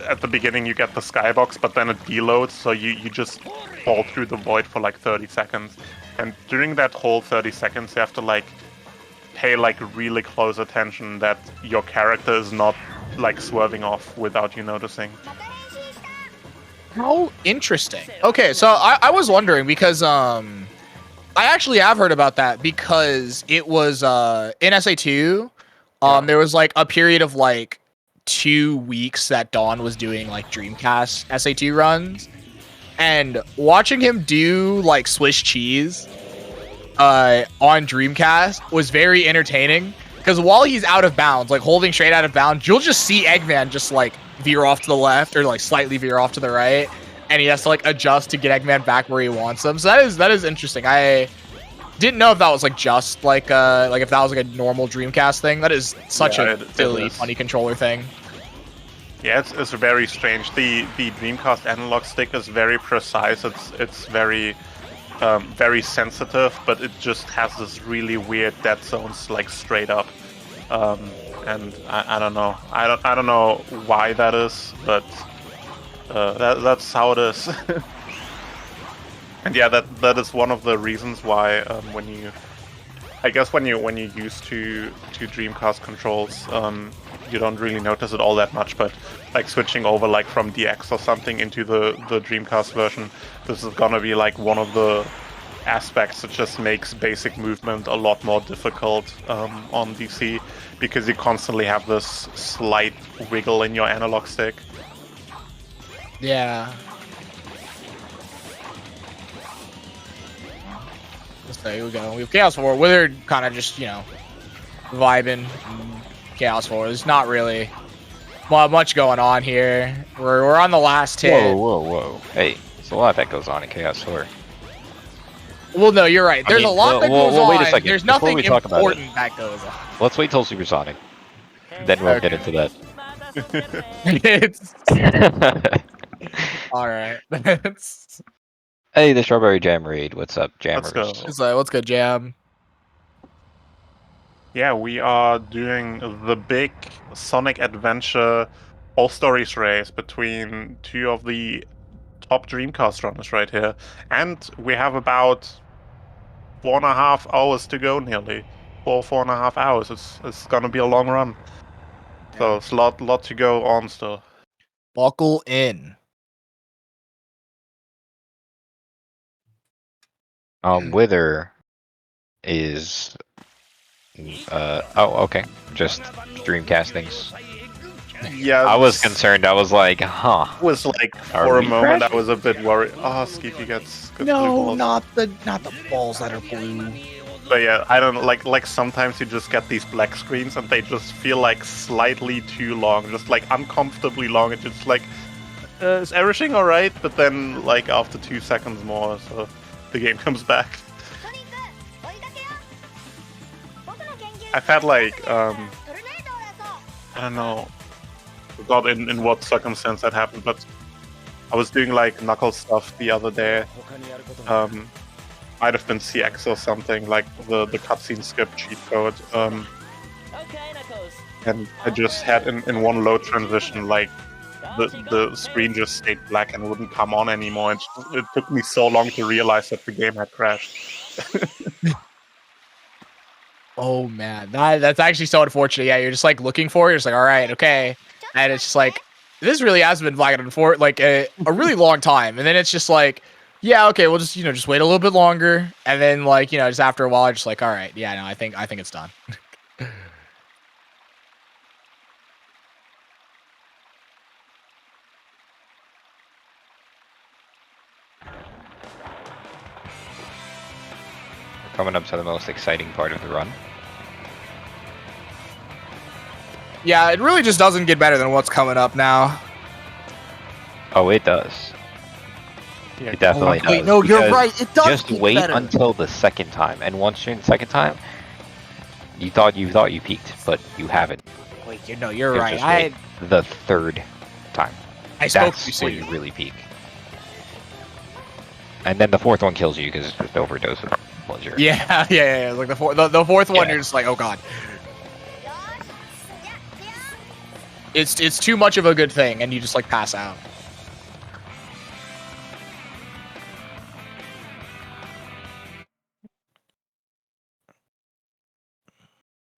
at the beginning you get the skybox, but then it deloads, so you just fall through the void for like 30 seconds. And during that whole 30 seconds, you have to like pay like really close attention that your character is not like swerving off without you noticing. How interesting. Okay, so I was wondering because I actually have heard about that because it was in SA2. There was like a period of like 2 weeks that Dawn was doing like Dreamcast SAT runs, and watching him do like Swiss cheese on Dreamcast was very entertaining, because while he's out of bounds, like holding straight out of bounds, you'll just see Eggman just like veer off to the left or like slightly veer off to the right, and he has to like adjust to get Eggman back where he wants him. So that is interesting. I didn't know if that was like just like if that was like a normal Dreamcast thing. That is such a silly, funny controller thing. Yeah, it's very strange. The Dreamcast analog stick is very precise. It's very very sensitive, but it just has this really weird dead zones like straight up. And I don't know. I don't know why that is, but that's how it is. And yeah, that is one of the reasons why when you used to Dreamcast controls, you don't really notice it all that much. But like switching over like from DX or something into the Dreamcast version, this is gonna be like one of the aspects that just makes basic movement a lot more difficult on DC, because you constantly have this slight wiggle in your analog stick. Yeah. So here we go. We have Chaos 4. Wizard kind of just, vibing. Chaos 4. There's not really much going on here. We're on the last hit. Whoa. Hey, there's a lot that goes on in Chaos 4. Well, no, you're right. There's a lot that goes on. Wait a second. There's Before nothing we talk important that goes on. Let's wait till Supersonic. Then we'll get into that. Alright. Hey, the Strawberry Jam Raid. What's up, Jammers? Let's go, Jam. Yeah, we are doing the big Sonic Adventure All Stories race between two of the top Dreamcast runners right here. And we have about 4.5 hours to go, nearly. 4.5 hours. It's gonna be a long run. So it's a lot to go on still. Buckle in. Wither is okay. Just Dreamcast things. Yeah, I was concerned. I was like, huh. It was like for a moment I was a bit worried. Oh, SQeefy gets blue balls. not the balls that are blue. But yeah, I don't like sometimes you just get these black screens and they just feel like slightly too long, just like uncomfortably long. It's just like, is everything alright? But then like after 2 seconds more, so the game comes back. I've had like I don't know, forgot in what circumstance that happened, but I was doing like Knuckles stuff the other day. Might have been CX or something, like the cutscene skip cheat code. And I just had in one load transition, like the screen just stayed black and wouldn't come on anymore. It took me so long to realize that the game had crashed. Oh man, that's actually so unfortunate. Yeah, you're just like looking for it. You're just like, all right, okay, and it's just like this really has been flagging for like a really long time, and then it's just like, yeah, okay, we'll just just wait a little bit longer, and then like just after a while, I'm just like, all right, yeah, no, I think it's done. Coming up to the most exciting part of the run. Yeah, it really just doesn't get better than what's coming up now. Oh, it does. It definitely does. Wait, no, you're right. It does. Just wait until the second time, and once you're in the second time, you thought you peaked, but you haven't. Wait, you're right. The third time. That's where you really peak. And then the fourth one kills you because it's just overdose of pleasure. Yeah. Like the fourth one, you're just like, oh god. It's too much of a good thing, and you just like pass out.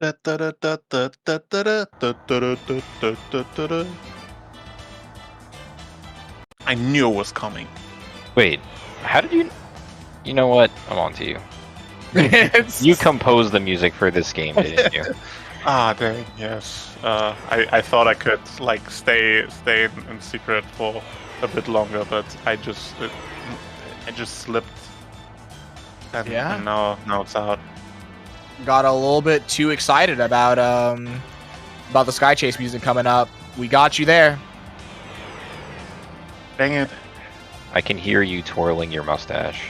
I knew it was coming. Wait, how did you? You know what? I'm on to you. You composed the music for this game, didn't you? Ah, dang, yes. I thought I could like stay in secret for a bit longer, but I just slipped, and, Yeah. and now it's out. Got a little bit too excited about the Sky Chase music coming up. We got you there. Dang it! I can hear you twirling your mustache.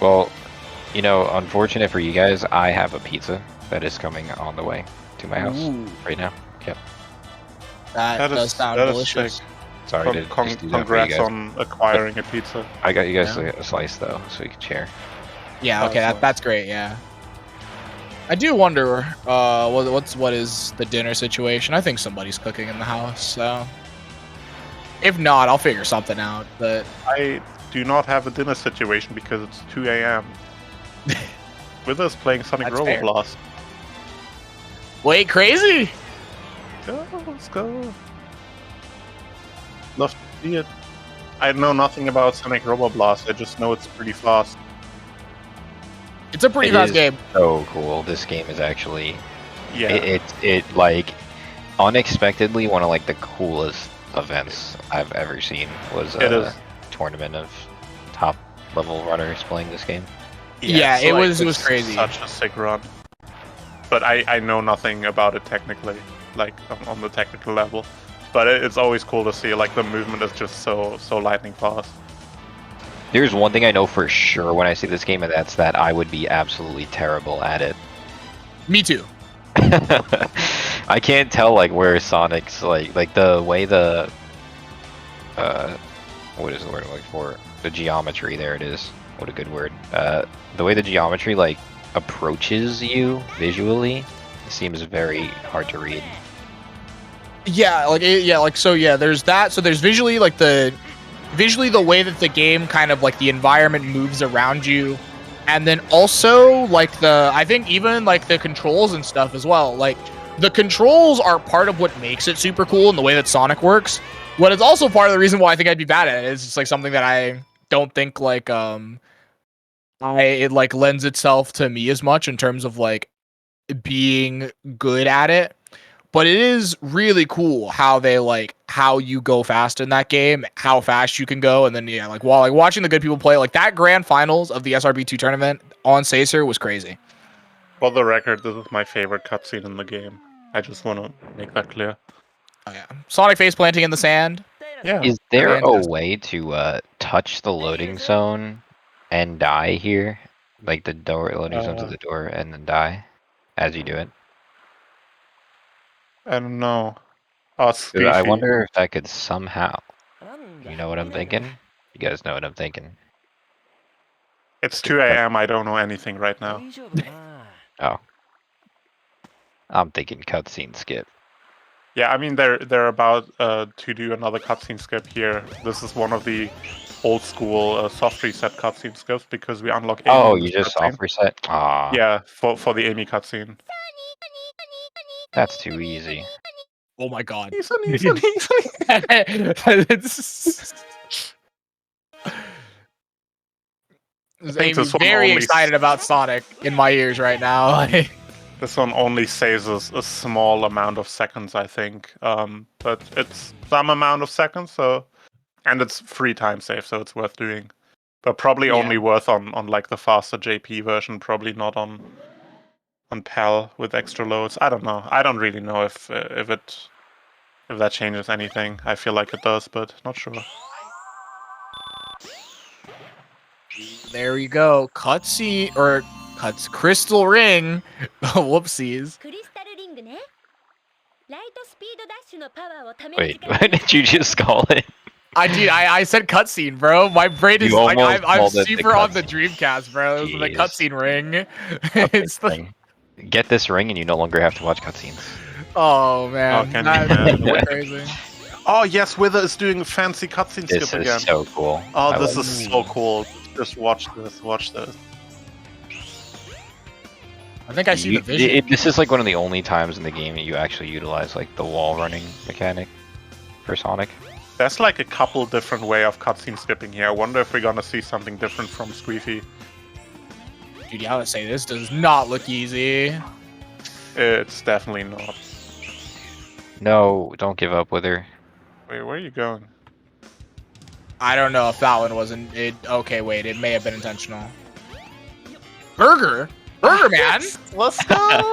Well, you know, unfortunate for you guys, I have a pizza that is coming on the way to my house Ooh. right now. Yep. That does sound delicious. Sick. Sorry to just do that for you Congrats guys. on acquiring a pizza. I got you guys Yeah. a slice though, so you can share. Yeah, okay, that's great. Yeah. I do wonder, what is the dinner situation? I think somebody's cooking in the house, so if not, I'll figure something out. But I do not have a dinner situation because it's 2 a.m. With us playing Sonic That's fair. Roboblast. wait, crazy! Go, let's go. Love to see it. I know nothing about Sonic Roboblast. I just know it's pretty fast. It's a pretty It fast is game. So cool. This game is actually Yeah. it like unexpectedly one of like the coolest events I've ever seen was It is. a tournament of top level runners playing this game. Yeah, it's it like- was it's crazy. Such a sick run. But I know nothing about it technically, like on the technical level. But it's always cool to see like the movement is just so lightning fast. There's one thing I know for sure when I see this game, and that's that I would be absolutely terrible at it. Me too. I can't tell like where Sonic's like the way the what is the word I'm looking for? The geometry, there it is. What a good word. The way the geometry like approaches you visually seems very hard to read. Yeah, there's that. So there's visually the way that the game kind of like the environment moves around you, and then also like I think even like the controls and stuff as well. Like the controls are part of what makes it super cool in the way that Sonic works. What is also part of the reason why I think I'd be bad at it is just like something that I don't think like it like lends itself to me as much in terms of like being good at it. But it is really cool how they like how you go fast in that game, how fast you can go, and then yeah, like while like watching the good people play, like that grand finals of the SRB2 tournament on Sacer was crazy. For the record, this is my favorite cutscene in the game. I just want to make that clear. Oh yeah, Sonic face planting in the sand. Yeah. Is there a Fantastic. way to touch the loading zone and die here? Like the door loading zone to the door and then die as you do it? I don't know. 'Cause I SQeefy. wonder if that could somehow. You know what I'm thinking? You guys know what I'm thinking. It's 2 a.m. I don't know anything right now. Oh. I'm thinking cutscene skip. Yeah, I mean they're about to do another cutscene skip here. This is one of the old school soft reset cutscene skips because we unlock. Amy Oh, in you this just cutscene. soft reset? Ah. Yeah, for the Amy cutscene. That's too easy. Oh my god. It's think Amy's this one very only excited about Sonic in my ears right now. This one only saves us a small amount of seconds, I think. But it's some amount of seconds, so and it's free time save, so it's worth doing. But probably only worth on like the faster JP version, probably not on PAL with extra loads. I don't know. I don't really know if that changes anything. I feel like it does, but not sure. There you go. Cutscene or Crystal Ring. Whoopsies. Wait, what did you just call it? I said cutscene, bro. My brain is You like almost I'm called it the super on the cutscene. Dreamcast, bro. It was the Jeez. cutscene ring. It's the, Thing. Get this ring and you no longer have to watch cutscenes. oh man, can that's you imagine? crazy. Oh yes, Wither is doing fancy cutscene This skip is again. so cool. Oh, I this love is it. so cool. Just watch this. Watch this. I think I see the vision. This is like one of the only times in the game that you actually utilize like the wall running mechanic for Sonic. There's like a couple different way of cutscene skipping here. I wonder if we're gonna see something different from Squeefy. Dude, yeah, I would say this does not look easy. It's definitely not. No, don't give up with her. Wait, where are you going? I don't know if that one wasn't it. Okay, wait, it may have been intentional. Burger Man. Let's go.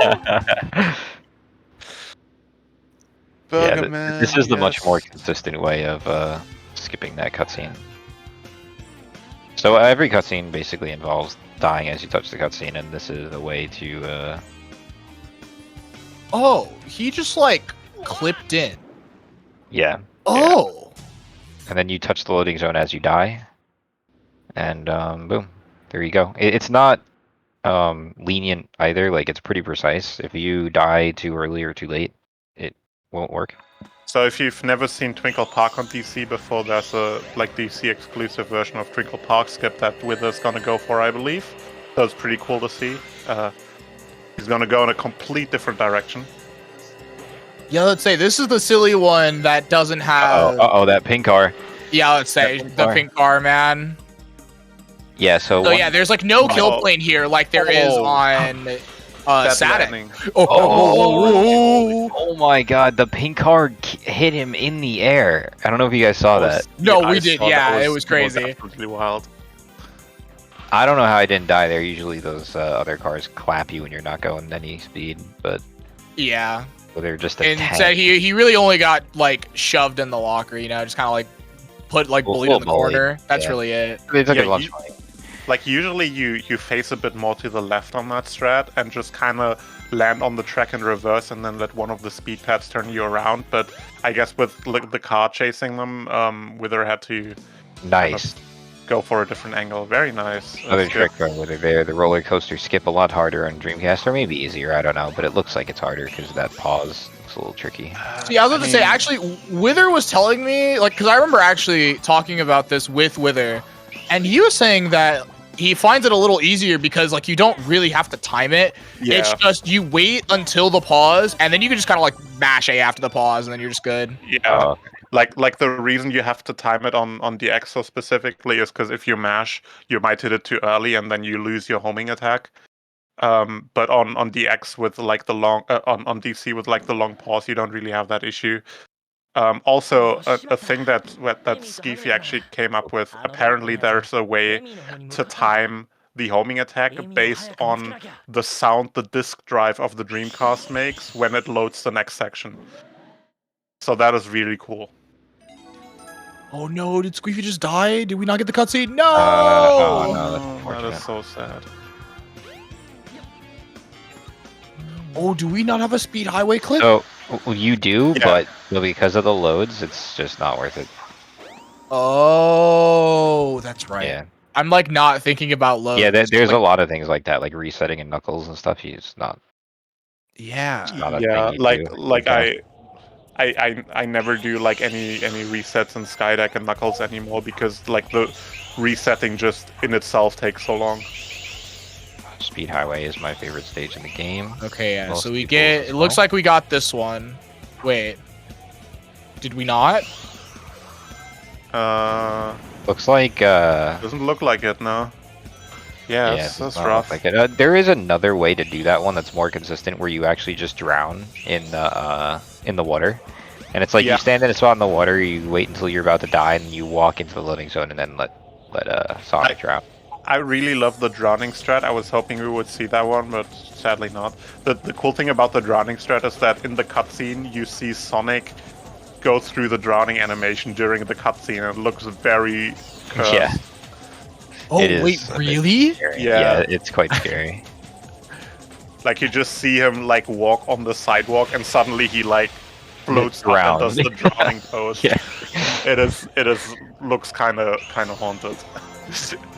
Burger Man. This is the much more consistent way of skipping that cutscene. So every cutscene basically involves dying as you touch the cutscene, and this is a way to. Oh, he just like clipped in. Yeah. Oh. And then you touch the loading zone as you die, and boom, there you go. It's not lenient either. Like it's pretty precise. If you die too early or too late, it won't work. So if you've never seen Twinkle Park on DC before, there's a like DC exclusive version of Twinkle Park skip that Wither's gonna go for, I believe. So it's pretty cool to see. He's gonna go in a complete different direction. Yeah, let's say this is the silly one that doesn't have. Oh, that pink car. Yeah, let's say the pink car, man. Yeah. So. Yeah, there's like no kill plane here, like there is on Saturn. Oh my God! The pink car hit him in the air. I don't know if you guys saw that. No, we did. Yeah, it was crazy. Absolutely wild. I don't know how I didn't die there. Usually those other cars clap you when you're not going any speed, but yeah. Well, they're just a tank. Instead, he really only got like shoved in the locker. You know, just kind of like put like bullied in the corner. That's really it. It's like a lunch money. Like usually you face a bit more to the left on that strat and just kind of land on the track in reverse and then let one of the speed pads turn you around. But I guess with the car chasing them, Wither had to nice go for a different angle. Very nice. Another trick from Wither there. The roller coaster skip a lot harder on Dreamcast, or maybe easier. I don't know, but it looks like it's harder because that pause looks a little tricky. See, I was about to say actually, Wither was telling me like because I remember actually talking about this with Wither, and he was saying that he finds it a little easier because like you don't really have to time it. Yeah. It's just you wait until the pause and then you can just kind of like mash A after the pause and then you're just good. Yeah. Like the reason you have to time it on the EXO specifically is because if you mash, you might hit it too early and then you lose your homing attack. But on DX with like the long on DC with like the long pause, you don't really have that issue. Also, a thing that SQeefy actually came up with, apparently there's a way to time the homing attack based on the sound the disk drive of the Dreamcast makes when it loads the next section. So that is really cool. Oh no, did Squeefy just die? Did we not get the cutscene? No! Oh, no, that is so sad. Oh, do we not have a speed highway clip? So you do, but because of the loads, it's just not worth it. Oh, that's right. Yeah. I'm like not thinking about loads. Yeah, there's a lot of things like that, like resetting in Knuckles and stuff. He's not. Yeah. It's not a Yeah, thing you like do. like I never do like any resets in Skydeck and Knuckles anymore because like the resetting just in itself takes so long. Speed Highway is my favorite stage in the game. Okay, yeah. Most So we people's get. as It looks well. like we got this one. Wait. Did we not? Looks like. Doesn't look like it, no. Yeah, it does that's not rough. look like it. There is another way to do that one that's more consistent, where you actually just drown in the water, and it's like you stand in a spot in the water, you wait until you're about to die, and you walk into the loading zone, and then let Sonic drown. I really love the drowning strat. I was hoping we would see that one, but sadly not. The cool thing about the drowning strat is that in the cutscene you see Sonic go through the drowning animation during the cutscene, and it looks very cursed. Yeah. Oh It is wait, a bit really? scary. Yeah. Yeah, it's quite scary. Like you just see him like walk on the sidewalk, and suddenly he like floats up and Drown. does the drowning pose. Yeah. It is looks kind of haunted.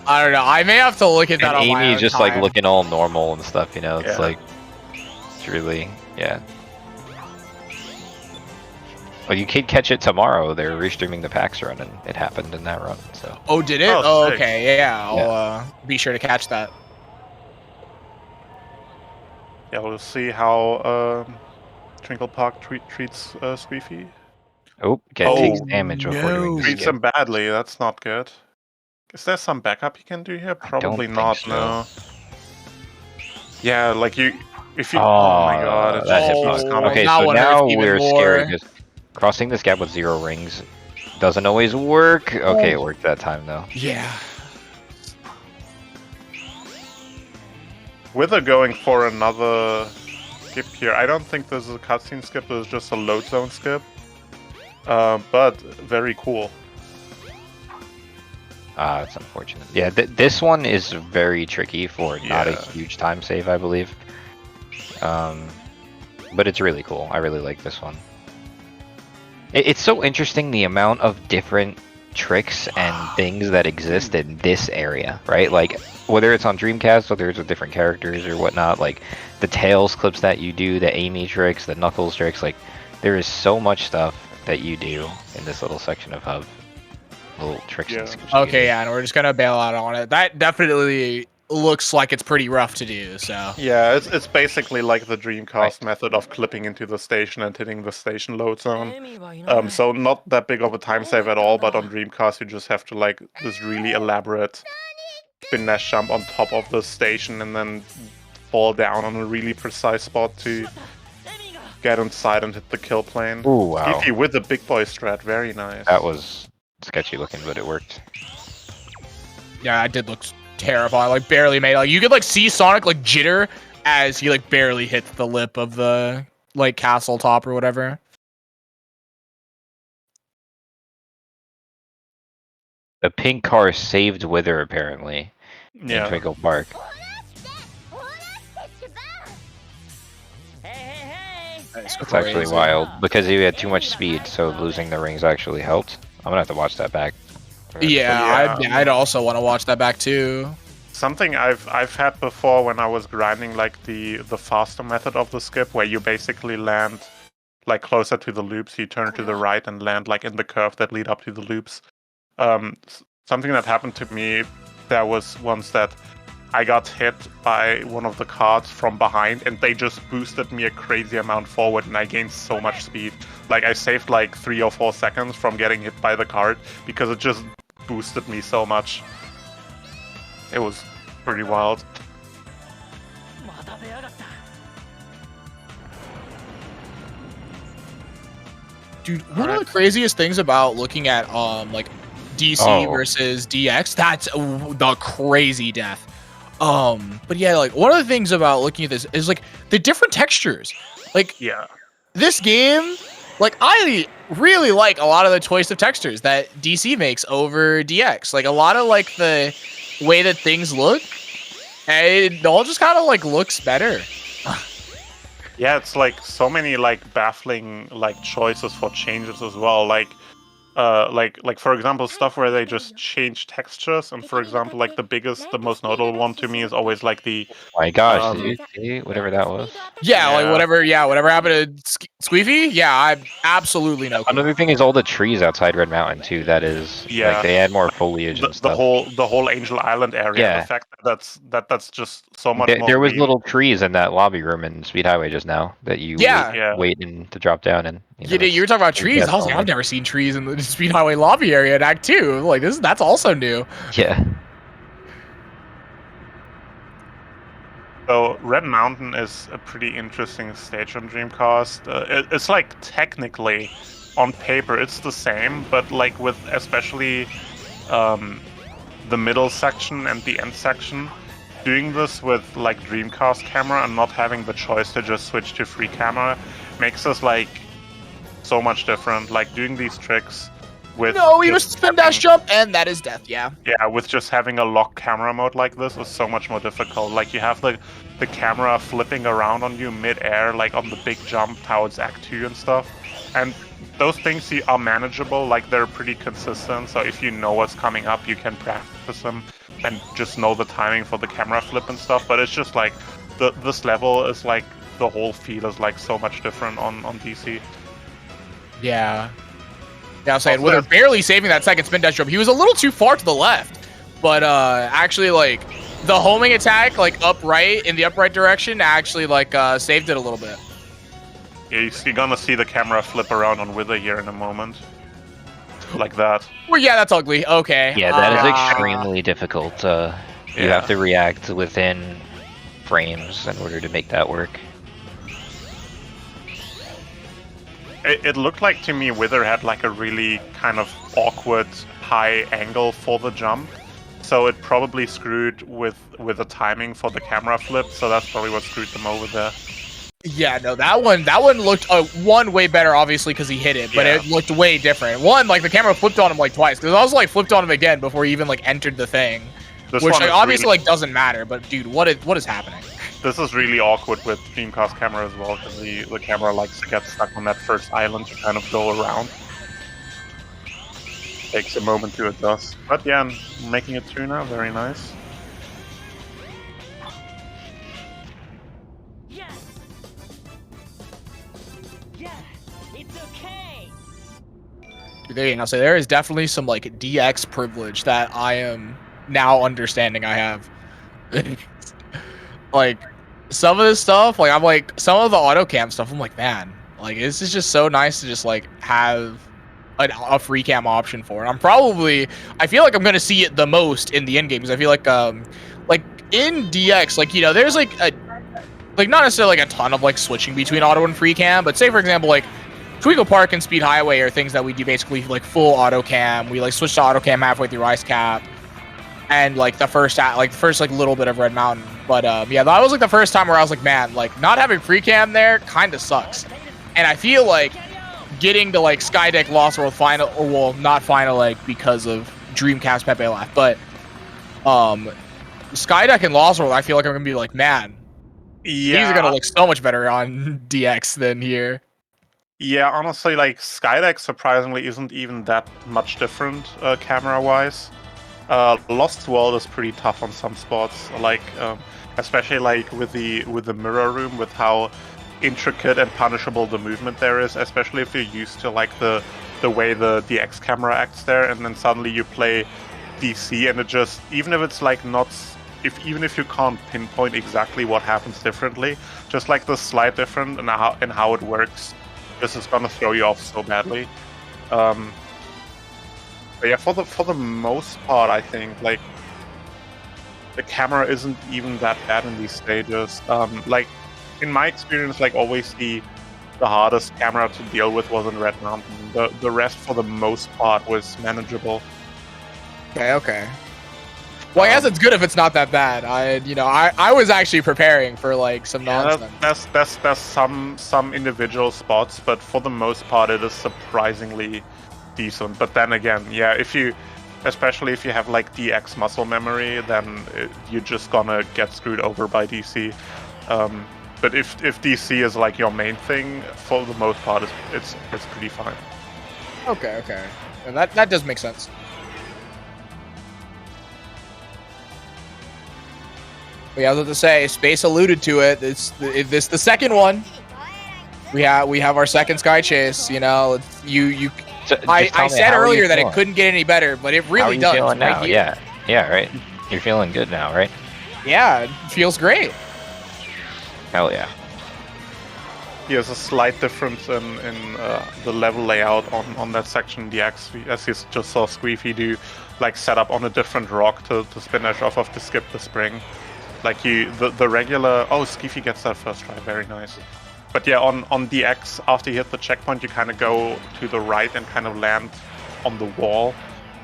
I don't know. I may have to look at that And on my Amy's own just time. like looking all normal and stuff, you know. It's Yeah. like it's really Well, you can catch it tomorrow. They're restreaming the PAX run, and it happened in that run. So. Oh, did it? Oh, Oh, sick. okay. Yeah, I'll be sure to catch that. Yeah, we'll see how Twinkle Park treats Squeefy. Oh, takes damage before doing the Treats skip. him badly. That's not good. Is there some backup you can do here? Probably think not. so. No. Yeah, like if you. Oh my god! It that just hit keeps bug. coming. Okay, that so one hurts now even we're more. scared because crossing this gap with 0 rings doesn't always work. Okay, it worked that time though. Yeah. Wither going for another skip here. I don't think this is a cutscene skip. This is just a load zone skip. But very cool. That's unfortunate. Yeah, this one is very tricky for not a huge time save, I believe. But it's really cool. I really like this one. It's so interesting the amount of different tricks and things that exist in this area, right? Like, whether it's on Dreamcast, whether it's with different characters or whatnot, like the Tails clips that you do, the Amy tricks, the Knuckles tricks, like there is so much stuff that you do in this little section of hub. Little tricks and skips. Okay, yeah, and we're just gonna bail out on it. That definitely looks like it's pretty rough to do, so. Yeah, it's basically like the Dreamcast method of clipping into the station and hitting the station load zone. So not that big of a time save at all, but on Dreamcast you just have to like this really elaborate spin dash jump on top of the station and then fall down on a really precise spot to get inside and hit the kill plane. Ooh, wow. SQeefy with the big boy strat, very nice. That was sketchy looking, but it worked. Yeah, it did look terrifying. Like barely made. Like you could like see Sonic like jitter as he like barely hits the lip of the like castle top or whatever. The pink car saved Wither apparently. Yeah. In Twinkle Park. It's actually wild because he had too much speed, so losing the rings actually helped. I'm gonna have to watch that back. Yeah, I'd also want to watch that back too. Something I've had before when I was grinding like the faster method of the skip, where you basically land like closer to the loops, you turn to the right and land like in the curve that lead up to the loops. Something that happened to me, there was once that I got hit by one of the cards from behind and they just boosted me a crazy amount forward and I gained so much speed. Like I saved like 3 or 4 seconds from getting hit by the card because it just boosted me so much. It was pretty wild. Dude, one of the craziest things about looking at like DC versus DX, that's the crazy death. But yeah, like one of the things about looking at this is like the different textures. Like this game, like I really like a lot of the choice of textures that DC makes over DX. Like a lot of like the way that things look, it all just kind of like looks better. Yeah, it's like so many like baffling like choices for changes as well. Like for example, stuff where they just change textures. And for example, like the most notable one to me is always like the. Oh my gosh! Did you see whatever that was? Yeah, like whatever happened to Squeefy? Yeah, I absolutely know. Another thing is all the trees outside Red Mountain too. That is, like they add more foliage and stuff. The whole Angel Island area. Yeah. The fact that's just so much more. There was green. little trees in that lobby room in Speed Highway just now that you wait to drop down in. You were talking about trees. I was like, I've never seen trees in the Speed Highway lobby area in Act 2. Like that's also new. Yeah. So Red Mountain is a pretty interesting stage on Dreamcast. It's like technically, on paper, it's the same, but like with especially the middle section and the end section, doing this with like Dreamcast camera and not having the choice to just switch to free camera makes us like so much different. Like doing these tricks with you must spin dash jump and that is death. Yeah. Yeah, with just having a locked camera mode like this is so much more difficult. Like you have the camera flipping around on you mid-air, like on the big jump towards Act 2 and stuff. And those things are manageable, like they're pretty consistent. So if you know what's coming up, you can practice them and just know the timing for the camera flip and stuff. But it's just like this level is like the whole feel is like so much different on DC. Yeah. Yeah, I was saying, Wither barely saving that second spin dash jump. He was a little too far to the left, but actually, like the homing attack, like upright in the upright direction, actually like saved it a little bit. You're gonna see the camera flip around on Wither here in a moment. Like that. Well, yeah, that's ugly. Okay. Yeah, that is extremely difficult. You Yeah. have to react within frames in order to make that work. It looked like to me Wither had like a really kind of awkward high angle for the jump. So it probably screwed with the timing for the camera flip, so that's probably what screwed them over there. Yeah, no, that one looked one way better, obviously, because he hit it, but it looked way different. One, like the camera flipped on him like twice, because I was like flipped on him again before he even like entered the thing, which like, obviously really, like doesn't matter. But dude, what is happening? This is really awkward with Dreamcast camera as well, because the camera likes to get stuck on that first island to kind of go around. Takes a moment to adjust, but yeah, I'm making it through now. Very nice. There you go. So there is definitely some like DX privilege that I am now understanding I have. Like some of this stuff, like I'm like some of the auto cam stuff, I'm like, man, like this is just so nice to just like have a free cam option for it. I feel like I'm gonna see it the most in the end games. I feel like in DX, like, you know, there's like not necessarily like a ton of like switching between auto and free cam, but say for example like Twinkle Park and Speed Highway are things that we do basically like full auto cam. We like switch to auto cam halfway through Ice Cap, and like the first like little bit of Red Mountain. But yeah, that was like the first time where I was like, man, like not having free cam there kind of sucks. And I feel like getting to like Skydeck Lost World final, or well, not final like because of Dreamcast Pepe Laugh, but Skydeck and Lost World, I feel like I'm gonna be like, man, these are gonna look so much better on DX than here. Yeah, honestly, like Skydeck surprisingly isn't even that much different camera-wise. Lost World is pretty tough on some spots, like especially like with the mirror room, with how intricate and punishable the movement there is, especially if you're used to like the way the DX camera acts there, and then suddenly you play DC and it just, even if it's like not, even if you can't pinpoint exactly what happens differently, just like the slight difference in how it works, this is gonna throw you off so badly. But yeah, for the most part, I think like the camera isn't even that bad in these stages. Like in my experience, like always the hardest camera to deal with was in Red Mountain. The rest, for the most part, was manageable. Okay. Well, I guess it's good if it's not that bad. I was actually preparing for like some nonsense. That's some individual spots, but for the most part, it is surprisingly decent. But then again, yeah, especially if you have like DX muscle memory, then you're just gonna get screwed over by DC. But if DC is like your main thing, for the most part, it's pretty fine. Okay. And that does make sense. We have to say, Space alluded to it. It's the second one. We have our second Sky Chase. You know, I said earlier that it couldn't get any better, but it really does. How are you feeling now? Yeah, right. You're feeling good now, right? Yeah, it feels great. Hell yeah. There's a slight difference in the level layout on that section DX, as you just saw SQeefy do, like set up on a different rock to spin dash off of to skip the spring. Like the regular, SQeefy gets that first try, very nice. But yeah, on DX, after you hit the checkpoint, you kind of go to the right and kind of land on the wall,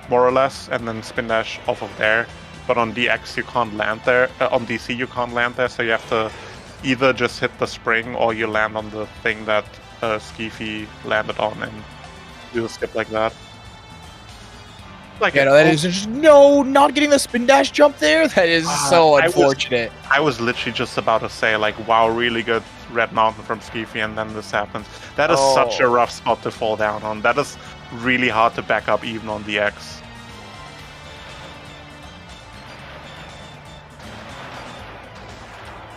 more or less, and then spin dash off of there. But on DX, you can't land there. On DC, you can't land there, so you have to either just hit the spring or you land on the thing that SQeefy landed on and do a skip like that. Like, yeah, no, that is just not getting the spin dash jump there. That is so unfortunate. I was literally just about to say, like, wow, really good Red Mountain from SQeefy, and then this happens. That is such a rough spot to fall down on. That is really hard to back up even on the X.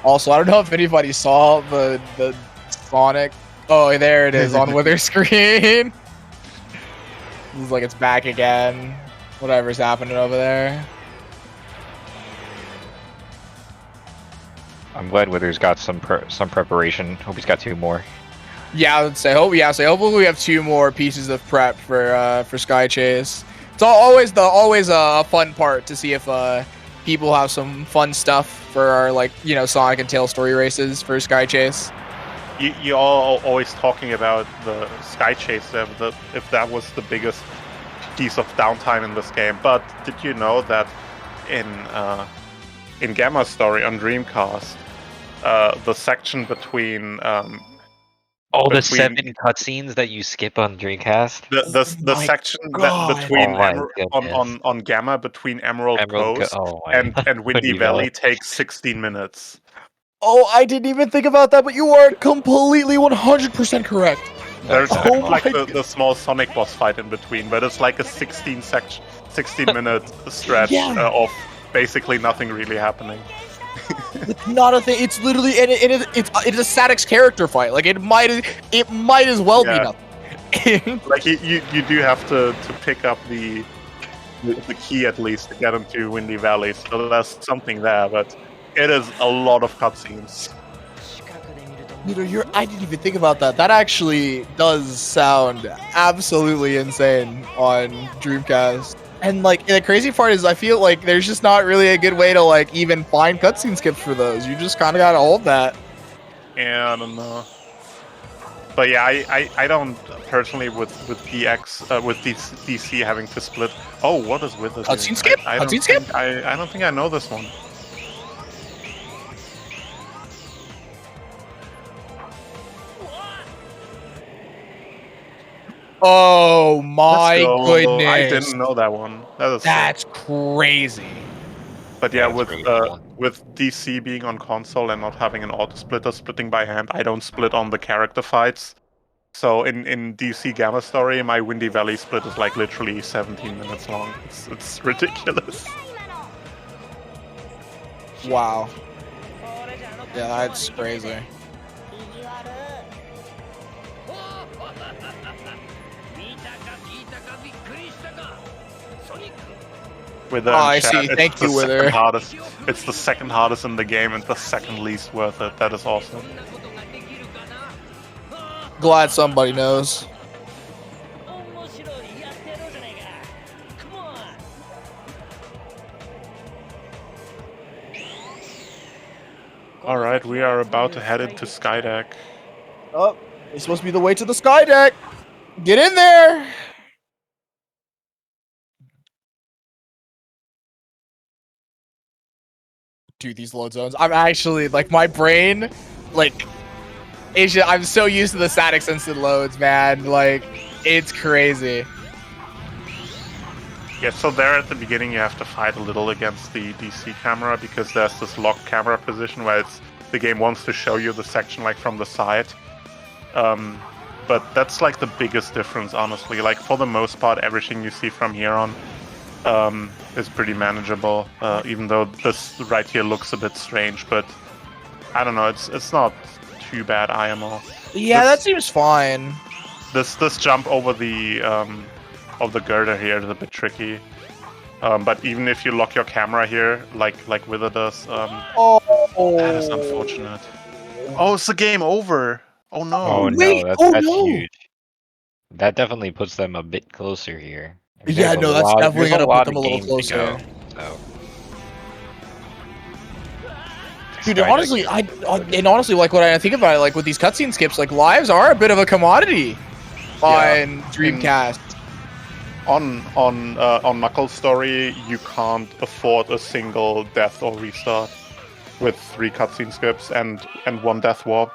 Also, I don't know if anybody saw the Sonic. Oh, there it is on Wither screen. Looks like it's back again. Whatever's happening over there. I'm glad Wither's got some preparation. Hope he's got 2 more. Yeah, let's say hope. Yeah, so hopefully we have 2 more pieces of prep for Sky Chase. It's always a fun part to see if people have some fun stuff for our Sonic and Tails story races for Sky Chase. You all always talking about the Sky Chase, if that was the biggest piece of downtime in this game. But did you know that in Gamma Story on Dreamcast, the section between the 7 cutscenes that you skip on Dreamcast. the section between on Gamma between Emerald Coast and Windy Valley takes 16 minutes. Oh, I didn't even think about that, but you are completely 100% correct. There's like the small Sonic boss fight in between, but it's like a 16-minute stretch of basically nothing really happening. It's not a thing. It's literally it's a Sadix character fight. Like it might as well be nothing. Like you do have to pick up the key at least to get into Windy Valley, so there's something there, but it is a lot of cutscenes. I didn't even think about that. That actually does sound absolutely insane on Dreamcast. And the crazy part is I feel like there's just not really a good way to even find cutscene skips for those. You just kind of gotta hold that. Yeah, I don't know. But yeah, I don't personally with DX with DC having to split. Oh, what is with it? Cutscene skip? Cutscene skip? I don't think I know this one. Oh my goodness! I didn't know that one. That's crazy. But yeah, with DC being on console and not having an auto splitter, splitting by hand, I don't split on the character fights. So in DC Gamma Story, my Windy Valley split is literally 17 minutes long. It's ridiculous. Wow. Yeah, that's crazy. Wither I see. Thank you, Wither. It's the second hardest in the game and the second least worth it. That is awesome. Glad somebody knows. Alright, we are about to head into Skydeck. Oh, it's supposed to be the way to the Skydeck. Get in there! Dude, these load zones. I'm actually, my brain, I'm so used to the static instant loads, man. It's crazy. Yeah, so there at the beginning you have to fight a little against the DC camera because there's this locked camera position where the game wants to show you the section from the side. But that's the biggest difference, honestly. For the most part, everything you see from here on is pretty manageable, even though this right here looks a bit strange, but I don't know, it's not too bad IMO. Yeah, that seems fine. This jump over the of the girder here is a bit tricky. But even if you lock your camera here, like Wither does, that is unfortunate. Oh, it's the game over! Oh no! Oh no, that's huge. That definitely puts them a bit closer here. Yeah, no, that's definitely gonna put them a little closer. Dude, honestly, honestly, what I think about it, with these cutscene skips, lives are a bit of a commodity on Dreamcast. On Knuckles' story, you can't afford a single death or restart with 3 cutscene skips and 1 death warp.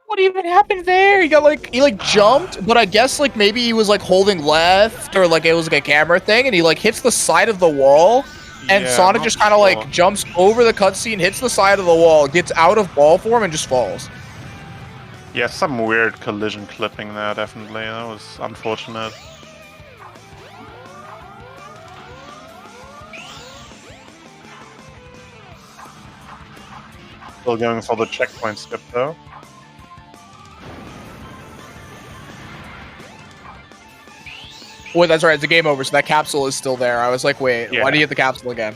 What even happened there? He got he jumped, but I guess maybe he was holding left or it was a camera thing, and he hits the side of the wall, and Sonic just kind of jumps over the cutscene, hits the side of the wall, gets out of ball form, and just falls. Yeah, some weird collision clipping there, definitely. That was unfortunate. Still going for the checkpoint skip though. Wait, that's right. It's a game over, so that capsule is still there. I was like, wait, Yeah. why do you get the capsule again?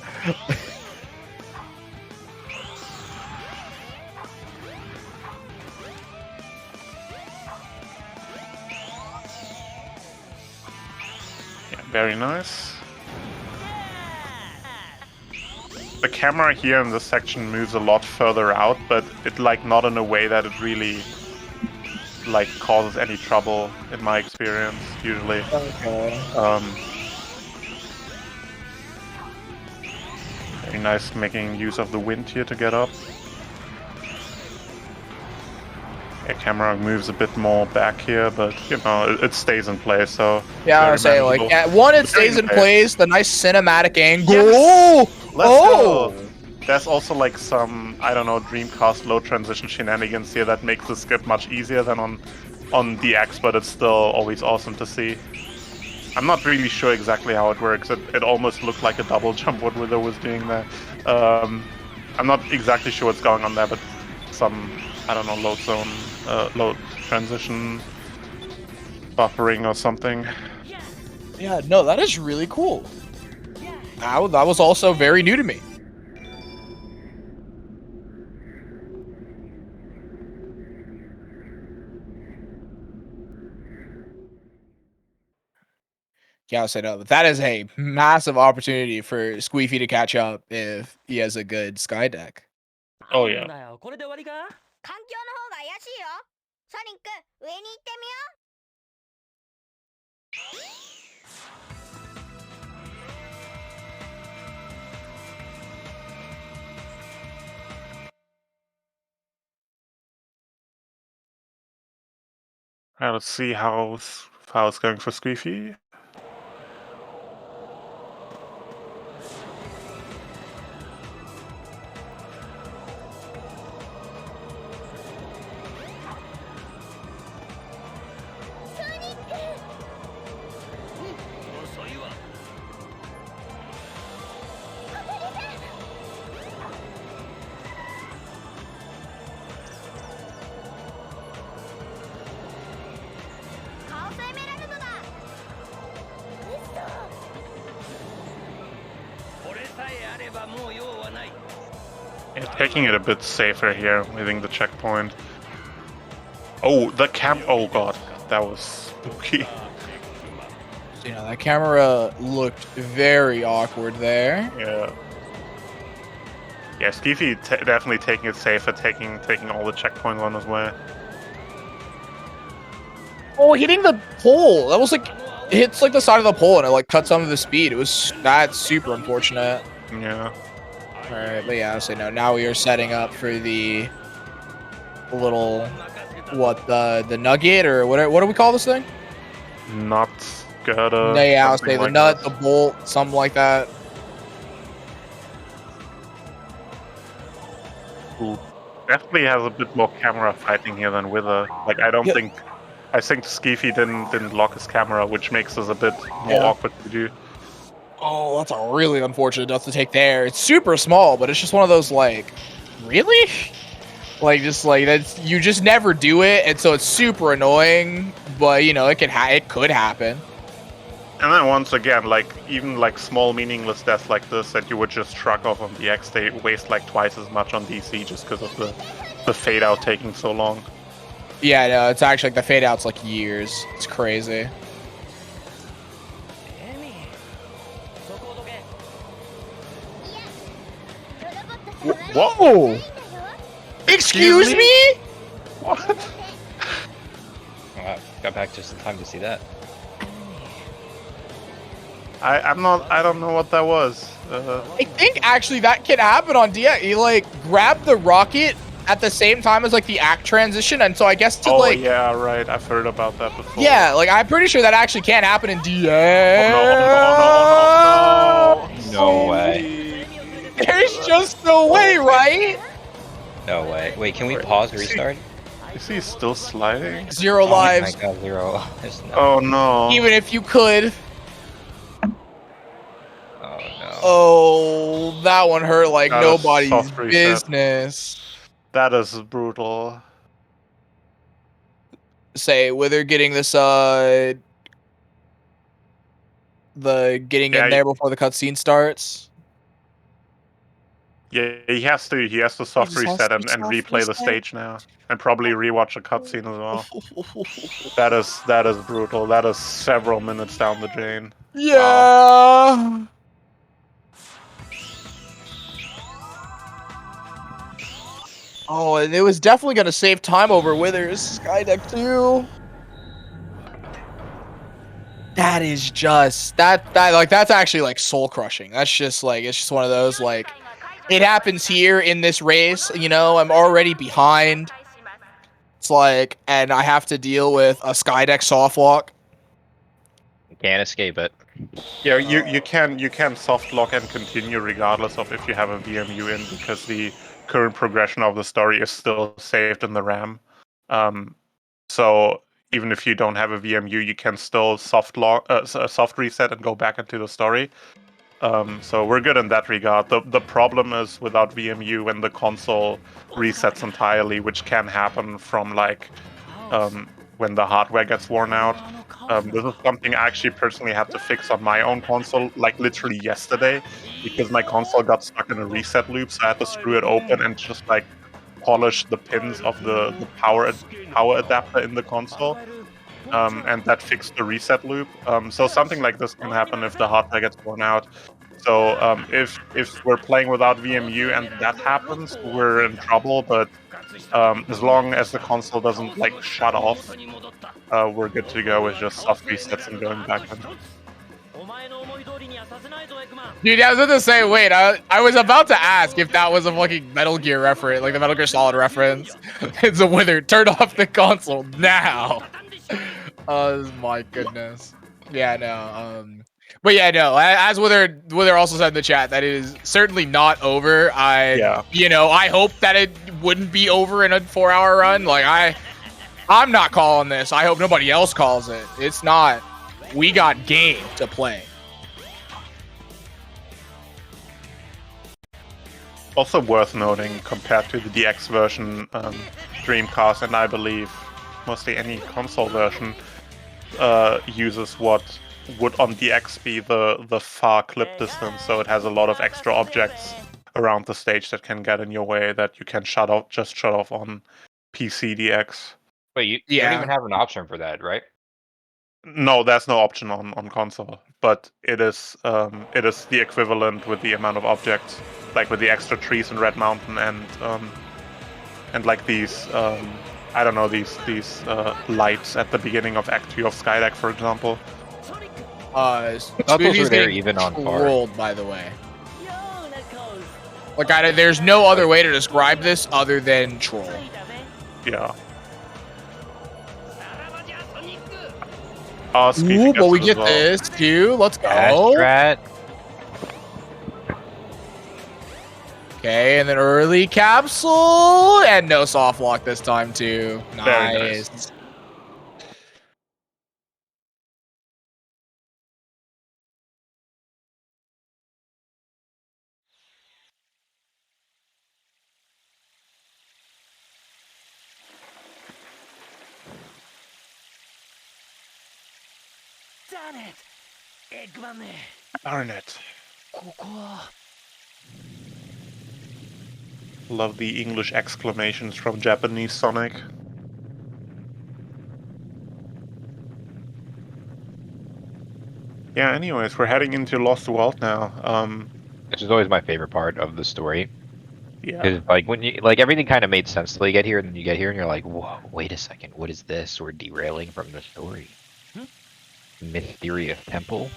Very nice. The camera here in this section moves a lot further out, but it like not in a way that it really like causes any trouble in my experience usually. Okay. Very nice making use of the wind here to get up. Yeah, camera moves a bit more back here, but you know it stays in place. So yeah, I was saying like one, it stays in place. The nice cinematic angle. Yes! Let's Oh, go. There's also like some, I don't know, Dreamcast low transition shenanigans here that makes the skip much easier than on DX, but it's still always awesome to see. I'm not really sure exactly how it works. It almost looked like a double jump what Wither was doing there. I'm not exactly sure what's going on there, but some, I don't know, load zone, load transition buffering or something. yeah, no, that is really cool. That was also very new to me. Yeah, I'll say no, but that is a massive opportunity for SQeefy to catch up if he has a good Sky deck. Oh yeah. これで終わりか？環境の方が怪しいよ。ソニック、上に行ってみよう。Alright, let's see how it's going for SQeefy. Yeah, taking it a bit safer here, leaving the checkpoint. Oh, the oh god, that was spooky. Yeah, that camera looked very awkward there. Yeah. Yeah, SQeefy definitely taking it safer, taking all the checkpoints on his way. Oh, hitting the pole. That was like, it hits like the side of the pole and it like cuts some of the speed. That's super unfortunate. Yeah. Alright, but yeah, so no, now we are setting up for the little, the nugget, or what do we call this thing? Not gotta. Yeah, I'll say the like nut, that. the bolt, something like that. Who definitely has a bit more camera fighting here than Wither. Like I think SQeefy didn't lock his camera, which makes this a bit more awkward to do. Oh, that's a really unfortunate death to take there. It's super small, but it's just one of those like, really? Like just like that's, you just never do it, and so it's super annoying. But you know, it could happen. And then once again, like even like small meaningless deaths like this that you would just shrug off on DX, they waste like twice as much on DC just because of the fade out taking so long. Yeah, no, it's actually like the fade out's like years. It's crazy. Whoa! Excuse me? What? Wow, got back just in time to see that. I don't know what that was. I think actually that can happen on DX. He like grabbed the rocket at the same time as like the act transition, and so I guess to like. Yeah, right. I've heard about that before. Yeah, like I'm pretty sure that actually can happen in DX. Oh, No way. There's just no way, right? No way. Wait, can we pause, restart? Is he still sliding? 0 lives. Oh my god, 0 lives. No. Oh no. Even if you could. Oh no. Oh, that one hurt like That was nobody's soft reset. business. That is brutal. Say, Wither getting this, getting in there before the cutscene starts. Yeah, he has to soft just has reset to and soft replay the reset? stage now. And probably rewatch a cutscene as well. That is brutal. That is several minutes down the drain. Yeah. Wow. Oh, and it was definitely gonna save time over Withers Skydeck too. That is just that's actually like soul crushing. That's just like it's just one of those like it happens here in this race, you know, I'm already behind. It's like and I have to deal with a Skydeck soft lock. You can't escape it. Yeah, you can soft lock and continue regardless of if you have a VMU in because the current progression of the story is still saved in the RAM. So even if you don't have a VMU, you can still soft reset and go back into the story. So we're good in that regard. The problem is without VMU when the console resets entirely, which can happen from like when the hardware gets worn out. This is something I actually personally had to fix on my own console, like literally yesterday, because my console got stuck in a reset loop, so I had to screw it open and just like polish the pins of the power adapter in the console. And that fixed the reset loop. So something like this can happen if the hardware gets worn out. So if we're playing without VMU and that happens, we're in trouble. But as long as the console doesn't like shut off, we're good to go with just soft resets and going back in. Dude, I was about to say, wait, I was about to ask if that was a fucking Metal Gear reference, like the Metal Gear Solid reference. It's a Wither, turn off the console now. Oh my goodness. Yeah, no, but yeah, no, as Wither also said in the chat, that is certainly not over. You know, I hope that it wouldn't be over in a 4-hour run. Like, I'm not calling this. I hope nobody else calls it. It's not. We got game to play. Also worth noting, compared to the DX version, Dreamcast, and I believe mostly any console version, uses what would on DX be the far clip distance, so it has a lot of extra objects around the stage that can get in your way that you can shut off on PC DX. Wait, you don't even have an option for that, right? No, there's no option on console, but it is the equivalent with the amount of objects, like with the extra trees in Red Mountain and like these I don't know these lights at the beginning of Act 2 of Skydeck, for example. Knuckles were there even on par. Trolled, by the way. Like, there's no other way to describe this other than troll. Yeah. Ooh, but we get this too. Let's go. Astrat. Okay, and then early capsule and no soft lock this time too. Nice. Darn it. Love the English exclamations from Japanese Sonic. Yeah, anyways, we're heading into Lost World now. Which is always my favorite part of the story. Yeah. Because like when you everything kind of made sense till you get here, and then you get here and you're like, whoa, wait a second, what is this? We're derailing from the story. Mysterious temple.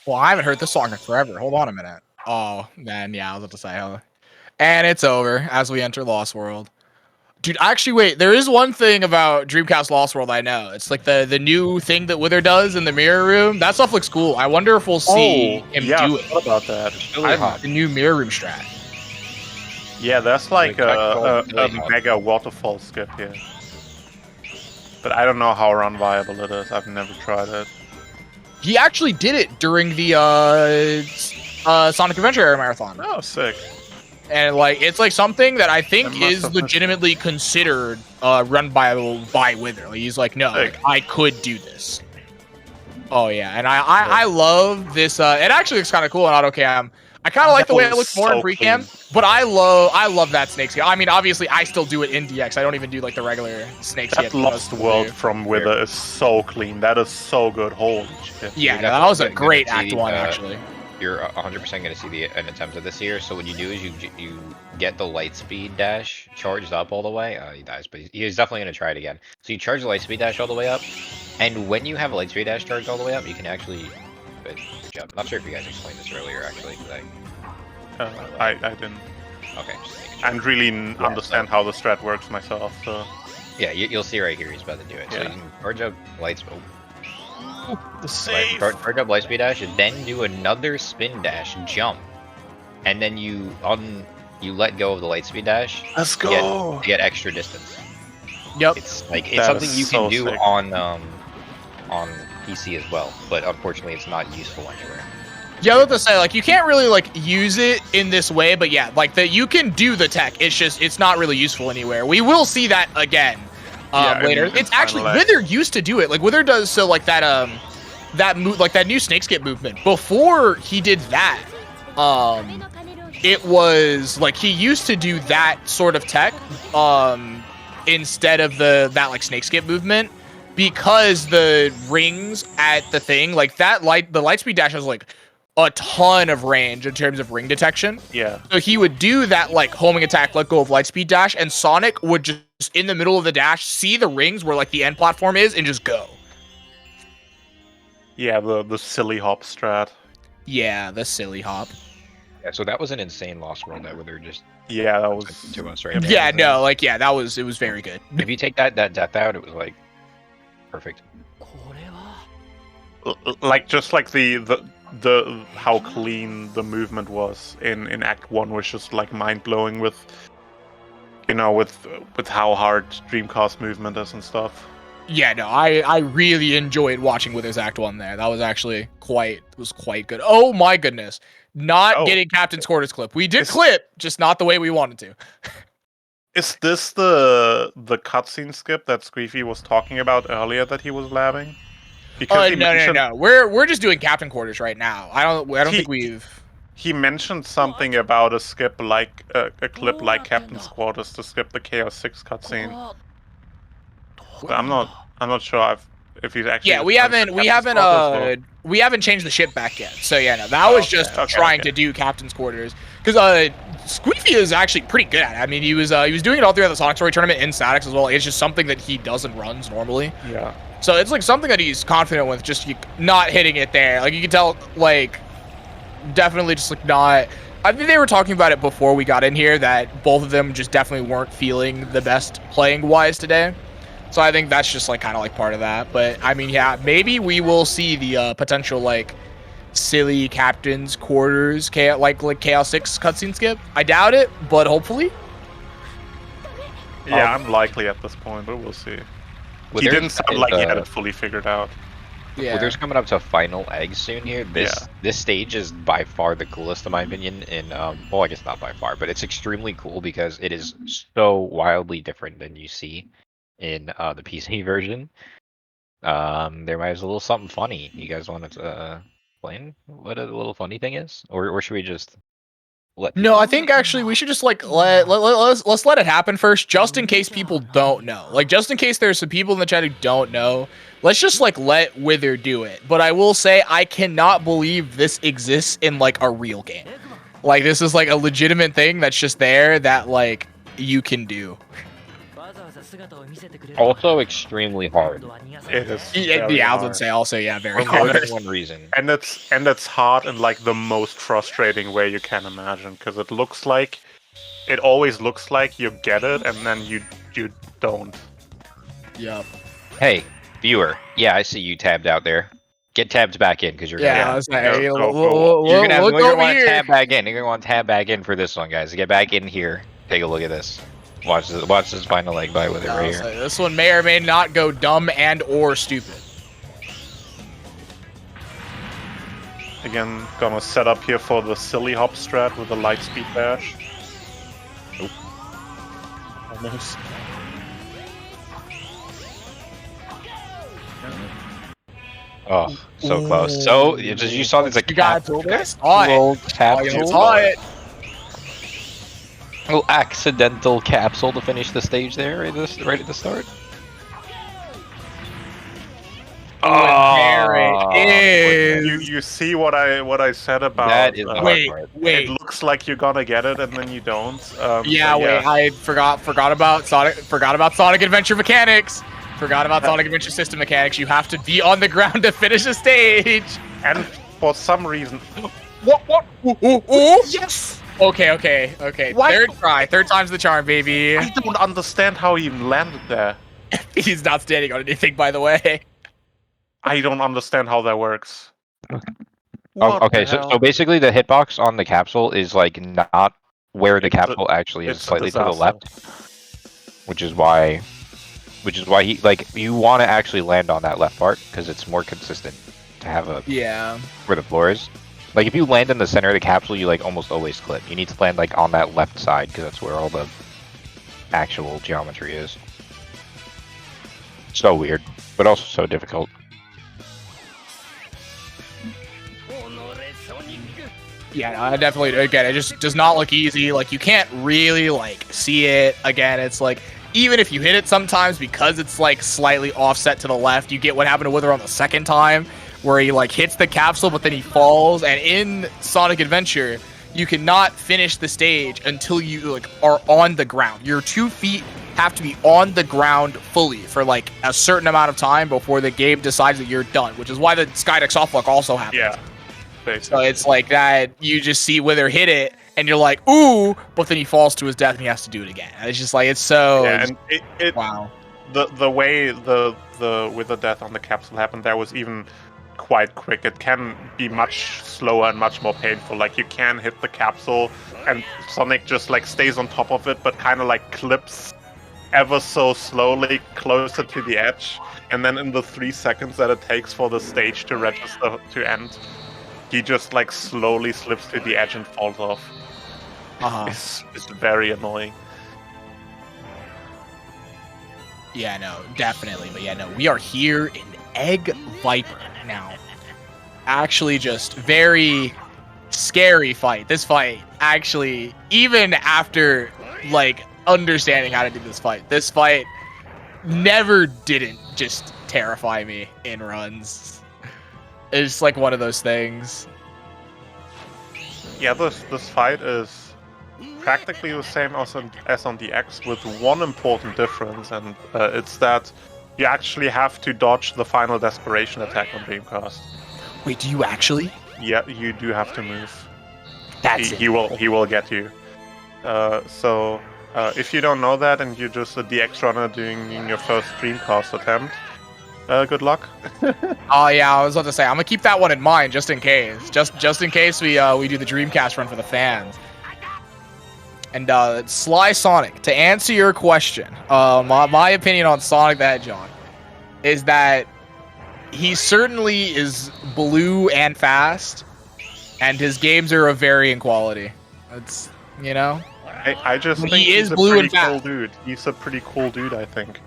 Well, I haven't heard this song in forever. Hold on a minute. Oh, man, yeah, I was about to say. And it's over as we enter Lost World. Dude, actually, wait. There is one thing about Dreamcast Lost World I know. It's like the new thing that Wither does in the mirror room. That stuff looks cool. I wonder if we'll see him do it. What about that? The new mirror room strat. Yeah, that's like a mega waterfall skip here. But I don't know how run viable it is. I've never tried it. He actually did it during the Sonic Adventure Era Marathon. Oh, sick. And like it's like something that I think is legitimately considered run by Wither. Like, he's like, no, like, I could do this. Oh yeah, and I love this. It actually looks kind of cool in AutoCam. I kind of like the way it looks more in pre-cam, but I love that snake skin. I mean, obviously, I still do it in DX. I don't even do like the regular snake skin. That Lost World from Wither is so clean. That is so good. Holy shit. Yeah, no, that was a great Act 1, actually. You're 100% going to see an attempt of this here. So what you do is you get the light speed dash charged up all the way. He dies, but he's definitely going to try it again. So you charge the light speed dash all the way up, and when you have a light speed dash charged all the way up, you can actually. Good job. Not sure if you guys explained this earlier, actually. I didn't. Okay. I didn't really understand how the strat works myself. So. Yeah, you'll see right here. He's about to do it. So you can charge up lights. The save. Charge up light speed dash, and then do another spin dash jump, and then you let go of the light speed dash. Let's go. To get extra distance. Yep. It's something you can do on PC as well, but unfortunately, it's not useful anywhere. Yeah, I was to say, like, you can't really like use it in this way, but yeah, like that you can do the tech. It's just it's not really useful anywhere. We will see that again. Later. It's actually Wither used to do it. Like Wither does so like that that new snake skip movement. Before he did that, it was like he used to do that sort of tech instead of that like snake skip movement, because the rings at the thing, like the light speed dash has like a ton of range in terms of ring detection. Yeah. So he would do that like homing attack, let go of light speed dash, and Sonic would just in the middle of the dash see the rings where like the end platform is and just go. Yeah, the silly hop strat. Yeah, the silly hop. Yeah, so that was an insane Lost World that Wither just that was to us right there. Yeah, no, like it was very good. If you take that death out, it was like perfect. Like just like the how clean the movement was in Act 1 was just like mind-blowing with how hard Dreamcast movement is and stuff. Yeah, no, I really enjoyed watching Wither's Act 1 there. That was actually quite good. Oh my goodness. Not getting Captain's Quarters clip. We did clip, just not the way we wanted to. Is this the cutscene skip that SQeefy was talking about earlier that he was labbing? Because no. We're just doing Captain Quarters right now. I don't think we've. He mentioned something about a skip like a clip like Captain's Quarters to skip the Chaos 6 cutscene. I'm not sure if he's actually. Yeah, we haven't changed the ship back yet. So yeah, no, that was just trying to do Captain's Quarters, because SQeefy is actually pretty good at it. I mean, he was doing it all throughout the Sonic Story tournament in Statics as well. It's just something that he doesn't runs normally. Yeah. So it's like something that he's confident with, just not hitting it there. Like you can tell, like definitely just like not. I think they were talking about it before we got in here that both of them just definitely weren't feeling the best playing wise today. So I think that's just like kind of like part of that. But I mean, yeah, maybe we will see the potential like silly Captain's Quarters like Chaos 6 cutscene skip. I doubt it, but hopefully. Yeah, I'm likely at this point, but we'll see. He didn't sound like he had it fully figured out. Yeah. Wither's coming up to final eggs soon here. This stage is by far the coolest in my opinion. Well, I guess not by far, but it's extremely cool because it is so wildly different than you see in the PC version. There might be a little something funny. You guys want to explain what a little funny thing is, or should we just let? No, I think actually we should just like let's let it happen first, just in case people don't know. Like just in case there's some people in the chat who don't know. Let's just like let Wither do it. But I will say I cannot believe this exists in like a real game. Like this is like a legitimate thing that's just there that like you can do. Also extremely hard. It is. Yeah, I would say also very hard. For one reason. And it's hard in like the most frustrating way you can imagine, because it always looks like you get it and then you don't. Yep. Hey, viewer. Yeah, I see you tabbed out there. Get tabbed back in because you're gonna. You're gonna want to tab back in. You're gonna want to tab back in for this one, guys. Get back in here. Take a look at this. Watch this final leg by with it right here. This one may or may not go dumb and or stupid. Again, gonna set up here for the silly hop strat with the light speed bash. Nope. Almost. Oh, so close. So, you saw there's a capsule. Little accidental capsule to finish the stage there, right at the start. Oh, there it is. You see what I said about That is the hard part. It looks like you're gonna get it and then you don't. Yeah, wait, I forgot about Sonic Adventure mechanics. Forgot about Sonic Adventure system mechanics. You have to be on the ground to finish a stage. And for some reason, what? Ooh. Yes. Okay. Why? Third time's the charm, baby. I don't understand how he even landed there. He's not standing on anything, by the way. I don't understand how that works. Okay, so basically the hitbox on the capsule is like not where the capsule actually is, slightly to the left, which is why he you want to actually land on that left part because it's more consistent to have a where the floor is. Like if you land in the center of the capsule, you like almost always clip. You need to land like on that left side because that's where all the actual geometry is. So weird, but also so difficult. Yeah, no, definitely. Again, it just does not look easy. Like you can't really like see it. Again, it's like even if you hit it sometimes because it's like slightly offset to the left, you get what happened to Wither on the second time, where he like hits the capsule but then he falls. And in Sonic Adventure, you cannot finish the stage until you like are on the ground. Your 2 feet have to be on the ground fully for like a certain amount of time before the game decides that you're done. Which is why the Skydeck softlock also happens. Yeah. So it's like that. You just see Wither hit it, and you're like, "Ooh!" But then he falls to his death, and he has to do it again. And it's just like it's so. Yeah, and wow. The way the Wither death on the capsule happened there was even quite quick. It can be much slower and much more painful. Like you can hit the capsule, and Sonic just like stays on top of it, but kind of like clips ever so slowly closer to the edge, and then in the 3 seconds that it takes for the stage to register to end, he just like slowly slips to the edge and falls off. It's very annoying. Yeah, no, definitely. But yeah, no, we are here in Egg Viper now. Actually, just very scary fight. This fight, actually, even after like understanding how to do this fight never didn't just terrify me in runs. It's like one of those things. Yeah, this fight is practically the same as on the X, with one important difference, and it's that you actually have to dodge the final desperation attack on Dreamcast. Wait, do you actually? Yeah, you do have to move. That's he will get you. So if you don't know that and you're just a DX runner doing your first Dreamcast attempt, good luck. Oh yeah, I was about to say I'm gonna keep that one in mind just in case. Just in case we do the Dreamcast run for the fans. And Sly Sonic, to answer your question, my opinion on Sonic the Hedgehog is that he certainly is blue and fast, and his games are of varying quality. It's I just think he's a blue pretty and fast. cool dude. He's a pretty cool dude, I think.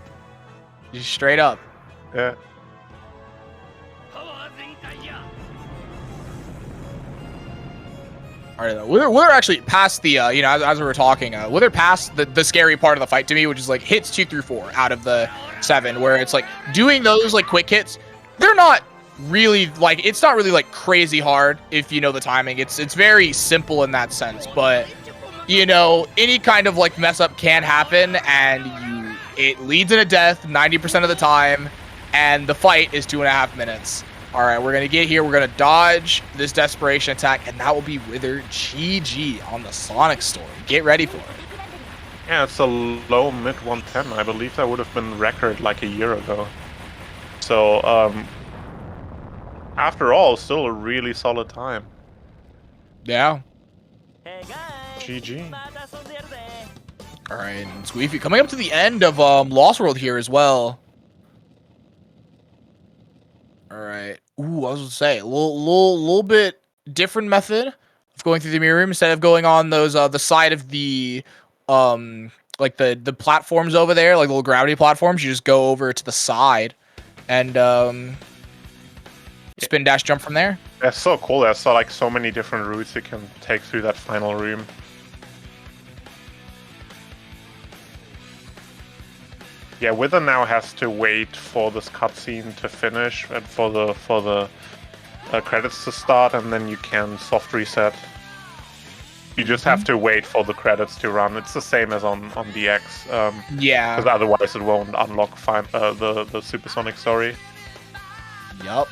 Just straight up. Yeah. Alright, Wither actually passed the, as we were talking, Wither passed the scary part of the fight to me, which is like hits 2 through 4 out of the 7, where it's like doing those like quick hits, they're not really like, it's not really like crazy hard if you know the timing. It's very simple in that sense, but any kind of like mess up can happen, and it leads in a death 90% of the time, and the fight is 2.5 minutes. All right, we're going to get here. We're going to dodge this desperation attack, and that will be Wither GG on the Sonic story. Get ready for it. Yeah, it's a low mid 110. I believe that would have been record like a year ago. So, after all, still a really solid time. Yeah. GG. All right, and SQeefy coming up to the end of Lost World here as well. All right. Ooh, I was gonna say a little bit different method of going through the mirror room. Instead of going on those the side of the like the platforms over there, like little gravity platforms, you just go over to the side and spin dash jump from there. That's so cool. There's like so many different routes you can take through that final room. Yeah, Wither now has to wait for this cutscene to finish and for the credits to start, and then you can soft reset. You just have to wait for the credits to run. It's the same as on DX. Yeah. Because otherwise it won't unlock the Supersonic story. Yup.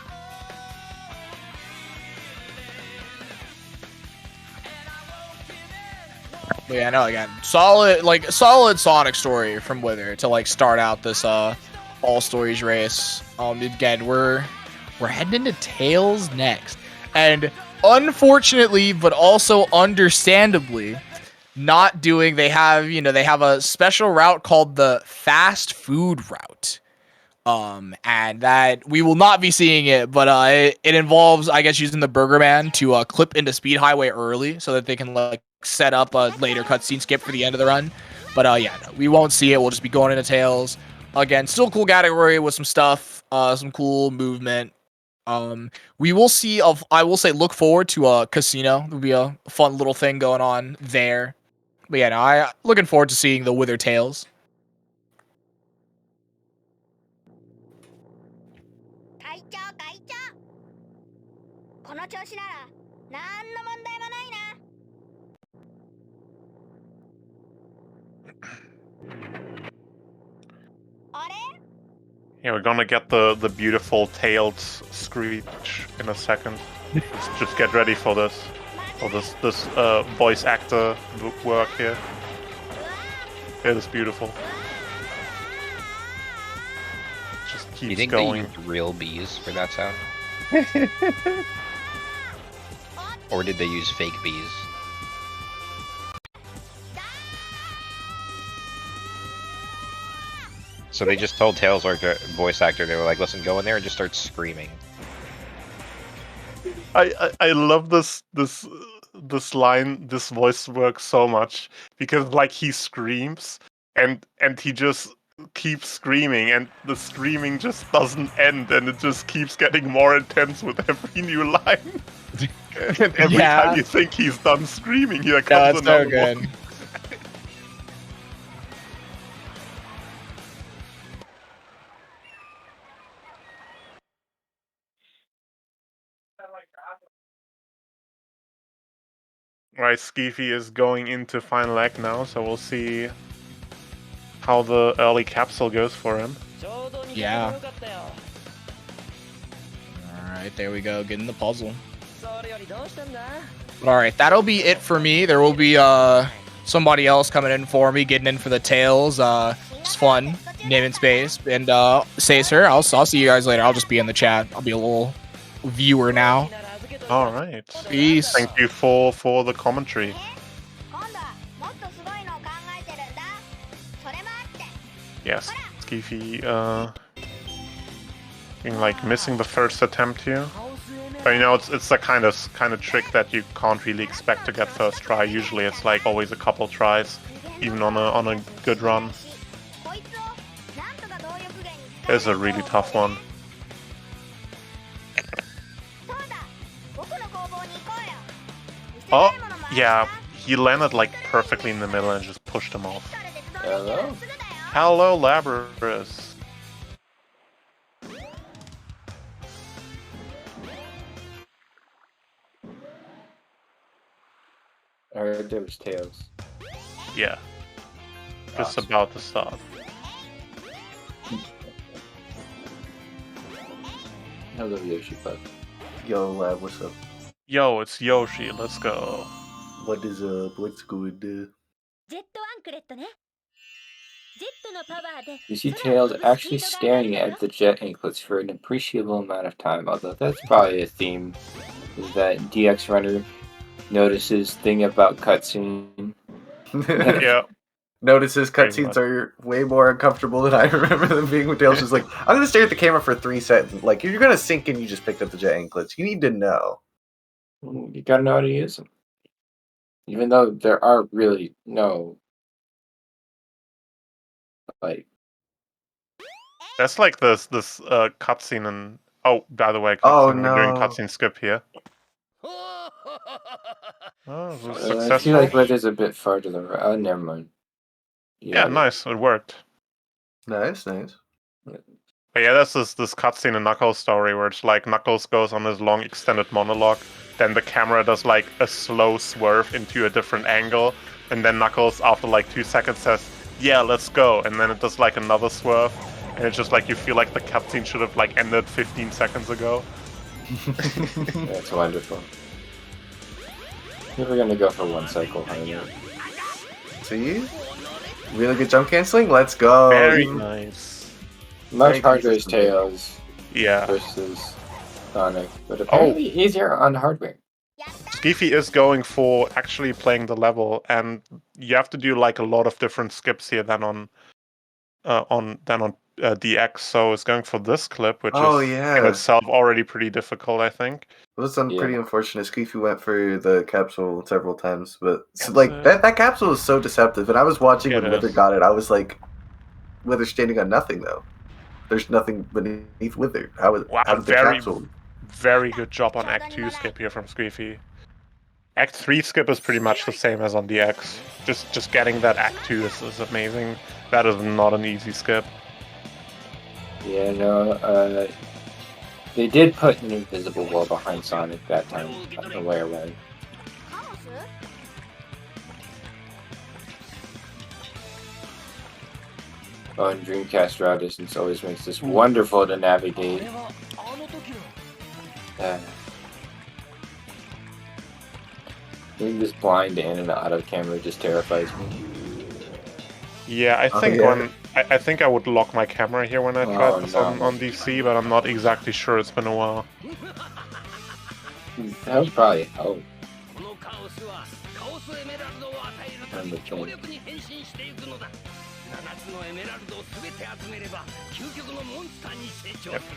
But yeah, no, again, solid Sonic story from Wither to like start out this all stories race. Again, we're heading into Tails next, and unfortunately, but also understandably, not doing. They have a special route called the fast food route. And that we will not be seeing it, but it involves, I guess, using the Burger Man to clip into Speed Highway early so that they can like set up a later cutscene skip for the end of the run. But yeah, no, we won't see it. We'll just be going into Tails. Again, still cool category with some stuff, some cool movement. We will see. I will say, look forward to a casino. There'll be a fun little thing going on there. But yeah, no, I looking forward to seeing the Wither Tails. 会長会長この調子なら何の問題もないな Yeah, we're gonna get the beautiful Tails screech in a second. just get ready for this. For this voice actor work here. It is beautiful. Just keeps Do you think going. they used real bees for that sound? Or did they use fake bees? So they just told Tails, like the voice actor, they were like, listen, go in there and just start screaming. I love this line, this voice work so much because like he screams and he just keeps screaming and the screaming just doesn't end and it just keeps getting more intense with every new line. And every time you think he's done screaming, here comes another one. Right, SQeefy is going into final act now, so we'll see how the early capsule goes for him. Yeah. Alright, there we go, getting the puzzle. Alright, that'll be it for me. There will be somebody else coming in for me, getting in for the Tails. It's fun, name and space. And Sacer, I'll see you guys later. I'll just be in the chat. I'll be a little viewer now. All right. Peace. Thank you for the commentary. Yes, SQeefy, being like missing the first attempt here. But you know, it's the kind of trick that you can't really expect to get first try. Usually, it's like always a couple tries, even on a good run. It's a really tough one. Oh, yeah, he landed like perfectly in the middle and just pushed him off. Hello? Hello, Labrys. I heard there was Tails. Yeah. Just about to start. Hello, Yoshi Bug. Yo, Lab, what's up? Yo, it's Yoshi. Let's go. What is up? What's good? You see Tails actually staring at the jet anklets for an appreciable amount of time, although that's probably a theme, is that DX Runner notices thing about cutscene. Yeah. Notices cutscenes are way more uncomfortable than I remember them being with Tails. Just like, I'm gonna stare at the camera for 3 seconds. Like, if you're gonna sink and you just picked up the jet anklets, you need to know. You gotta know how to use them. Even though there are really no like. There's like this cutscene and by the way, Oh, cutscene. We're doing no. cutscene skip here. Oh, it was I feel successful. like Weather's a bit far to the right. Oh, never mind. Yeah, nice. It worked. Nice. But yeah, that's this cutscene in Knuckles' story where it's like Knuckles goes on this long extended monologue, then the camera does like a slow swerve into a different angle, and then Knuckles after like 2 seconds says, "Yeah, let's go," and then it does like another swerve, and it's just like you feel like the cutscene should have like ended 15 seconds ago. That's wonderful. We're gonna go for one cycle harder. See? Really good jump canceling? Let's go. Very nice. Much harder is Tails Yeah. versus Sonic, but apparently easier on hardware. SQeefy is going for actually playing the level, and you have to do like a lot of different skips here than on DX. So it's going for this clip, which is in itself already pretty difficult, I think. It was pretty unfortunate. Squeefy went for the capsule several times, but like that capsule is so deceptive. And I was watching when Wither got it. I was like, Wither's standing on nothing though. There's nothing beneath Wither. How did the capsule? Very good job on Act 2 skip here from Squeefy. Act 3 skip is pretty much the same as on DX. Just getting that Act 2 is amazing. That is not an easy skip. Yeah, no, they did put an invisible wall behind Sonic that time, away. Oh, and Dreamcast draw distance always makes this wonderful to navigate. Being this blind in and out of camera just terrifies me. Yeah, I think I think I would lock my camera here when I tried this on DC, but I'm not exactly sure. It's been a while. That would probably help.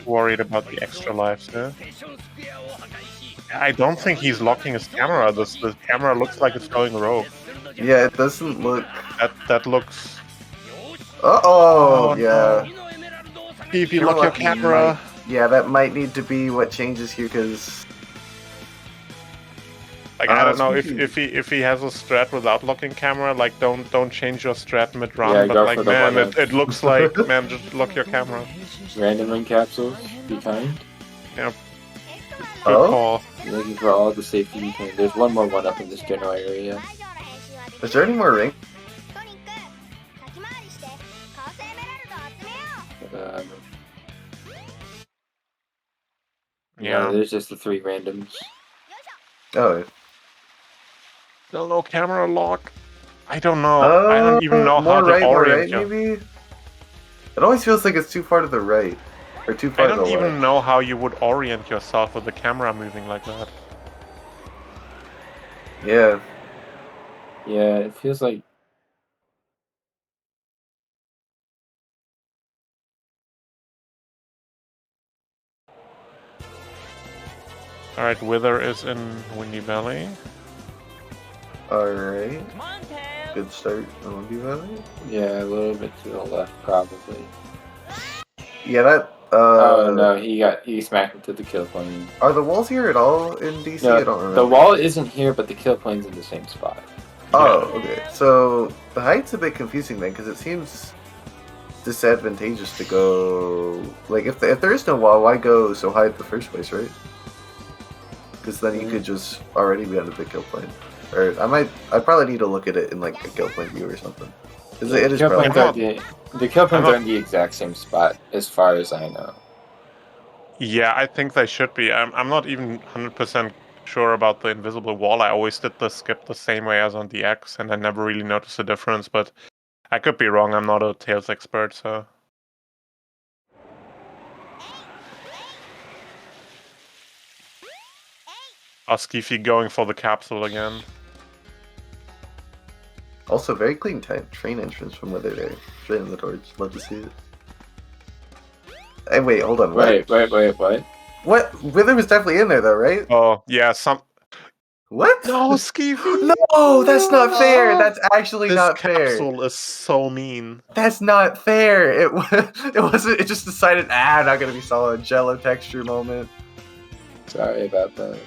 Worried about the extra lives there. I don't think he's locking his camera. The camera looks like it's going rogue. Yeah, it doesn't look. That looks. Oh yeah. If you lock your camera. Yeah, that might need to be what changes here, because. Like I don't know if he has a strat without locking camera, like don't change your strat mid run, Yeah, but like man, it looks like man, just lock your camera. Random ring capsules, be kind. Yeah. Good call. Looking for all the safety you can. There's one more one up in this general area. Is there any more ring? Yeah, there's just the 3 randoms. Oh. Still no camera lock. I don't know. I don't even know how to orient you. Maybe. It always feels like it's too far to the right, or too far I to the don't left. even know how you would orient yourself with the camera moving like that. Yeah. Yeah, it feels like. Alright, Wither is in Windy Valley. Alright. Good start on Windy Valley. Yeah, a little bit to the left, probably. Yeah, that. Oh no, he smacked into the kill plane. Are the walls here at all in DC? No, I don't remember. the wall isn't here, but the kill plane's in the same spot. Oh, okay. So the height's a bit confusing then, because it seems disadvantageous to go. Like, if there is no wall, why go so high in the first place, right? Because then you could just already be on the big kill plane. Or I probably need to look at it in like a kill plane view or something. Because it is probably. The kill planes are in the exact same spot, as far as I know. Yeah, I think they should be. I'm not even 100% sure about the invisible wall. I always did the skip the same way as on DX, and I never really noticed a difference, but I could be wrong. I'm not a Tails expert, so. SQeefy going for the capsule again. Also, very clean train entrance from where they're straight in the torch. Love to see it. Hey, wait, hold on. Wait, what? What? Wither was definitely in there, though, right? Oh, yeah, What? No, Skeefy. No, that's not fair. That's actually This not fair. capsule is so mean. That's not fair. It wasn't. It just decided, not gonna be solid. Jello texture moment. Sorry about that.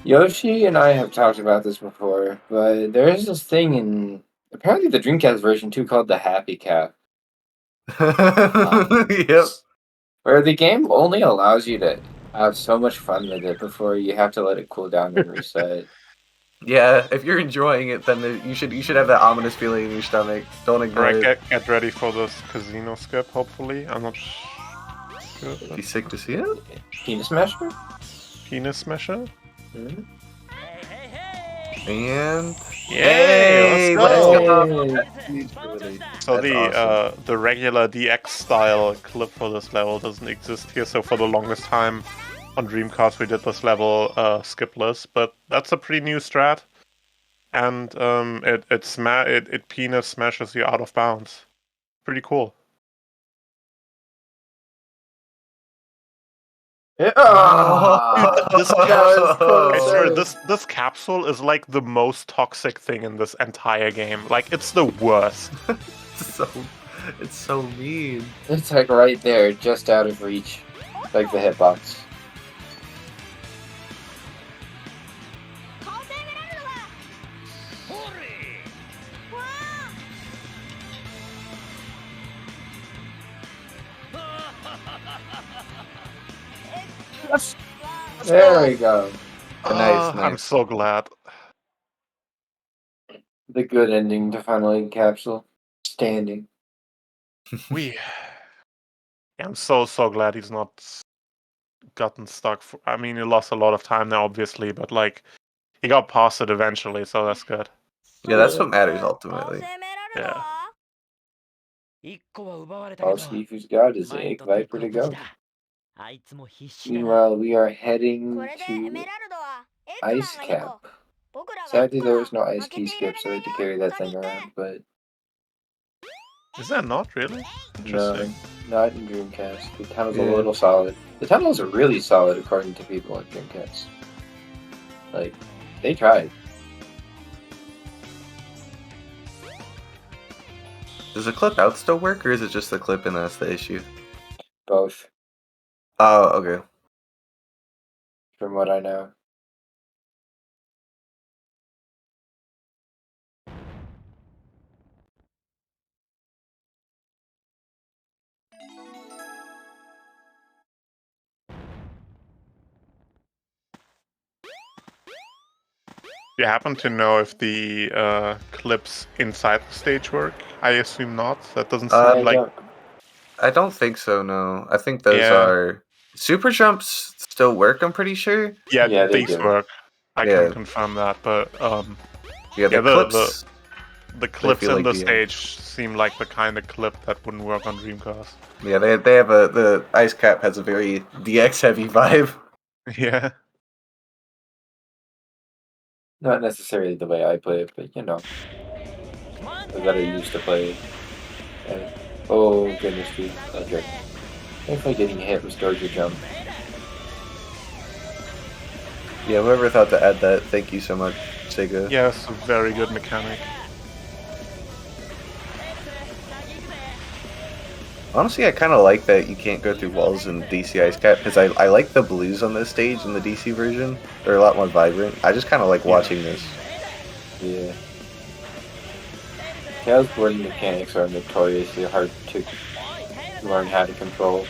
Yoshi and I have talked about this before, but there is this thing in apparently the Dreamcast version too called the Happy Cap. Yep. Where the game only allows you to have so much fun with it before you have to let it cool down and reset. Yeah, if you're enjoying it, then you should have that ominous feeling in your stomach. Don't ignore Alright, it. get ready for this casino skip, hopefully. I'm not sure. Be sick to see it? Penis Smasher? Penis Smasher? Mm-hmm. And... Yay! Let's go! So That's the regular DX style clip for this level doesn't exist here, so for the longest time on Dreamcast we did this level skipless, but that's a pretty new strat. And it penis smashes you out of bounds. Pretty cool. Yeah. This capsule is like the most toxic thing in this entire game. Like, it's the worst. It's so mean. It's like right there, just out of reach. Like the hitbox. There we go. Nice. I'm so glad. The good ending to Final Eight capsule. Standing. I'm so glad he's not gotten stuck. I mean, he lost a lot of time now, obviously, but like, he got past it eventually, so that's good. Yeah, that's what matters ultimately. Yeah. All Skeefy's got is the Egg Viper to go. Meanwhile, we are heading to Ice Cap. Sadly, there was no Ice Key skip, so I had to carry that thing around, but... Is that not really? Interesting. No, not in Dreamcast. The tunnel's a little solid. The tunnels are really solid according to people at Dreamcast. Like, they tried. Does the clip out still work, or is it just the clip and that's the issue? Both. Oh, okay. From what I know. Do you happen to know if the clips inside the stage work? I assume not. That doesn't seem like... I don't think so, no. I think those are... Super jumps still work, I'm pretty sure. Yeah, these work. I can confirm that, but... the clips in the stage seem like the kind of clip that wouldn't work on Dreamcast. Yeah, they have the Ice Cap has a very DX heavy vibe. Yeah. Not necessarily the way I play it, but you know. That I used to play it. And, oh goodness me. Okay. Definitely getting hit restores your jump. Yeah, whoever thought to add that, thank you so much, Sega. Yeah, it's a very good mechanic. Honestly, I kind of like that you can't go through walls in DC Ice Cap, because I like the blues on this stage in the DC version. They're a lot more vibrant. I just kind of like watching this. Yeah. Chaos boarding mechanics are notoriously hard to learn how to control.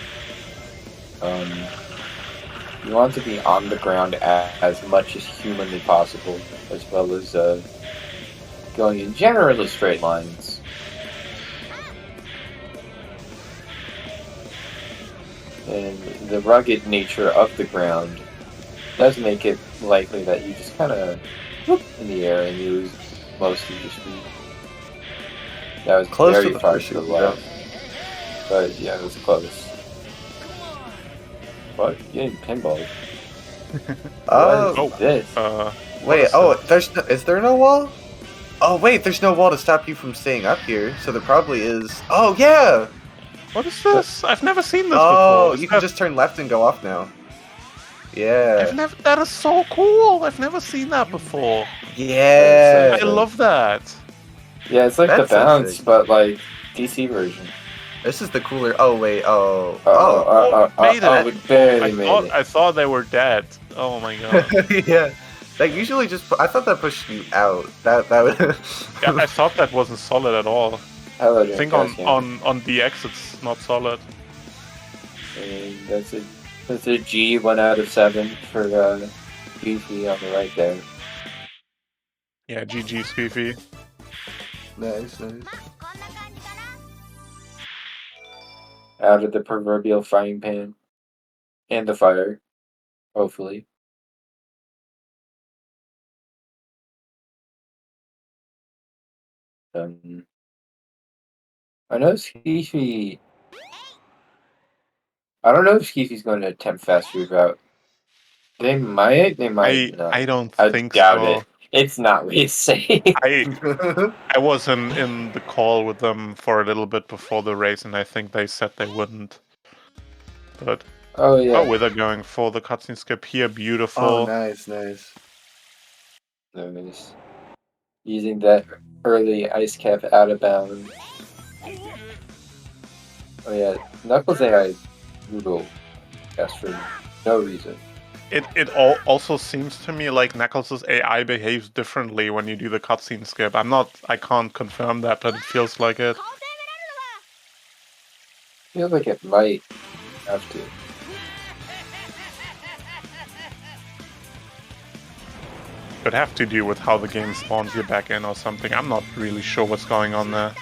You want to be on the ground as much as humanly possible, as well as going in generally straight lines. And the rugged nature of the ground does make it likely that you just kind of whoop in the air and lose most of your speed. That was Close very to the far first to the shoot, left. But yeah, it was close. What? Getting pinballed. Oh, this? Wait, is there no wall? Oh wait, there's no wall to stop you from staying up here, so there probably is. Oh yeah! What is this? I've never seen this before. before. You can just turn left and go off now. Yeah. That is so cool. I've never seen that before. Yeah. I love that. Yeah, it's like That's the so bounce, sick. but like DC version. This is the cooler. Oh wait. Oh. Made it. Barely made it. I thought they were dead. Oh my god. Yeah. That usually just. I thought that pushed you out. That would. Yeah, I thought that wasn't solid at all. Hello, I think on DX it's not solid. And that's a G 1 out of 7 for SQeefy on the right there. Yeah, GG SQeefy. Nice. Out of the proverbial frying pan. And the fire. Hopefully. I know SQeefy. I don't know if SQeefy's going to attempt fast food route. They might not. I don't I think doubt so. it. It's not racing. I was in the call with them for a little bit before the race, and I think they said they wouldn't. But oh yeah, Wither going for the cutscene skip here, beautiful. Oh, nice. Nice. Using that early ice cap out of bounds. Oh yeah, Knuckles AI brutal. That's for no reason. It also seems to me like Knuckles' AI behaves differently when you do the cutscene skip. I can't confirm that, but it feels like it. Feels like it might have to. Could have to do with how the game spawns you back in or something. I'm not really sure what's going on there.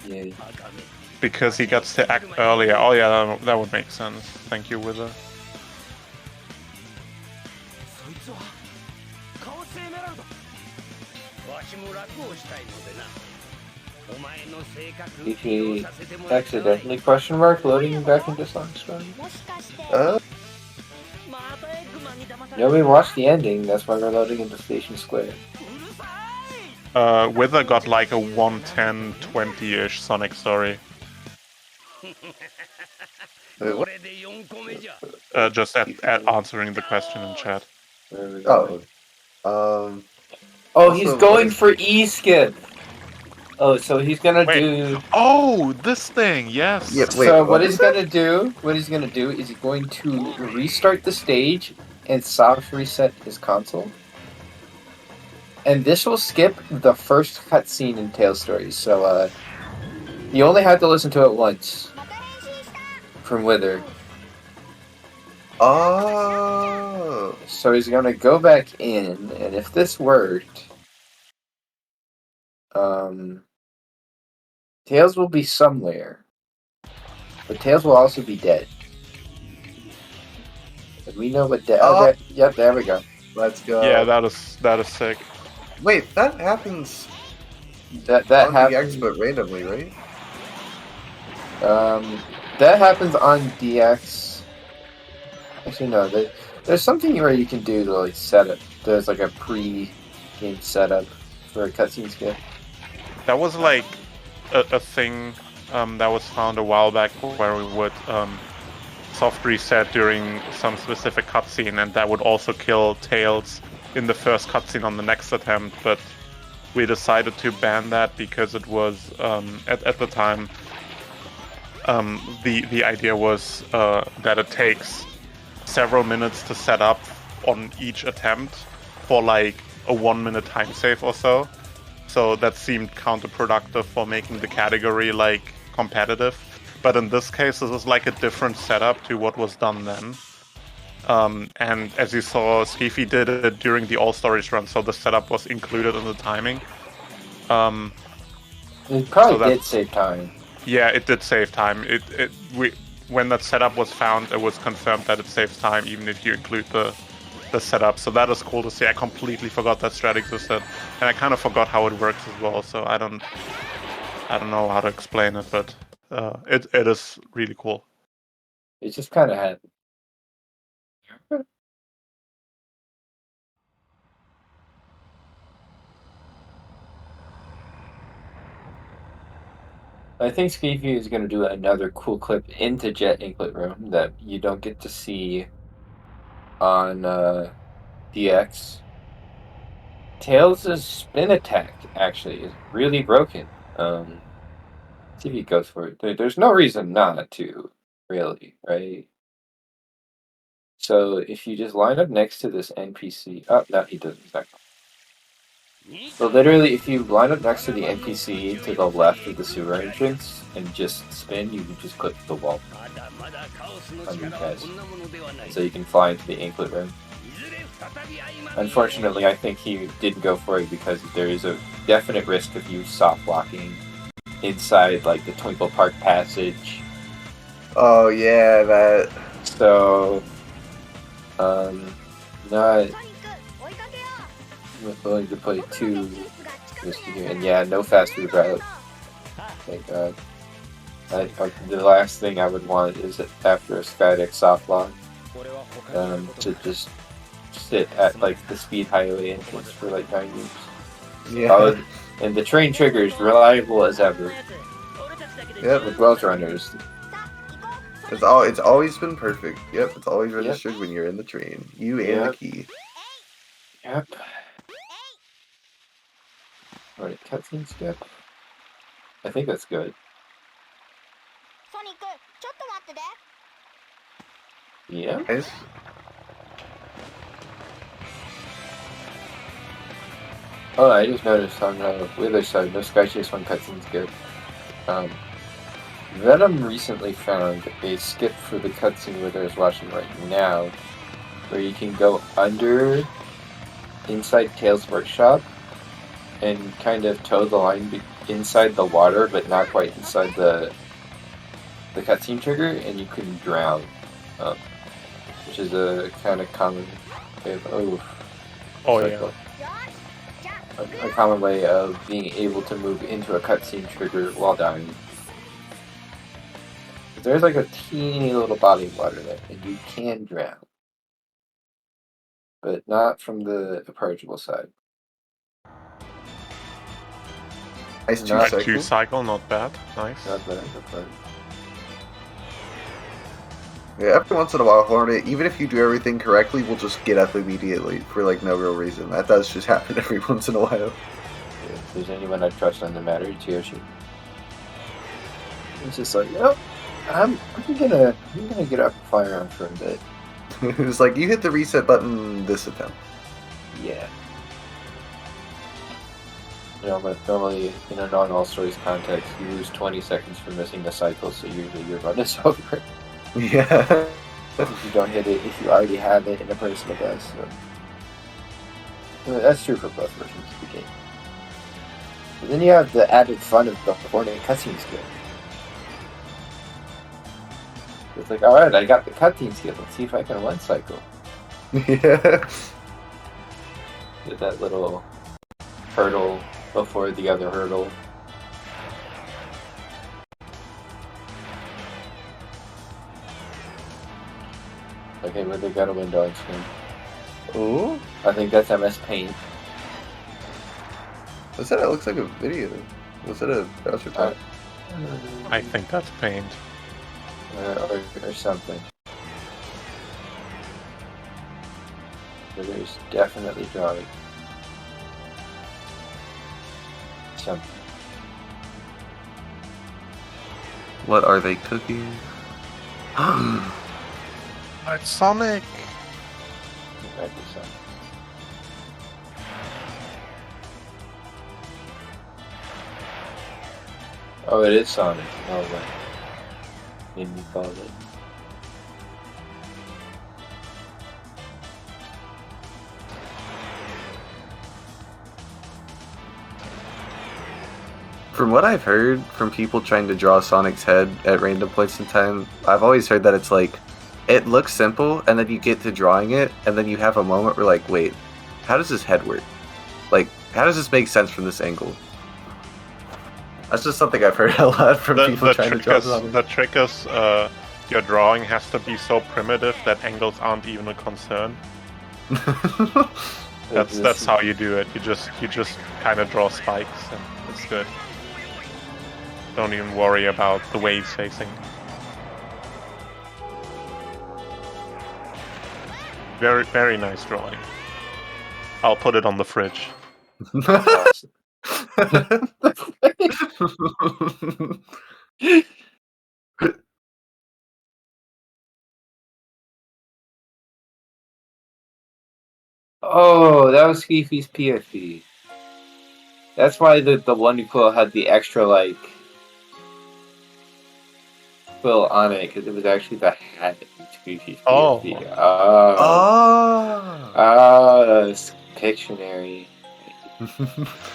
Yeah. Because he gets to act earlier. Oh yeah, that would make sense. Thank you, Wither. If accidentally question mark loading back into Sonic Screen. Yeah, we watched the ending, that's why we're loading into Station Square. Wither got like a 110-20-ish Sonic story. Just at answering the question in chat. Oh, he's going for E-skip! Oh, so he's gonna do... Oh, this thing, yes! So what he's gonna do is he's going to restart the stage and soft reset his console. And this will skip the first cutscene in Tale Stories, so you only have to listen to it once. From Wither. Oh! So he's gonna go back in, and if this worked... Tails will be somewhere. But Tails will also be dead. And we know what dead... Oh. Yep, there we go. Let's go. Yeah, that is sick. Wait, that happens... That on happens... DX, but randomly, right? That happens on DX. Actually, no. There's something where you can do to like set it. There's like a pre-game setup for a cutscene skip. That was like a thing that was found a while back where we would soft reset during some specific cutscene, and that would also kill Tails in the first cutscene on the next attempt. But we decided to ban that because it was at the time the idea was that it takes several minutes to set up on each attempt for like a 1-minute time save or so. So that seemed counterproductive for making the category like competitive. But in this case, this is like a different setup to what was done then. And as you saw, SQeefy did it during the All Stories run, so the setup was included in the timing. It probably did save time. Yeah, it did save time. When that setup was found, it was confirmed that it saves time even if you include the setup. So that is cool to see. I completely forgot that strat existed, and I kind of forgot how it works as well. So I don't know how to explain it, but it is really cool. It just kind of happened. I think SQeefy is going to do another cool clip into Jet Inklet Room that you don't get to see on DX, Tails' spin attack actually is really broken. See if he goes for it. There's no reason not to, really, right? So if you just line up next to this NPC, oh no, he doesn't exactly. So literally, if you line up next to the NPC to the left of the sewer entrance and just spin, you can just click the wall on your chest, so you can fly into the anklet room. Unfortunately, I think he didn't go for it because there is a definite risk of you soft locking inside like the Twinkle Park passage. Oh yeah, that. So, not willing to play too risky here, and yeah, no fast food route. Thank God. The last thing I would want is after a Skydeck soft lock, to just sit at like the speed highway entrance for like 9 years. Yeah. And the train trigger is reliable as ever. Yep. With Welch runners. It's always been perfect. Yep, it's always registered when you're in the train. You and the key. Yep. Alright, cutscene skip. I think that's good. Yeah. Nice. Oh, I just noticed on the other side, no Sky Chase 1 cutscene's good. Venom recently found a skip for the cutscene where there's watching right now, where you can go under inside Tails' workshop and kind of toe the line inside the water, but not quite inside the cutscene trigger, and you can drown, which is a kind of common way of a common way of being able to move into a cutscene trigger while dying. There's like a teeny little body of water there, and you can drown, but not from the approachable side. Nice Q cycle, not bad. Nice. Not bad, not bad. Yeah, every once in a while, Hornet, even if you do everything correctly, will just get up immediately for like no real reason. That does just happen every once in a while. Yeah, if there's anyone I trust on the matter, it's Yoshi. It's just like, yep, I'm gonna get up and fly around for a bit. It's like, you hit the reset button this attempt. Yeah. You know, but normally in a non-all stories context, you lose 20 seconds for missing the cycle, so usually your run is over. Yeah. If you don't hit it, if you already have it in a personal best. So. That's true for both versions of the game. But then you have the added fun of the Hornet cutscene skill. It's like, alright, I got the cutscene skill, let's see if I can one cycle. Yeah. Get that little hurdle before the other hurdle. Okay, but they got a window on screen. Oh? I think that's MS Paint. What's that? It looks like a video. Was it a browser tab? I think that's Paint. Or something. But there's definitely drawing. Something. What are they cooking? It's Sonic! It might be something. Oh, it is Sonic. Oh, right. Made me call it. From what I've heard from people trying to draw Sonic's head at random points in time, I've always heard that it's like, it looks simple, and then you get to drawing it, and then you have a moment where like, wait, how does his head work? Like, how does this make sense from this angle? That's just something I've heard a lot from people trying to draw Sonic. The trick is, your drawing has to be so primitive that angles aren't even a concern. That's how you do it. You just kind of draw spikes, and it's good. Don't even worry about the waves facing. Very, very nice drawing. I'll put it on the fridge. Oh, that was SQeefy's PFP. That's why the one quill had the extra, like, quill on it, because it was actually the hat in SQeefy's PFP. That's Pictionary.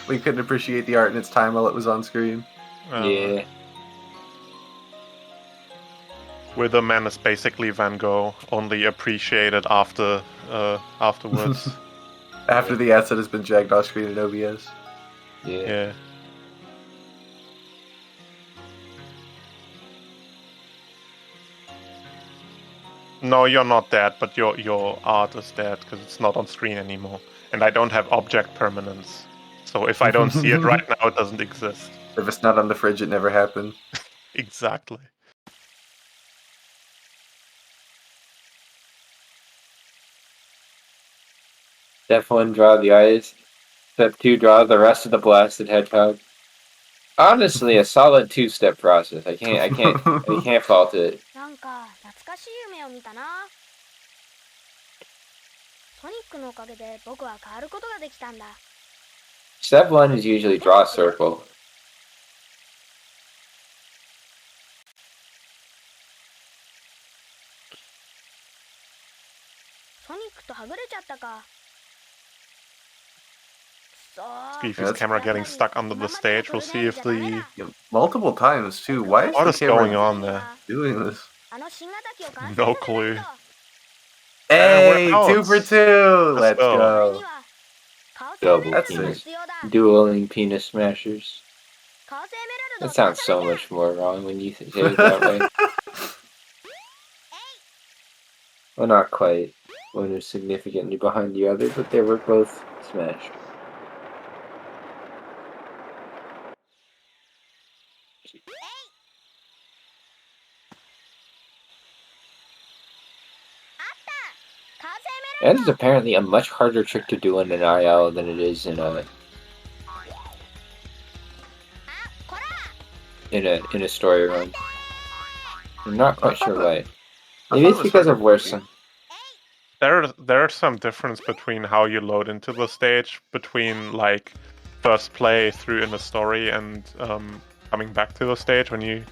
We couldn't appreciate the art in its time while it was on screen. Yeah. Witherman is basically Van Gogh, only appreciated afterwards. After the asset has been dragged off screen in OBS. Yeah. No, you're not dead, but your art is dead because it's not on screen anymore. And I don't have object permanence. So if I don't see it right now, it doesn't exist. If it's not on the fridge, it never happened. Exactly. Step 1, draw the eyes. Step 2, draw the rest of the blasted hedgehog. Honestly, a solid 2-step process. I can't fault it. なんか懐かしい夢を見たな。ソニックのおかげで僕は変わることができたんだ。Step 1 is usually draw a circle. ソニックとはぐれちゃったか。 SQeefy's camera getting stuck under the stage. We'll see if the... Multiple times, too. Why is What the is camera going on there? doing this? No clue. Hey, we're 2 for 2! Let's go. go. Double That's penis. sick. Dueling penis smashers. That sounds so much more wrong when you say it that way. Well, not quite. One is significantly behind the other, but they were both smashed. That is apparently a much harder trick to do in an IL than it is in a story run. I'm not quite sure why. Maybe it's because of where some. There's some difference between how you load into the stage between like first play through in the story and coming back to the stage when you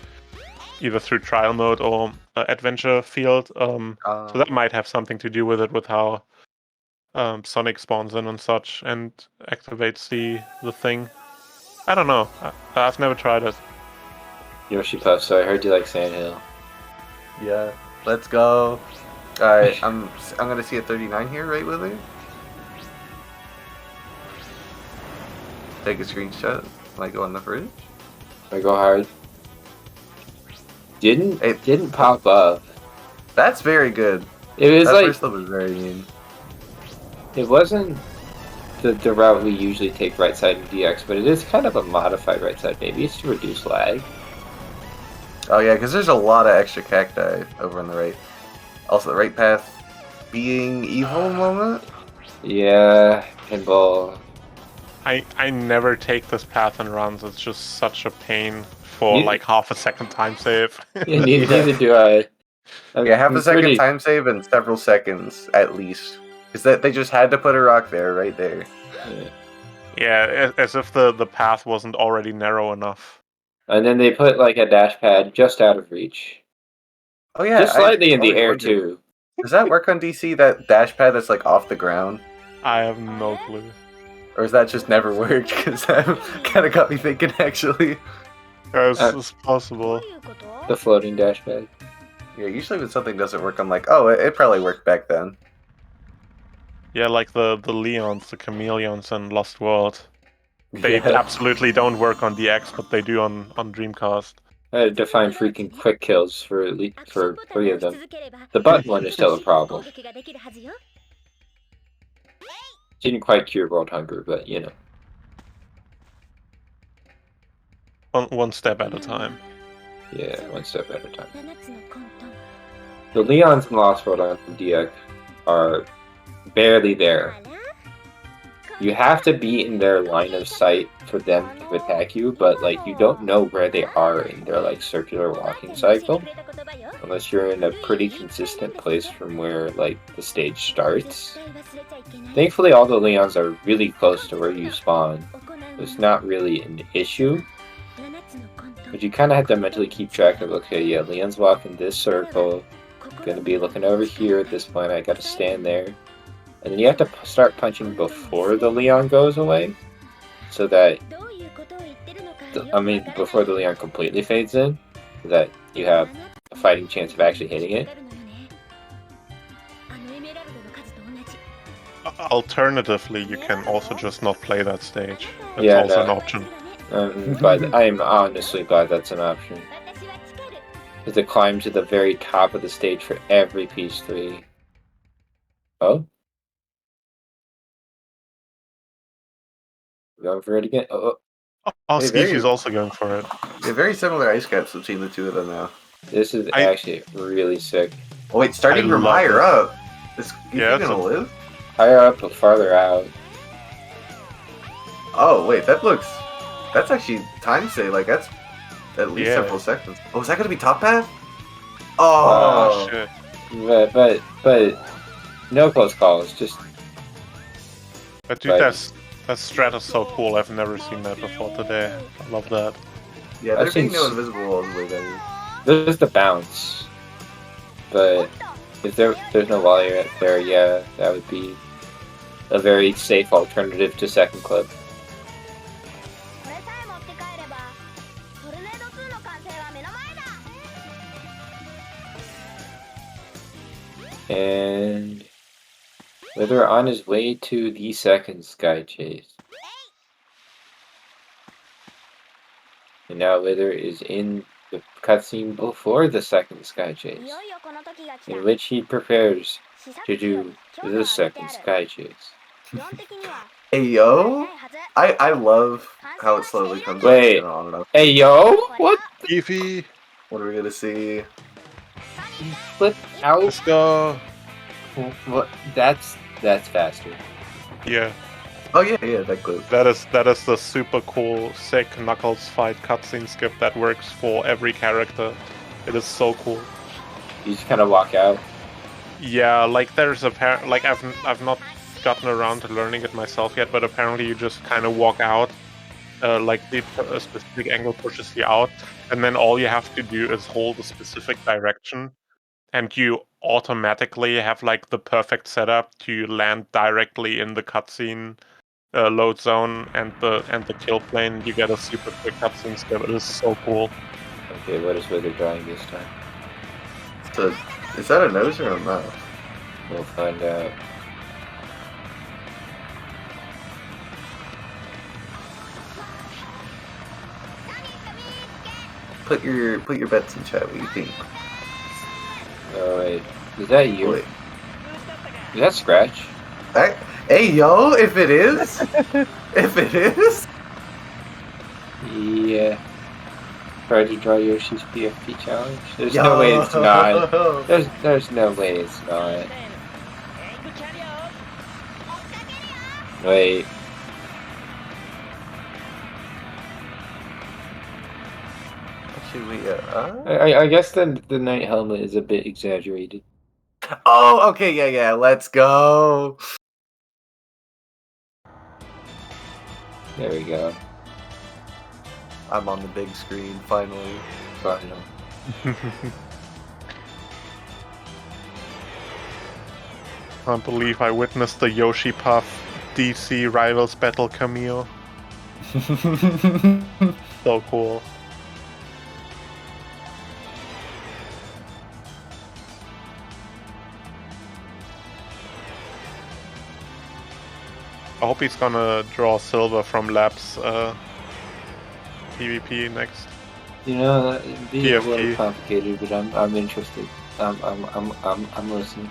either through trial mode or adventure field. So that might have something to do with it, with how Sonic spawns in and such and activates the thing. I don't know. I've never tried it. Yoshi Puff, so I heard you like Sandhill. Yeah, let's go. Alright, I'm gonna see a 39 here, right, Willie? Take a screenshot. Might go on the fridge. I go hard. Didn't pop up. That's very good. It was that like first level was very mean. It wasn't the route we usually take right side in DX, but it is kind of a modified right side. Maybe it's to reduce lag. Oh yeah, because there's a lot of extra cacti over on the right. Also, the right path being evil moment. Yeah, pinball. I never take this path in runs. It's just such a pain for like half a second time save. Yeah, neither do I. Yeah, half a second time save and several seconds at least. Because they just had to put a rock there, right there. Yeah, as if the path wasn't already narrow enough. And then they put like a dash pad just out of reach. Oh yeah, just slightly in the air too. Does that work on DC? That dash pad that's like off the ground? I have no clue. Or has that just never worked? Because that kind of got me thinking actually. It's possible. The floating dash pad. Yeah, usually when something doesn't work, I'm like, oh, it probably worked back then. Yeah, like the Leons, the Chameleons in Lost World. They absolutely don't work on DX, but they do on Dreamcast. I had to find freaking quick kills for 3 of them. The button one is still a problem. Didn't quite cure world hunger, but you know. One step at a time. Yeah, one step at a time. The Leons in Lost World on DX are barely there. You have to be in their line of sight for them to attack you, but like you don't know where they are in their like circular walking cycle unless you're in a pretty consistent place from where like the stage starts. Thankfully all the Leons are really close to where you spawn. It's not really an issue. But you kind of have to mentally keep track of, okay, yeah, Leon's walking this circle, gonna be looking over here at this point, I gotta stand there. And then you have to start punching before the Leon goes away, so that, before the Leon completely fades in, so that you have a fighting chance of actually hitting it. Alternatively, you can also just not play that stage. That's Yeah, also no. an option. But I'm honestly glad that's an option. Is to climb to the very top of the stage for every piece 3. Oh? Going for it again? Oh. Oh, SQeefy's also going for it. Yeah, very similar ice caps between the two of them now. This is actually really sick. Oh wait, starting I from love higher this. up. Is Yeah, Squeefy gonna live? Higher up but farther out. Oh wait, that's actually time save. Like that's at least Yeah. several seconds. Oh, is that gonna be top path? Oh, shit. But no close calls. Just But dude, Right. that strat is so cool. I've never seen that before today. I love that. yeah, I've there being seen no s- invisible walls way better. there's the bounce. But if there's no wall area there, yeah, that would be a very safe alternative to second clip. And Wither on his way to the second sky chase. And now Wither is in the cutscene before the second sky chase, in which he prepares to do the second sky chase. Hey yo, I love how it slowly comes Wait. on and off. Hey yo, what? Squeefy, What are we gonna see? Flip out. let's go. What? That's faster. Yeah, Oh yeah, that clip. that is the super cool, sick Knuckles fight cutscene skip that works for every character. It is so cool. You just kind of walk out. Yeah, like there's like I've not gotten around to learning it myself yet, but apparently you just kind of walk out, like the specific angle pushes you out, and then all you have to do is hold a specific direction, and you automatically have like the perfect setup to land directly in the cutscene load zone and the kill plane. You get a super quick cutscene skip. It is so cool. Okay, what is Wither drawing this time? So, is that a nose or a mouth? We'll find out. Put your bets in chat. What do you think? Oh wait, is that you? Wait. Is that Scratch? Hey yo, if it is, if it is, Yeah. Try to draw Yoshi's PFP challenge. There's no way it's not. There's no way it's not. Wait. should we? I guess the knight helmet is a bit exaggerated. Oh, okay, yeah. Let's go. There we go. I'm on the big screen finally. Final. Can't believe I witnessed the Yoshi Puff DC Rivals Battle cameo. So cool. I hope he's gonna draw silver from Labs PvP next. You know, it'd be a PFP. little complicated, but I'm interested. I'm listening.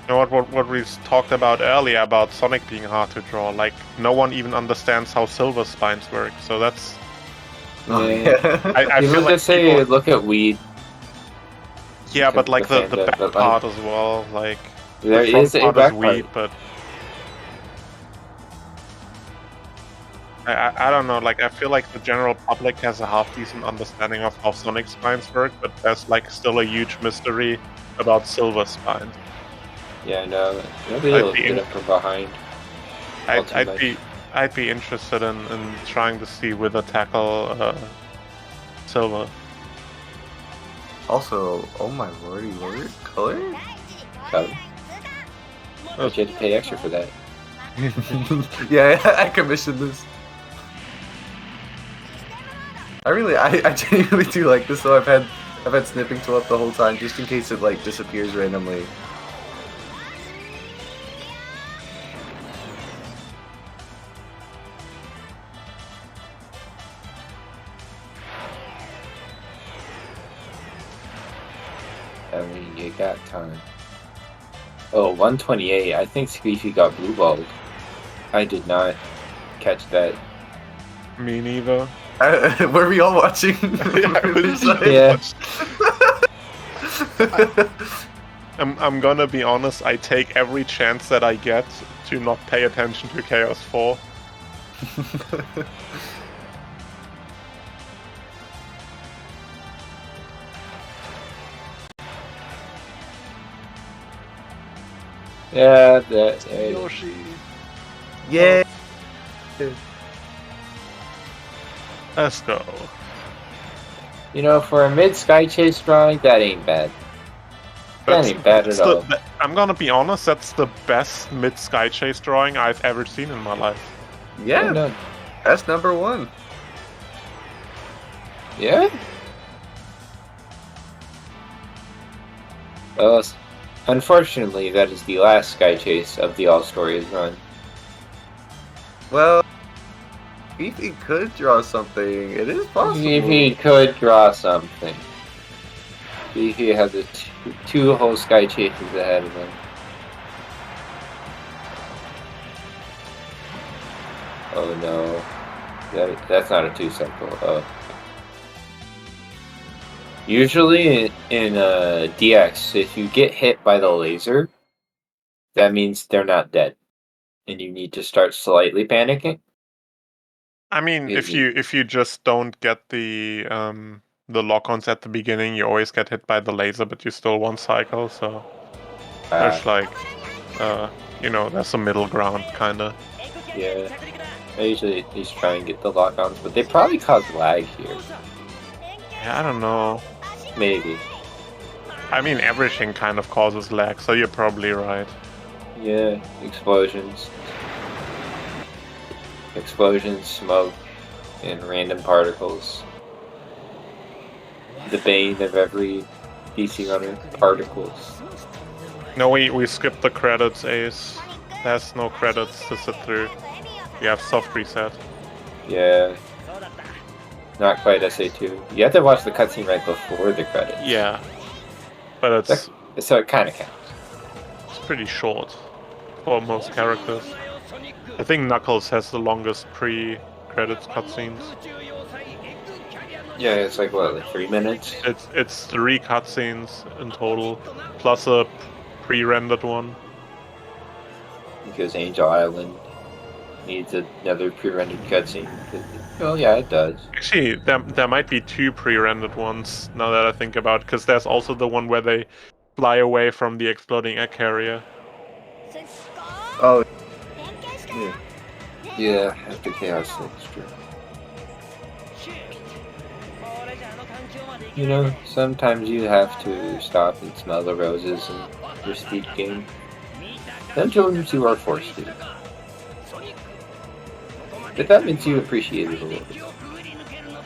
You know what we talked about earlier about Sonic being hard to draw? Like, no one even understands how silver spines work, so that's... I People feel like just say people... look at weed. Yeah, but like the defend it, back but, part as well, like... There the front is a part back is weed, part. I don't know, like I feel like the general public has a half decent understanding of how Sonic spines work, but there's like still a huge mystery about Silver spines. Yeah, no, nobody will get up from behind. I'd be interested in trying to see Wither tackle Silver. Also, oh my lordy lord, color? But you had to pay extra for that. Yeah, I commissioned this. I genuinely do like this though. I've had snipping tool up the whole time just in case it like disappears randomly. I mean, you got time. Oh, 128. I think SQeefy got blue balled. I did not catch that. Me neither. Were we all watching? Yeah. I'm gonna be honest, I take every chance that I get to not pay attention to Chaos 4. Yeah, that. Yoshi. Yeah. Let's go. You know, for a mid Sky Chase drawing, that ain't bad. That ain't bad at all. I'm gonna be honest, that's the best mid Sky Chase drawing I've ever seen in my life. Yeah, that's number one. Yeah? Well, unfortunately, that is the last Sky Chase of the All Stories run. Well, if he could draw something, it is possible. If he could draw something. If he had the two whole Sky Chases ahead of him. Oh no. That's not a 2-cycle. Oh. Usually in DX, if you get hit by the laser, that means they're not dead. And you need to start slightly panicking. I mean, if you just don't get the lock-ons at the beginning, you always get hit by the laser, but you still one cycle. So there's like, you know, there's a middle ground kind of. Yeah, I usually at least try and get the lock-ons, but they probably cause lag here. Yeah, I don't know. Maybe. I mean, everything kind of causes lag, so you're probably right. Yeah, explosions. Explosions, smoke, and random particles. The bane of every DC runner, particles. No, we skipped the credits, Ace. There's no credits to sit through. You have soft reset. Yeah. Not quite SA2. You have to watch the cutscene right before the credits. Yeah. But it's... So it kind of counts. It's pretty short for most characters. I think Knuckles has the longest pre-credits cutscenes. Yeah, it's like, what, like 3 minutes? It's 3 cutscenes in total, plus a pre-rendered one. Because Angel Island needs another pre-rendered cutscene. Well, yeah, it does. Actually, there might be 2 pre-rendered ones, now that I think about it, because there's also the one where they fly away from the exploding egg carrier. Oh. Yeah, after Chaos 6, true. You know, sometimes you have to stop and smell the roses in your steep game. Sometimes you are forced to. But that means you appreciate it a little bit.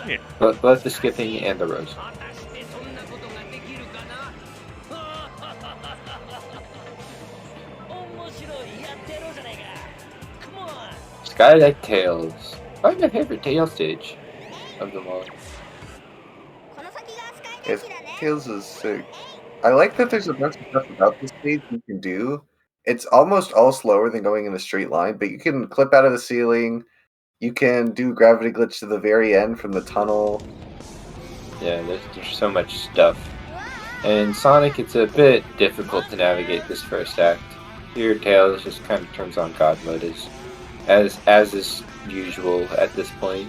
Yeah. Both the skipping and the rose. Skydeck Tails. Probably my favorite Tail stage of them all. Tails is sick. I like that there's a bunch of stuff about this stage you can do. It's almost all slower than going in a straight line, but you can clip out of the ceiling. You can do gravity glitch to the very end from the tunnel. Yeah, there's so much stuff. And Sonic, it's a bit difficult to navigate this first act. Here, Tails just kind of turns on God mode as as is usual at this point.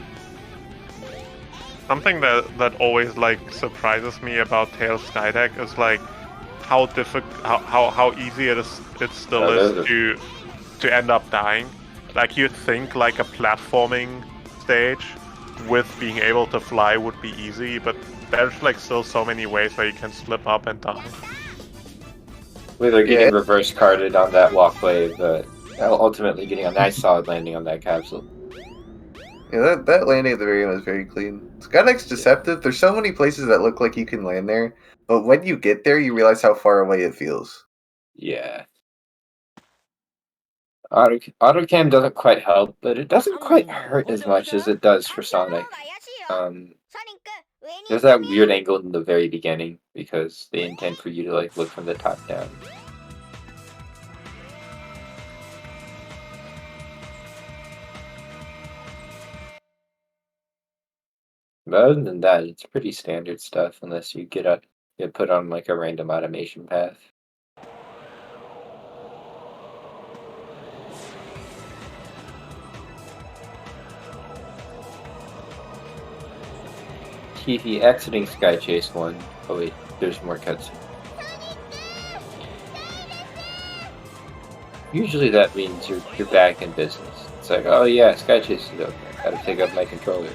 Something that always like surprises me about Tails Skydeck is like how how easy it still is to end up dying. Like you'd think like a platforming stage with being able to fly would be easy, but there's like still so many ways where you can slip up and die. Well, they're getting reverse carded on that walkway, but ultimately getting a nice solid landing on that capsule. Yeah, that landing at the very end was very clean. Skydeck's deceptive. There's so many places that look like you can land there, but when you get there, you realize how far away it feels. Yeah. Autocam doesn't quite help, but it doesn't quite hurt as much as it does for Sonic. There's that weird angle in the very beginning because they intend for you to like look from the top down. But other than that, it's pretty standard stuff unless you get put on like a random automation path. SQeefy exiting Sky Chase 1. Oh wait, there's more cutscene. Usually that means you're back in business. It's like, oh yeah, Sky Chase is over. Gotta pick up my controller.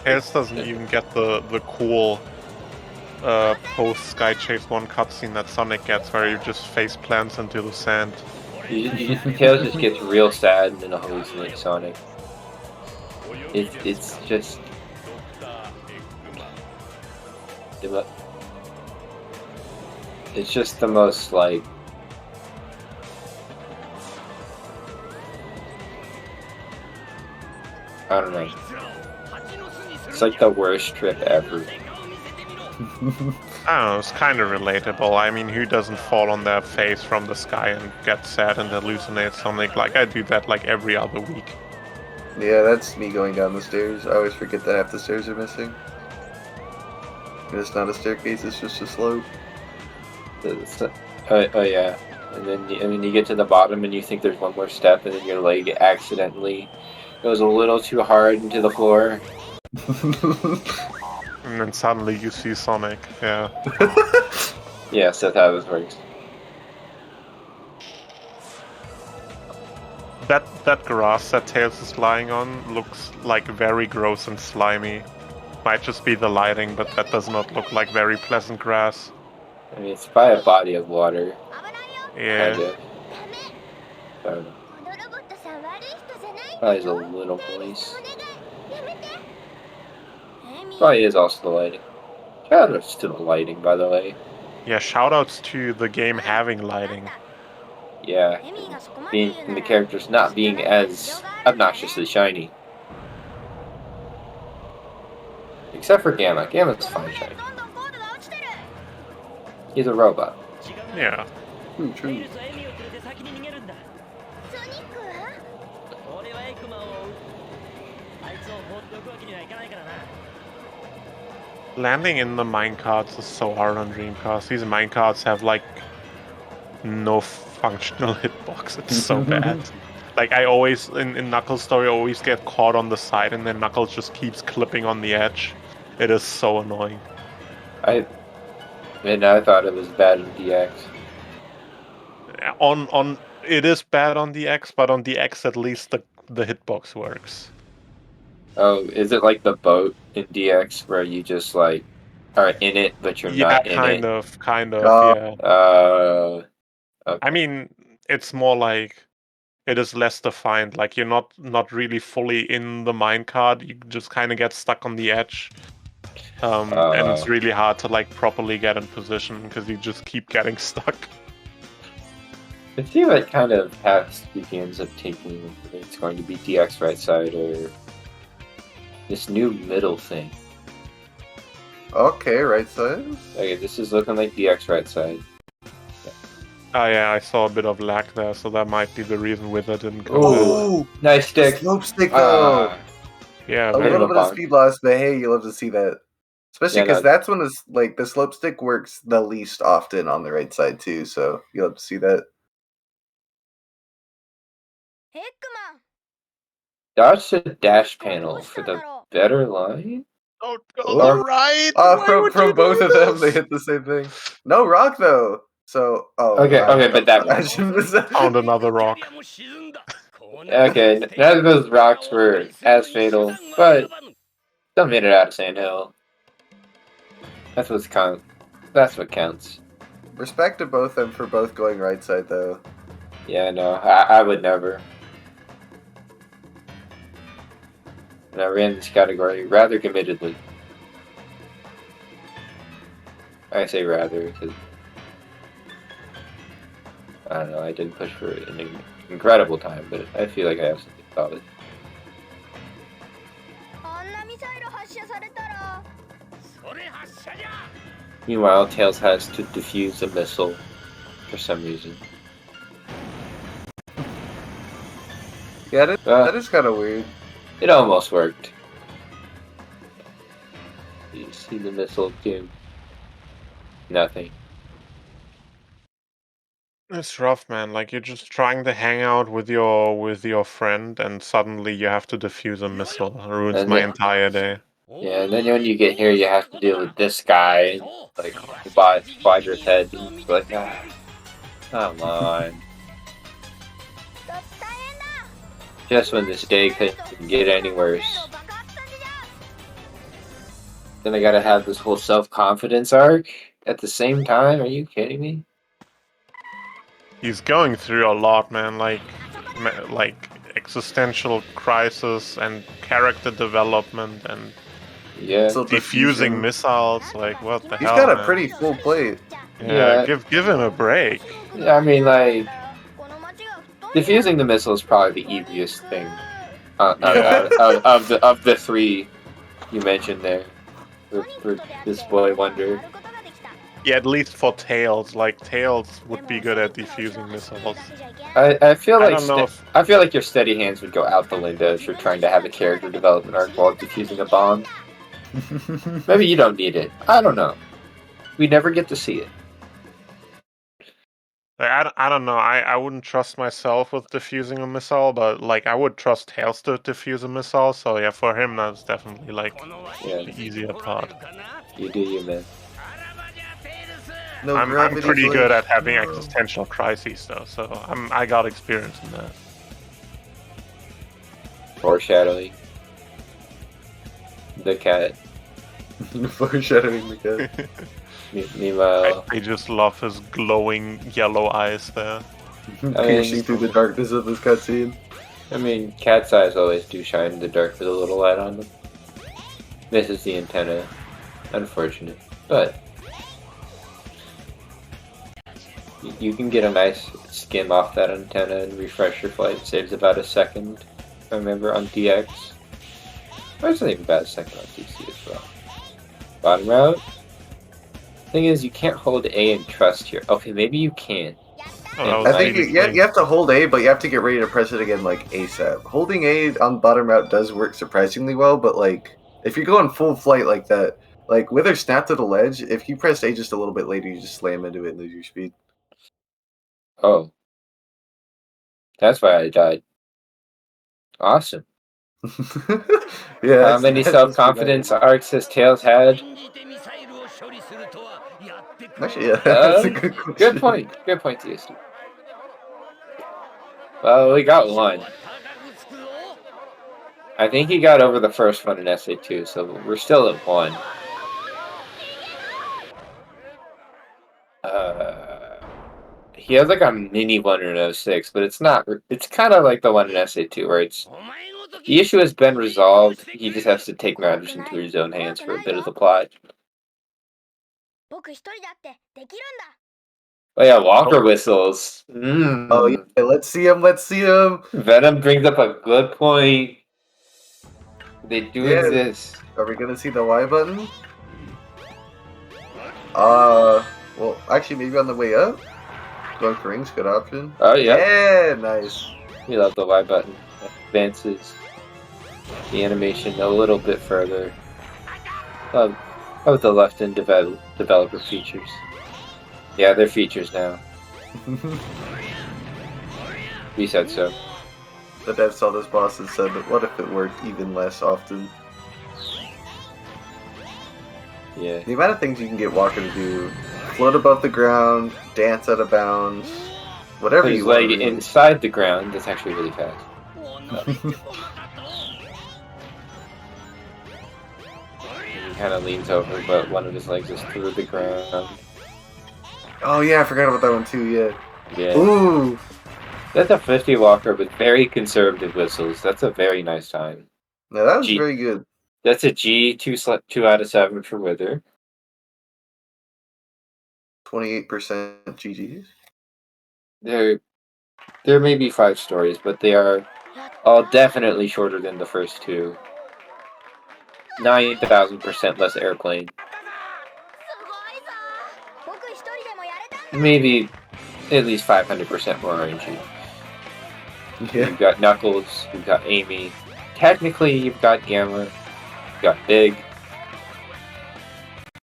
Tails doesn't even get the cool post Sky Chase 1 cutscene that Sonic gets, where you just face plants into the sand. Tails just gets real sad and then hallucinates Sonic. It's just. It's just the most like. I don't know. It's like the worst trip ever. I don't know, it's kind of relatable. I mean, who doesn't fall on their face from the sky and get sad and hallucinate Sonic? Like, I do that like every other week. Yeah, that's me going down the stairs. I always forget that half the stairs are missing. And it's not a staircase, it's just a slope. Oh yeah. And then you get to the bottom and you think there's one more step and then your leg accidentally goes a little too hard into the floor. And then suddenly you see Sonic, yeah. Yeah, so that's how this works. That grass that Tails is lying on looks like very gross and slimy. Might just be the lighting, but that does not look like very pleasant grass. I mean, it's by a body of water. Yeah. Kind of. I don't know. Probably is a little moist. Probably is also the lighting. Shoutouts to the lighting, by the way. Yeah, shoutouts to the game having lighting. Yeah, and the characters not being as obnoxiously shiny. Except for Gamma. Gamma's fine shiny. He's a robot. Yeah. True. Landing in the minecarts is so hard on Dreamcast. These minecarts have like no functional hitbox. It's so bad. Like I always in Knuckles' story, I always get caught on the side, and then Knuckles just keeps clipping on the edge. It is so annoying. I thought it was bad in DX. On it is bad on the X, but on the X at least the hitbox works. Oh, is it like the boat in DX where you just like are in it but you're not in it? Kind of, yeah. Okay. I mean, it's more like it is less defined. Like you're not really fully in the minecart. You just kind of get stuck on the edge, and it's really hard to like properly get in position because you just keep getting stuck. I feel like kind of past ends up taking it's going to be DX right side or this new middle thing. Okay, right side. Okay, this is looking like DX right side. Oh yeah, I saw a bit of lag there, so that might be the reason Wither didn't come Oh, nice stick. Slope stick though. Yeah, A little bit of speed loss, but hey, you love to see that. Especially because that's when it's like the slope stick works the least often on the right side too, so you love to see that. Dodge the dash panel for the better line? Don't go Or- the right! Why would From you both do of them, they this? hit the same thing. No rock though. So Okay, but that I shouldn't have said- Found another rock. Okay, none of those rocks were as fatal, but still made it out of Sandhill. That's what counts. Respect to both them for both going right side though. Yeah, no, I would never. And I ran this category rather committedly. I say rather because I don't know. I didn't push for an incredible time, but I feel like I have something solid. Meanwhile, Tails has to defuse a missile for some reason. Yeah, that is kind of weird. It almost worked. You see the missile do nothing. It's rough, man. Like you're just trying to hang out with your friend, and suddenly you have to defuse a missile. It ruins And my then- entire day. Yeah, and then when you get here, you have to deal with this guy, and, like, Quadra's head, and it's like, come on. Just when this day couldn't get any worse. Then I gotta have this whole self-confidence arc at the same time? Are you kidding me? He's going through a lot, man. Like existential crisis and character development and So defusing missiles. Like what the He's hell? got a man? pretty full plate. Yeah, give him a break. Yeah, I mean, like, defusing the missile is probably the easiest thing of the three you mentioned there for this boy wonder. Yeah, at least for Tails. Like Tails would be good at defusing missiles. I feel I like don't know if- I feel like your steady hands would go out the window if you're trying to have a character development arc while defusing a bomb. Maybe you don't need it. I don't know. We never get to see it. Like, I don't know. I wouldn't trust myself with defusing a missile, but like I would trust Tails to defuse a missile. So yeah, for him that's definitely like the easier part. You do you, man. No I'm gravity pretty glitch. good at having existential crises though, so I got experience in that. Foreshadowing. The cat. Foreshadowing the cat. Meanwhile, I just love his glowing yellow eyes there. Piercing through the darkness of this cutscene. I mean, cat's eyes always do shine in the dark with a little light on them. Misses the antenna. Unfortunate. But you can get a nice skim off that antenna and refresh your flight. Saves about a second, if I remember, on DX. Or it's not even about a second on DC as well. Bottom route. Thing is, you can't hold A and trust here. Okay, maybe you can. I think you have to hold A, but you have to get ready to press it again like ASAP. Holding A on bottom route does work surprisingly well, but like if you're going full flight like that, like with her snap to the ledge, if you press A just a little bit later, you just slam into it and lose your speed. Oh. That's why I died. Awesome. Yeah. How many self-confidence arcs has Tails had? Actually, yeah, that's a good question. Good point. Good point, TSD. Well, we got one. I think he got over the first one in SA2, so we're still at one. He has like a mini one in 06, but it's not. It's kind of like the one in SA2, where it's the issue has been resolved. He just has to take matters into his own hands for a bit of the plot. Oh yeah, Walker whistles. Oh yeah, let's see him. Let's see him. Venom brings up a good point. They do exist. Are we gonna see the Y button? Well, actually, maybe on the way up. Going for rings, good option. Oh yeah. Yeah, nice. We love the Y button. Advances the animation a little bit further. Love the left-end developer features. Yeah, they're features now. We said so. the dev saw this boss and said, "What if it worked even less often?" Yeah. The amount of things you can get Walker to do: float above the ground, dance out of bounds, whatever He's you want. like Really. inside the ground. That's actually really fast. He kind of leans over, but one of his legs is through the ground. Oh yeah, I forgot about that one too. Yeah. Yeah. Ooh. That's a 50 walker with very conservative whistles. That's a very nice time. No, that was very good. That's a G, 2 out of 7 for Wither. 28% GGs. There may be 5 stories, but they are all definitely shorter than the first 2. 9,000% less airplane. Maybe at least 500% more RNG. Yeah. You've got Knuckles, you've got Amy. Technically, you've got Gamma, you've got Big.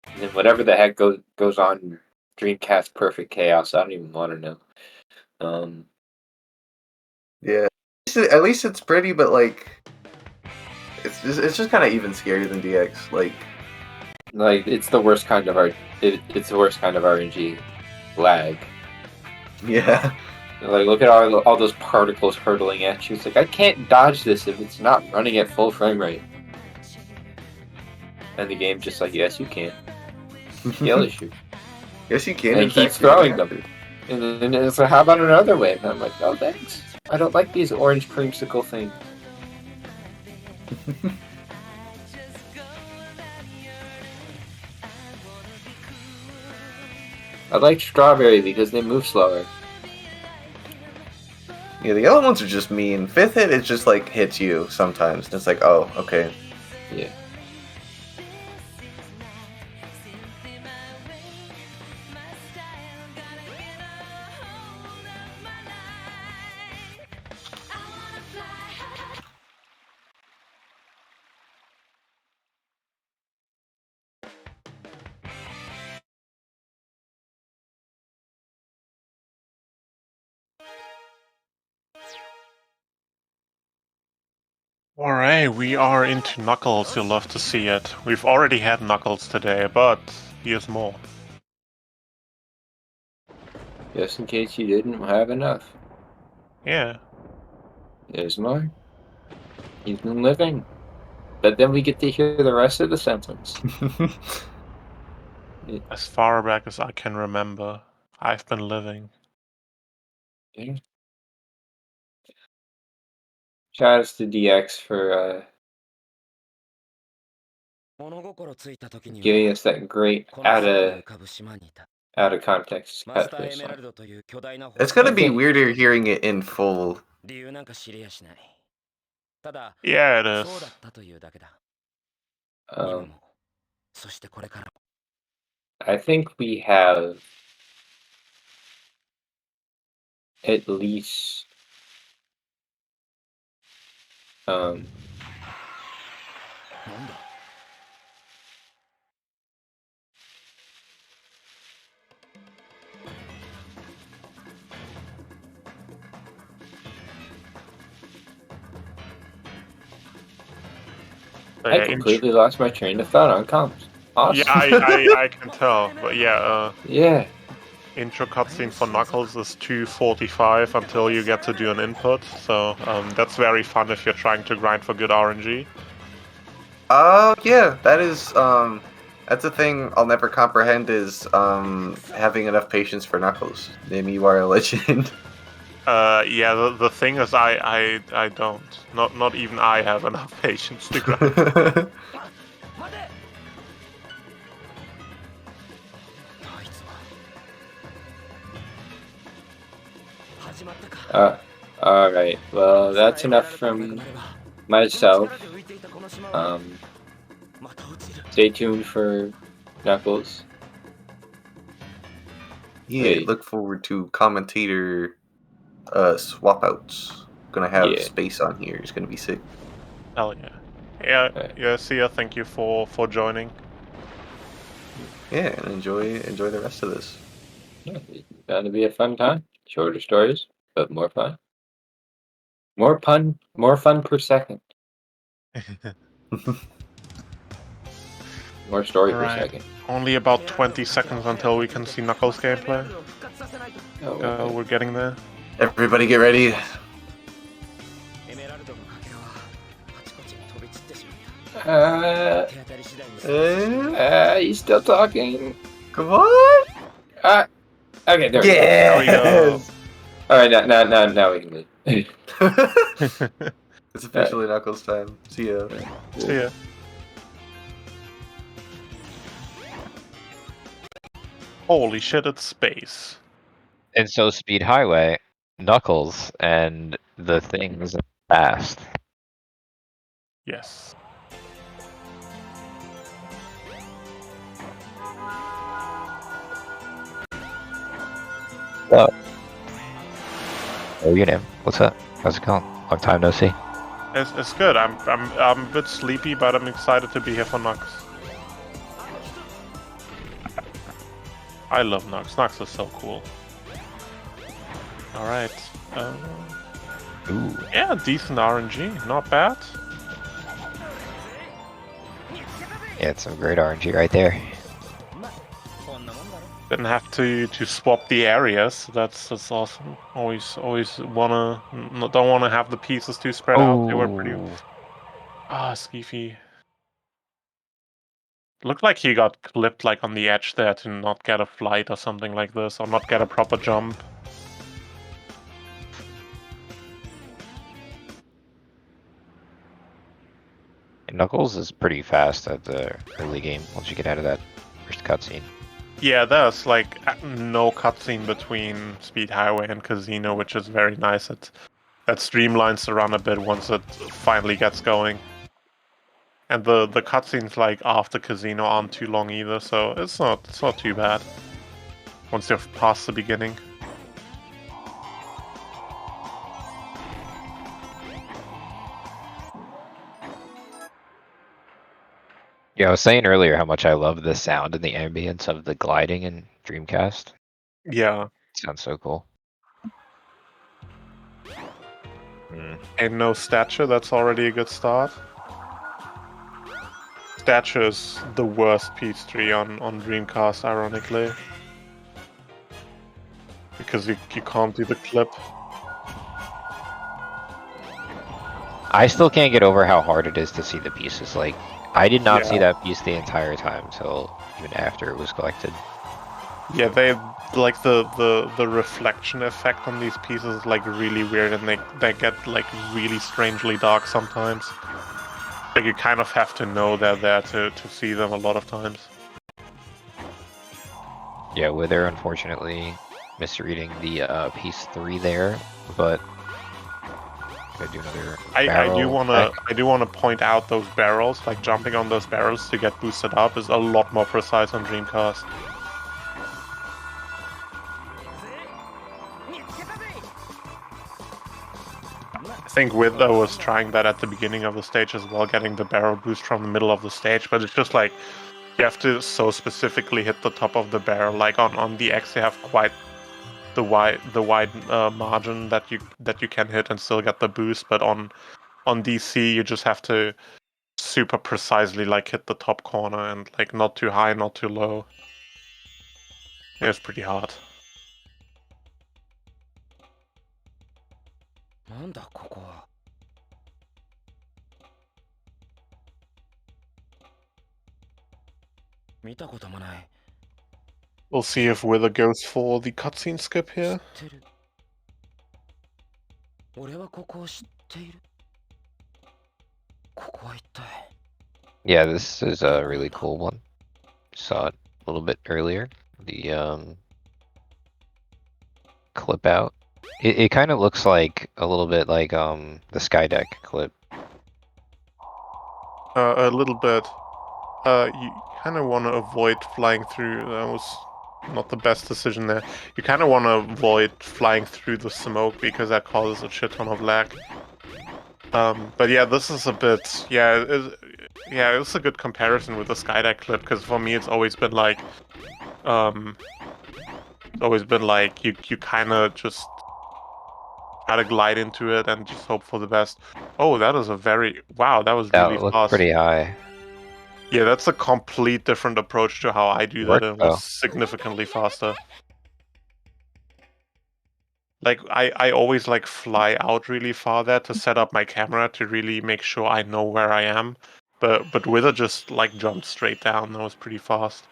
And then whatever the heck goes on in Dreamcast Perfect Chaos, I don't even want to know. Yeah. At least it's pretty, but like, it's just kind of even scarier than DX. Like it's the worst kind of it's the worst kind of RNG lag. Yeah. Like look at all those particles hurtling at you. It's like I can't dodge this if it's not running at full frame rate. And the game's just like, yes, you can. Yell at you. Yes, you can. And it keeps throwing them. And then it's like, how about another wave? And I'm like, no, thanks. I don't like these orange creamsicle things. I like strawberry because they move slower. Yeah, the other ones are just mean. Fifth hit, it just like hits you sometimes. And it's like, oh, okay. Yeah. Alright, we are into Knuckles, you'll love to see it. We've already had Knuckles today, but here's more. Just in case you didn't have enough. Yeah. There's more. He's been living. But then we get to hear the rest of the sentence. As far back as I can remember, I've been living. Yeah. Shoutouts to DX for giving us that great out of context cosplay song. It's gonna be weirder hearing it in full. Yeah, it is. I think we have at least I completely lost my train of thought on comms. Awesome. Yeah, I can tell, but yeah. Yeah. Intro cutscene for Knuckles is 2:45 until you get to do an input, so that's very fun if you're trying to grind for good RNG. Yeah, that is, that's a thing I'll never comprehend is, having enough patience for Knuckles. Nim, you are a legend. Yeah, the thing is I don't. Not even I have enough patience to grind. Alright, well, that's enough from myself. Stay tuned for Knuckles. Yeah, look forward to commentator swap outs. Gonna have space on here. It's gonna be sick. Hell yeah. Yeah, Sia, thank you for joining. Yeah, and enjoy the rest of this. Yeah, it's bound to be a fun time. Shorter stories, but more fun. More fun per second. More story per Alright. second. Only about 20 seconds until we can see Knuckles gameplay. We're getting there. Everybody get ready. He's still talking. Come on. Okay, there Yes! we go. Alright, now we can leave. It's officially Knuckles time. See ya. See ya. Holy shit, it's space. And so Speed Highway, Knuckles, and the things fast. Yes. Oh. Oh, you name. What's up? How's it going? Long time no see. It's good. I'm a bit sleepy, but I'm excited to be here for Nux. I love Nux. Nux is so cool. Alright. Ooh. Yeah, decent RNG. Not bad. Yeah, it's some great RNG right there. Didn't have to swap the areas. That's awesome. Always don't wanna have the pieces too spread out. They were pretty. Skeefy. Looked like he got clipped like on the edge there to not get a flight or something like this, or not get a proper jump. And Knuckles is pretty fast at the early game once you get out of that first cutscene. Yeah, there's like no cutscene between Speed Highway and Casino, which is very nice. That streamlines the run a bit once it finally gets going. And the cutscenes like after Casino aren't too long either, so it's not too bad. Once you're past the beginning. Yeah, I was saying earlier how much I love the sound and the ambience of the gliding in Dreamcast. Yeah. Sounds so cool. And no stature, that's already a good start. Stature is the worst piece tree on Dreamcast, ironically. Because you can't do the clip. I still can't get over how hard it is to see the pieces. Like, I did not see Yeah. that piece the entire time until even after it was collected. Yeah, they like the reflection effect on these pieces is like really weird, and they get like really strangely dark sometimes. Like you kind of have to know they're there to see them a lot of times. Yeah, Wither unfortunately misreading the piece 3 there, but gotta do another I do barrel wanna point out those barrels, like jumping on those barrels to get boosted up is a lot more precise on Dreamcast. I think Wither was trying that at the beginning of the stage as well, getting the barrel boost from the middle of the stage, but it's just like you have to so specifically hit the top of the barrel. Like on the X, you have quite the wide margin that you can hit and still get the boost, but on DC you just have to super precisely like hit the top corner and like not too high, not too low. It was pretty hard. なんだここは。見たこともない。 We'll see if Wither goes for the cutscene skip here. 知ってる。俺はここを知っている。ここは一体。 Yeah, this is a really cool one. Saw it a little bit earlier. The clip out. It kind of looks like a little bit like the Skydeck clip. A little bit. You kind of want to avoid flying through. That was not the best decision there. You kind of want to avoid flying through the smoke because that causes a shit ton of lag. But yeah, this is a bit. Yeah, it's a good comparison with the Skydeck clip because for me it's always been like, you kind of just try to glide into it and just hope for the best. Oh, that is a very... Wow, that was That really looked fast. pretty high. Yeah, that's a complete different approach to how I do that. It was significantly faster. Like, I always, like, fly out really far there to set up my camera to really make sure I know where I am. But Wither just, like, jumped straight down. That was pretty fast.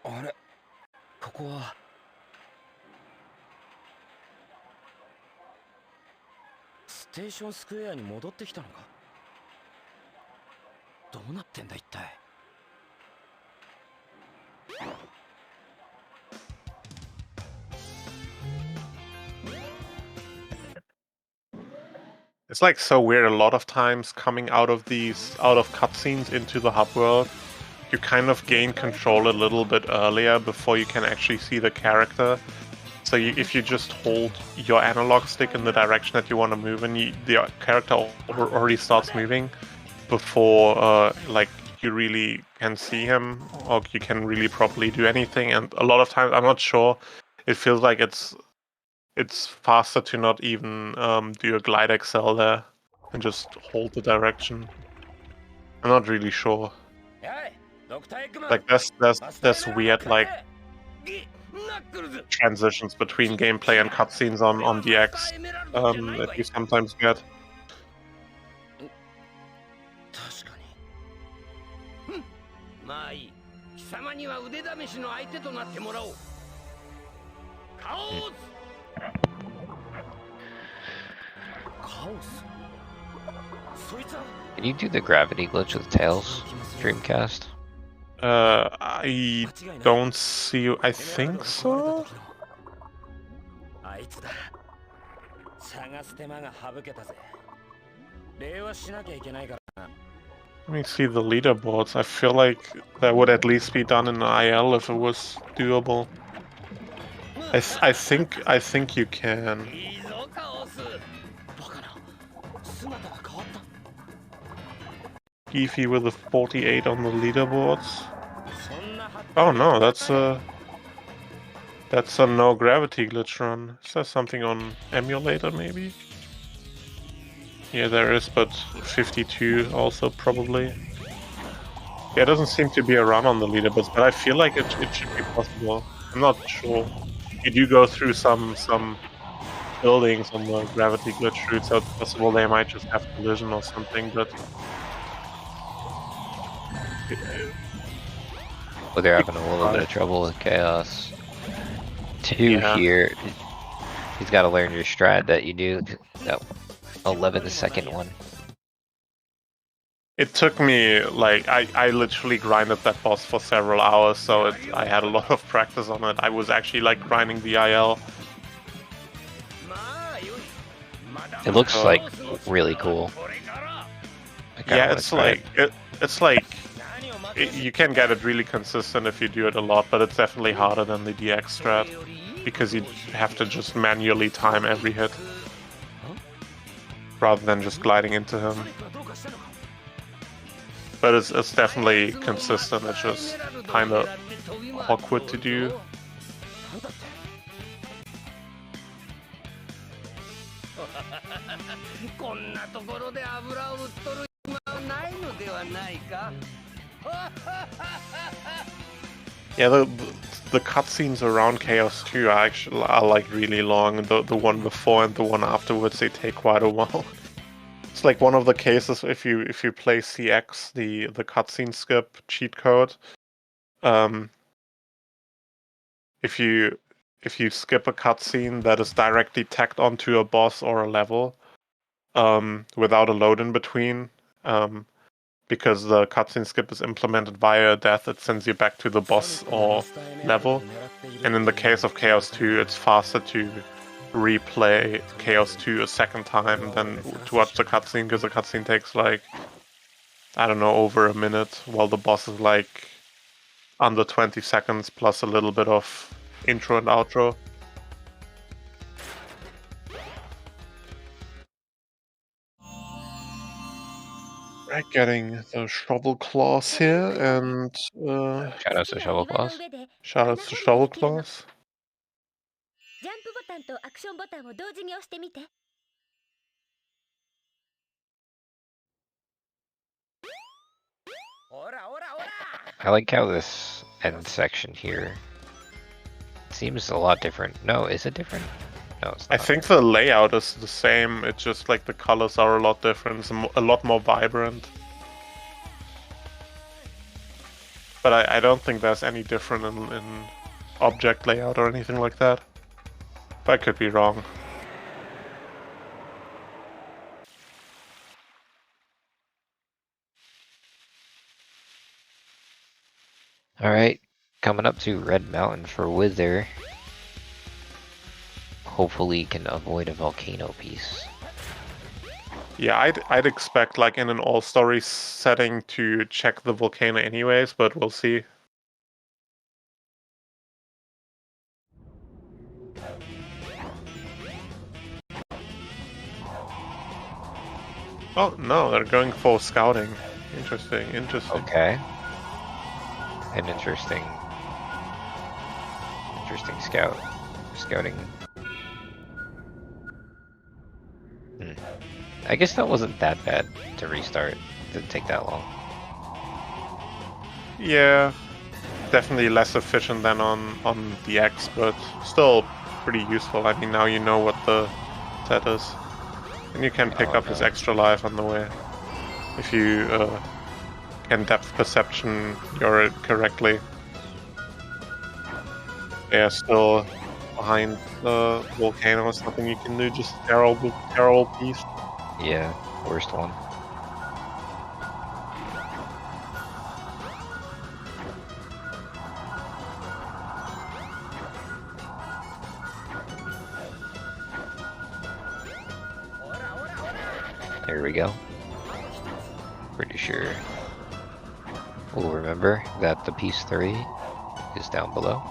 あれここはステーションスクエアに戻ってきたのかどうなってんだ一体 It's like so weird. A lot of times coming out of cutscenes into the hub world, you kind of gain control a little bit earlier before you can actually see the character. So if you just hold your analog stick in the direction that you want to move, and the character already starts moving before like you really can see him or you can really properly do anything. And a lot of times, I'm not sure. It feels like it's faster to not even do a glide excel there and just hold the direction. I'm not really sure. Like there's weird like transitions between gameplay and cutscenes on DX that you sometimes get. まあいい貴様には腕試しの相手となってもらおうカオス Can you do the gravity glitch with Tails, Dreamcast? I don't see. I think so. あいつだ探す手間が省けたぜ礼はしなきゃいけないからな Let me see the leaderboards. I feel like that would at least be done in IL if it was doable. I think you can. SQeefy with a 48 on the leaderboards. Oh no, that's a no gravity glitch run. Is there something on emulator maybe? Yeah, there is, but 52 also probably. Yeah, it doesn't seem to be a run on the leaderboards, but I feel like it should be possible. I'm not sure. You do go through some buildings on the gravity glitch route, so it's possible they might just have collision or something, but... Well, they're having a little bit of trouble with Chaos. Yeah. Here. He's got to learn your strat that you do. No. 11 the second one. It took me, like, I literally grinded that boss for several hours, so I had a lot of practice on it. I was actually, like, grinding the IL. It looks, like, really cool. Yeah, it's like, you can get it really consistent if you do it a lot, but it's definitely harder than the DX strat, because you have to just manually time every hit, rather than just gliding into him. But it's definitely consistent, it's just kind of awkward to do. Yeah, the cutscenes around Chaos 2 are like really long. The one before and the one afterwards, they take quite a while. It's like one of the cases if you play CX, the cutscene skip cheat code. If you skip a cutscene that is directly tacked onto a boss or a level, without a load in between, because the cutscene skip is implemented via a death, it sends you back to the boss or level. And in the case of Chaos 2, it's faster to replay Chaos 2 a second time than to watch the cutscene, because the cutscene takes like, I don't know, over a minute, while the boss is like under 20 seconds plus a little bit of intro and outro. Right, getting the shovel claws here, and shoutouts to shovel claws. Shoutouts to shovel claws. タンとアクションボタンを同時に押してみて。 I like how this end section here seems a lot different. No, is it different? No, it's I not. think the layout is the same. It's just like the colors are a lot different. It's a lot more vibrant. But I don't think there's any different in object layout or anything like that. But I could be wrong. Alright, coming up to Red Mountain for Wither. Hopefully can avoid a volcano piece. Yeah, I'd expect like in an all-story setting to check the volcano anyways, but we'll see. Oh no, they're going for scouting. Interesting, interesting. Okay. An interesting scouting. I guess that wasn't that bad to restart. It didn't take that long. Yeah, definitely less efficient than on the X, but still pretty useful. I mean, now you know what the set is. And you can pick up this extra life on the way. If you can depth perception it correctly. Yeah, still behind the volcano, there's nothing you can do, just terrible piece. Yeah, worst one. There we go. Pretty sure we'll remember that the piece 3 is down below.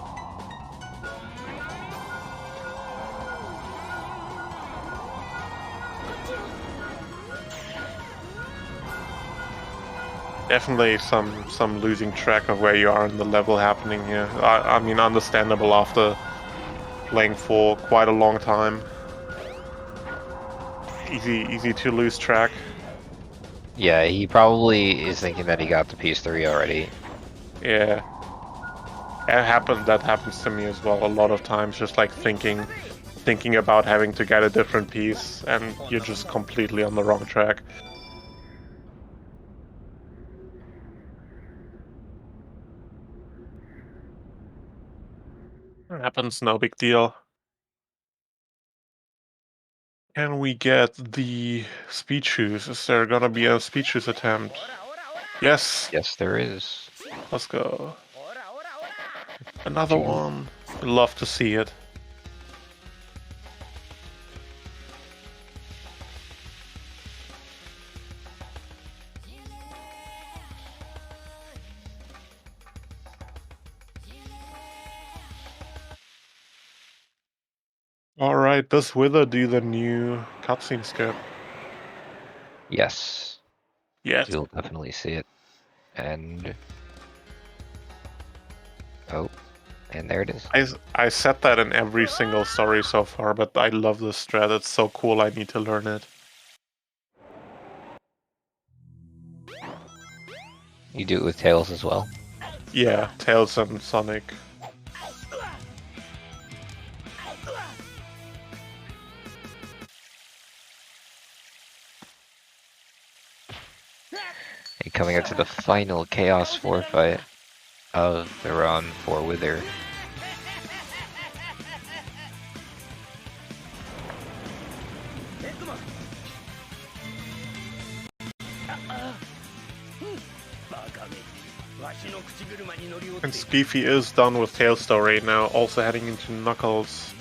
Definitely some losing track of where you are in the level happening here. I mean, understandable after playing for quite a long time. Easy to lose track. Yeah, he probably is thinking that he got the piece 3 already. Yeah. That happens to me as well a lot of times, just like thinking about having to get a different piece and you're just completely on the wrong track. It happens, no big deal. Can we get the speed shoes? Is there gonna be a speed shoes attempt? Yes! Yes, there is. Let's go. Another one. Love to see it. Alright, does Wither do the new cutscene skip? Yes. Yes. You'll definitely see it. And... oh. And there it is. I said that in every single story so far, but I love this strat. It's so cool, I need to learn it. You do it with Tails as well? Yeah, Tails and Sonic. And coming up to the final Chaos 4 fight of the run for Wither. And SQeefy is done with Tails story, now also heading into Knuckles.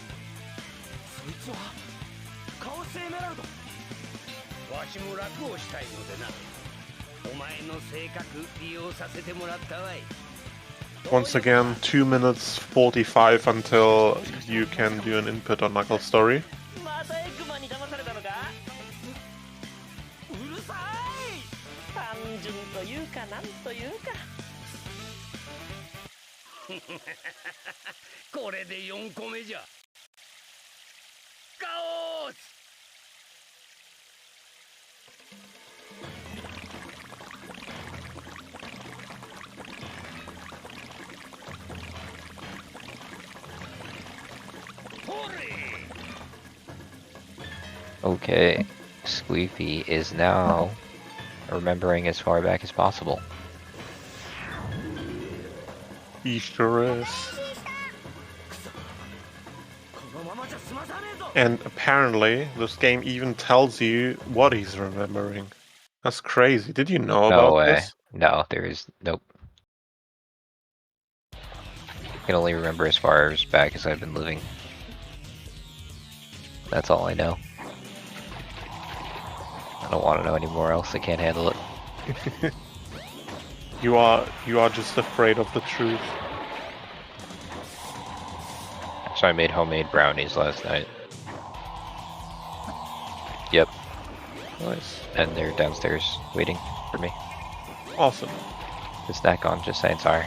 Once again, 2 minutes 45 until you can do an input on Knuckles story. Okay, SQeefy is now remembering as far back as possible. He sure is. And apparently, this game even tells you what he's remembering. That's crazy. Did you know No about way. this? No, there is nope. I can only remember as far as back as I've been living. That's all I know. I don't want to know anymore else. I can't handle it. You are just afraid of the truth. So I made homemade brownies last night. Yep. Nice. And they're downstairs waiting for me. Awesome. To snack on, just saying sorry.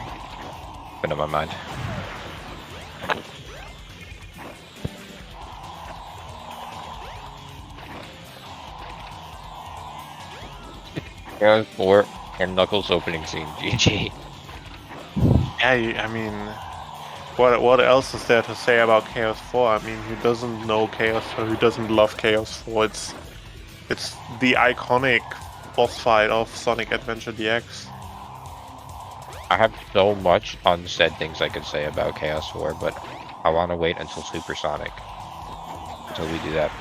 Been on my mind. Chaos 4 and Knuckles opening scene. GG. Yeah, I mean, what else is there to say about Chaos 4? I mean, who doesn't know Chaos or who doesn't love Chaos 4? It's the iconic boss fight of Sonic Adventure DX. I have so much unsaid things I could say about Chaos 4, but I want to wait until Super Sonic. Until we do that.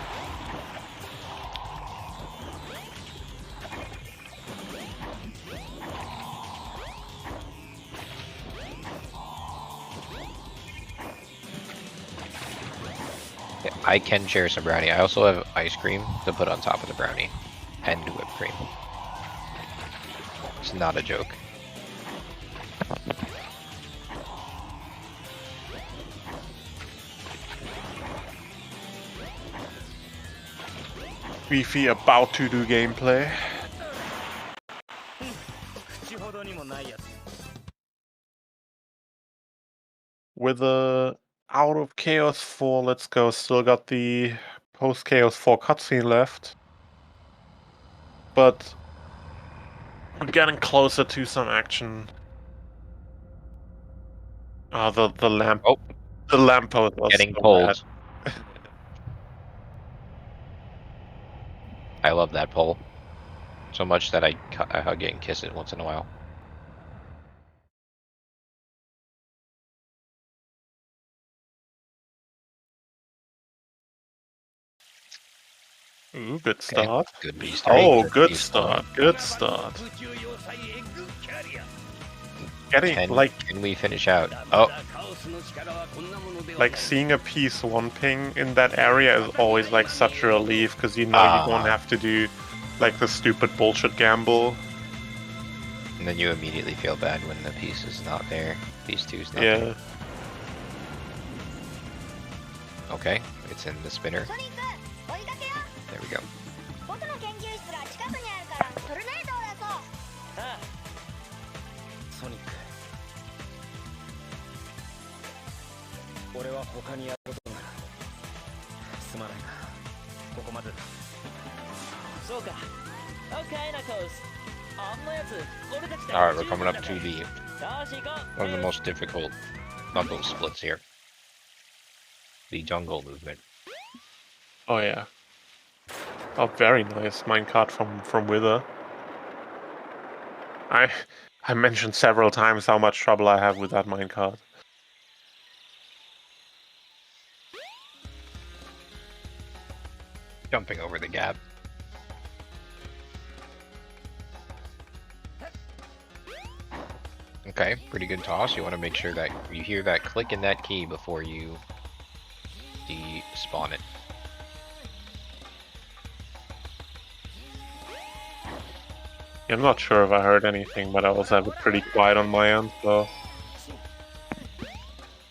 Yeah, I can share some brownie. I also have ice cream to put on top of the brownie. And whipped cream. It's not a joke. SQeefy about to do gameplay. With a out of Chaos 4, let's go. Still got the post Chaos 4 cutscene left. But we're getting closer to some action. The lamp. Oh, the lamppost was getting so pulled. bad. I love that pole. So much that I hug it and kiss it once in a while. Ooh, good start. Good restart. Oh, Good good restart. start. Good start. Getting Can we finish out? Oh, like seeing a P1 ping in that area is always like such a relief because you know you don't have to do like the stupid bullshit gamble. and then you immediately feel bad when the piece is not there. Piece 2's not Yeah. there. Okay, it's in the spinner. There we go. Alright, we're coming up to the one of the most difficult Knuckles splits here. The jungle movement. Oh yeah. Oh, very nice minecart from Wither. I mentioned several times how much trouble I have with that minecart. Jumping over the gap. Okay, pretty good toss. You want to make sure that you hear that click in that key before you despawn it. Yeah, I'm not sure if I heard anything, but I was pretty quiet on my end, so...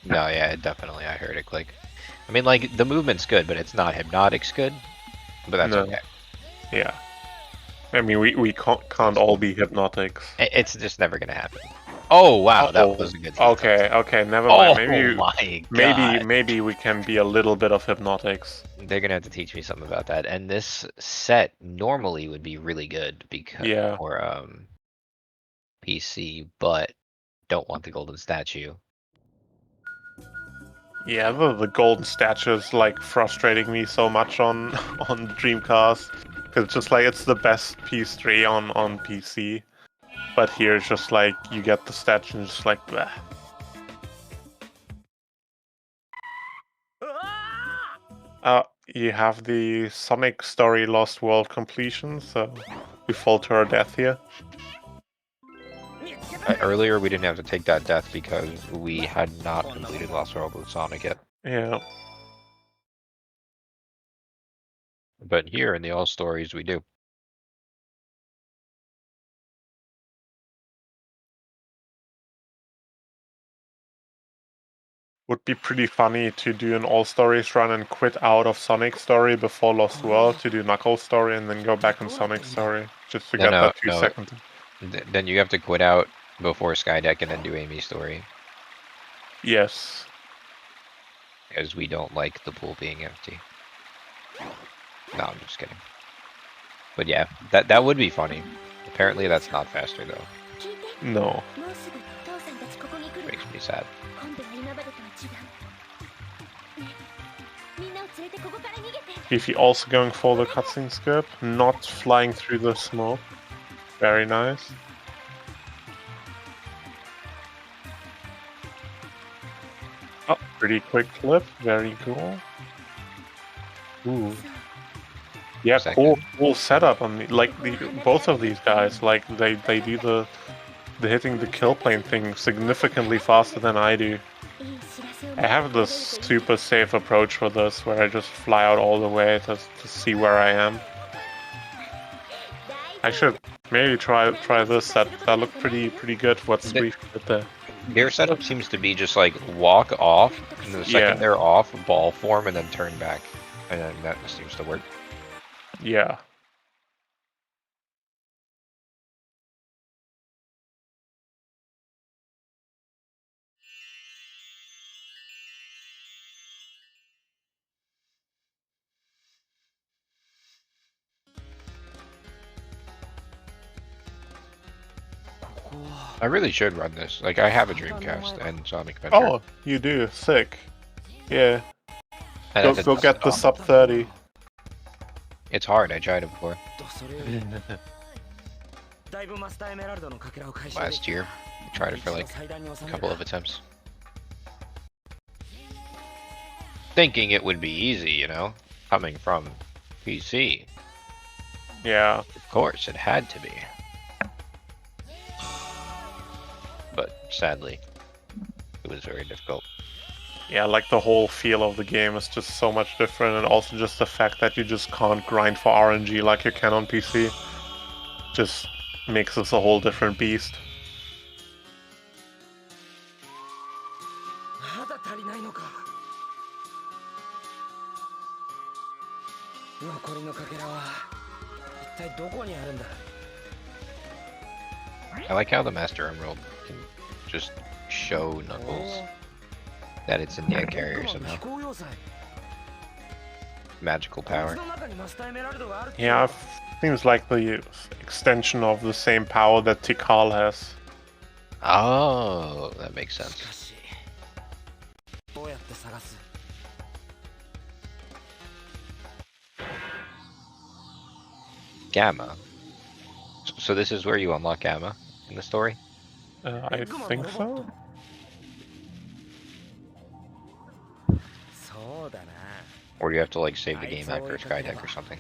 No, yeah, definitely. I heard it click. I mean, like, the movement's good, but it's not Hypnotic's good. But that's okay. Yeah. I mean, we can't all be Hypnotics. It's just never gonna happen. Oh wow, that was a good. Okay, never mind. Oh my God. Maybe we can be a little bit of Hypnotics. They're gonna have to teach me something about that. And this set normally would be really good because Yeah. for PC, but don't want the golden statue. Yeah, the golden statue is like frustrating me so much on on Dreamcast because it's just like it's the best PS3 on PC, but here it's just like you get the statue and it's just like bleh. You have the Sonic Story Lost World completion, so we fall to our death here. Earlier, we didn't have to take that death because we had not completed Lost World with Sonic yet. Yeah. But here in the All Stories, we do. Would be pretty funny to do an All Stories run and quit out of Sonic Story before Lost World to do Knuckles Story and then go back on Sonic Story just to get that 2 seconds. Then you have to quit out before Skydeck and then do Amy's story. Yes. Because we don't like the pool being empty. No, I'm just kidding. But yeah, that would be funny. Apparently that's not faster though. No. Makes me sad. Squeefy also going for the cutscene skip, not flying through the smoke. Very nice. Oh, pretty quick flip. Very cool. Ooh. Yeah, cool setup on both of these guys. Like they do the hitting the kill plane thing significantly faster than I do. I have this super safe approach for this, where I just fly out all the way to see where I am. I should maybe try this. That looked pretty good. What Squeefy did there. Their setup seems to be just like walk off, and the second they're off, ball form, and then turn back, and then that seems to work. Yeah. I really should run this. Like, I have a Dreamcast and Sonic Adventure. Oh, you do? Sick. Yeah. And Go get the sub 30. It's hard. I tried it before. Last year. I tried it for like a couple of attempts. Thinking it would be easy, you know? Coming from PC. Yeah. Of course, it had to be. But sadly, it was very difficult. Yeah, like the whole feel of the game is just so much different, and also just the fact that you just can't grind for RNG like you can on PC just makes this a whole different beast. I like how the Master Emerald can just show Knuckles that it's in the egg carrier somehow. Magical power. Yeah, it seems like the extension of the same power that Tikal has. Oh, that makes sense. Gamma. So this is where you unlock Gamma in the story? I think so. Or do you have to like save the game after Skydeck or something?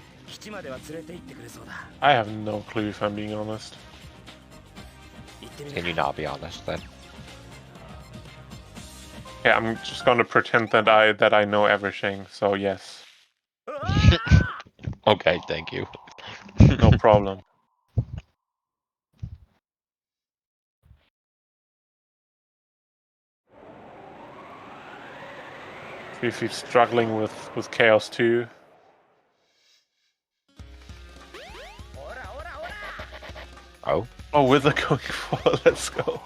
I have no clue if I'm being honest. Can you not be honest then? Yeah, I'm just gonna pretend that I know everything, so yes. Okay, thank you. No problem. If he's struggling with Chaos 2. Oh? Oh, Wither going for it, let's go.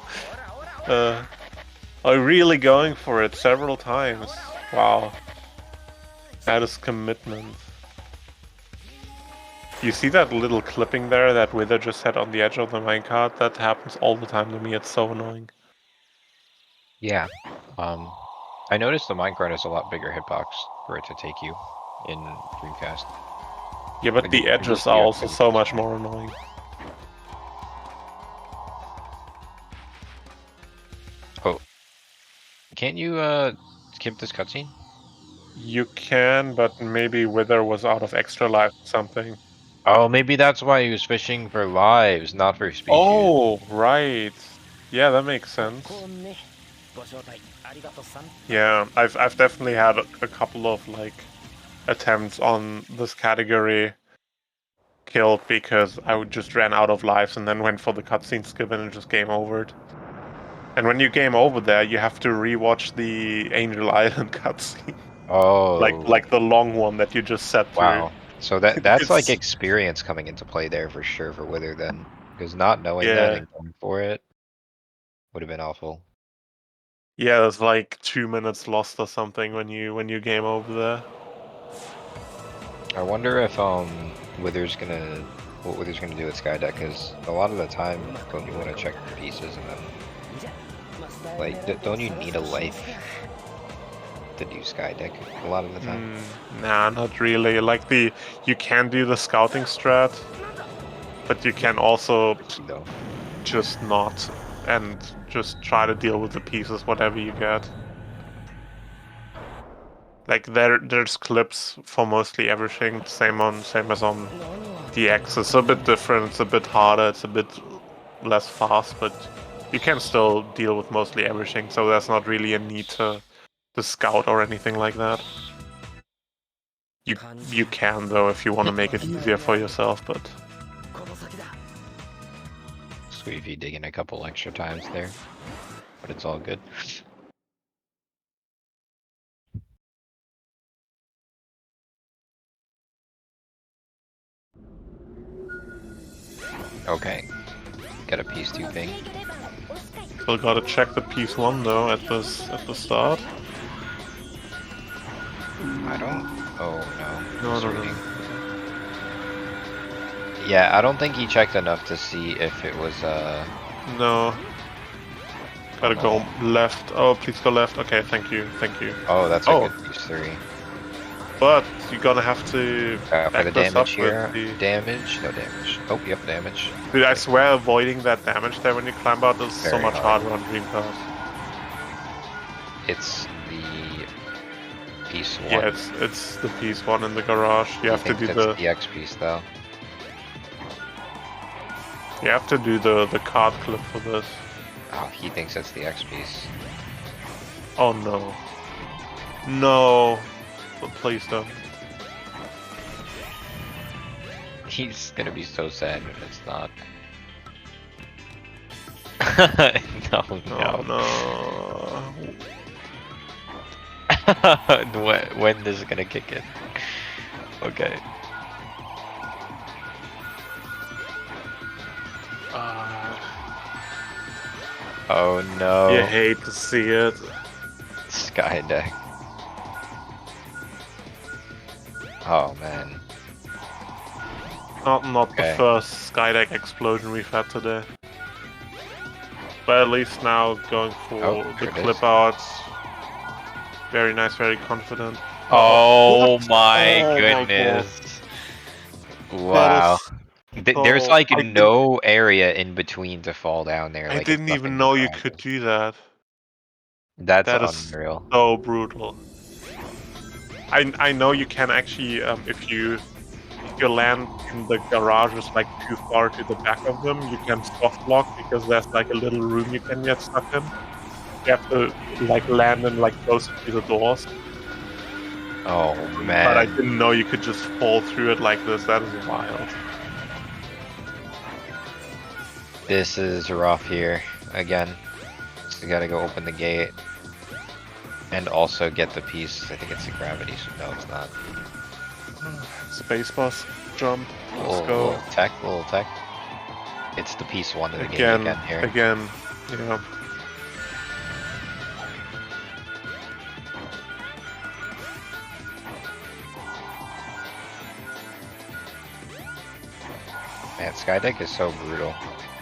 I'm really going for it several times. Wow. That is commitment. You see that little clipping there that Wither just had on the edge of the minecart? That happens all the time to me. It's so annoying. Yeah. I noticed the minecart has a lot bigger hitbox for it to take you in Dreamcast. Yeah, but Like, the edges are also so much more annoying. Oh. Can't you skip this cutscene? You can, but maybe Wither was out of extra life or something. Oh, maybe that's why he was fishing for lives, not for species. Oh, right. Yeah, that makes sense. Yeah, I've definitely had a couple of like attempts on this category killed because I just ran out of lives and then went for the cutscene skip and it just game overed. And when you game over there, you have to rewatch the Angel Island cutscene. Oh. Like the long one that you just sat through. Wow. So that's like experience coming into play there for sure for Wither then. Because not knowing that Yeah. and going for it would have been awful. Yeah, there's like 2 minutes lost or something when you game over there. I wonder if what Wither's gonna do with Skydeck, because a lot of the time don't you want to check the pieces and then like don't you need a life to do Skydeck a lot of the time? Nah, not really. Like you can do the scouting strat, but you can also just not and just try to deal with the pieces whatever you get. Like there's clips for mostly everything, same as on DX. It's a bit different, it's a bit harder, it's a bit less fast, but you can still deal with mostly everything, so there's not really a need to scout or anything like that. You can though if you want to make it easier for yourself, but SQeefy digging a couple extra times there, but it's all good. Okay, got a piece 2 thing. still gotta check the piece 1 though at the start. I don't. Oh no. No. Yeah, I don't think he checked enough to see if it was No. Gotta go left. Oh, please go left. Okay, thank you. Oh, that's a good piece 3. But you're gonna have to for the back this up damage here. with the... Damage? No damage. Oh, yep, damage. Dude, I swear avoiding that damage there when you climb out is so Very much hard. harder on Dreamcast. It's the piece 1. Yeah, it's the piece 1 in the garage. You have to do the X piece though. You have to do the card clip for this. Oh, he thinks it's the X piece. Oh no. No. But please don't. He's gonna be so sad if it's not. No. When this is gonna kick in? Okay. Oh no. You hate to see it. Skydeck. Oh man. Not the first Skydeck explosion we've had today. But at least now going for the clip outs. Very nice, very confident. Oh What? my Oh my goodness. Wow. There's like no area in between to fall down there. I Like, didn't even know you could do that. That's That is unreal. so brutal. I know you can actually if you land in the garages like too far to the back of them, you can soft block because there's like a little room you can get stuck in. You have to like land in like closer to the doors. Oh man. But I didn't know you could just fall through it like this. That is wild. This is rough here. Again. So you gotta go open the gate. And also get the piece. I think it's the gravity, so no it's not. Space bus jump. Let's Little go. tech. It's the piece 1 of the Again, game again here. again, yeah. Man, Skydeck is so brutal.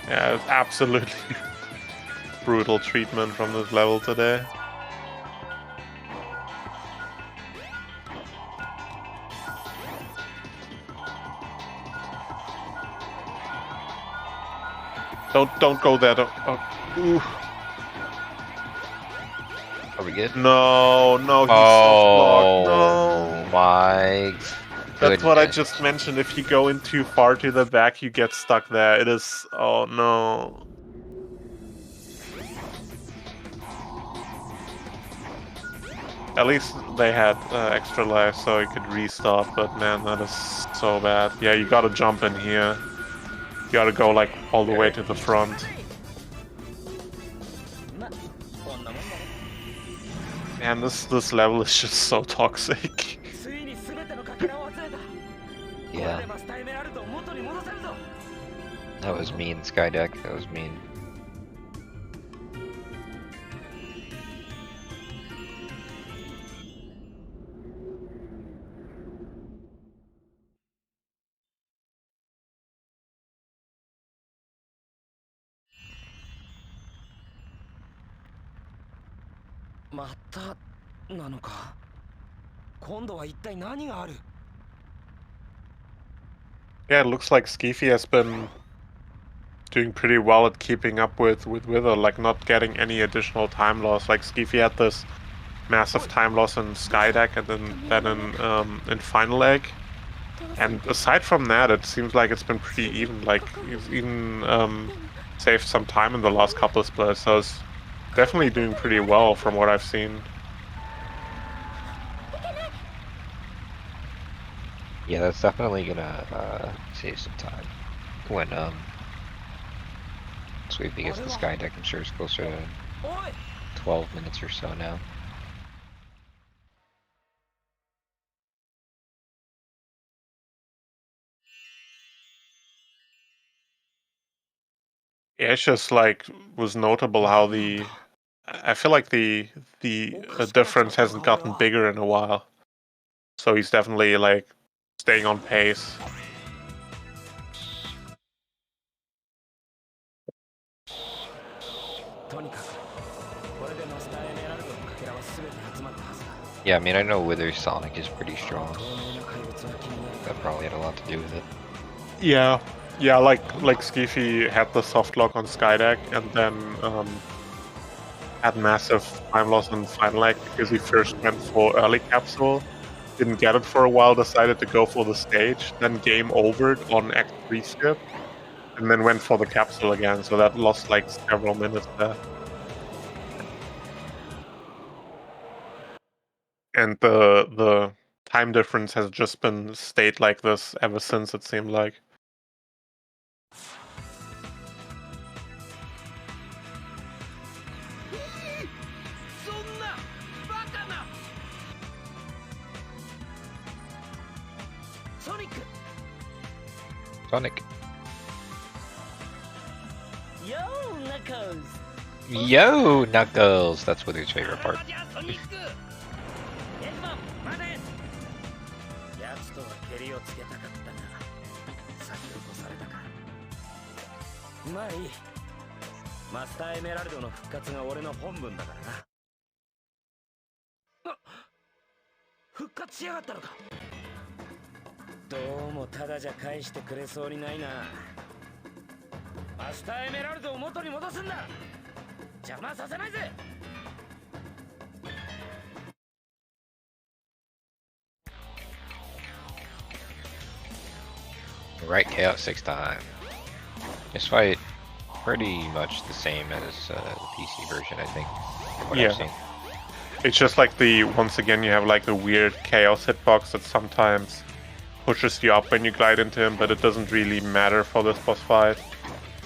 Yeah, it's absolutely brutal treatment from this level today. Don't go there. Ooh. Are we good? No, he's so blocked. No. My That's what I goodness. just mentioned. If you go in too far to the back, you get stuck there. It is. Oh no. At least they had extra life so you could restart, but man, that is so bad. Yeah, you gotta jump in here. You gotta go like all the way to the front. Man, this level is just so toxic. Yeah. That was mean, Skydeck. That was mean. Yeah, it looks like SQeefy has been doing pretty well at keeping up with Wither, like not getting any additional time loss. Like SQeefy had this massive time loss in Skydeck and then in Final Egg. And aside from that, it seems like it's been pretty even. Like he's even saved some time in the last couple of splits, so it's definitely doing pretty well from what I've seen. Yeah, that's definitely gonna save some time. When SQeefy gets the Skydeck, I'm sure it's closer to 12 minutes or so now. Yeah, it's just like was notable how I feel like the difference hasn't gotten bigger in a while. So he's definitely like staying on pace. Yeah, I mean, I know Wither Sonic is pretty strong. That probably had a lot to do with it. Yeah, like SQeefy had the soft lock on Skydeck and then had massive time loss in Final Egg because he first went for early capsule, didn't get it for a while, decided to go for the stage, then game overed on Act 3 skip, and then went for the capsule again, so that lost like several minutes there. And the time difference has just been stayed like this ever since, it seemed like. Sonic. Yo, Knuckles! Yo, Knuckles! That's Wither's favorite part. まあいい。マスターエメラルドの復活が俺の本分だからな。復活しやがったのか。どうもただじゃ返してくれそうにないな。マスターエメラルドを元に戻すんだ。邪魔させないぜ。Right, Chaos 6 time. This fight, pretty much the same as the PC version, I think. From what I've seen. It's just like once again you have like a weird Chaos hitbox that sometimes pushes you up when you glide into him, but it doesn't really matter for this boss fight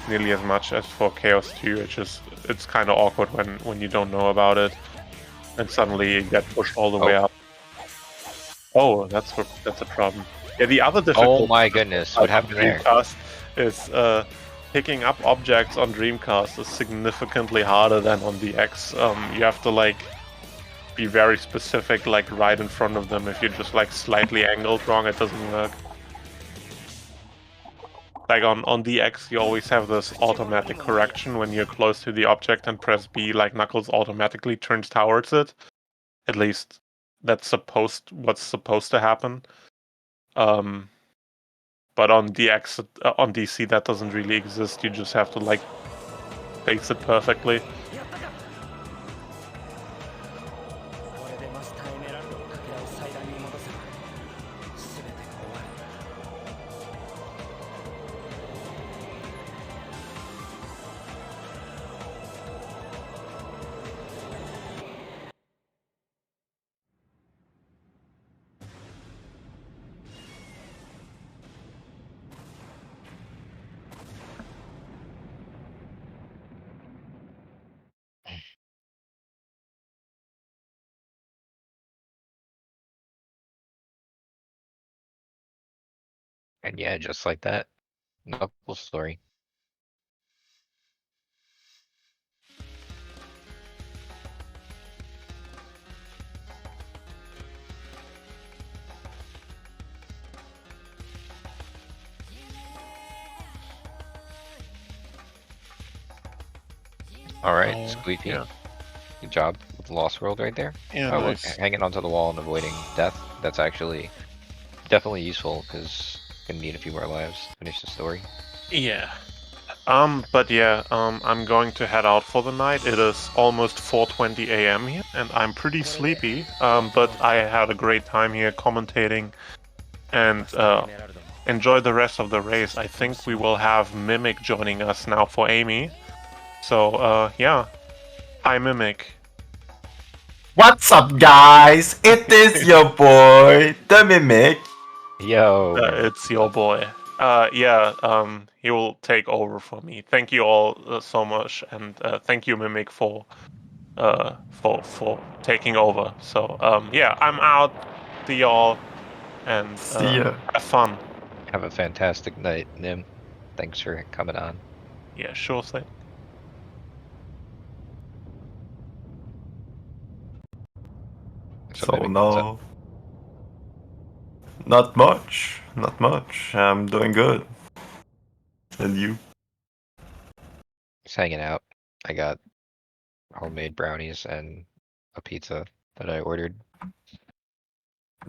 nearly as much as for Chaos 2. It's kind of awkward when you don't know about it, and suddenly you get pushed all the way up. Oh, that's a problem. Yeah, the other difficulty. Oh my goodness, what happened there? Dreamcast is picking up objects on Dreamcast is significantly harder than on the X. You have to like be very specific, like right in front of them. If you're just like slightly angled wrong, it doesn't work. like on DX, you always have this automatic correction when you're close to the object and press B, like Knuckles automatically turns towards it. At least that's what's supposed to happen. But on DX, on DC, that doesn't really exist. You just have to like face it perfectly. And yeah, just like that. Knuckles story. Alright, SQeefy. Yeah. Good job with the Lost World right there. Yeah, Look, nice. hanging onto the wall and avoiding death. That's actually definitely useful, because gonna need a few more lives to finish the story. Yeah. But yeah, I'm going to head out for the night. It is almost 4:20 a.m. here, and I'm pretty sleepy. But I had a great time here commentating, and enjoy the rest of the race. I think we will have Mimic joining us now for Amy. So yeah, hi Mimic. What's up, guys? It is your boy, the Mimic. Yo. It's your boy. Yeah, he will take over for me. Thank you all so much, and thank you, Mimic, for taking over. So yeah, I'm out. See y'all, and See ya. have fun. Have a fantastic night, Nim. Thanks for coming on. Yeah, sure thing. So no, not much. Not much. I'm doing good. And you? Just hanging out. I got homemade brownies and a pizza that I ordered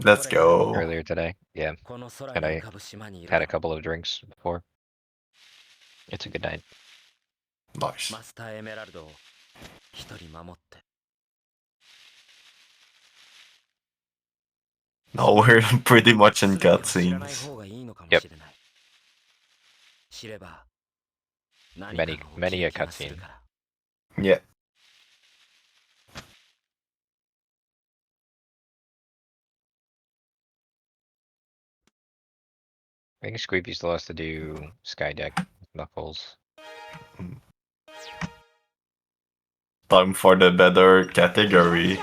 Let's go. earlier today. Yeah. And I had a couple of drinks before. It's a good night. Nice. No, we're pretty much in cutscenes. Yep. Many a cutscene. Yeah. I think SQeefy still has to do Skydeck with Knuckles. Time for the better category.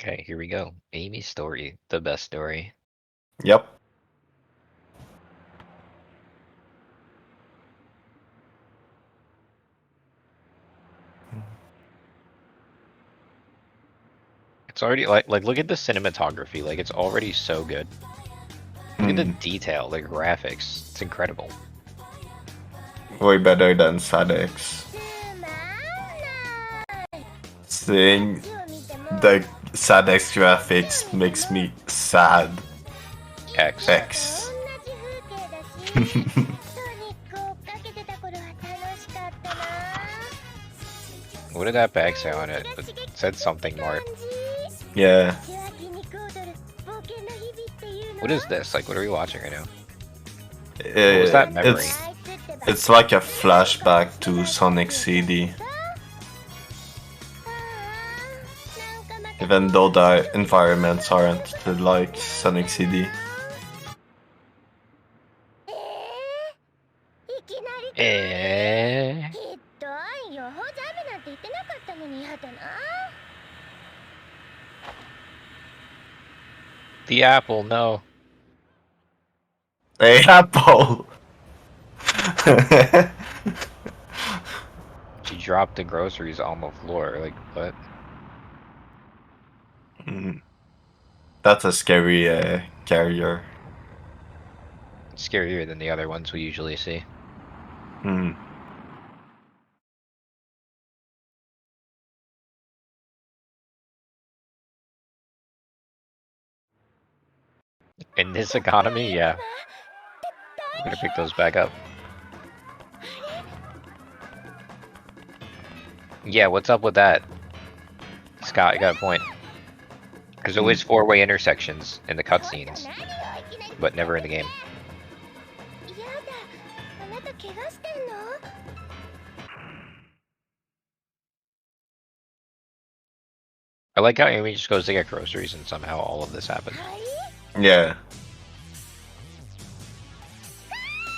Okay, here we go. Amy's story, the best story. Yep. It's already like look at the cinematography, like it's already so good. Look at the detail, the graphics. It's incredible. Way better than Sadex. Seeing the Sadex graphics makes me sad. X. What did that bag say on it? It said something more. Yeah. What is this? Like, what are we watching right now? What was that memory? It's like a flashback to Sonic CD. Even though the environments aren't like Sonic CD. The apple, no. Hey, apple! Did you dropped the groceries on the floor. Like, what? That's a scary carrier. Scarier than the other ones we usually see. Hmm. In this economy, yeah. I'm gonna pick those back up. Yeah, what's up with that? Scott, you got a point. There's always four-way intersections in the cutscenes, but never in the game. I like how Amy just goes to get groceries and somehow all of this happens. Yeah.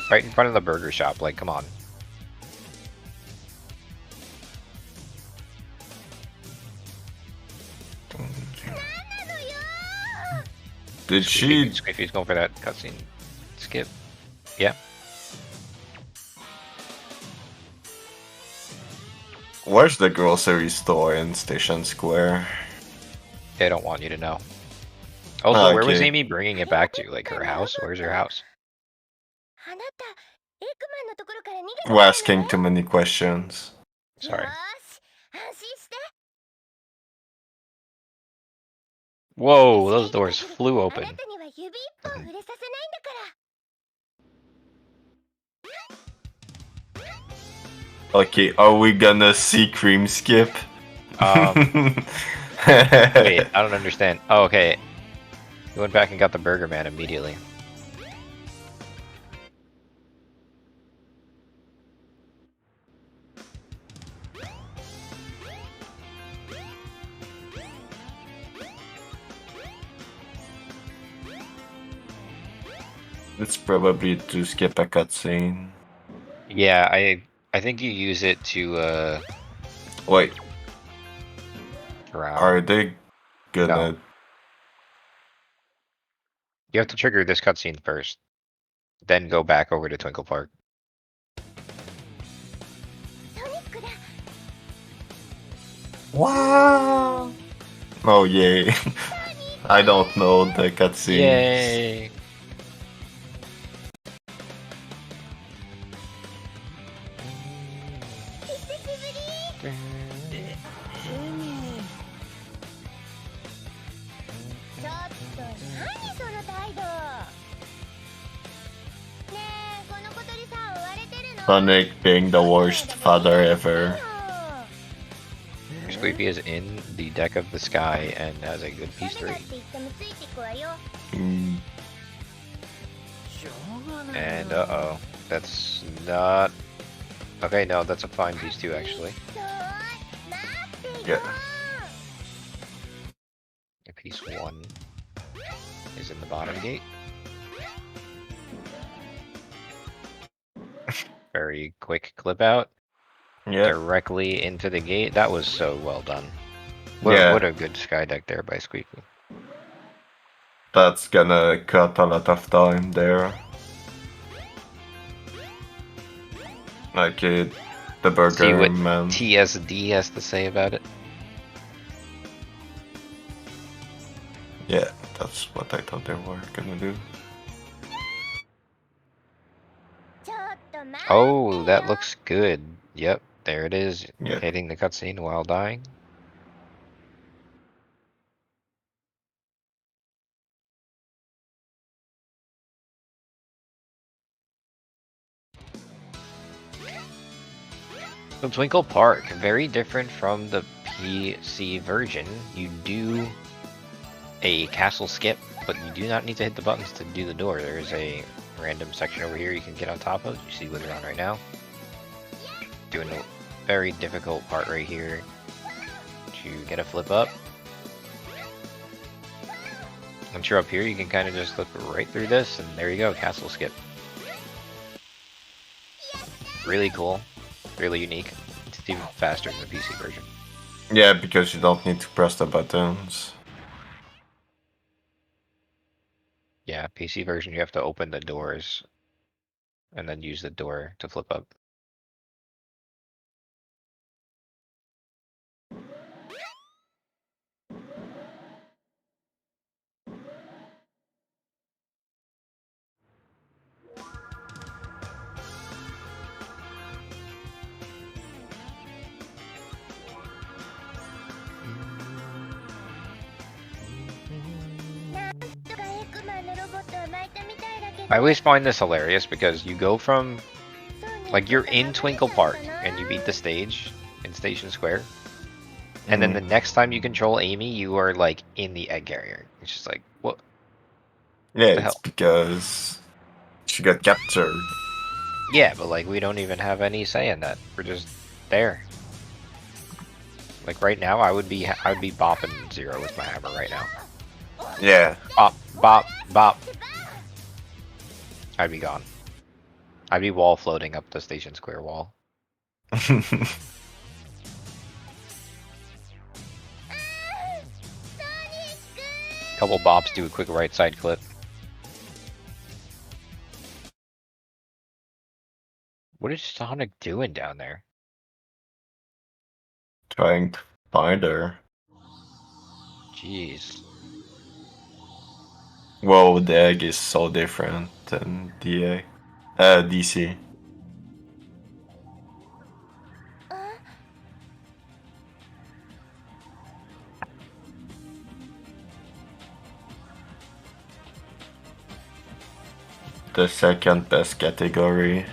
Right in front of the burger shop, like, come on. Did she? Squeefy's going for that cutscene. Skip. Yeah. Where's the grocery store in Station Square? They don't want you to know. Also, where was Okay. Amy bringing it back to? Like, her house? Where's her house? We're asking too many questions. Sorry. Whoa, those doors flew open. Okay, are we gonna see Cream Skip? Wait, I don't understand. Oh, okay. He went back and got the Burger Man immediately. It's probably to skip a cutscene. Yeah, I think you use it to Wait. drown. Are they gonna? No. You have to trigger this cutscene first, then go back over to Twinkle Park. Wow! Oh yay! I don't know the cutscene. Yay! Sonic being the worst father ever. Squeefy is in the deck of the sky and has a good P3. And uh-oh, that's not... Okay, no, that's a fine piece too, actually. Yeah. Piece 1 is in the bottom gate. Very quick clip out. Yeah. Directly into the gate. That was so well done. Yeah. What a good sky deck there by Squeefy. That's gonna cut a lot of time there. Okay, the Burger See what Man. TSD has to say about it. Yeah, that's what I thought they were gonna do. Oh, that looks good. Yep, there it is. Yeah. Hitting the cutscene while dying. So Twinkle Park, very different from the PC version. You do a castle skip, but you do not need to hit the buttons to do the door. There is a random section over here you can get on top of. You see what we're on right now. Doing a very difficult part right here to get a flip up. Once you're up here, you can kind of just flip right through this, and there you go, castle skip. Really cool, really unique. It's even faster than the PC version. Yeah, because you don't need to press the buttons. Yeah, PC version, you have to open the doors and then use the door to flip up. I always find this hilarious because you go from, like, you're in Twinkle Park and you beat the stage in Station Square, and then the next time you control Amy, you are like in the egg carrier. It's just like, what? Yeah, the it's hell? because she got captured. Yeah, but like we don't even have any say in that. We're just there. Like right now, I would be bopping Zero with my hammer right now. Yeah. Bop, bop, bop. I'd be gone. I'd be wall floating up the Station Square wall. Couple bops, do a quick right side clip. What is Sonic doing down there? Trying to find her. Jeez. Whoa, the egg is so different than DC. The second best category.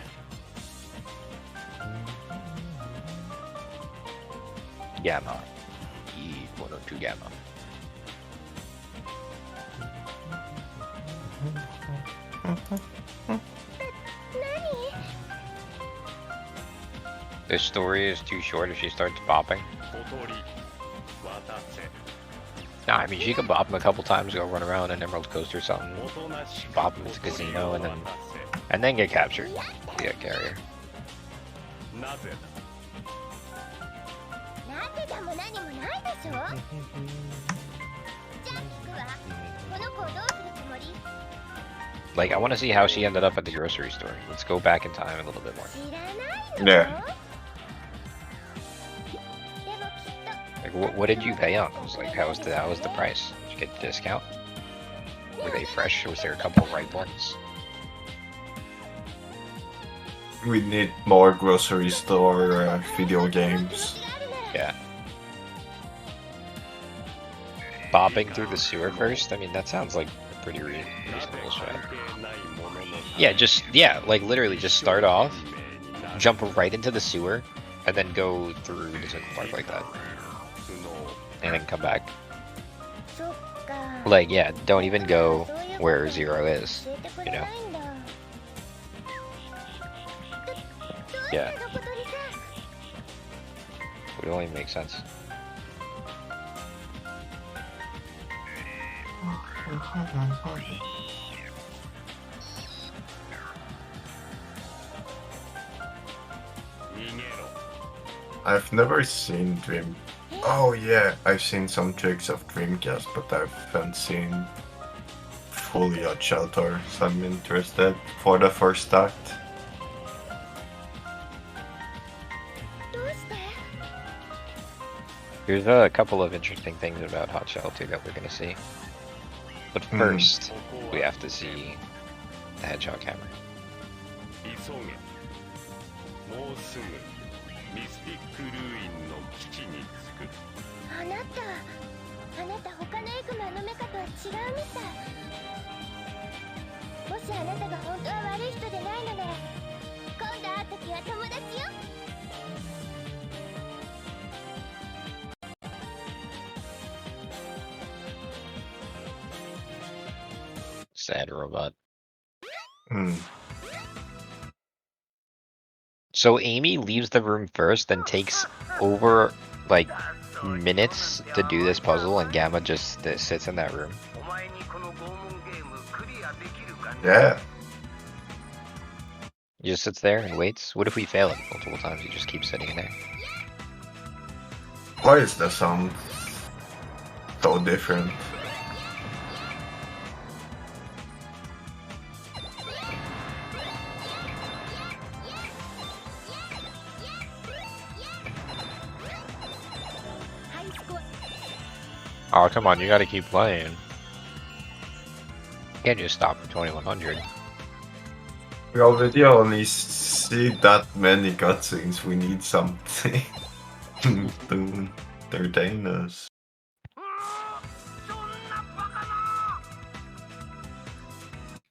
Gamma. E102 Gamma. This story is too short if she starts bopping. Nah, I mean, she could bop him a couple times, go run around an Emerald Coast or something. Bop him at the casino and then get captured. The egg carrier. Like, I want to see how she ended up at the grocery store. Let's go back in time a little bit more. Yeah. Like, what did you pay on those? Like, how was the price? Did you get the discount? Were they fresh? Was there a couple ripe ones? We need more grocery store video games. Yeah. Bopping through the sewer first? I mean, that sounds like a pretty reasonable strat. Yeah, like literally just start off, jump right into the sewer, and then go through the Twinkle Park like that. And then come back. Like, yeah, don't even go where Zero is, you know? Yeah. Would only make sense. I've never seen Dream. Oh yeah, I've seen some tricks of Dreamcast, but I haven't seen fully Yacht Shelter, so I'm interested for the first act. There's a couple of interesting things about Hot Shell 2 that we're gonna see. But first, we have to see the Hedgehog Hammer. あなた他のエグマンのメカとは違うみたい。もしあなたが本当は悪い人でないのなら、今度会う時は友達よ。Sad robot. Hmm. So Amy leaves the room first, then takes over like minutes to do this puzzle, and Gamma just sits in that room. Yeah. He just sits there and waits. What if we fail it multiple times? He just keeps sitting in there. Why is the sound so different? Oh, come on, you gotta keep playing. You can't just stop at 2100. We already only see that many cutscenes. We need something to entertain us.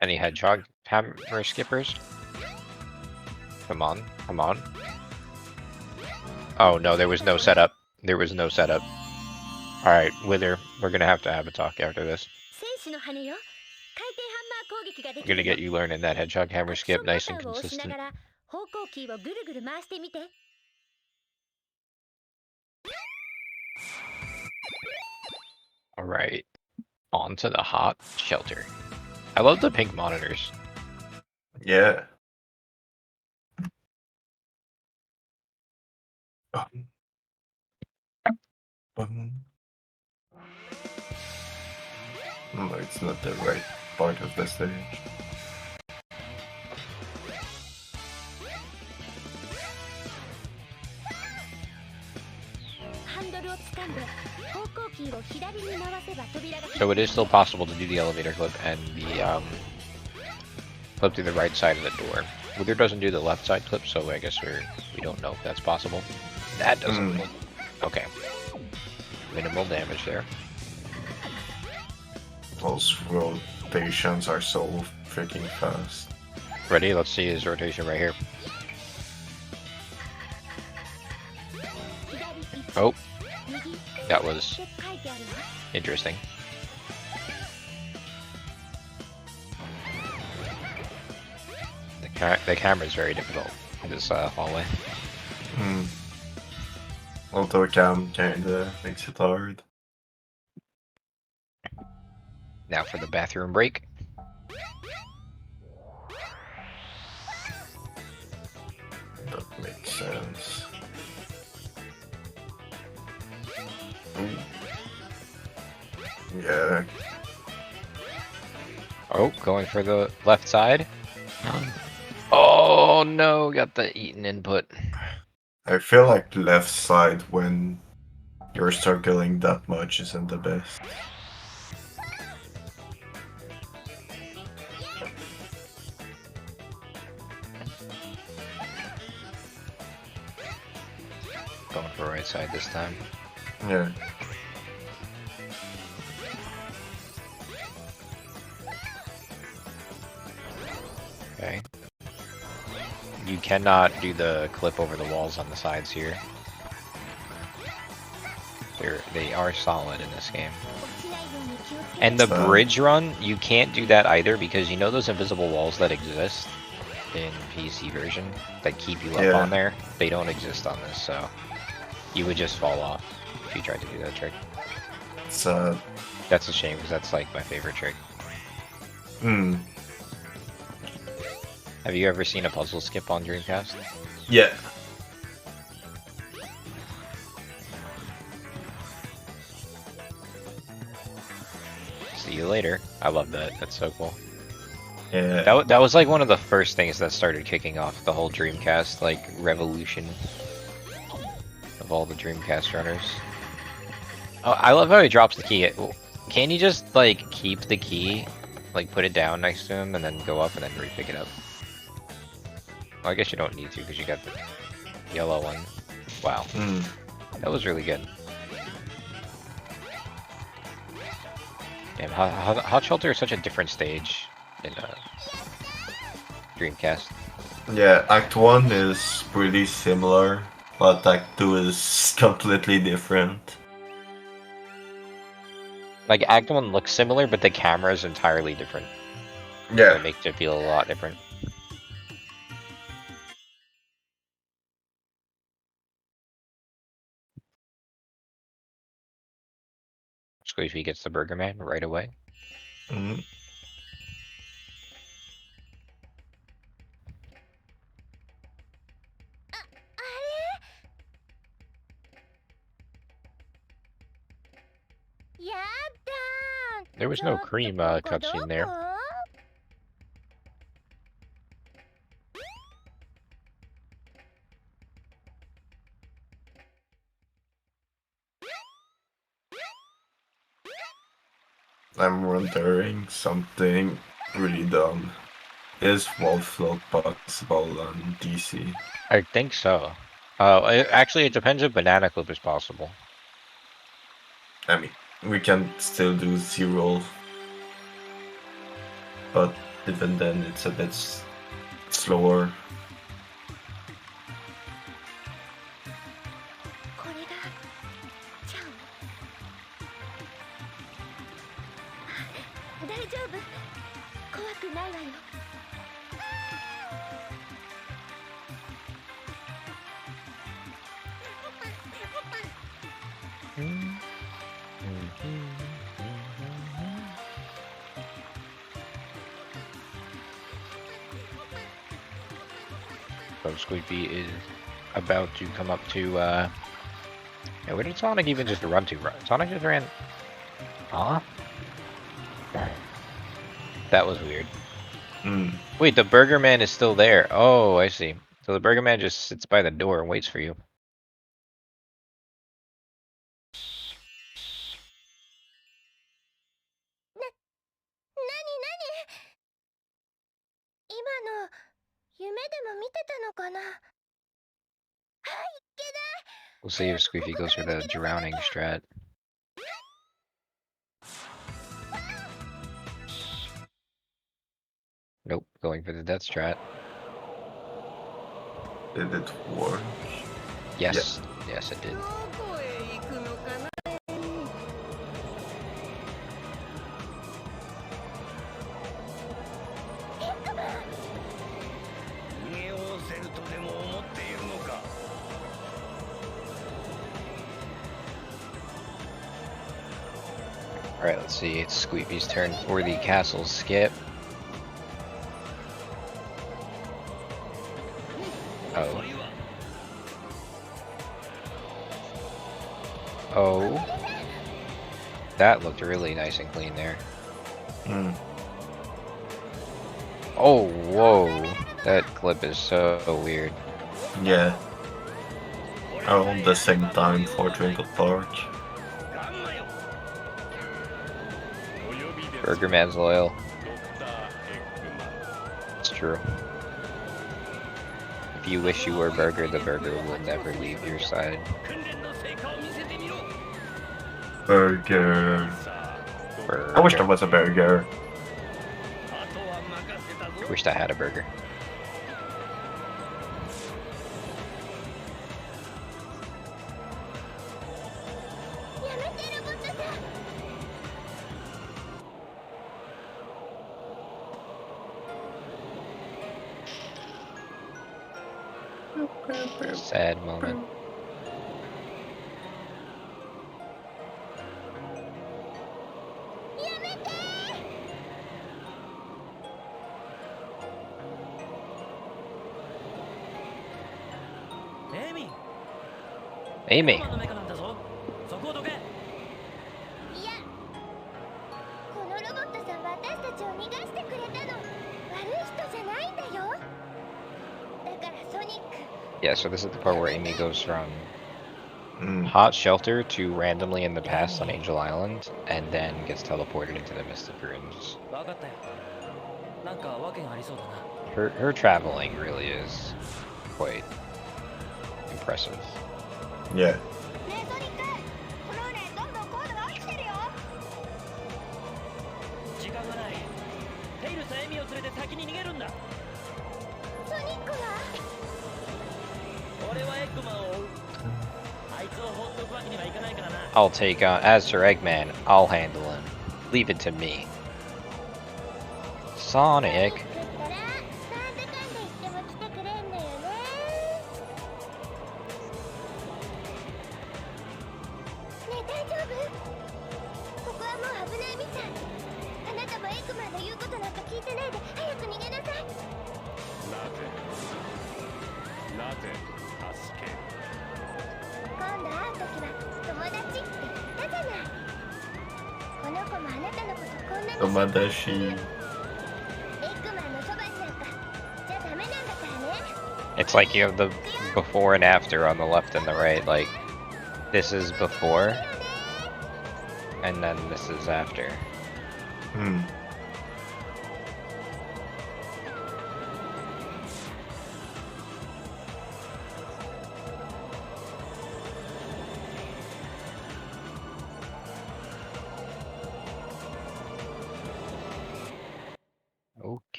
Any hedgehog hammer skippers. Come on, come on. Oh no, there was no setup. There was no setup. Alright, Wither, we're gonna have to have a talk after this. I'm gonna get you learning that hedgehog hammer skip nice and consistent. Alright, on to the hot shelter. I love the pink monitors. Yeah. No, it's not the right part of the stage. So it is still possible to do the elevator clip and the clip through the right side of the door. Wither doesn't do the left side clip, so I guess we don't know if that's possible. That doesn't look okay. Minimal damage there. Those rotations are so freaking fast. Ready? Let's see his rotation right here. Oh, that was interesting. The camera is very difficult in this hallway. Auto cam kinda makes it hard. Now for the bathroom break. That makes sense. Yeah. Oh, going for the left side. Oh no, got the eaten input. I feel like left side when you're struggling that much isn't the best. Going for right side this time. Yeah. Okay. You cannot do the clip over the walls on the sides here. They are solid in this game. And the bridge run, you can't do that either because you know those invisible walls that exist in PC version that keep you up on there? They don't exist on this, so you would just fall off if you tried to do that trick. That's a shame because that's like my favorite trick. Have you ever seen a puzzle skip on Dreamcast? Yeah. See you later. I love that. That's so cool. Yeah. That was like one of the first things that started kicking off the whole Dreamcast like revolution of all the Dreamcast runners. Oh, I love how he drops the key. Can you just like keep the key, like put it down next to him, and then go up and then re-pick it up? Well, I guess you don't need to because you got the yellow one. Wow, that was really good. Damn, Hot Shelter is such a different stage in Dreamcast. Yeah, Act 1 is pretty similar, but Act 2 is completely different. Like, Act 1 looks similar, but the camera is entirely different. Yeah. It makes it feel a lot different. SQeefy gets the Burger Man right away. There was no cream cutscene there. I'm wondering something really dumb. Is wall float possible on DC? I think so. Actually, it depends if Banana Clip is possible. I mean, we can still do zero, but even then it's a bit slower. これがチャオ。大丈夫。怖くないわよ。So SQeefy is about to come up to, yeah, where did Sonic even just run to? Sonic just ran... Huh? That was weird. Wait, the Burger Man is still there. Oh, I see. So the Burger Man just sits by the door and waits for you. 今の夢でも見てたのかな。 We'll see if SQeefy goes for the drowning strat. Nope, going for the death strat. Did it work? Yes, yes it did. Alright, let's see, it's SQeefy's turn for the castle skip. Oh. Oh. That looked really nice and clean there. Oh, whoa. That clip is so weird. Yeah. Around the same time for Twinkle Park. Burger Man's loyal. It's true. If you wish you were Burger, the Burger will never leave your side. Burger. I wish there was a burger. Wished I had a burger. Sad moment. Amy. いや、このロボットさんは私たちを逃がしてくれたの。悪い人じゃないんだよ。だからソニック。 Yeah, so this is the part where Amy goes from hot shelter to randomly in the past on Angel Island, and then gets teleported into the Mystic Ruins. Her traveling really is quite impressive. Yeah. ねえソニック、このねどんどんコードが落ちてるよ。時間がない。テイルスエミを連れて先に逃げるんだ。ソニックは？俺はエッグマンを追う。あいつを放っておくわけにはいかないからな。I'll take on, as for Eggman, I'll handle him. Leave it to me. Sonic. Tomadashi. It's like you have the before and after on the left and the right. Like, this is before, and then this is after.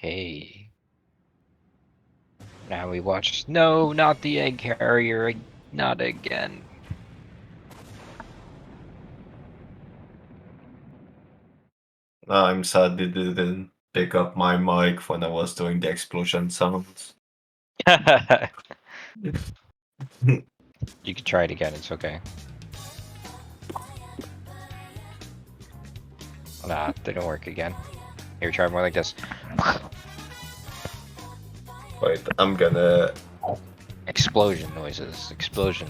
Okay. Now we watch. No, not the egg carrier. Not again. I'm sad they didn't pick up my mic when I was doing the explosion sounds. You can try it again, it's okay. Nah, they don't work again. Here, try more like this. Wait, I'm gonna... Explosion noises. Explosion.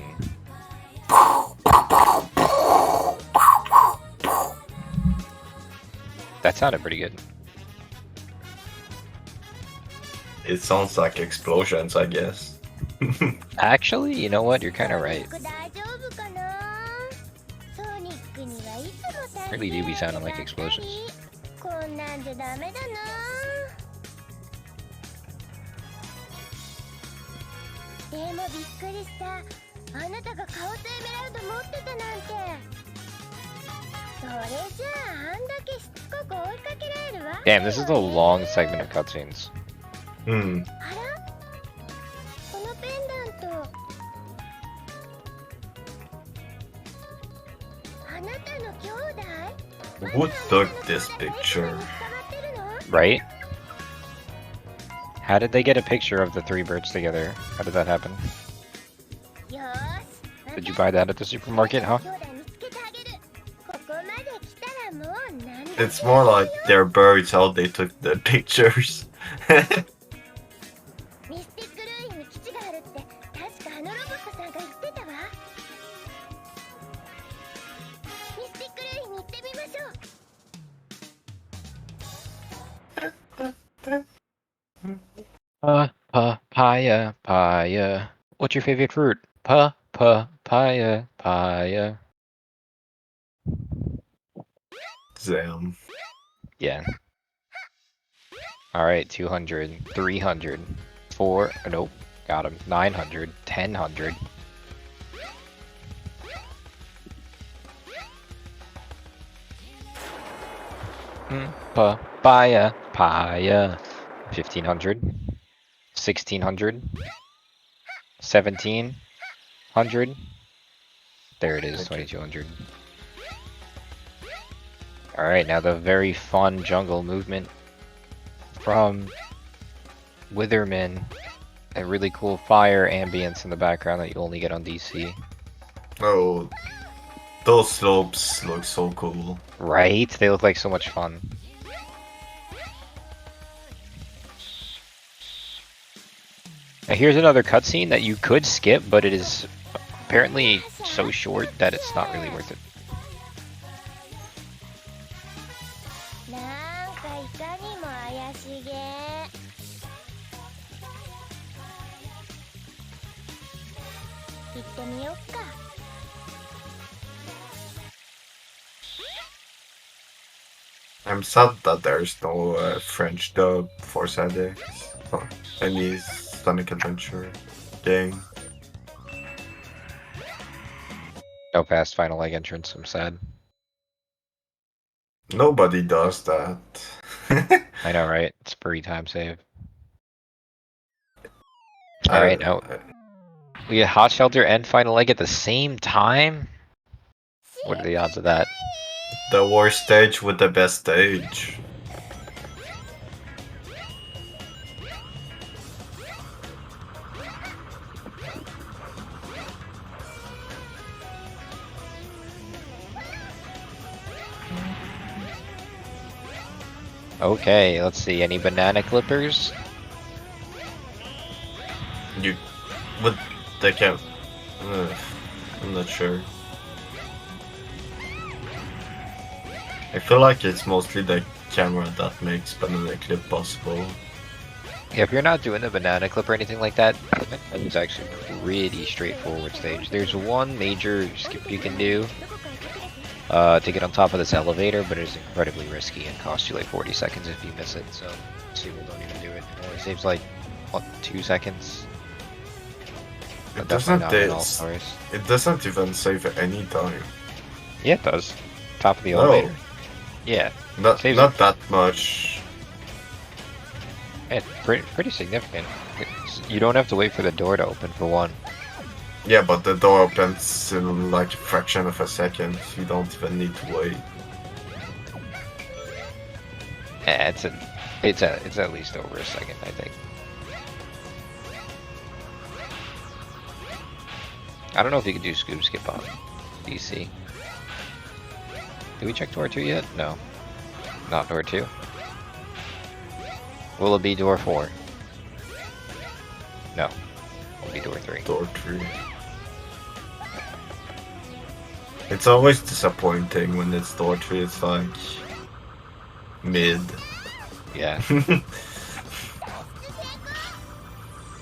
That sounded pretty good. It sounds like explosions, I guess. Actually, you know what? You're kind of right. Really do be sounding like explosions. こんなんじゃダメだな。でもびっくりした。あなたがカオスエメラルド持ってたなんて。それじゃああんだけしつこく追いかけられるわ。 Damn, this is a long segment of cutscenes. あら？このペンダント。あなたの兄弟？ Who took this picture? Right? How did they get a picture of the three birds together? How did that happen? Did you buy that at the supermarket, huh? It's more like their birds, how they took the pictures. Papaya, papaya. What's your favorite fruit? Papaya, papaya. Damn. Yeah. Alright, 200, 300, 4, nope, got him, 900, 1000. Papaya, papaya. 1500, 1600, 1700. There it is, 2200. Alright, now the very fun jungle movement from Witherman. A really cool fire ambience in the background that you only get on DC. Oh, those slopes look so cool. Right? They look like so much fun. Now here's another cutscene that you could skip, but it is apparently so short that it's not really worth it. I'm sad that there's no French dub for ZX or any Sonic Adventure game. No fast final leg entrance, I'm sad. Nobody does that. I know, right? It's pretty time save. Alright, now we get Hot Shelter and Final Leg at the same time? What are the odds of that? The worst stage with the best stage. Okay, let's see. Any banana clippers? You, what they can't. I'm not sure. I feel like it's mostly the camera that makes banana clip possible. Yeah, if you're not doing the banana clip or anything like that, it's actually a pretty straightforward stage. There's one major skip you can do to get on top of this elevator, but it's incredibly risky and costs you like 40 seconds if you miss it, so most people don't even do it. It only saves like, what, 2 seconds? It But definitely doesn't. not in all stories. It doesn't even save any time. Yeah, it does. Top of the No. elevator. Yeah. Not Saves not that much. It's pretty significant. You don't have to wait for the door to open for one. Yeah, but the door opens in like a fraction of a second. So you don't even need to wait. Yeah, it's at least over a second, I think. I don't know if you can do scoop skip on DC. Did we check door 2 yet? No. Not door 2. Will it be door 4? No. It'll be door 3. Door 3. It's always disappointing when it's door 3, it's like mid. Yeah.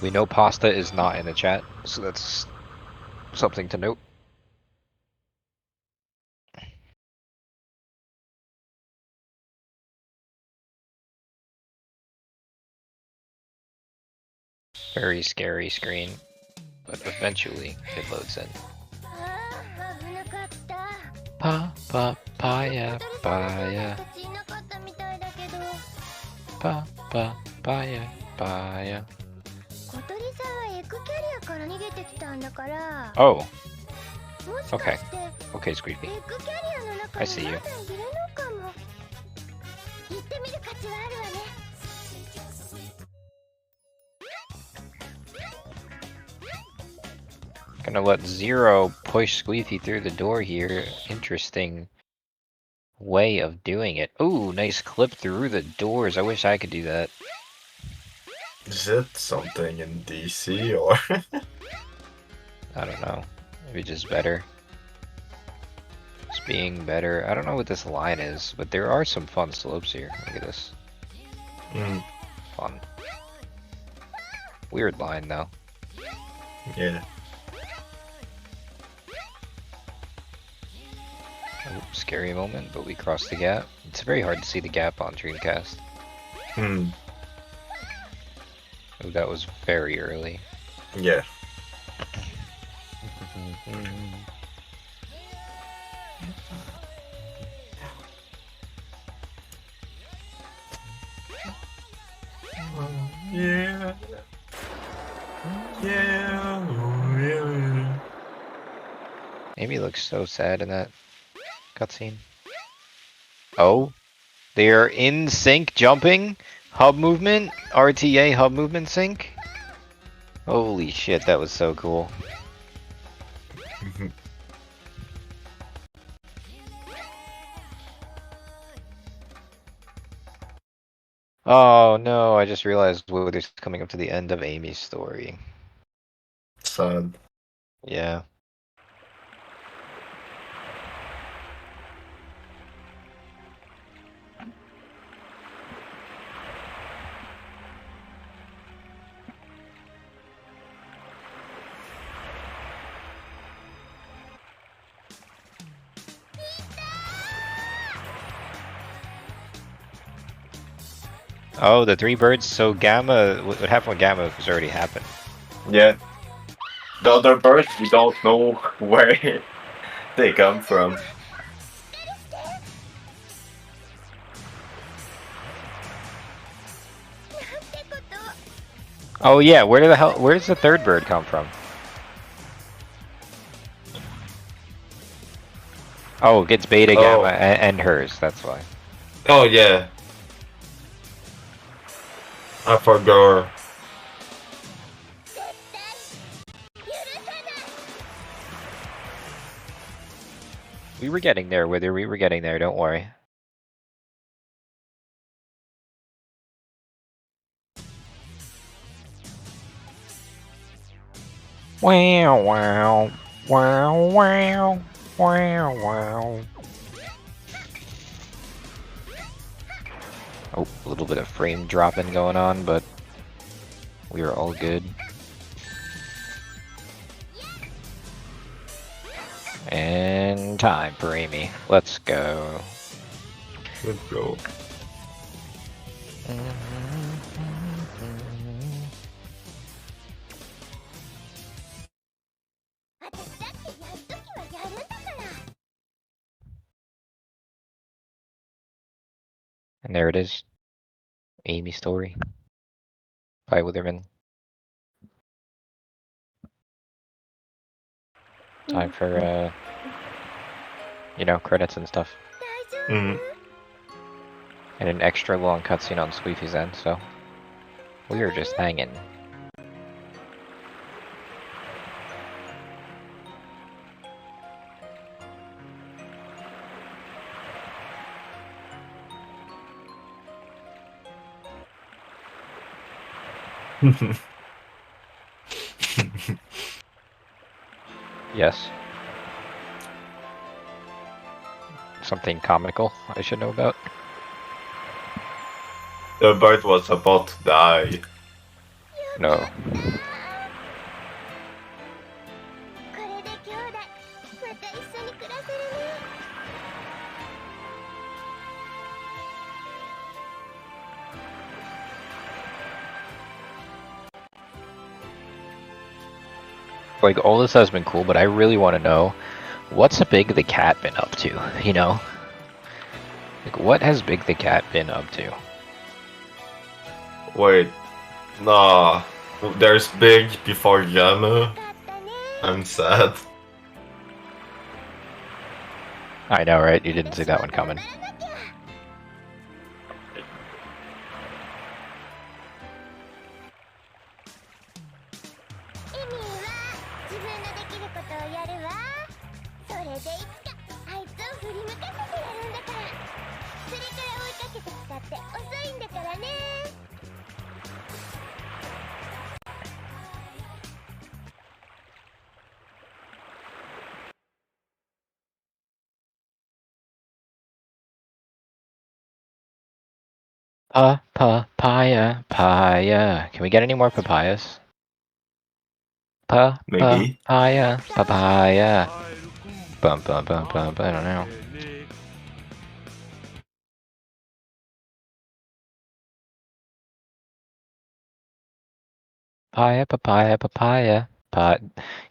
We know pasta is not in the chat, so that's something to note. Very scary screen, but eventually it loads in. Papaya, paya. Papaya, paya. Oh. Okay. Okay, SQeefy. I see you. Gonna let Zero push SQeefy through the door here. Interesting way of doing it. Ooh, nice clip through the doors. I wish I could do that. Is it something in DC or? I don't know. Maybe just better. Just being better. I don't know what this line is, but there are some fun slopes here. Look at this. Fun. Weird line though. Yeah. Oh, scary moment, but we crossed the gap. It's very hard to see the gap on Dreamcast. Oh, that was very early. Yeah. Yeah. Yeah. Amy looks so sad in that cutscene. Oh, they are in sync jumping. Hub movement, RTA hub movement sync. Holy shit, that was so cool. Oh no, I just realized we're just coming up to the end of Amy's story. Sad. Yeah. Oh, the 3 birds. So Gamma, what happened with Gamma has already happened. Yeah. The other birds, we don't know where they come from. Oh yeah, where does the 3rd bird come from? Oh, it gets Beta, Gamma, and hers, that's why. Oh yeah. I forgot. We were getting there, Wither, we were getting there, don't worry. Wow, wow, wow, wow, wow, wow. Oh, a little bit of frame dropping going on, but we are all good. And time for Amy. Let's go. Let's go. And there it is. Amy story. Bye, Witherman. Time for, credits and stuff. Mm. And an extra long cutscene on SQeefy's end, so we are just hanging. Yes. Something comical I should know about. The bird was about to die. No. これで兄弟また一緒に暮らせるね。 Like, all this has been cool, but I really want to know, what's Big the Cat been up to, you know? Like, what has Big the Cat been up to? Wait, nah. There's Big before Yamu. I'm sad. I know, right? You didn't see that one coming. Papaya, papaya. Can we get any more papayas? Maybe. Papaya, papaya. Bum bum bum bum. I don't know. Papaya, papaya, papaya.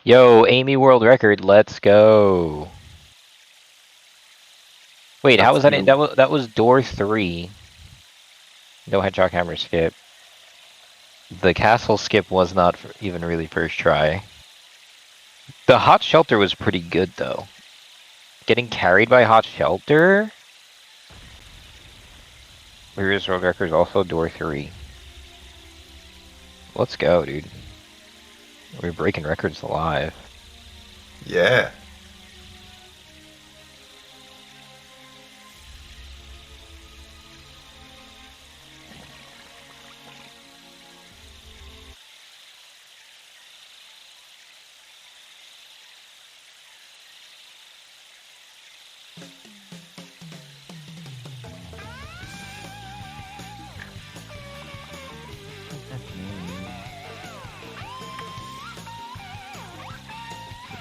Yo, Amy world record. Let's go. Wait, how was that? That was door 3. No hedgehog hammer skip. The castle skip was not even really first try. The hot shelter was pretty good though. Getting carried by hot shelter? Previous world record is also door 3. Let's go, dude. We're breaking records live. Yeah.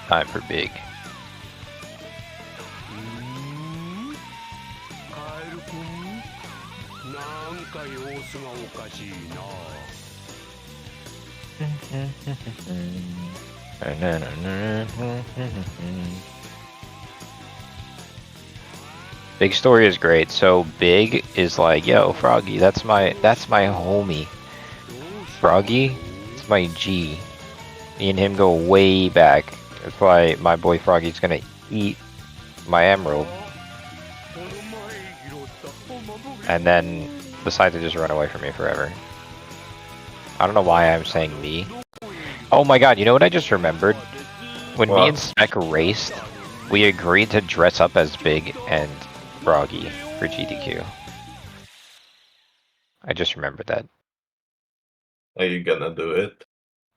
Time for big. カエルくん、なんか様子がおかしいな。Big story is great. So Big is like, yo, Froggy, that's my homie. Froggy, it's my G. Me and him go way back. That's why my boy Froggy's gonna eat my emerald. And then decide to just run away from me forever. I don't know why I'm saying me. Oh my god, you know what I just remembered? When me and Spec raced, we agreed to dress up as Big and Froggy for GDQ. I just remembered that. Are you gonna do it?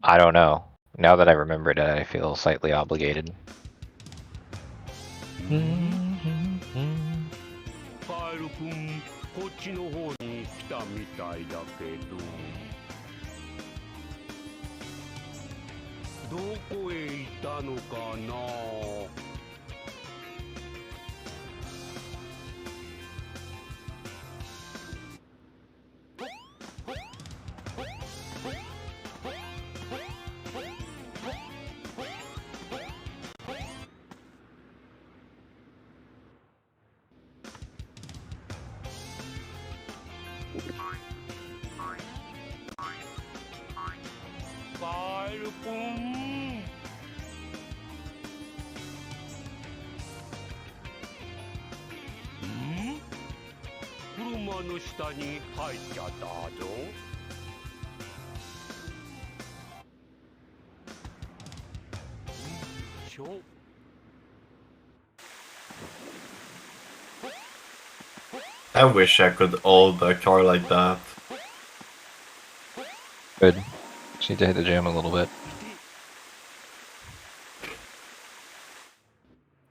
I don't know. Now that I remembered it, I feel slightly obligated. カエルくん、こっちの方に来たみたいだけど。どこへ行ったのかな。カエルくん。車の下に入っちゃったぞ。しょ。I wish I could hold a car like that. Good. Just need to hit the gym a little bit.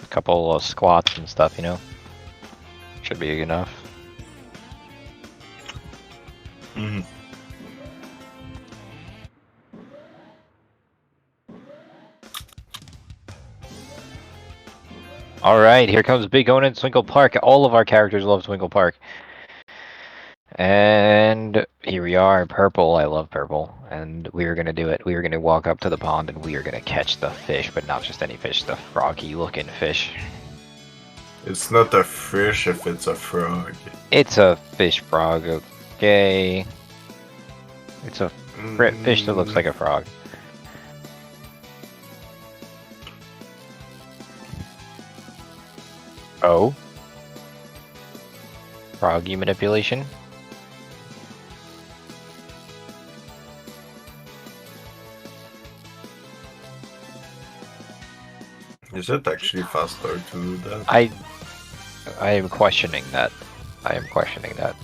A couple of squats and stuff, you know? Should be enough. Mhm. Alright, here comes Big Owen in Twinkle Park. All of our characters love Twinkle Park. And here we are, purple. I love purple. And we are gonna do it. We are gonna walk up to the pond and we are gonna catch the fish, but not just any fish, the froggy looking fish. It's not a fish if it's a frog. It's a fish frog, okay? It's a fish that looks like a frog. Oh? Froggy manipulation? Is it actually faster to do that? I am questioning that. I am questioning that.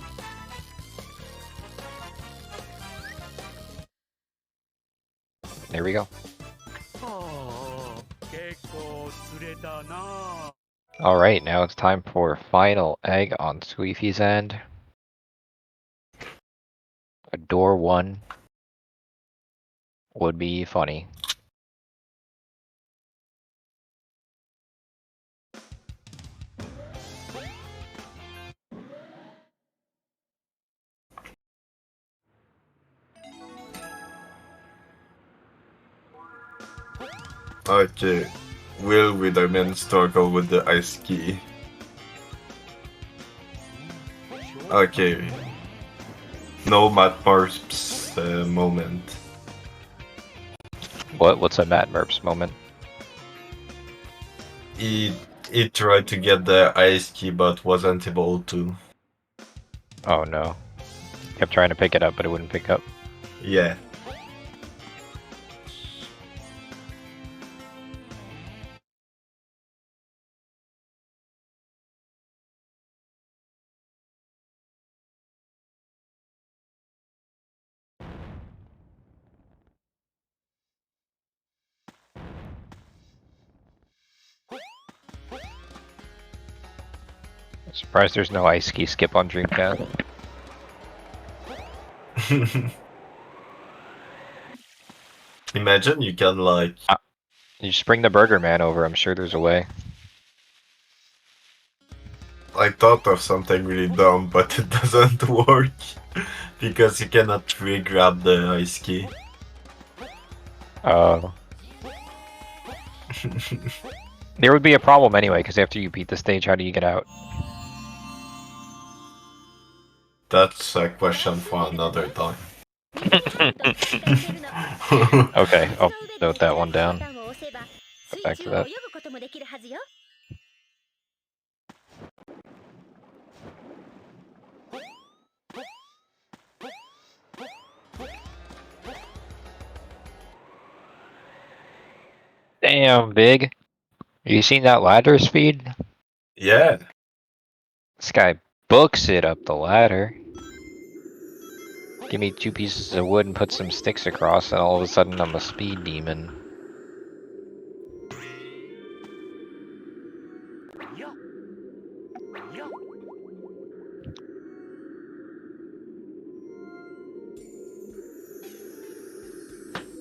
There we go. Alright, now it's time for final egg on SQeefy's end. A door 1 would be funny. Okay. Will Witherman struggle with the ice key? Okay. No Matt Morps moment. What's a Matt Merps moment? He tried to get the ice key but wasn't able to. Oh no. Kept trying to pick it up, but it wouldn't pick up. Yeah. Surprised there's no ice ski skip on Dreamcast. Imagine you can like... You just bring the Burger Man over, I'm sure there's a way. I thought of something really dumb, but it doesn't work. Because you cannot re-grab the ice key. Oh. There would be a problem anyway, because after you beat the stage, how do you get out? That's a question for another time. Okay, I'll note that one down. Back to that. Damn, Big. You seen that ladder speed? Yeah. This guy books it up the ladder. Give me 2 pieces of wood and put some sticks across, and all of a sudden I'm a speed demon.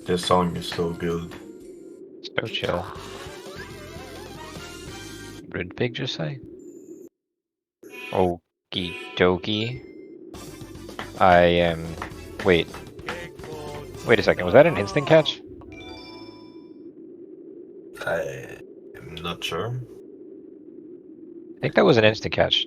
This song is so good. So chill. What did Big just say? Okie dokie. I am... Wait a second, was that an instant catch? I am not sure. I think that was an instant catch.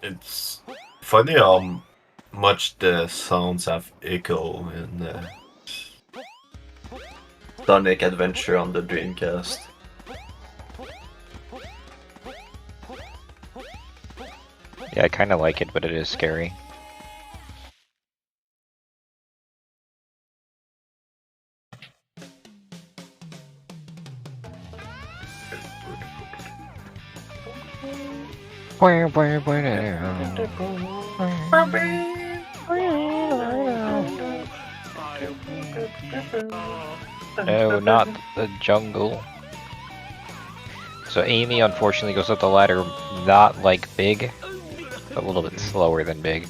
It's funny how much the sounds have echo in Sonic Adventure on the Dreamcast. Yeah, I kind of like it, but it is scary. No, not the jungle. So Amy unfortunately goes up the ladder not like Big, but a little bit slower than Big.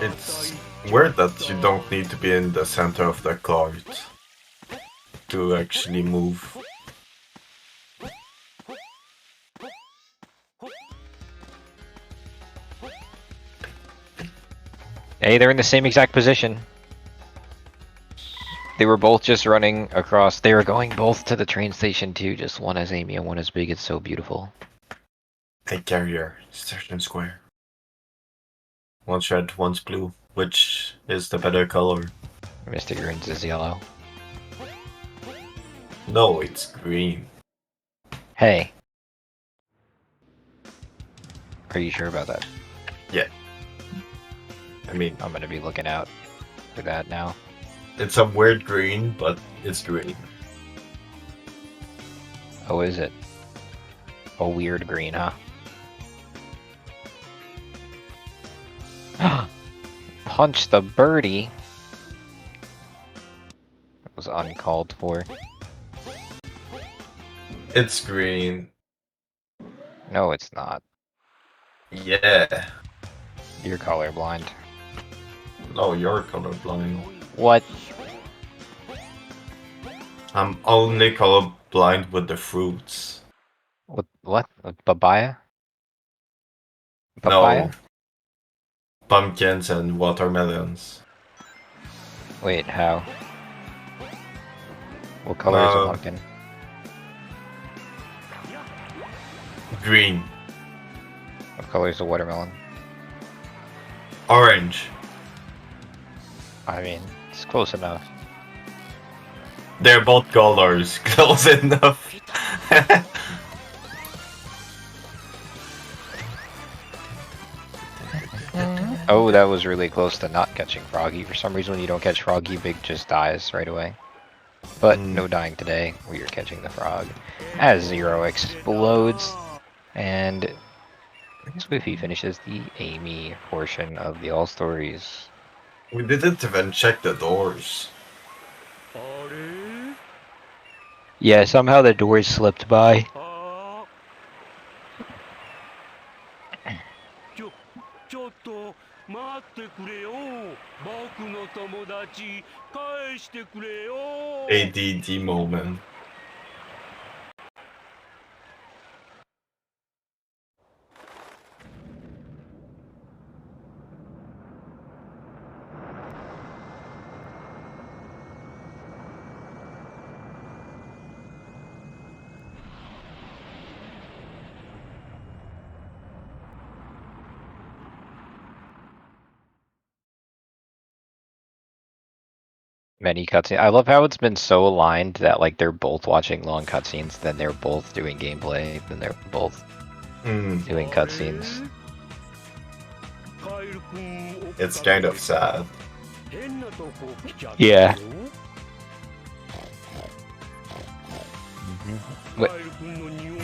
It's weird that you don't need to be in the center of the cart to actually move. Hey, they're in the same exact position. They were both just running across. They were going both to the train station too, just one as Amy and one as Big. It's so beautiful. A carrier, station square. One's red, one's blue. Which is the better color? Mr. Grins is yellow. No, it's green. Hey. Are you sure about that? Yeah. I mean, I'm gonna be looking out for that now. It's a weird green, but it's green. Oh, is it? A weird green, huh? Punch the birdie. That was uncalled for. It's green. No, it's not. Yeah. You're colorblind. No, you're colorblind. What? I'm only colorblind with the fruits. What? Papaya? Papaya? No. Pumpkins and watermelons. Wait, how? What color is a pumpkin? Green. What color is a watermelon? Orange. I mean, it's close enough. They're both colors. Close enough. Oh, that was really close to not catching Froggy. For some reason, when you don't catch Froggy, Big just dies right away. But no dying today. We are catching the frog. As Zero explodes, and SQeefy finishes the Amy portion of the All Stories. We didn't even check the doors. Yeah, somehow the doors slipped by. ちょっと待ってくれよ。僕の友達返してくれよ。 ADD moment. Many cutscenes. I love how it's been so aligned that like they're both watching long cutscenes, then they're both doing gameplay, then they're both doing cutscenes. It's kind of sad. Yeah. Wait.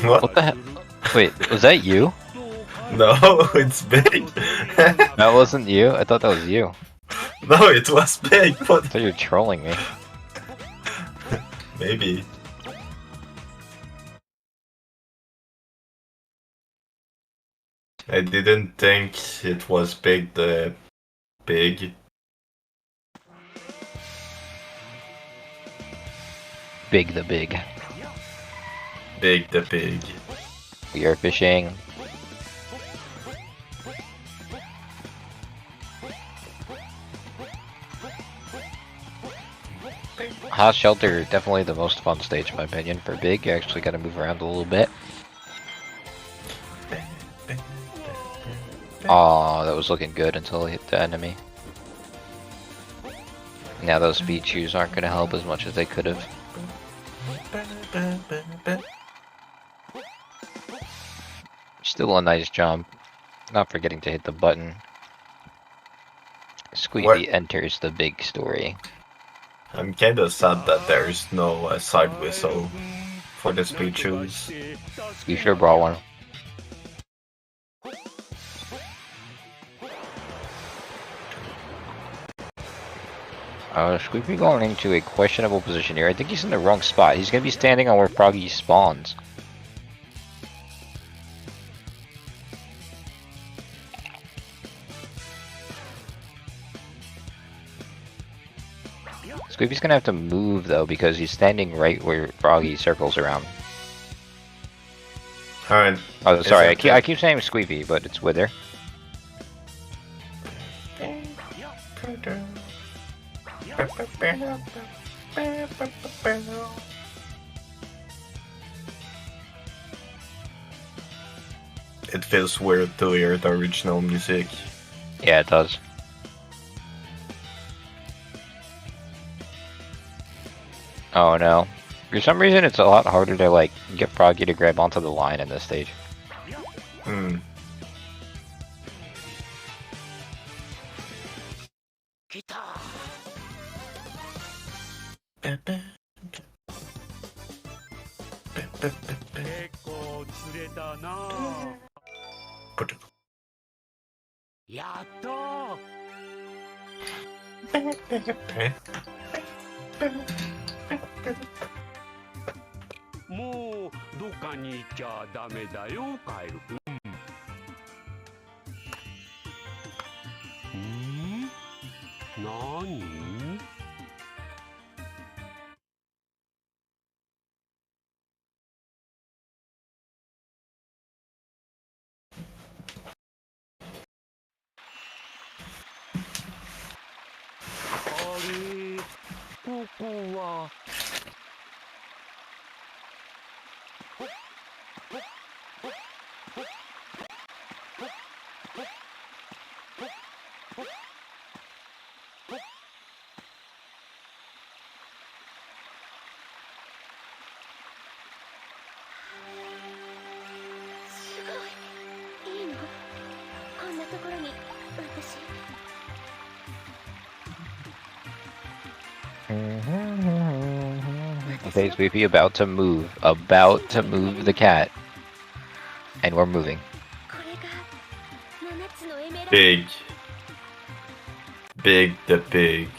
What the heck? Wait, was that you? No, it's Big. That wasn't you? I thought that was you. No, it was Big. What? I thought you were trolling me. Maybe. I didn't think it was Big the Big. Big the Big. Big the Big. We are fishing. Hot Shelter, definitely the most fun stage in my opinion. For Big, you actually gotta move around a little bit. Oh, that was looking good until it hit the enemy. Now those speed shoes aren't gonna help as much as they could have. Still a nice jump. Not forgetting to hit the button. SQeefy enters the big story. I'm kinda sad that there's no side whistle for the speed shoes. You should have brought one. SQeefy going into a questionable position here. I think he's in the wrong spot. He's gonna be standing on where Froggy spawns. SQeefy's gonna have to move though because he's standing right where Froggy circles around. Alright. Oh, sorry. I keep saying SQeefy, but it's Wither. It feels weird to hear the original music. Yeah, it does. Oh no. For some reason it's a lot harder to like get Froggy to grab onto the line in this stage. Hmm. Mo, どっかに行っちゃダメだよ、カエルくん。なに？あれ、ここは。すごい。いいの？こんなところに私。Okay, SQeefy about to move. About to move the cat. And we're moving. Big. Big the pig.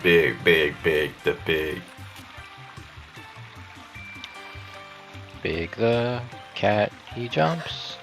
Big, big, big the pig. Big the cat, he jumps.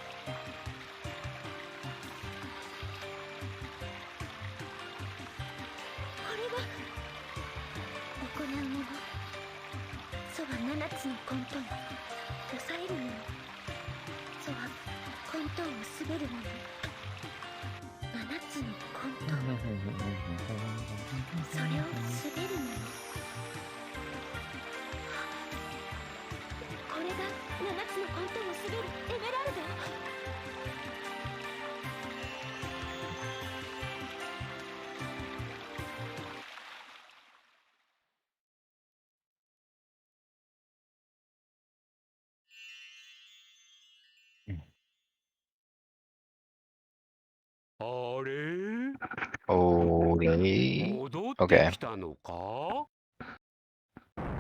Okay.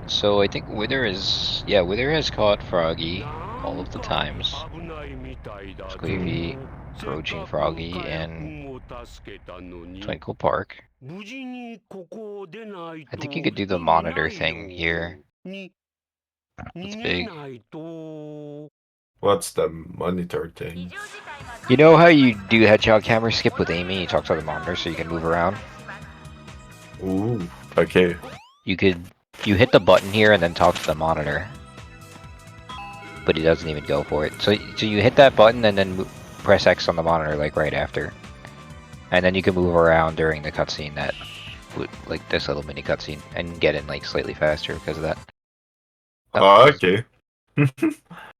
So I think Wither is... Yeah, Wither has caught Froggy all of the times. SQeefy approaching Froggy in Twinkle Park. I think you could do the monitor thing here. It's big. What's the monitor thing? You know how you do headshot camera skip with Amy? You talk to the monitor so you can move around? Ooh, okay. You hit the button here and then talk to the monitor. But he doesn't even go for it. So you hit that button and then press X on the monitor like right after. And then you can move around during the cutscene that like this little mini cutscene and get in like slightly faster because of that. Oh, okay.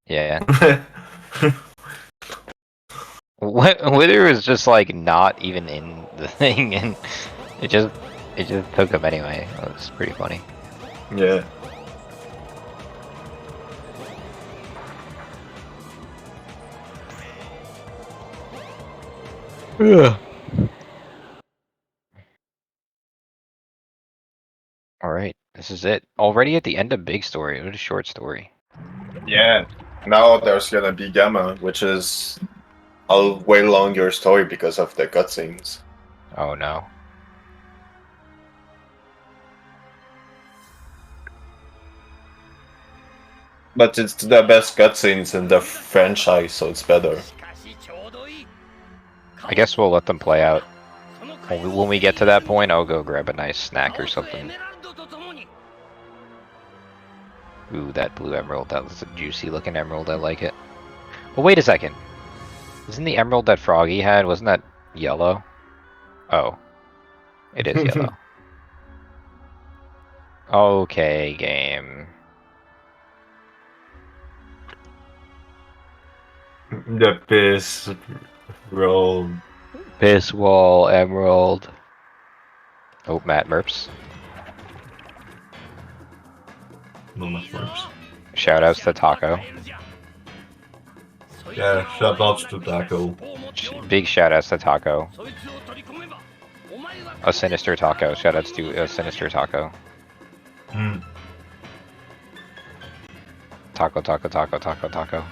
Yeah. Wither was just like not even in the thing, and it just took him anyway. It was pretty funny. Yeah. Yeah. All right, this is it. Already at the end of Big Story. What a short story. Yeah. Now there's gonna be Gamma, which is a way longer story because of the cutscenes. Oh no. But it's the best cutscenes in the franchise, so it's better. I guess we'll let them play out. When we get to that point, I'll go grab a nice snack or something. Ooh, that blue emerald. That was a juicy looking emerald. I like it. But wait a second. Isn't the emerald that Froggy had, wasn't that yellow? Oh. It is yellow. Okay, game. The piss roll. Piss wall emerald. Oh, Matt Merps. No, not Merps. Shoutouts to Taco. Yeah, shoutouts to Taco. Big shoutouts to Taco. A sinister Taco. Shoutouts to a sinister Taco. Taco, taco, taco, taco, taco.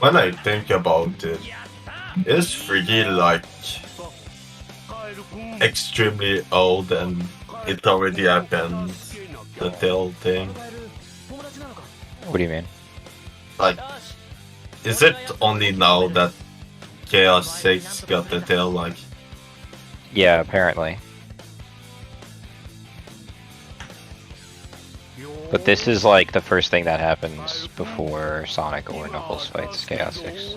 When I think about it, is Friggy like extremely old and it already happened, the tail thing? What do you mean? Like, is it only now that Chaos 6 got the tail, like? Yeah, apparently. But this is like the first thing that happens before Sonic or Knuckles fights Chaos 6.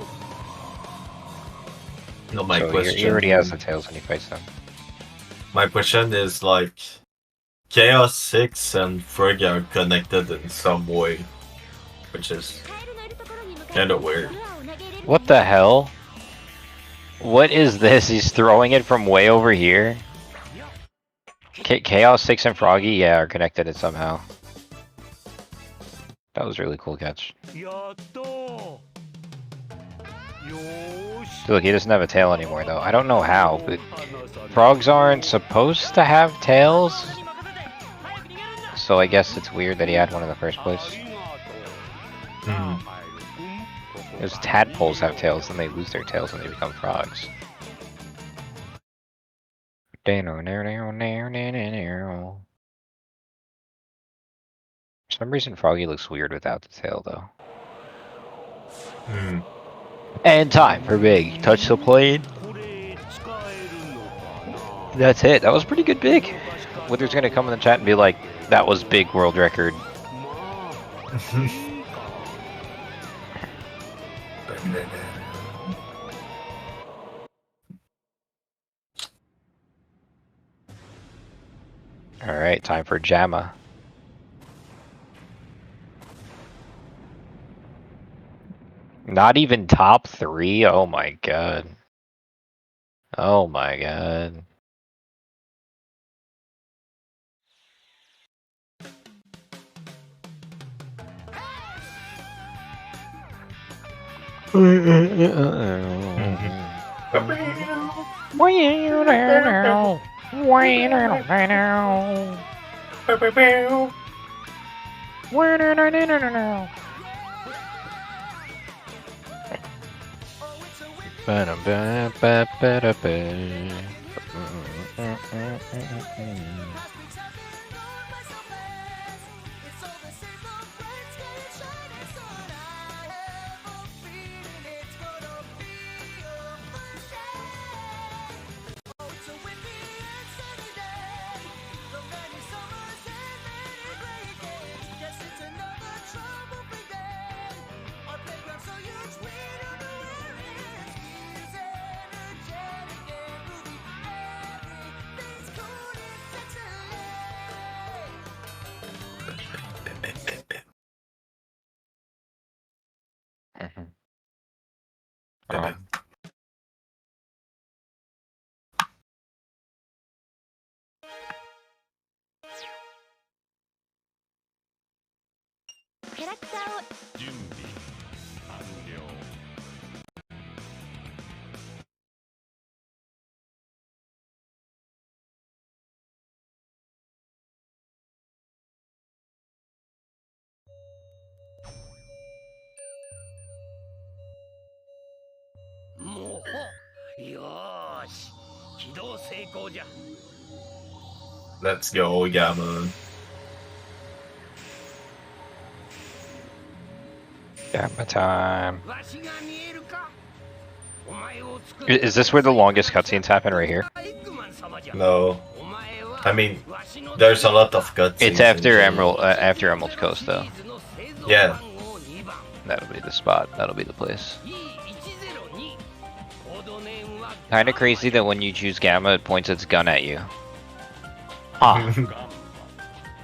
No, my so question... he already has the tails when he fights them. My question is like, Chaos 6 and Friggy are connected in some way, which is kind of weird. What the hell? What is this? He's throwing it from way over here? Chaos 6 and Froggy, yeah, are connected in somehow. That was a really cool catch. Look, he doesn't have a tail anymore though. I don't know how, but frogs aren't supposed to have tails? So I guess it's weird that he had one in the first place. Because tadpoles have tails, then they lose their tails when they become frogs. For some reason, Froggy looks weird without the tail, though. And time for Big. Touch the plane. That's it. That was pretty good, Big. Wither's gonna come in the chat and be like, that was big world record. Alright, time for Jamma. Not even top 3? Oh my god. Oh my god. キャラクターを準備完了。もうよーし起動成功じゃ。 Let's go, Gamma. Gamma time. Is this where the longest cutscenes happen right here? No. I mean, there's a lot of cutscenes. It's after Emerald Coast, though. Yeah. That'll be the spot. That'll be the place. Kinda crazy that when you choose Gamma, it points its gun at you. Ah.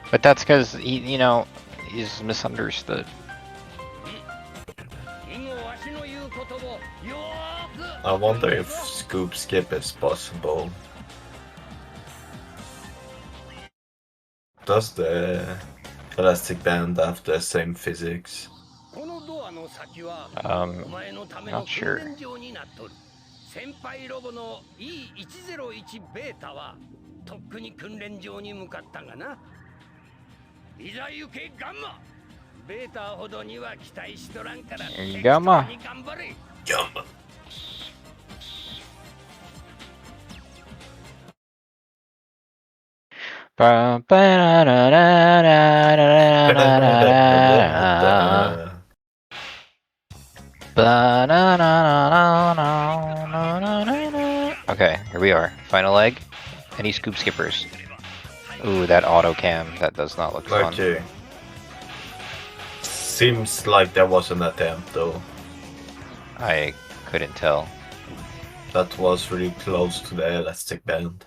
But that's because, you know, he's misunderstood. I wonder if scoop skip is possible. Does the elastic band have the same physics? Not sure. 先輩ロボの E101 ベータはとっくに訓練場に向かったがな。いざ行けガンマ。ベータほどには期待しとらんからガンマ。頑張れ。ガンマ。Ba ba da da da da da da da. Okay, here we are. Final leg. Any scoop skippers? Ooh, that auto cam. That does not look fun. Okay. Seems like there was an attempt though. I couldn't tell. That was really close to the elastic band.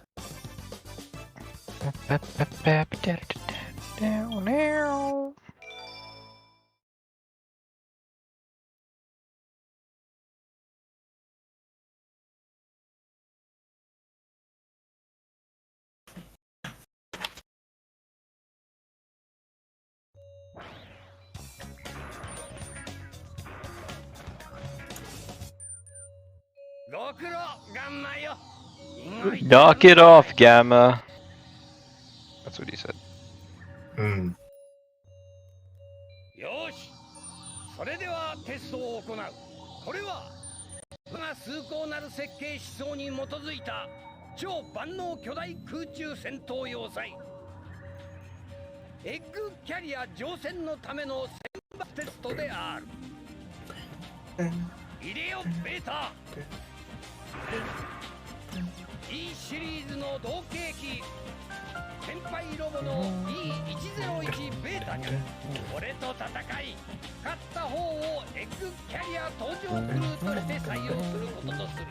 Knock it off, Gamma. That's what he said. Hmm. よし、それではテストを行う。これは我が崇高なる設計思想に基づいた超万能巨大空中戦闘要塞エッグキャリア乗船のための選抜テストである。入れよベータ。E シリーズの同型機先輩ロボの E101 ベータが俺と戦い勝った方をエッグキャリア登場クルーとして採用することとする。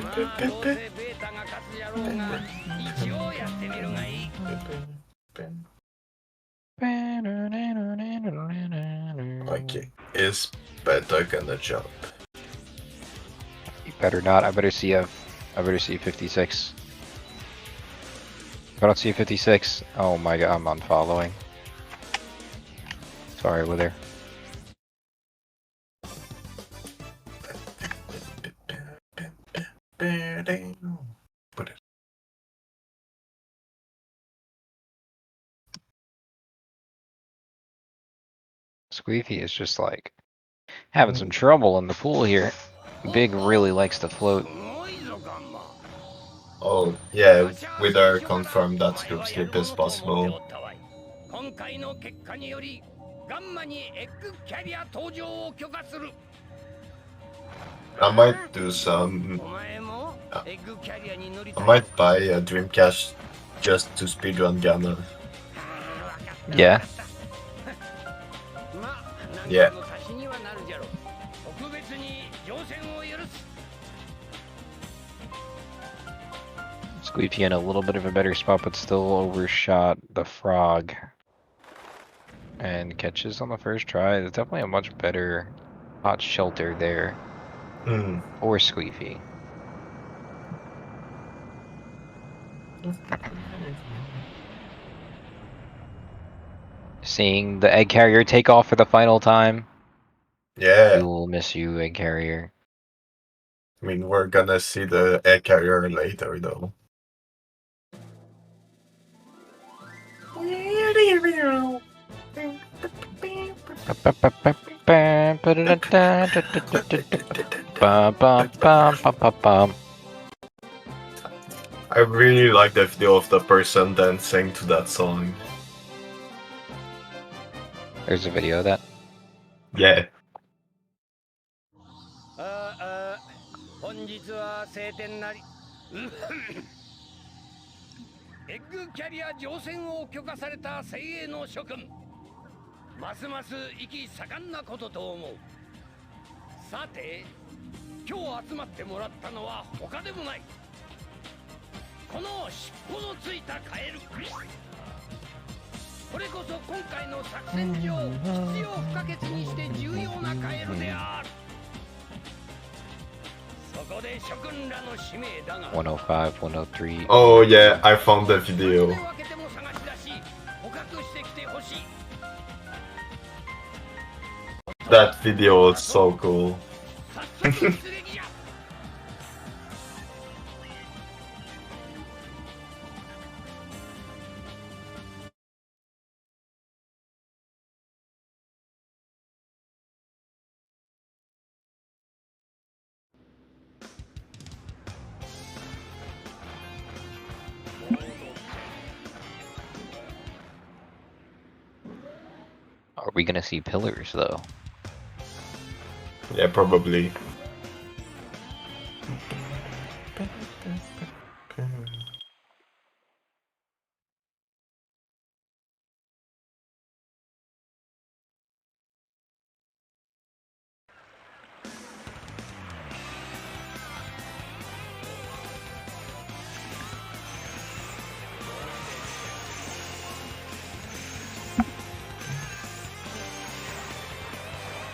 まあどうせベータが勝つやろうが一応やってみるがいい。Okay, is better gonna jump? You better not. I better see 56. If I don't see 56, oh my god, I'm unfollowing. Sorry, Wither. Put it. SQeefy is just like having some trouble in the pool here. Big really likes to float. Oh, yeah, with our confirmed that scoop skip is possible. 今回の結果によりガンマにエッグキャリア登場を許可する I might do some. I might buy a Dreamcast just to speedrun Ghana. Yeah. Yeah. SQeefy in a little bit of a better spot, but still overshot the frog. And catches on the first try. There's definitely a much better hot shelter there. Or SQeefy. Seeing the egg carrier take off for the final time. Yeah. We will miss you, egg carrier. I mean, we're gonna see the egg carrier later, though. I really like the video of the person dancing to that song. There's a video of that? Yeah. 本日は晴天なりエッグキャリア乗船を許可された精鋭の諸君ますます意気盛んなことと思うさて今日集まってもらったのは他でもないこの尻尾のついたカエルこれこそ今回の作戦上必要不可欠にして重要なカエルである 105, 103. Oh yeah, I found the video. That video is so cool. Are we gonna see pillars though? Yeah, probably.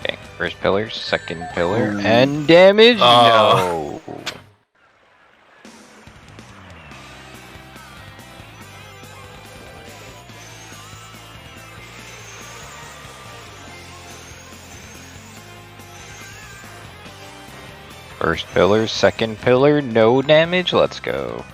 Okay, first pillar, second pillar, and damage? No! First pillar, second pillar, no damage, let's go.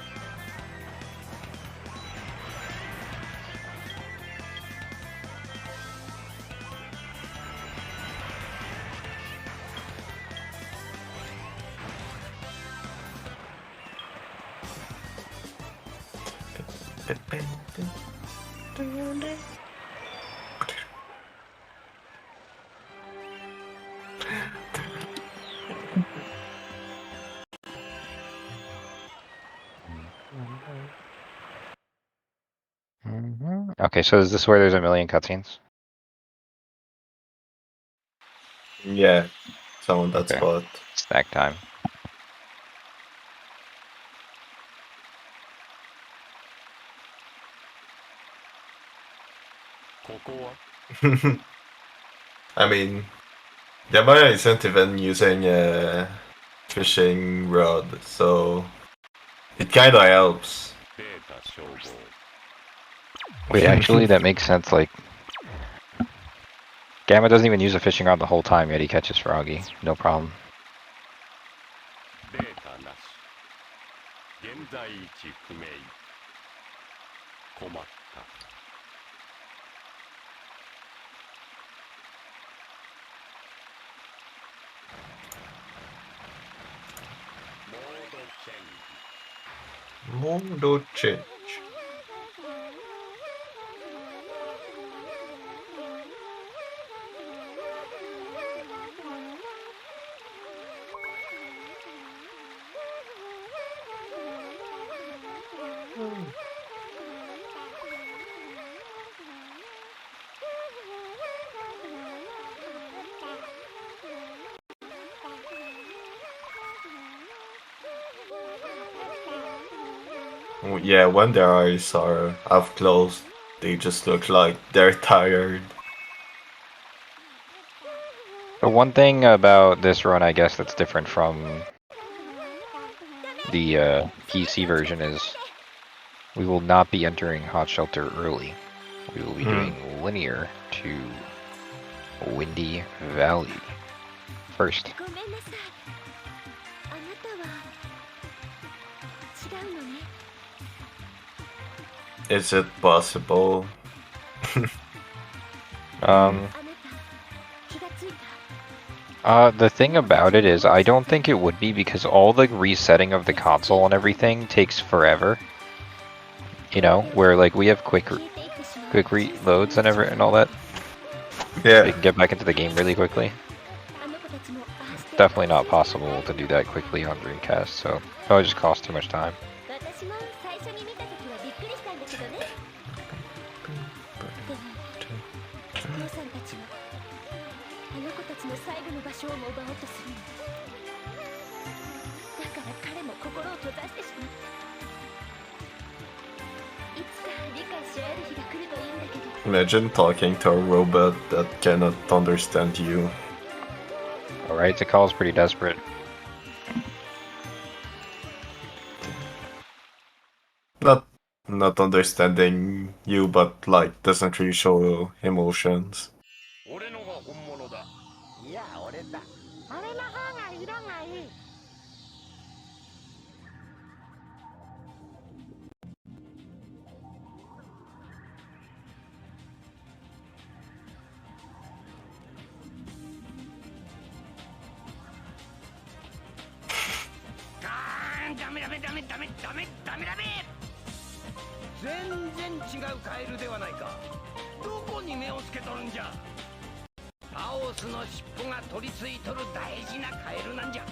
Okay, so is this where there's a million cutscenes? Yeah, some on that Okay. spot. Snack time. I mean, Yamaya isn't even using a fishing rod, so it kinda helps. Wait, actually, that makes sense. Like, Gamma doesn't even use a fishing rod the whole time, yet he catches Froggy. No problem. Modo change. Oh, yeah, when their eyes are half closed, they just look like they're tired. The one thing about this run, I guess, that's different from the PC version is we will not be entering Hot Shelter early. We will be doing linear to Windy Valley first. Is it possible? The thing about it is I don't think it would be because all the resetting of the console and everything takes forever. You know, where like we have quick reloads and all that. Yeah. We can get back into the game really quickly. It's definitely not possible to do that quickly on Dreamcast, so it probably just costs too much time. Imagine talking to a robot that cannot understand you. Alright, the call is pretty desperate. Not understanding you, but like doesn't really show emotions. 俺のが本物だ。いや、俺だ。俺の方が色がいい。ダメダメダメダメダメダメダメ。全然違うカエルではないか。どこに目をつけとるんじゃ。アオスの尻尾が取り付いとる大事なカエルなんじゃ。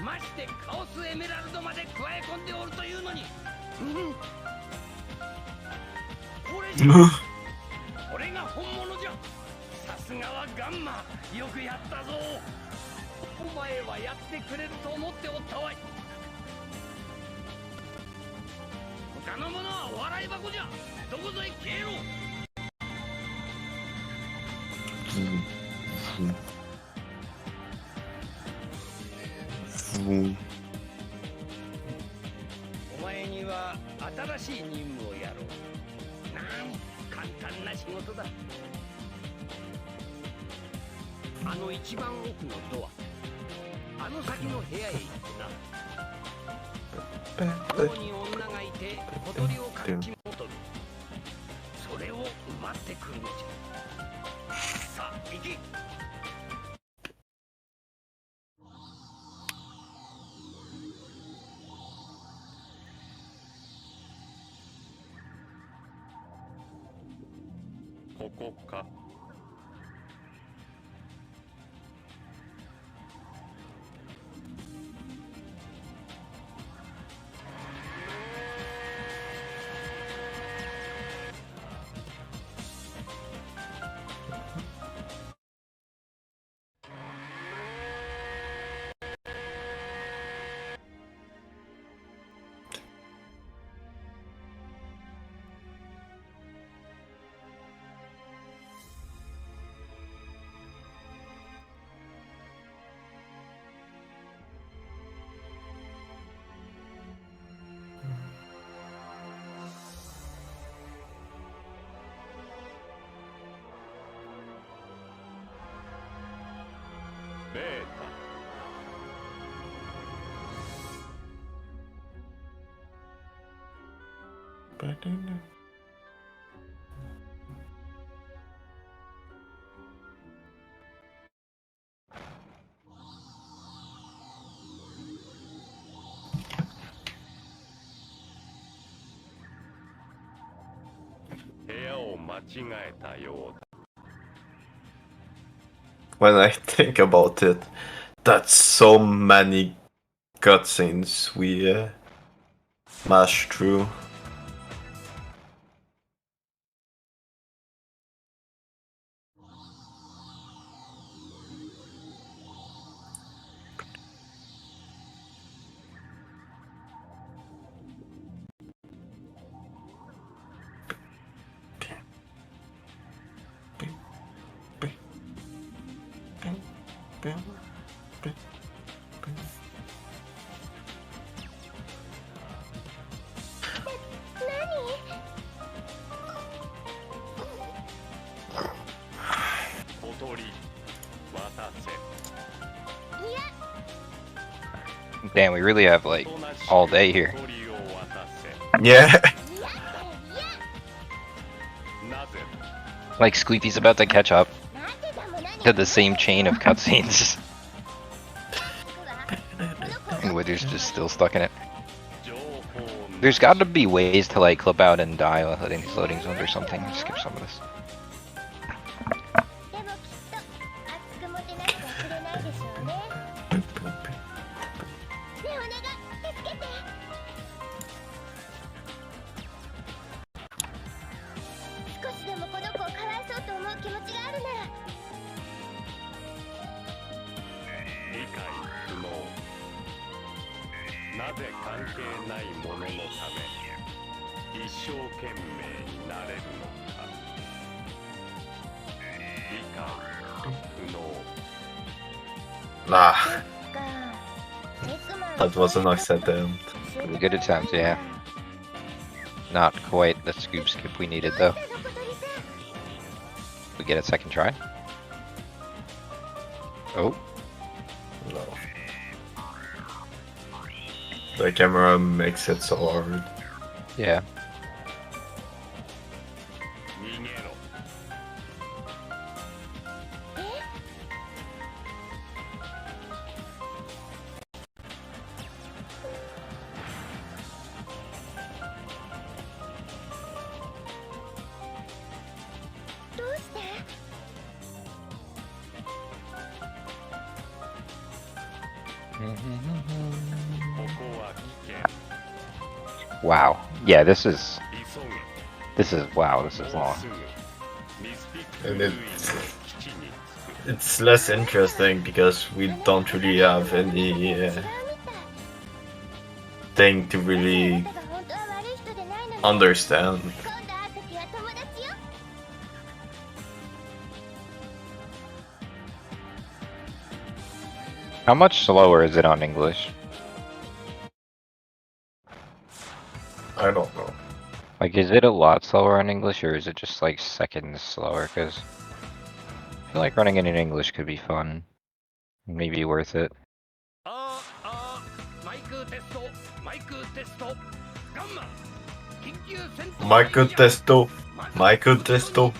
ましてカオスエメラルドまで加え込んでおるというのに。これじゃ。これが本物じゃ。さすがはガンマ。よくやったぞ。お前はやってくれると思っておったわい。他の者は笑い箱じゃ。どこぞへ消えろ。お前には新しい任務をやろう。なん簡単な仕事だ。あの一番奥のドア、あの先の部屋へ行ってな。ここに女がいて小鳥をかき戻る。それを奪ってくるのじゃ。さあ行け。ここか。ベータ。When I think about it, that's so many cutscenes we mashed through. Damn, we really have like all day here. Yeah. Like SQeefy's about to catch up to the same chain of cutscenes. And Wither's just still stuck in it. There's got to be ways to like clip out and die while hitting these loading zones or something. Skip some of this. Nah. That was a nice attempt. Really good attempt, yeah. Not quite the scoop skip we needed though. We get a second try. Oh. No. The camera makes it so hard. Yeah. Wow. Yeah, this is wow, this is long. And it's less interesting because we don't really have any thing to really understand. How much slower is it on English? I don't know. Like, is it a lot slower on English, or is it just like seconds slower? Because I feel like running it in English could be fun. Maybe worth it. Michael Testo. Michael Testo.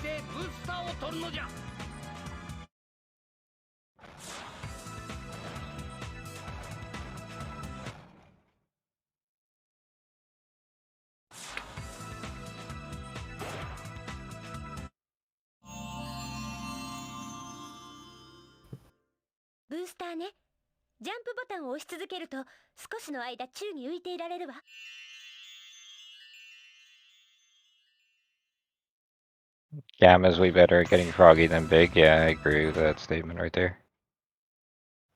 Gamma's way better at getting froggy than big. Yeah, I agree with that statement right there.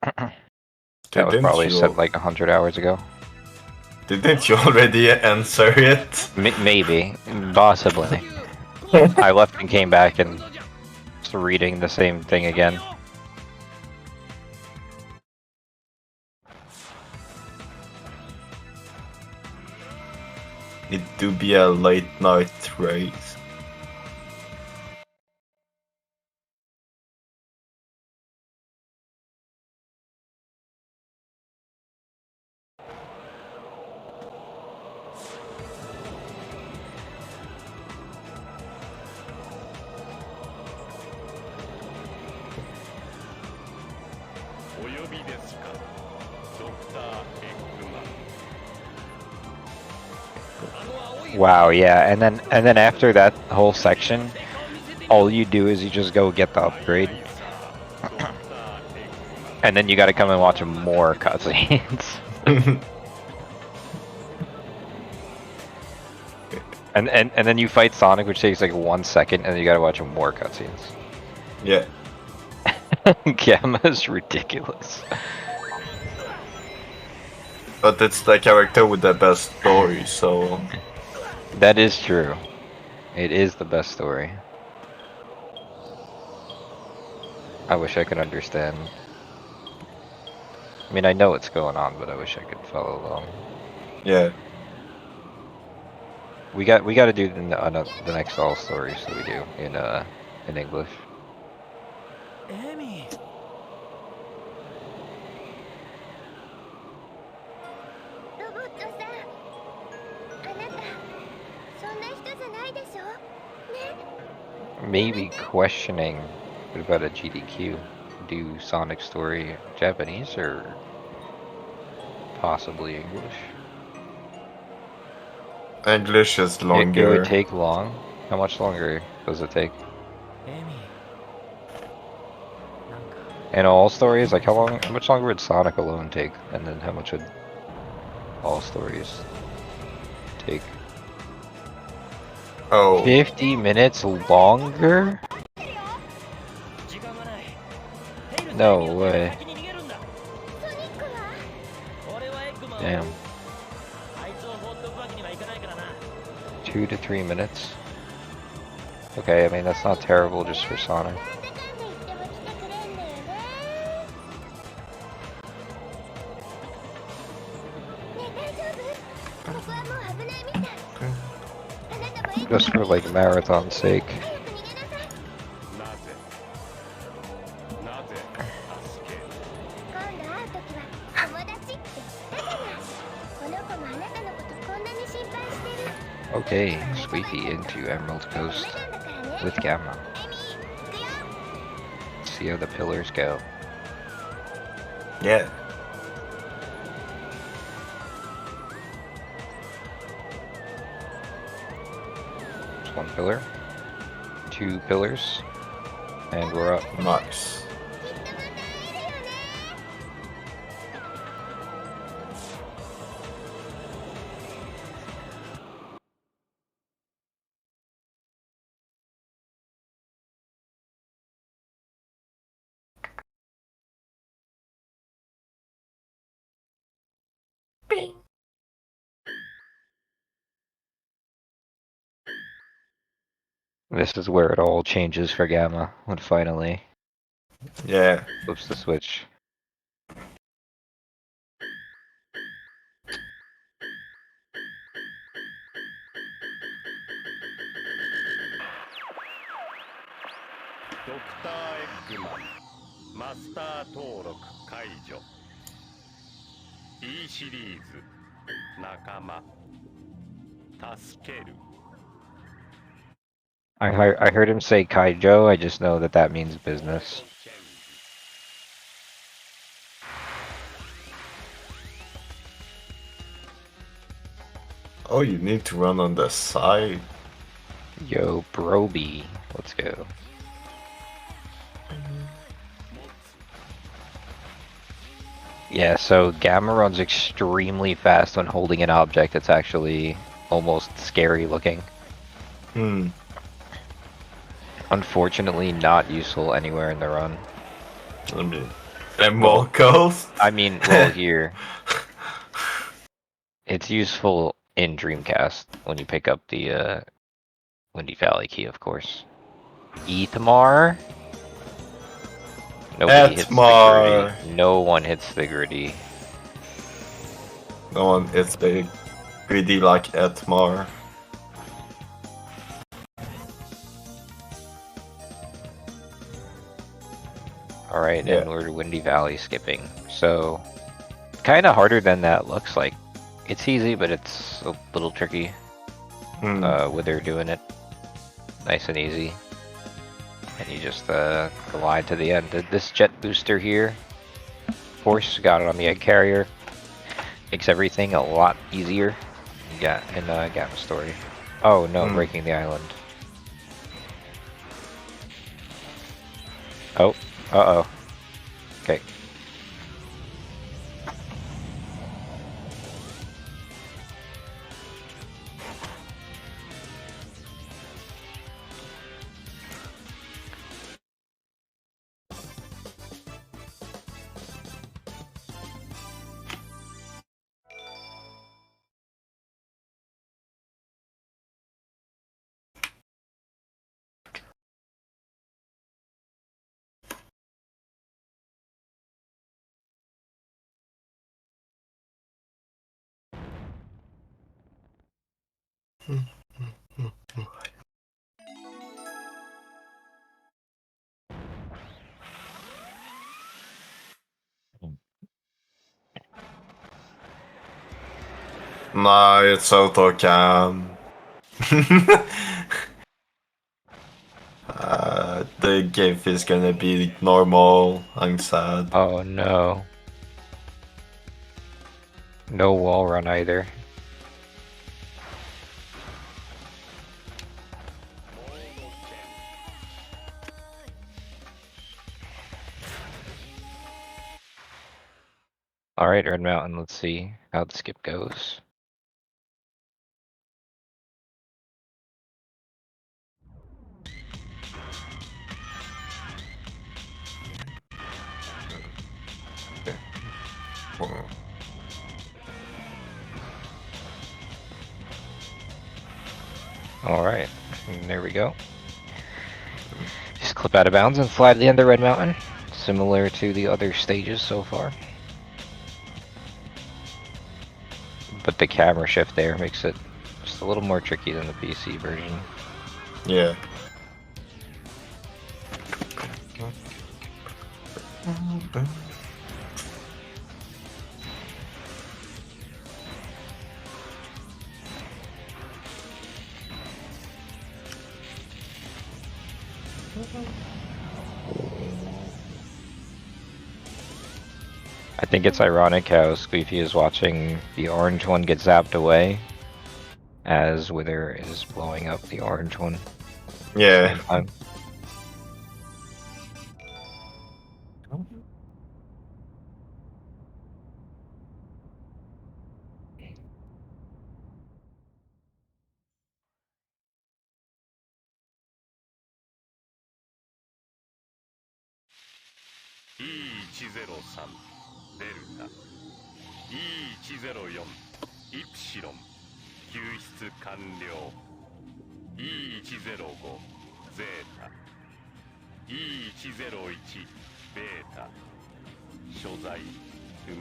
That was probably said like 100 hours ago. Didn't you already answer it? Maybe. Possibly. I left and came back and was reading the same thing again. Need to be a late night race. Wow, yeah, and then after that whole section, all you do is you just go get the upgrade. And then you gotta come and watch more cutscenes. and then you fight Sonic, which takes like 1 second, and then you gotta watch more cutscenes. Yeah. Gamma is ridiculous. But it's the character with the best story, so... That is true. It is the best story. I wish I could understand. I mean, I know what's going on, but I wish I could follow along. Yeah. We got to do the next all story, so we do in English. Amy. ロボットさん、あなたそんな人じゃないでしょ。ね。 Maybe questioning what about a GDQ? Do Sonic story Japanese or possibly English? English is It longer. would take long. How much longer does it take? And all stories, like how much longer would Sonic alone take? And then how much would all stories take? Oh. 50 minutes longer? No way. Damn. 2 to 3 minutes. Okay, I mean that's not terrible just for Sonic. Just for like marathon's sake. Okay, SQeefy into Emerald Coast with Gamma. See how the pillars go. Yeah. There's 1 pillar, 2 pillars, and we're up. Nice. This is where it all changes for Gamma, when finally Yeah. flips the switch. E シリーズ仲間助ける I heard him say Kaijo, I just know that that means business. Oh, you need to run on the side. Yo, Broby, let's go. Yeah, so Gamma runs extremely fast when holding an object that's actually almost scary looking. Hmm. Unfortunately, not useful anywhere in the run. I mean, Emerald Coast? I mean, well, here. It's useful in Dreamcast when you pick up the Windy Valley key, of course. Ethamar? Nobody hits the gritty. No one hits the gritty. No one hits the gritty like Etmar. Alright, Yeah. and we're Windy Valley skipping. So, kinda harder than that looks like. It's easy, but it's a little tricky. With her doing it. Nice and easy. And you just glide to the end. This jet booster here, Force got it on the egg carrier. Makes everything a lot easier. Yeah, in Gamma Story. Oh no, breaking the island. Oh, uh-oh. Okay. No, it's auto cam. The game is gonna be normal. I'm sad. Oh no. No wall run either. Alright, Red Mountain, let's see how the skip goes. Alright, there we go. Just clip out of bounds and fly to the end of Red Mountain, similar to the other stages so far. But the camera shift there makes it just a little more tricky than the PC version. Yeah. I think it's ironic how SQeefy is watching the orange one get zapped away as Wither is blowing up the orange one. Yeah. E103 デルタ E104 イプシロン救出完了 E105 ゼータ E101 ベータ所在不明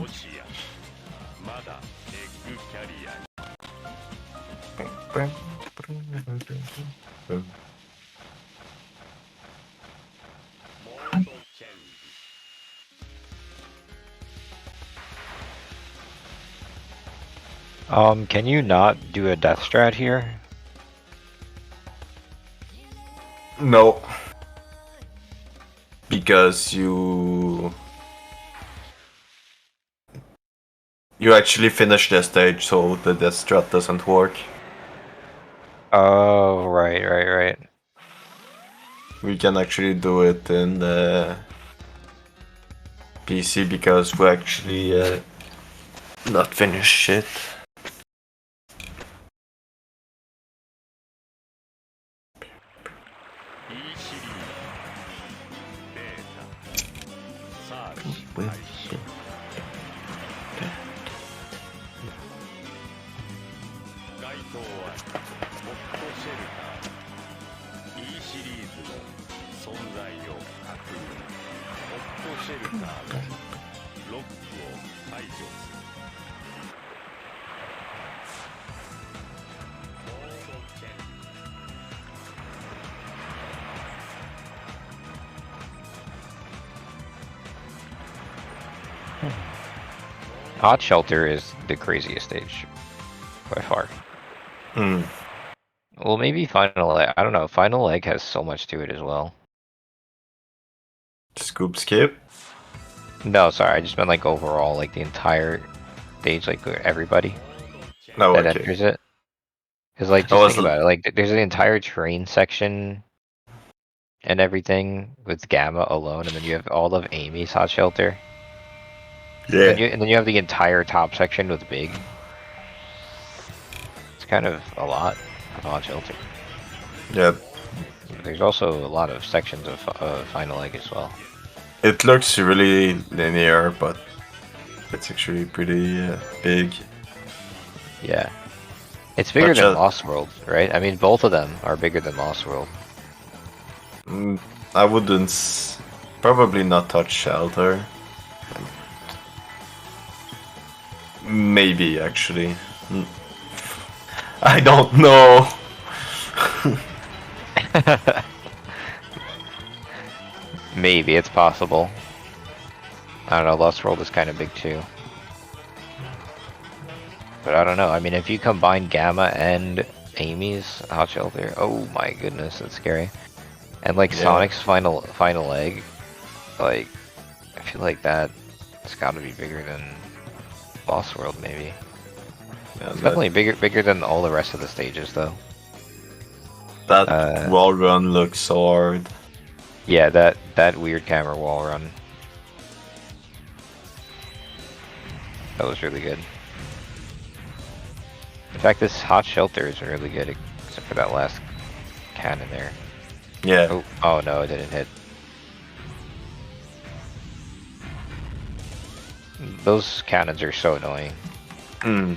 もしやまだエッグキャリアにCan you not do a death strat here? No. Because you actually finish the stage, so the death strat doesn't work. Oh, right. We can actually do it in the PC because we actually not finish shit. Hot Shelter is the craziest stage by far. Well, maybe Final Egg. I don't know. Final Egg has so much to it as well. Scoop skip? No, sorry. I just meant like overall, like the entire stage, like everybody Oh, that okay. enters it. Because like, I just was think about it. Like, there's an entire train section and everything with Gamma alone, and then you have all of Amy's hot shelter. Yeah. And then you have the entire top section with Big. It's kind of a lot of hot shelter. Yeah. There's also a lot of sections of Final Egg as well. It looks really linear, but it's actually pretty big. Yeah. It's bigger Such than a- Lost World, right? I mean, both of them are bigger than Lost World. I wouldn't. Probably not touch shelter. Maybe actually. I don't know. Maybe, it's possible. I don't know, Lost World is kind of big too. But I don't know, I mean, if you combine Gamma and Amy's hot shelter, oh my goodness, that's scary. And like Yeah. Sonic's final egg, like, I feel like it's gotta be bigger than Lost World, maybe. Yeah, It's definitely bigger than all the rest of the stages, though. That wall run looks so hard. Yeah, that weird camera wall run. That was really good. In fact, this hot shelter is really good, except for that last cannon there. Yeah. Oh no, it didn't hit. Those cannons are so annoying. Hmm.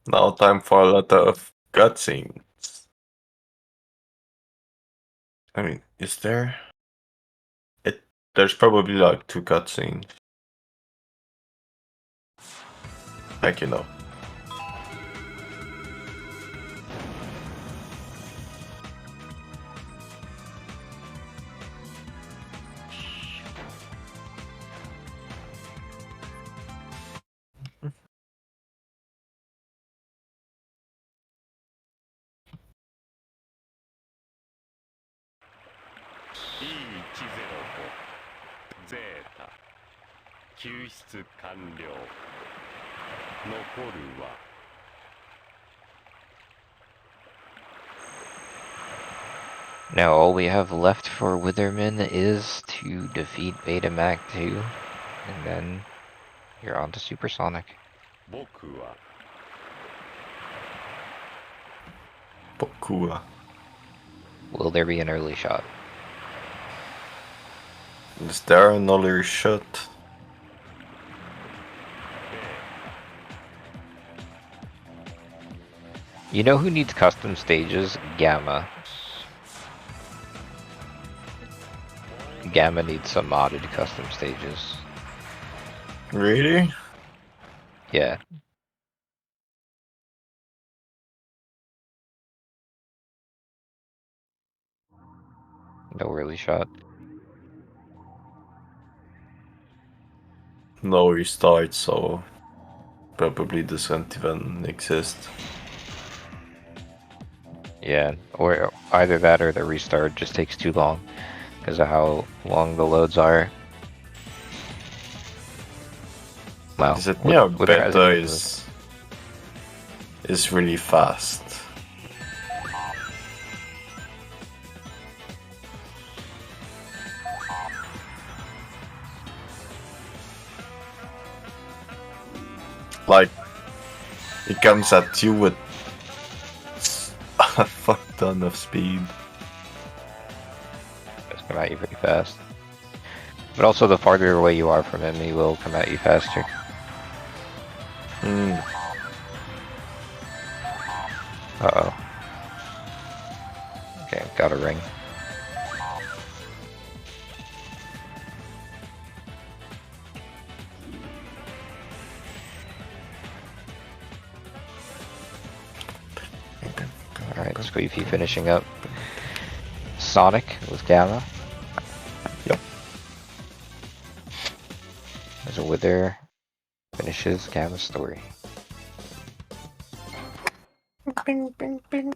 Now time for a lot of cutscenes. I mean, is there? There's probably like 2 cutscenes. Like, you know. Now all we have left for Witherman is to defeat Betamac 2, and then you're on to Supersonic. Bokua. Will there be an early shot? Is there another shot? You know who needs custom stages? Gamma. Gamma needs some modded custom stages. Really? Yeah. No early shot. No restart, so probably doesn't even exist. Yeah, or either that or the restart just takes too long because of how long the loads are. Wow. Is it, With- yeah, with the beta hesitation. is really fast. Like, it comes at you with a fuck ton of speed. It's come at you pretty fast. But also, the farther away you are from him, he will come at you faster. Hmm. Uh-oh. Okay, got a ring. Alright, SQeefy finishing up. Sonic with Gamma. Yep. There's a Wither finishes Gamma's story. bing, bing, bing.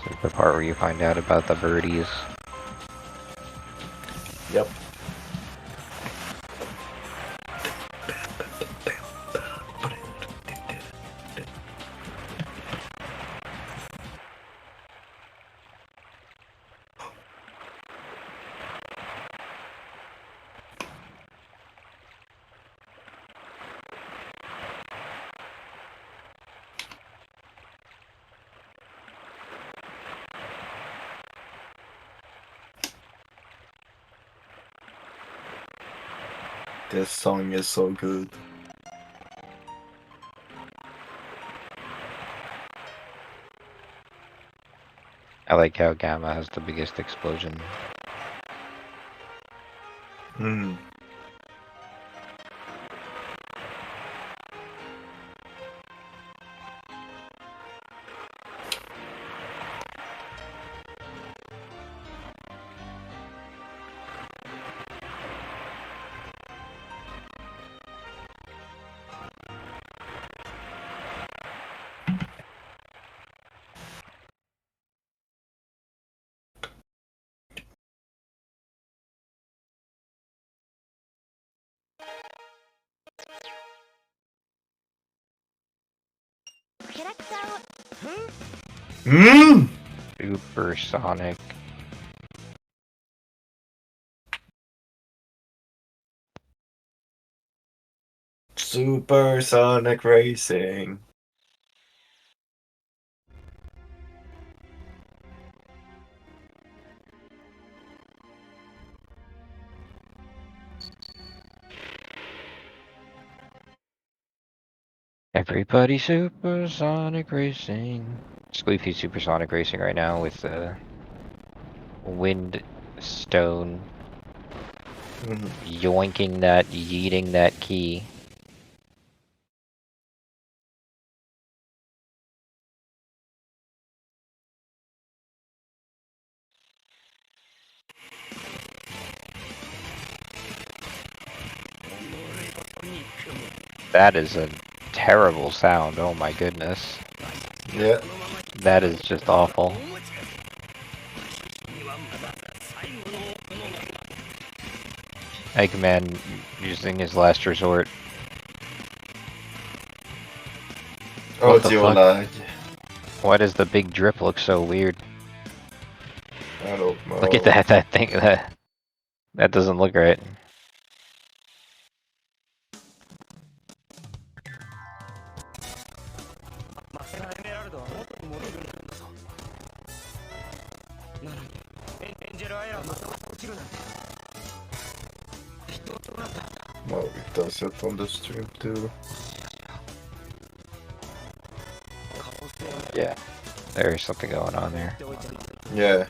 This is the part where you find out about the birdies. Yep. This song is so good. I like how Gamma has the biggest explosion. Hmm. Supersonic. Supersonic Racing. Everybody supersonic racing. SQeefy supersonic racing right now with the wind stone. Yoinking that, yeeting that key. That is a terrible sound, oh my goodness. Yeah. That is just awful. Eggman using his last resort. Oh, What the dear fuck? lag. Why does the big drip look so weird? I don't know. Look at that thing, that doesn't look right. Well, it does it on the stream too. Yeah, there's something going on there. Yeah.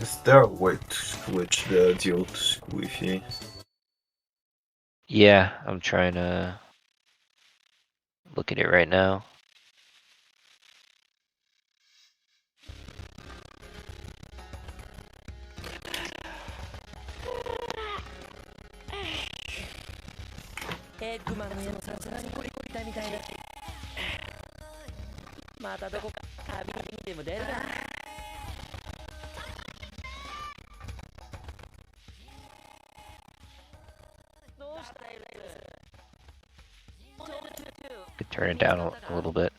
Is there a way to switch the dual to SQeefy? Yeah, I'm trying to look at it right now.エッグマンの家もさすがにゴリゴリたみたいだし、またどこか旅にでも出るな。どうしたエルスCould turn it down a little bit.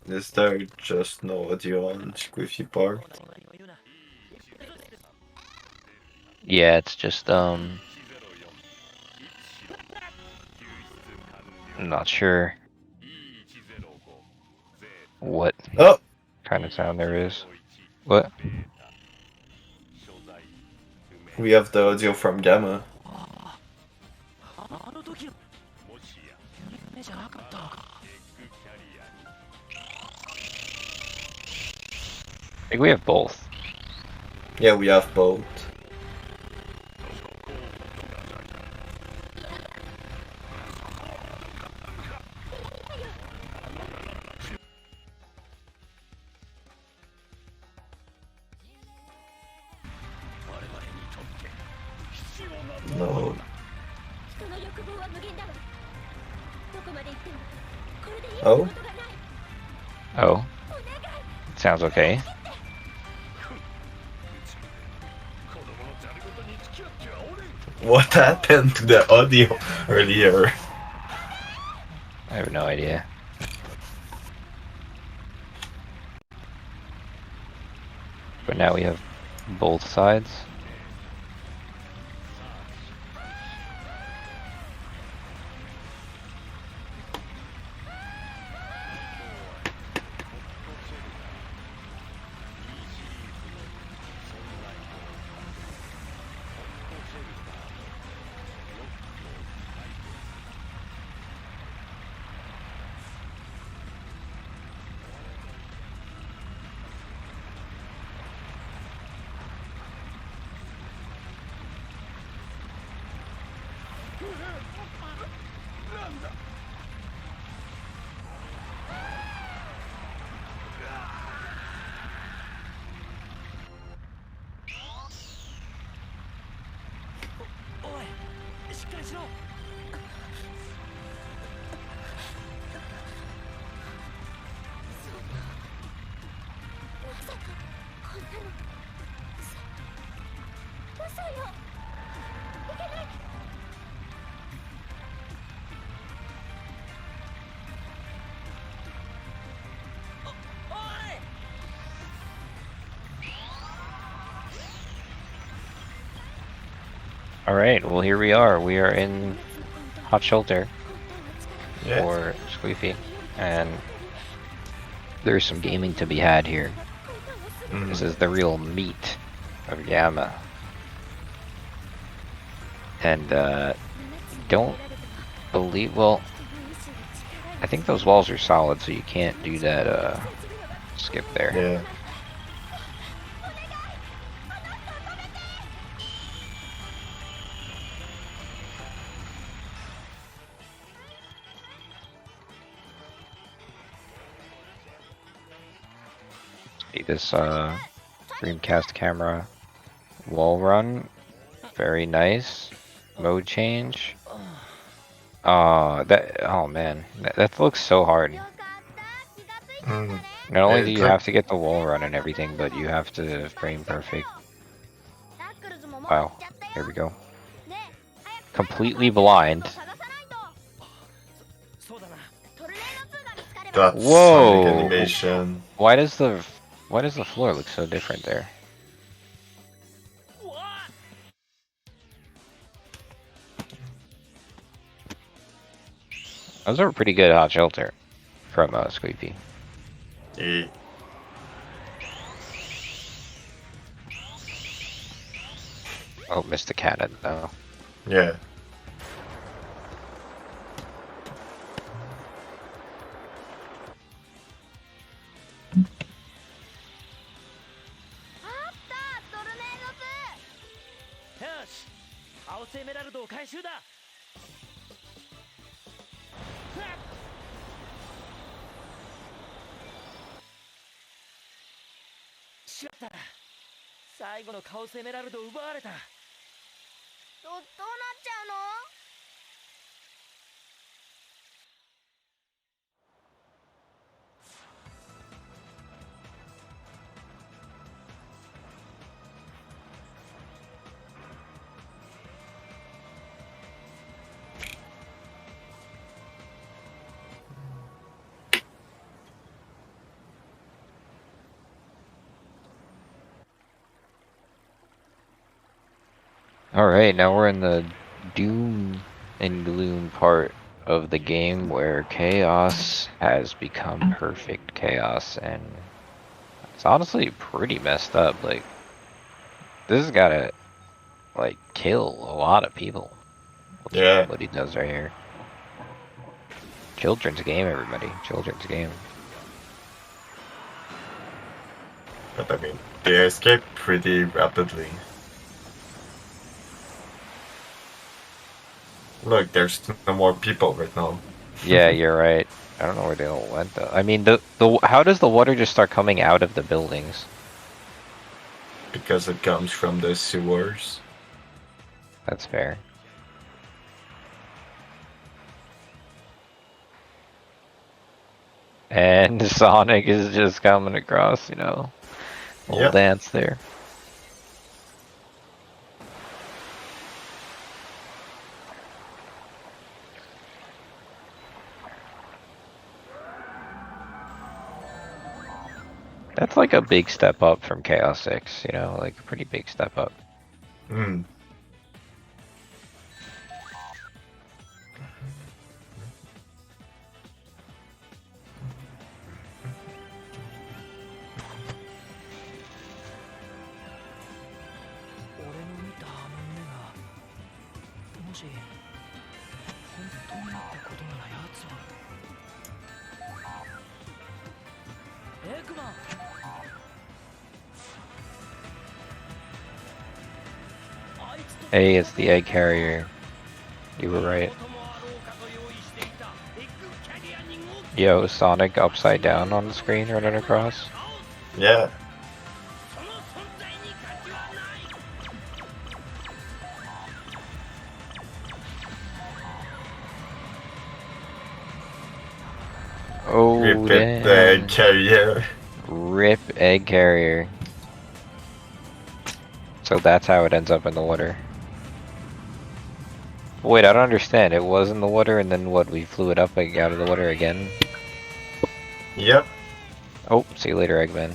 Is there just no audio on SQeefy part? Yeah, it's just I'm not sure what kind of sound there is. What? We have the audio from Gamma. I think we have both. Yeah, we have both. No. Oh? Oh. Sounds okay. What happened to the audio earlier? I have no idea. But now we have both sides. Alright, well here we are. We are in Hot Shelter for SQeefy, and there's some gaming to be had here. This is the real meat of Gamma. And don't believe, well, I think those walls are solid, so you can't do that skip there. Yeah. See this Dreamcast camera wall run, very nice. Mode change. Oh man, that looks so hard. Mm. Not only do It's you like- have to get the wall run and everything, but you have to frame perfect. Wow, here we go. Completely blind. That's Whoa! Sonic animation. Why does the floor look so different there? That was a pretty good hot shelter from SQeefy. Yeah. Oh, missed the cannon though. Yeah. Alright, now we're in the doom and gloom part of the game where chaos has become perfect chaos, and it's honestly pretty messed up. Like, this has gotta, like, kill a lot of people. Yeah. What he does right here. Children's game, everybody. Children's game. But I mean, they escape pretty rapidly. Look, there's no more people right now. Yeah, you're right. I don't know where they all went though. I mean, how does the water just start coming out of the buildings? Because it comes from the sewers. That's fair. And Sonic is just coming across, you know, little Yep. dance there. That's like a big step up from Chaos 6, you know, like a pretty big step up. Hmm. Hey, it's the egg carrier. You were right. Yo, Sonic upside down on the screen running across. Yeah. Oh, Rip it, damn. the egg carrier. Rip egg carrier. So that's how it ends up in the water. Wait, I don't understand. It was in the water, and then what? We flew it up like, out of the water again? Yep. Oh, see you later, Eggman.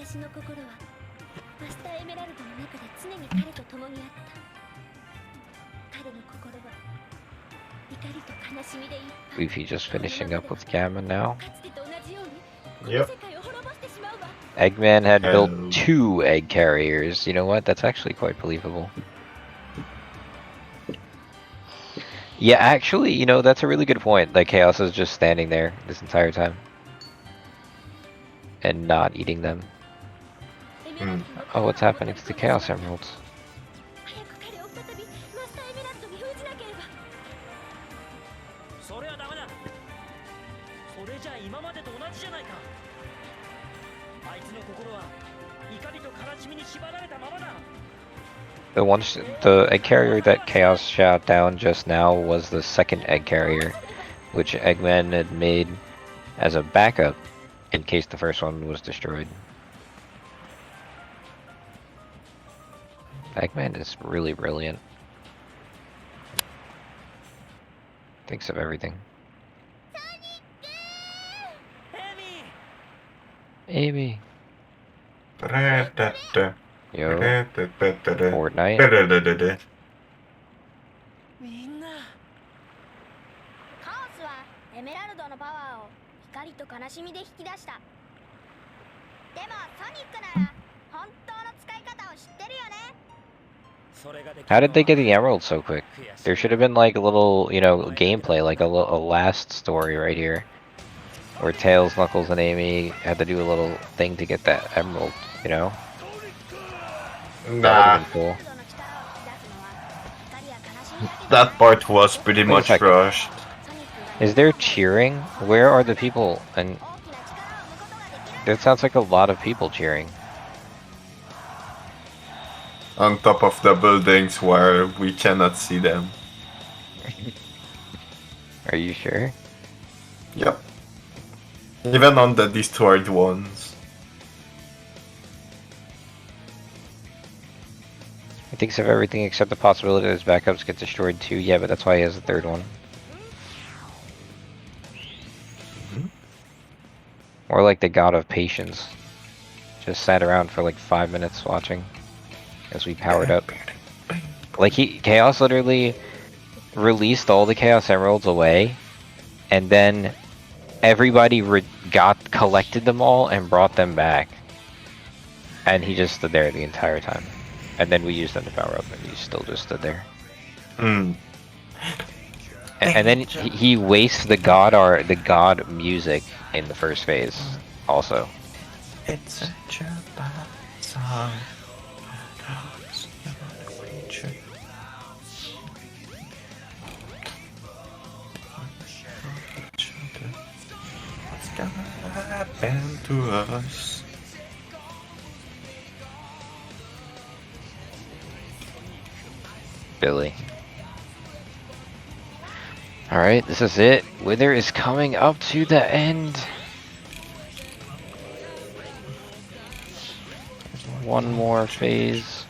私の心はマスターエメラルドの中で常に彼と共にあった。彼の心は怒りと悲しみでいっぱい。 Squeefy just finishing up with Gamma now. かつてと同じように Yep. 世界を滅ぼしてしまうわ。 Eggman had built Hello. 2 egg carriers. You know what? That's actually quite believable. Yeah, actually, you know, that's a really good point. Like, Chaos is just standing there this entire time. And not eating them. Oh, what's happening to the Chaos Emeralds? 早く彼を再びマスターエメラルドに封じなければ。それはダメだ。それじゃ今までと同じじゃないか。あいつの心は怒りと悲しみに縛られたままだ。 The egg carrier that Chaos shot down just now was the second egg carrier, which Eggman had made as a backup in case the first one was destroyed. Eggman is really brilliant. Thinks of everything. Amy! Yo. Fortnite. みんな。カオスはエメラルドのパワーを怒りと悲しみで引き出した。でもソニックなら本当の使い方を知ってるよね。 How did they get the emerald so quick? There should have been like a little, you know, gameplay, like a last story right here. Where Tails, Knuckles, and Amy had to do a little thing to get that emerald, you know? Nah. Cool. That part was pretty much rushed. Is there cheering? Where are the people? And that sounds like a lot of people cheering. On top of the buildings where we cannot see them. Are you sure? Yep. Even on the destroyed ones. He thinks of everything except the possibility that his backups get destroyed too. Yeah, but that's why he has the third one. Or like the god of patience. Just sat around for like 5 minutes watching as we powered up. Like Chaos literally released all the Chaos Emeralds away, and then everybody collected them all and brought them back. And he just stood there the entire time. And then we used them to power up, and he still just stood there. Hmm. And then he wastes the god music in the first phase, also. It's such a bad song. What's gonna happen to us? Billy. Alright, this is it. Wither is coming up to the end. One more phase.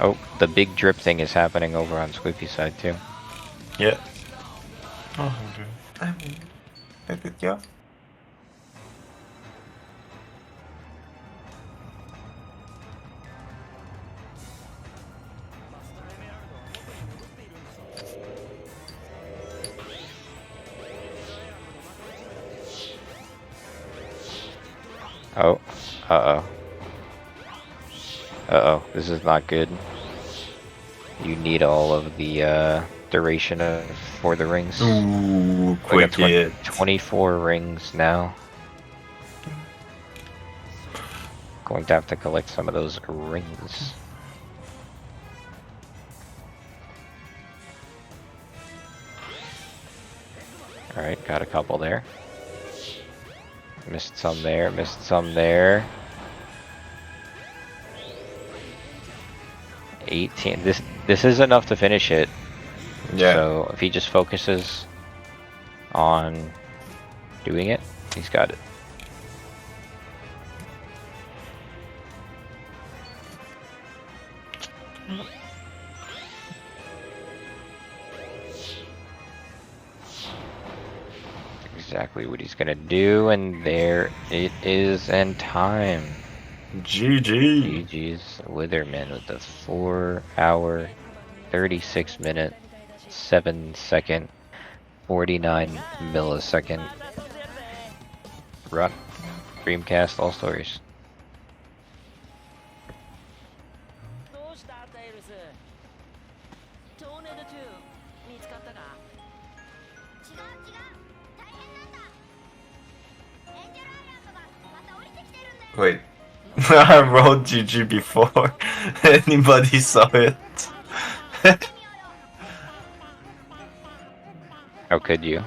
Oh, the big drip thing is happening over on Squeefy's side too. Yeah. Oh, I mean, yeah. Oh, uh-oh. Uh-oh, this is not good. You need all of the duration for the rings. Ooh, We got quick 24 rings now. Going to have to collect some of those rings. Alright, got a couple there. Missed some there, missed some there. 18. This is enough to finish it. Yeah. So if he just focuses on doing it, he's got it. exactly what he's gonna do, and there it is, and time. GG. GG's Witherman with the 4 hour, 36 minute, 7 second, 49 millisecond run. Dreamcast All Stories. どうしたテイルス？トーネード2見つかったか？違う違う、大変なんだ。エンジェルアイランドがまた降りてきてるんだよ。 Wait. I wrote GG before anybody saw it. How could you?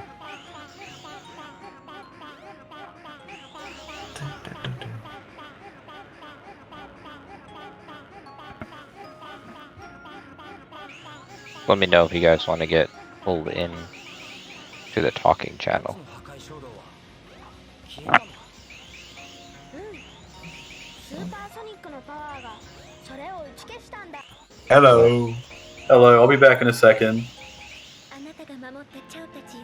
Let me know if you guys want to get pulled in to the talking channel. スーパーソニックのパワーがそれを打ち消したんだ。 Hello. Hello, I'll be back in a second. あなたが守ったチャオたちよ。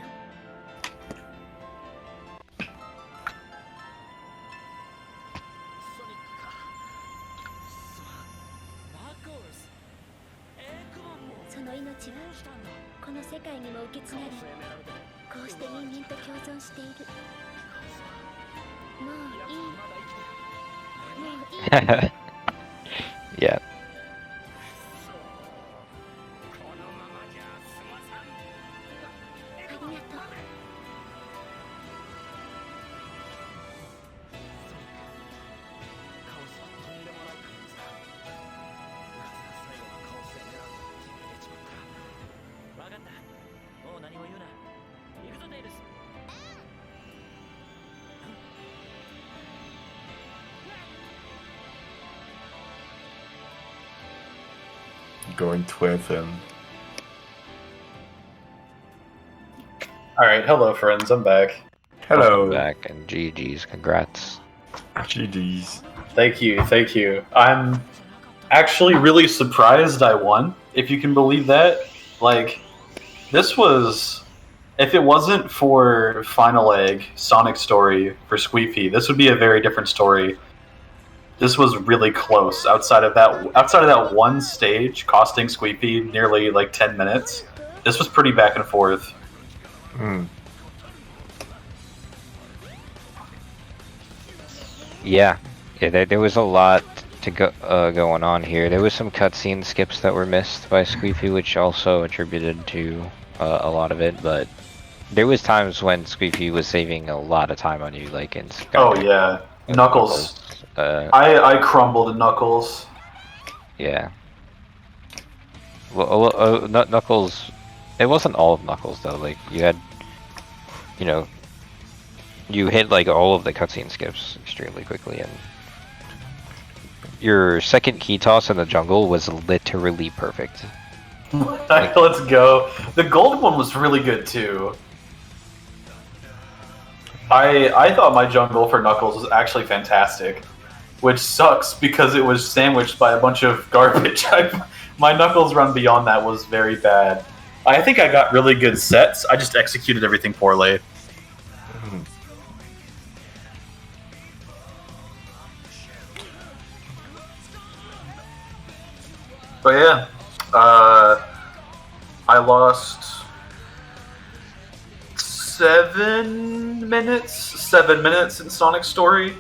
その命はこの世界にも受け継がれ、こうして人間と共存している。もういい。もういい。 Yeah. ありがとう。 Going to FM. Alright, hello friends, I'm back. Hello. Welcome back, and GG's, congrats. GG's. Thank you, thank you. I'm actually really surprised I won, if you can believe that. Like, this was... If it wasn't for Final Egg, Sonic Story, for SQeefy, this would be a very different story. This was really close. Outside of that one stage, costing SQeefy nearly like 10 minutes, this was pretty back and forth. Yeah, there was a lot to going on here. There was some cutscene skips that were missed by SQeefy, which also attributed to a lot of it, but there was times when SQeefy was saving a lot of time on you, like in Sky. Oh yeah, Knuckles. I crumbled in Knuckles. Yeah. Well, Knuckles. It wasn't all of Knuckles though. Like you had, you know, you hit like all of the cutscene skips extremely quickly, and your second key toss in the jungle was literally perfect. Let's go. The gold one was really good too. I thought my jungle for Knuckles was actually fantastic, which sucks because it was sandwiched by a bunch of garbage. My Knuckles run beyond that was very bad. I think I got really good sets. I just executed everything poorly. But yeah, I lost 7 minutes in Sonic Story.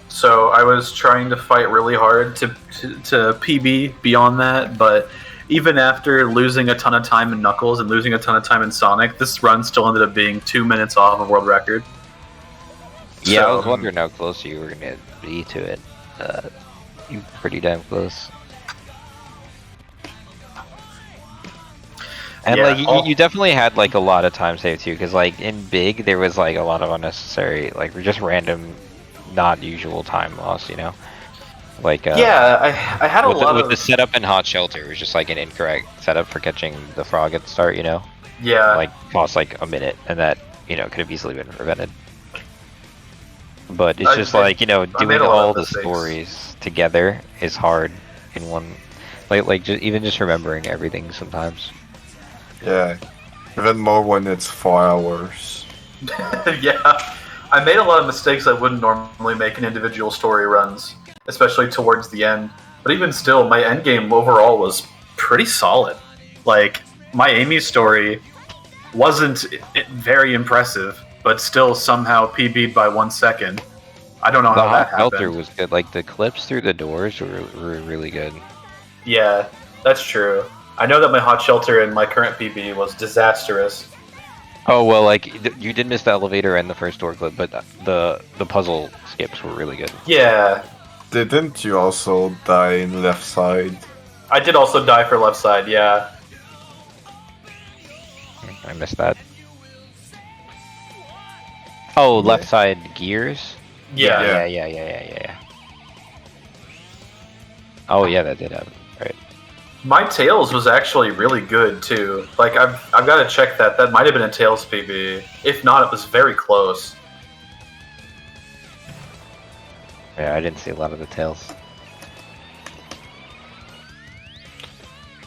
So I was trying to fight really hard to PB beyond that, but even after losing a ton of time in Knuckles and losing a ton of time in Sonic, this run still ended up being 2 minutes off of world record. Yeah, So, I was wondering how close you were gonna be to it. You're pretty damn close. And Yeah, like you definitely had like a lot of time saved too, because like in Big there was like a lot of unnecessary, like just random, not usual time loss, you know. Like yeah, I had a lot with of the setup in Hot Shelter. It was just like an incorrect setup for catching the frog at the start, you know. Yeah. Like cost like a minute, and that could have easily been prevented. But it's just like doing all the stories together is hard in one. Like just remembering everything sometimes. Yeah. Even more when it's 4 hours. Yeah, I made a lot of mistakes I wouldn't normally make in individual story runs, especially towards the end. But even still, my endgame overall was pretty solid. Like, my Amy story wasn't very impressive, but still somehow PB'd by 1 second. I don't know The how that hot shelter happened. was good. Like the clips through the doors were really good. Yeah, that's true. I know that my hot shelter in my current PB was disastrous. Oh well, like you did miss the elevator and the first door clip, but the puzzle skips were really good. Yeah, Didn't you also die in left side? I did also die for left side, yeah. I missed that. Oh, left side gears. Yeah. Yeah. Oh yeah, that did happen. Right. My Tails was actually really good too. Like I've got to check that. That might have been a Tails PB. If not, it was very close. Yeah, I didn't see a lot of the tails.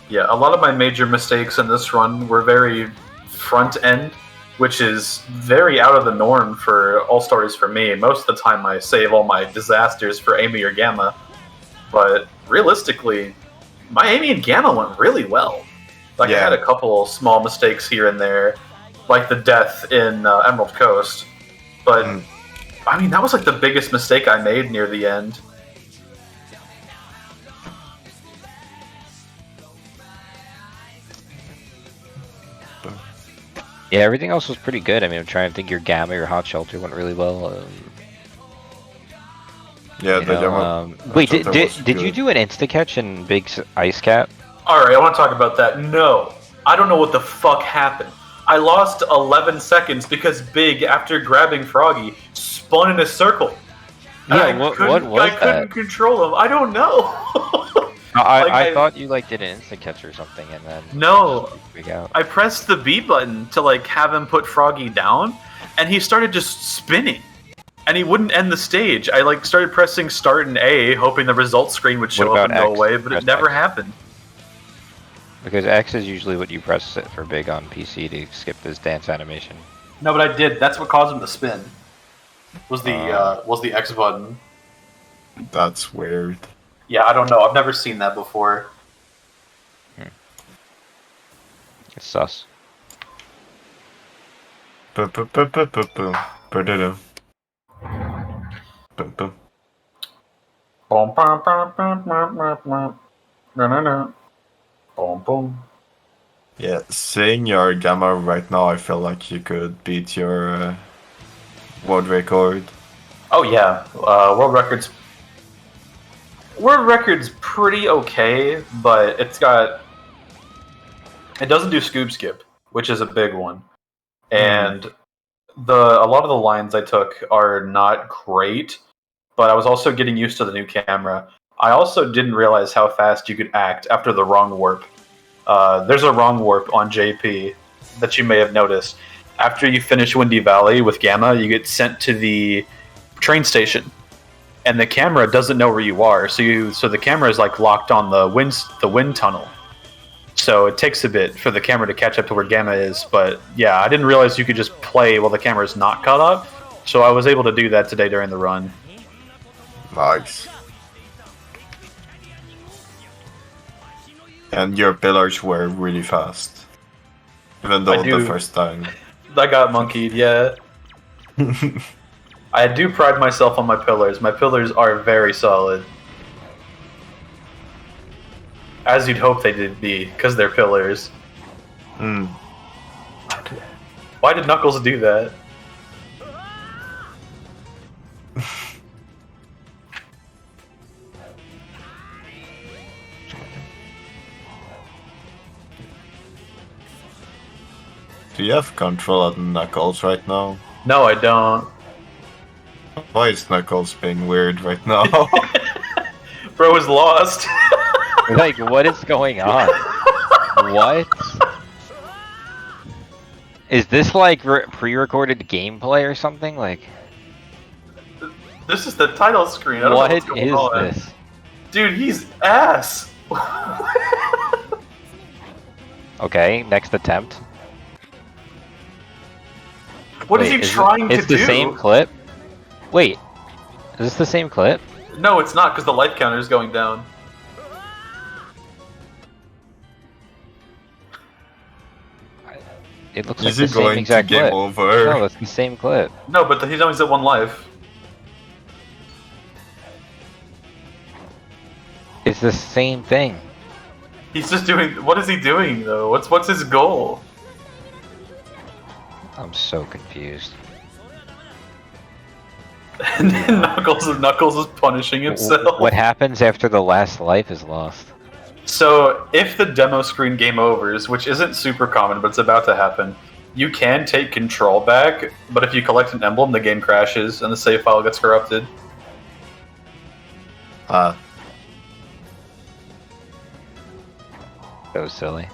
Yeah, a lot of my major mistakes in this run were very front end, which is very out of the norm for all stories for me. Most of the time I save all my disasters for Amy or Gamma. But realistically, my Amy and Gamma went really well. Like, I had a couple small mistakes here and there, like the death in Emerald Coast. But, I mean, that was like the biggest mistake I made near the end. Yeah, everything else was pretty good. I mean, I'm trying to think your Gamma, your Hot Shelter went really well. Yeah, you the know, Gamma. wait, did you do an insta catch in Big Ice Cap? Alright, I want to talk about that. No, I don't know what the fuck happened. I lost 11 seconds because Big, after grabbing Froggy, spun in a circle. Yeah, what was I couldn't control him. I don't know. I thought you like did an insta catch or something, and then No, freak out. I pressed the B button to like have him put Froggy down, and he started just spinning, and he wouldn't end the stage. I like started pressing start and A, hoping the results screen would show What up and about go X? away, but Press it never X. happened. Because X is usually what you press it for Big on PC to skip this dance animation. No, but I did. That's what caused him to spin. Was the X button? That's weird. Yeah, I don't know. I've never seen that before. It's sus. Boom, boom, boom, boom, boom, boom. Ba-da-da. Boom, boom. Boom, boom, boom, boom, boom, boom, boom. No, no, no. Boom, boom. Yeah, seeing your Gamma right now, I feel like you could beat your world record. Oh yeah, world record's pretty okay, but it doesn't do scoop skip, which is a big one, and a lot of the lines I took are not great, but I was also getting used to the new camera. I also didn't realize how fast you could act after the wrong warp. There's a wrong warp on JP that you may have noticed. After you finish Windy Valley with Gamma, you get sent to the train station, and the camera doesn't know where you are. So the camera is like locked on the wind tunnel. So it takes a bit for the camera to catch up to where Gamma is. But yeah, I didn't realize you could just play while the camera is not caught up. So I was able to do that today during the run. Nice. And your pillars were really fast. Even though the first time. I got monkeyed, yeah. I do pride myself on my pillars. My pillars are very solid. As you'd hope they did be, because they're pillars. Why did Knuckles do that? Do you have control of Knuckles right now? No, I don't. Why is Knuckles being weird right now? Bro is lost. Like, what is going on? What? Is this like pre-recorded gameplay or something? Like, This is the title screen. I don't know what what's going is on. this? Dude, he's ass. Okay, next attempt. What is Wait, he trying to do? It's the same clip? Wait, is this the same clip? No, it's not, because the life counter is going down. It looks Is like it the same going exact to game clip. over? No, it's the same clip. No, but he's only at 1 life. It's the same thing. He's just doing. What is he doing though? What's his goal? I'm so confused. And then Knuckles is punishing himself. What happens after the last life is lost? So if the demo screen game overs, which isn't super common, but it's about to happen, you can take control back. But if you collect an emblem, the game crashes and the save file gets corrupted. So silly.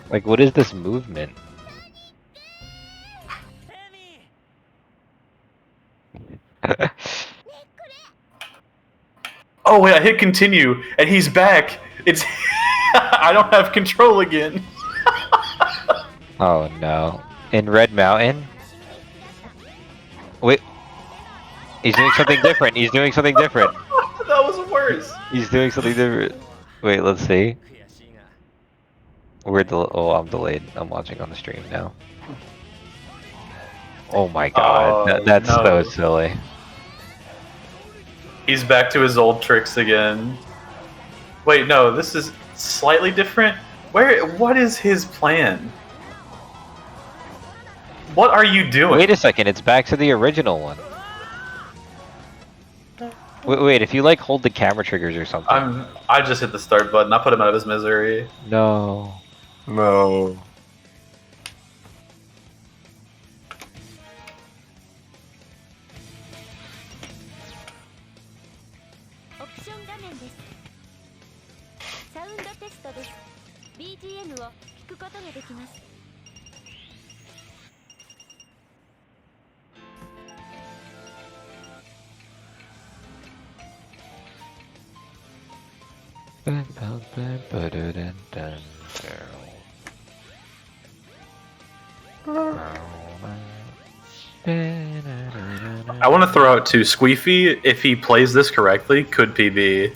Like, what is this movement? Oh wait, I hit continue, and he's back. It's I don't have control again. Oh no. In Red Mountain? Wait. He's doing something different. He's doing something different. That was worse. He's doing something different. Wait, let's see. Oh, I'm delayed. I'm watching on the stream now. Oh my god. That's no. so silly. He's back to his old tricks again. Wait, no, this is slightly different. What is his plan? What are you doing? Wait a second, it's back to the original one. Wait, if you like hold the camera triggers or something. I just hit the start button. I put him out of his misery. No. No. BGM を聞くことができます。I want to throw out to SQeefy, if he plays this correctly, could PB.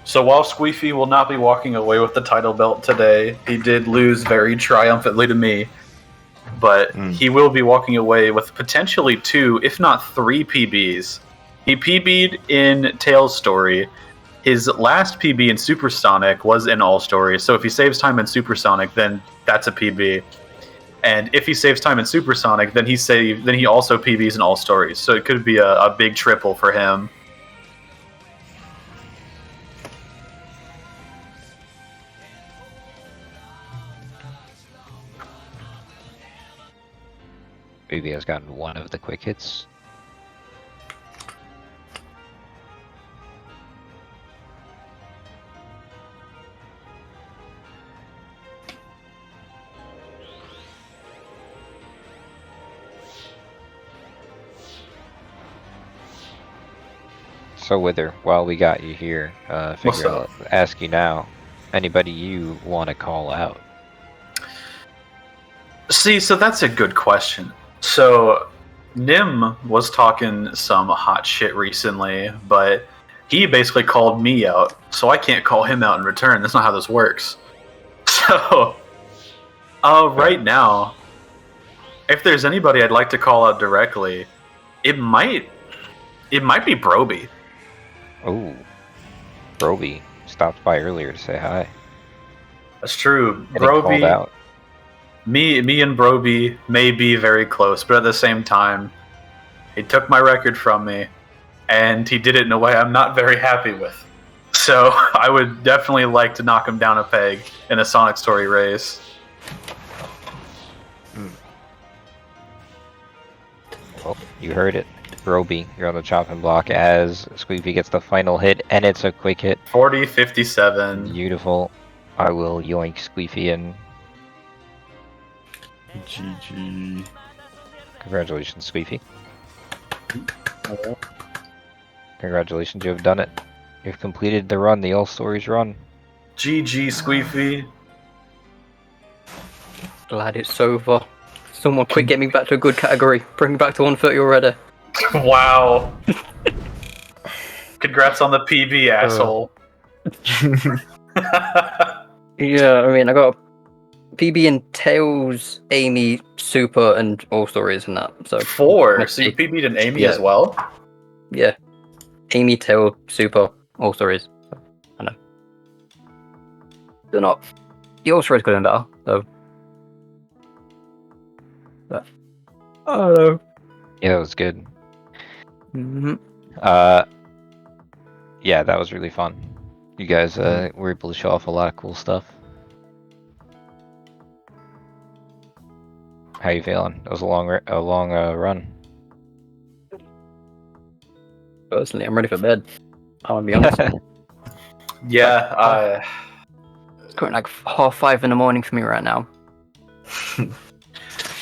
So while SQeefy will not be walking away with the title belt today, he did lose very triumphantly to me. But he will be walking away with potentially 2, if not 3 PBs. He PB'd in Tails' story. His last PB in Supersonic was in All Stories, so if he saves time in Supersonic, then that's a PB. And if he saves time in Supersonic, then he also PBs in All Stories. So it could be a big triple for him. Maybe has gotten one of the quick hits. So Wither, while we got you here, ask you now, anybody you want to call out? See, so that's a good question. So, Nim was talking some hot shit recently, but he basically called me out, so I can't call him out in return. That's not how this works. So, right now, if there's anybody I'd like to call out directly, it might be Broby. Oh, Broby stopped by earlier to say hi. That's true. And called out. Me and Broby may be very close, but at the same time, he took my record from me, and he did it in a way I'm not very happy with. So I would definitely like to knock him down a peg in a Sonic Story race. Oh, you heard it. Roby, you're on the chopping block as SQeefy gets the final hit, and it's a quick hit. 40-57. Beautiful. I will yoink SQeefy in. GG. Congratulations, SQeefy. Congratulations, you have done it. You've completed the run, the All Stories run. GG, SQeefy. Glad it's over. Someone quick get me back to a good category. Bring me back to 130 already. Wow. Congrats on the PB, asshole. Yeah, I mean, I got a PB in Tails, Amy, Super, and All Stories and that. So 4? So you PB'd an Amy as well? Yeah. Amy, Tail, Super, All Stories. I know. They're not. The All Stories could have been better, so. But, oh no. Yeah, that was good. Mm-hmm. Yeah, that was really fun. You guys were able to show off a lot of cool stuff. How you feeling? It was a long run. Personally, I'm ready for bed. I want to be honest. Yeah, It's going like 5:30 in the morning for me right now.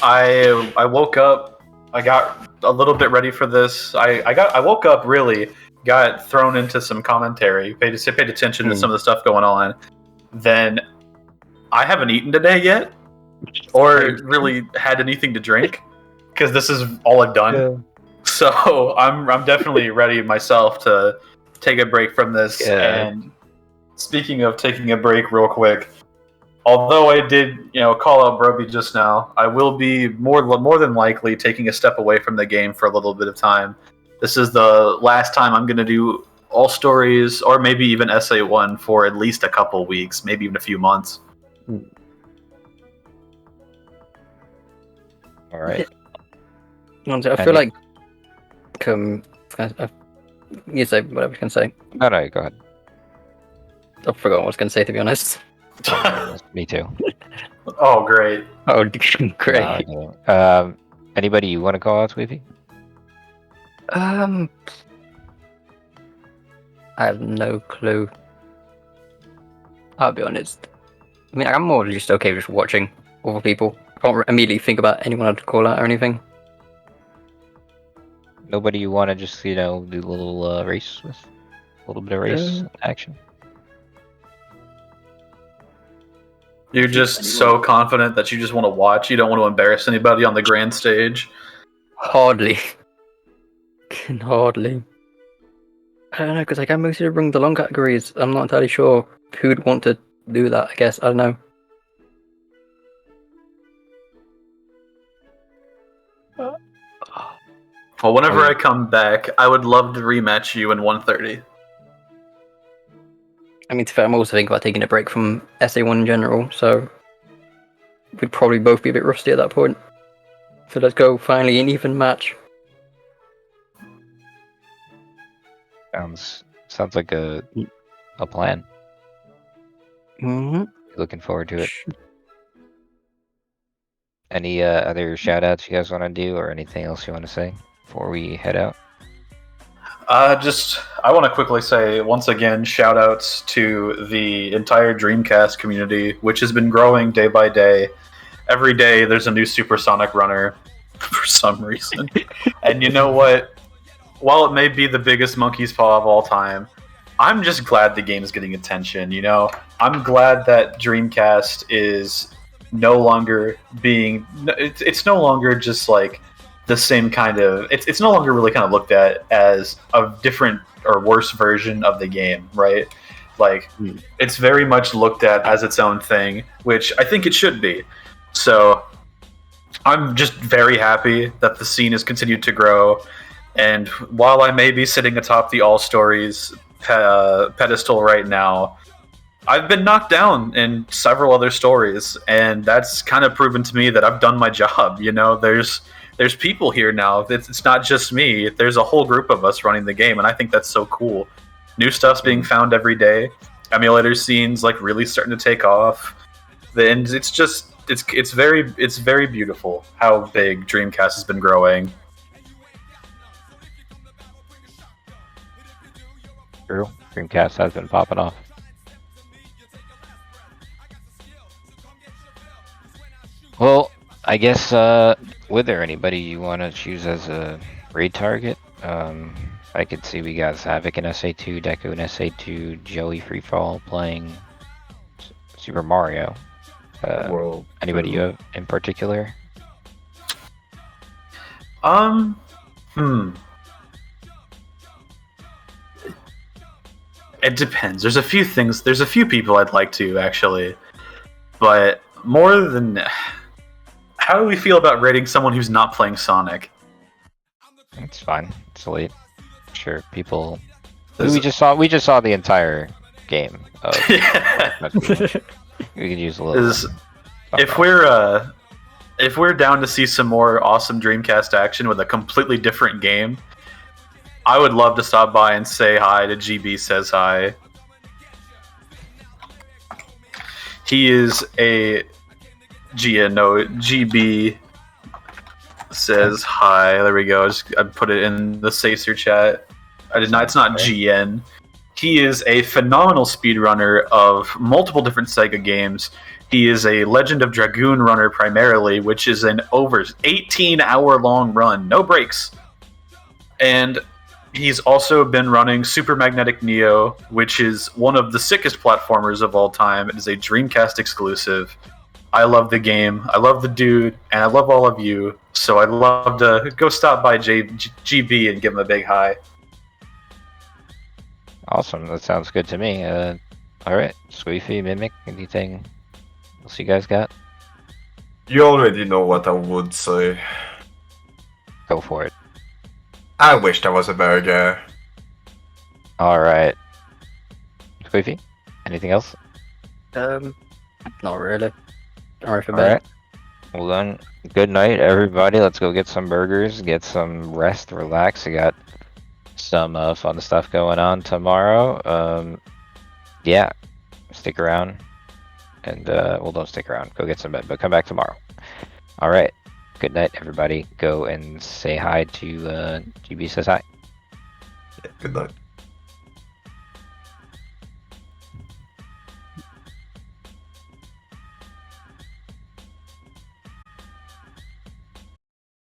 I woke up. I got a little bit ready for this. I woke up really, got thrown into some commentary, paid attention to some of the stuff going on. Then I haven't eaten today yet, or really had anything to drink, because this is all I've done. Yeah. So I'm definitely ready myself to take a break from this. Yeah. And speaking of taking a break, real quick. Although I did, call out Broby just now, I will be more than likely taking a step away from the game for a little bit of time. This is the last time I'm going to do All Stories, or maybe even SA1 for at least a couple weeks, maybe even a few months. All right. I feel like, you say whatever you can say. No, go ahead. I forgot what I was going to say, to be honest. Me too. Oh, great. Oh, great. Anybody you want to call out, SQeefy? I have no clue. I'll be honest. I mean, I'm more just okay with just watching other people. I can't immediately think about anyone I'd call out or anything. Nobody you want to just, do a little race with? A little bit of race action? You're just so confident that you just want to watch. You don't want to embarrass anybody on the grand stage. Hardly. Hardly. I don't know, because I mostly bring the long categories. I'm not entirely sure who'd want to do that, I guess. I don't know. Well, whenever I come back, I would love to rematch you in 130. I mean, to be fair, I'm also thinking about taking a break from SA1 in general, so we'd probably both be a bit rusty at that point. So let's go finally an even match. Sounds like a plan. Mm-hmm. Looking forward to it. Any other shout outs you guys want to do, or anything else you want to say before we head out? I want to quickly say, once again, shout outs to the entire Dreamcast community, which has been growing day by day. Every day there's a new supersonic runner for some reason. And you know what? While it may be the biggest monkey's paw of all time, I'm just glad the game's getting attention, I'm glad that Dreamcast is no longer being... It's no longer just like the same kind of... It's no longer really kind of looked at as a different or worse version of the game, right? Like, it's very much looked at as its own thing, which I think it should be. So, I'm just very happy that the scene has continued to grow. And while I may be sitting atop the All Stories pedestal right now, I've been knocked down in several other stories, and that's kind of proven to me that I've done my job. There's people here now. It's not just me. There's a whole group of us running the game, and I think that's so cool. New stuff's being found every day. Emulator scenes really starting to take off. And it's very beautiful how big Dreamcast has been growing. True. Dreamcast has been popping off. Well, I guess, Wither, anybody you want to choose as a raid target? I could see we got Havoc in SA2, Deku in SA2, Joey Freefall playing Super Mario. Anybody you have in particular? It depends. There's a few things. There's a few people I'd like to actually, but more than. How do we feel about rating someone who's not playing Sonic? It's fine. It's late. Sure, people. We just saw the entire game. Of, we could use a little. If we're down to see some more awesome Dreamcast action with a completely different game, I would love to stop by and say hi to GB Says Hi. He is a GB Says Hi. There we go. I put it in the Sacer chat. I did not. It's not GN. He is a phenomenal speedrunner of multiple different Sega games. He is a Legend of Dragoon runner primarily, which is an over 18-hour-long run, no breaks. And he's also been running Super Magnetic Neo, which is one of the sickest platformers of all time. It is a Dreamcast exclusive. I love the game, I love the dude, and I love all of you. So I'd love to go stop by GB and give him a big hi. Awesome, that sounds good to me. Alright, SQeefy, Mimic, anything else you guys got? You already know what I would say. Go for it. I wish there was a burger. Alright. SQeefy, anything else? Not really. Sorry for Alright. Well then, good night everybody. Let's go get some burgers, get some rest, relax. I got some fun stuff going on tomorrow. Yeah, stick around. And, well, don't stick around. Go get some bed, but come back tomorrow. Alright. Good night, everybody. Go and say hi to GB Says Hi. Yeah, good night.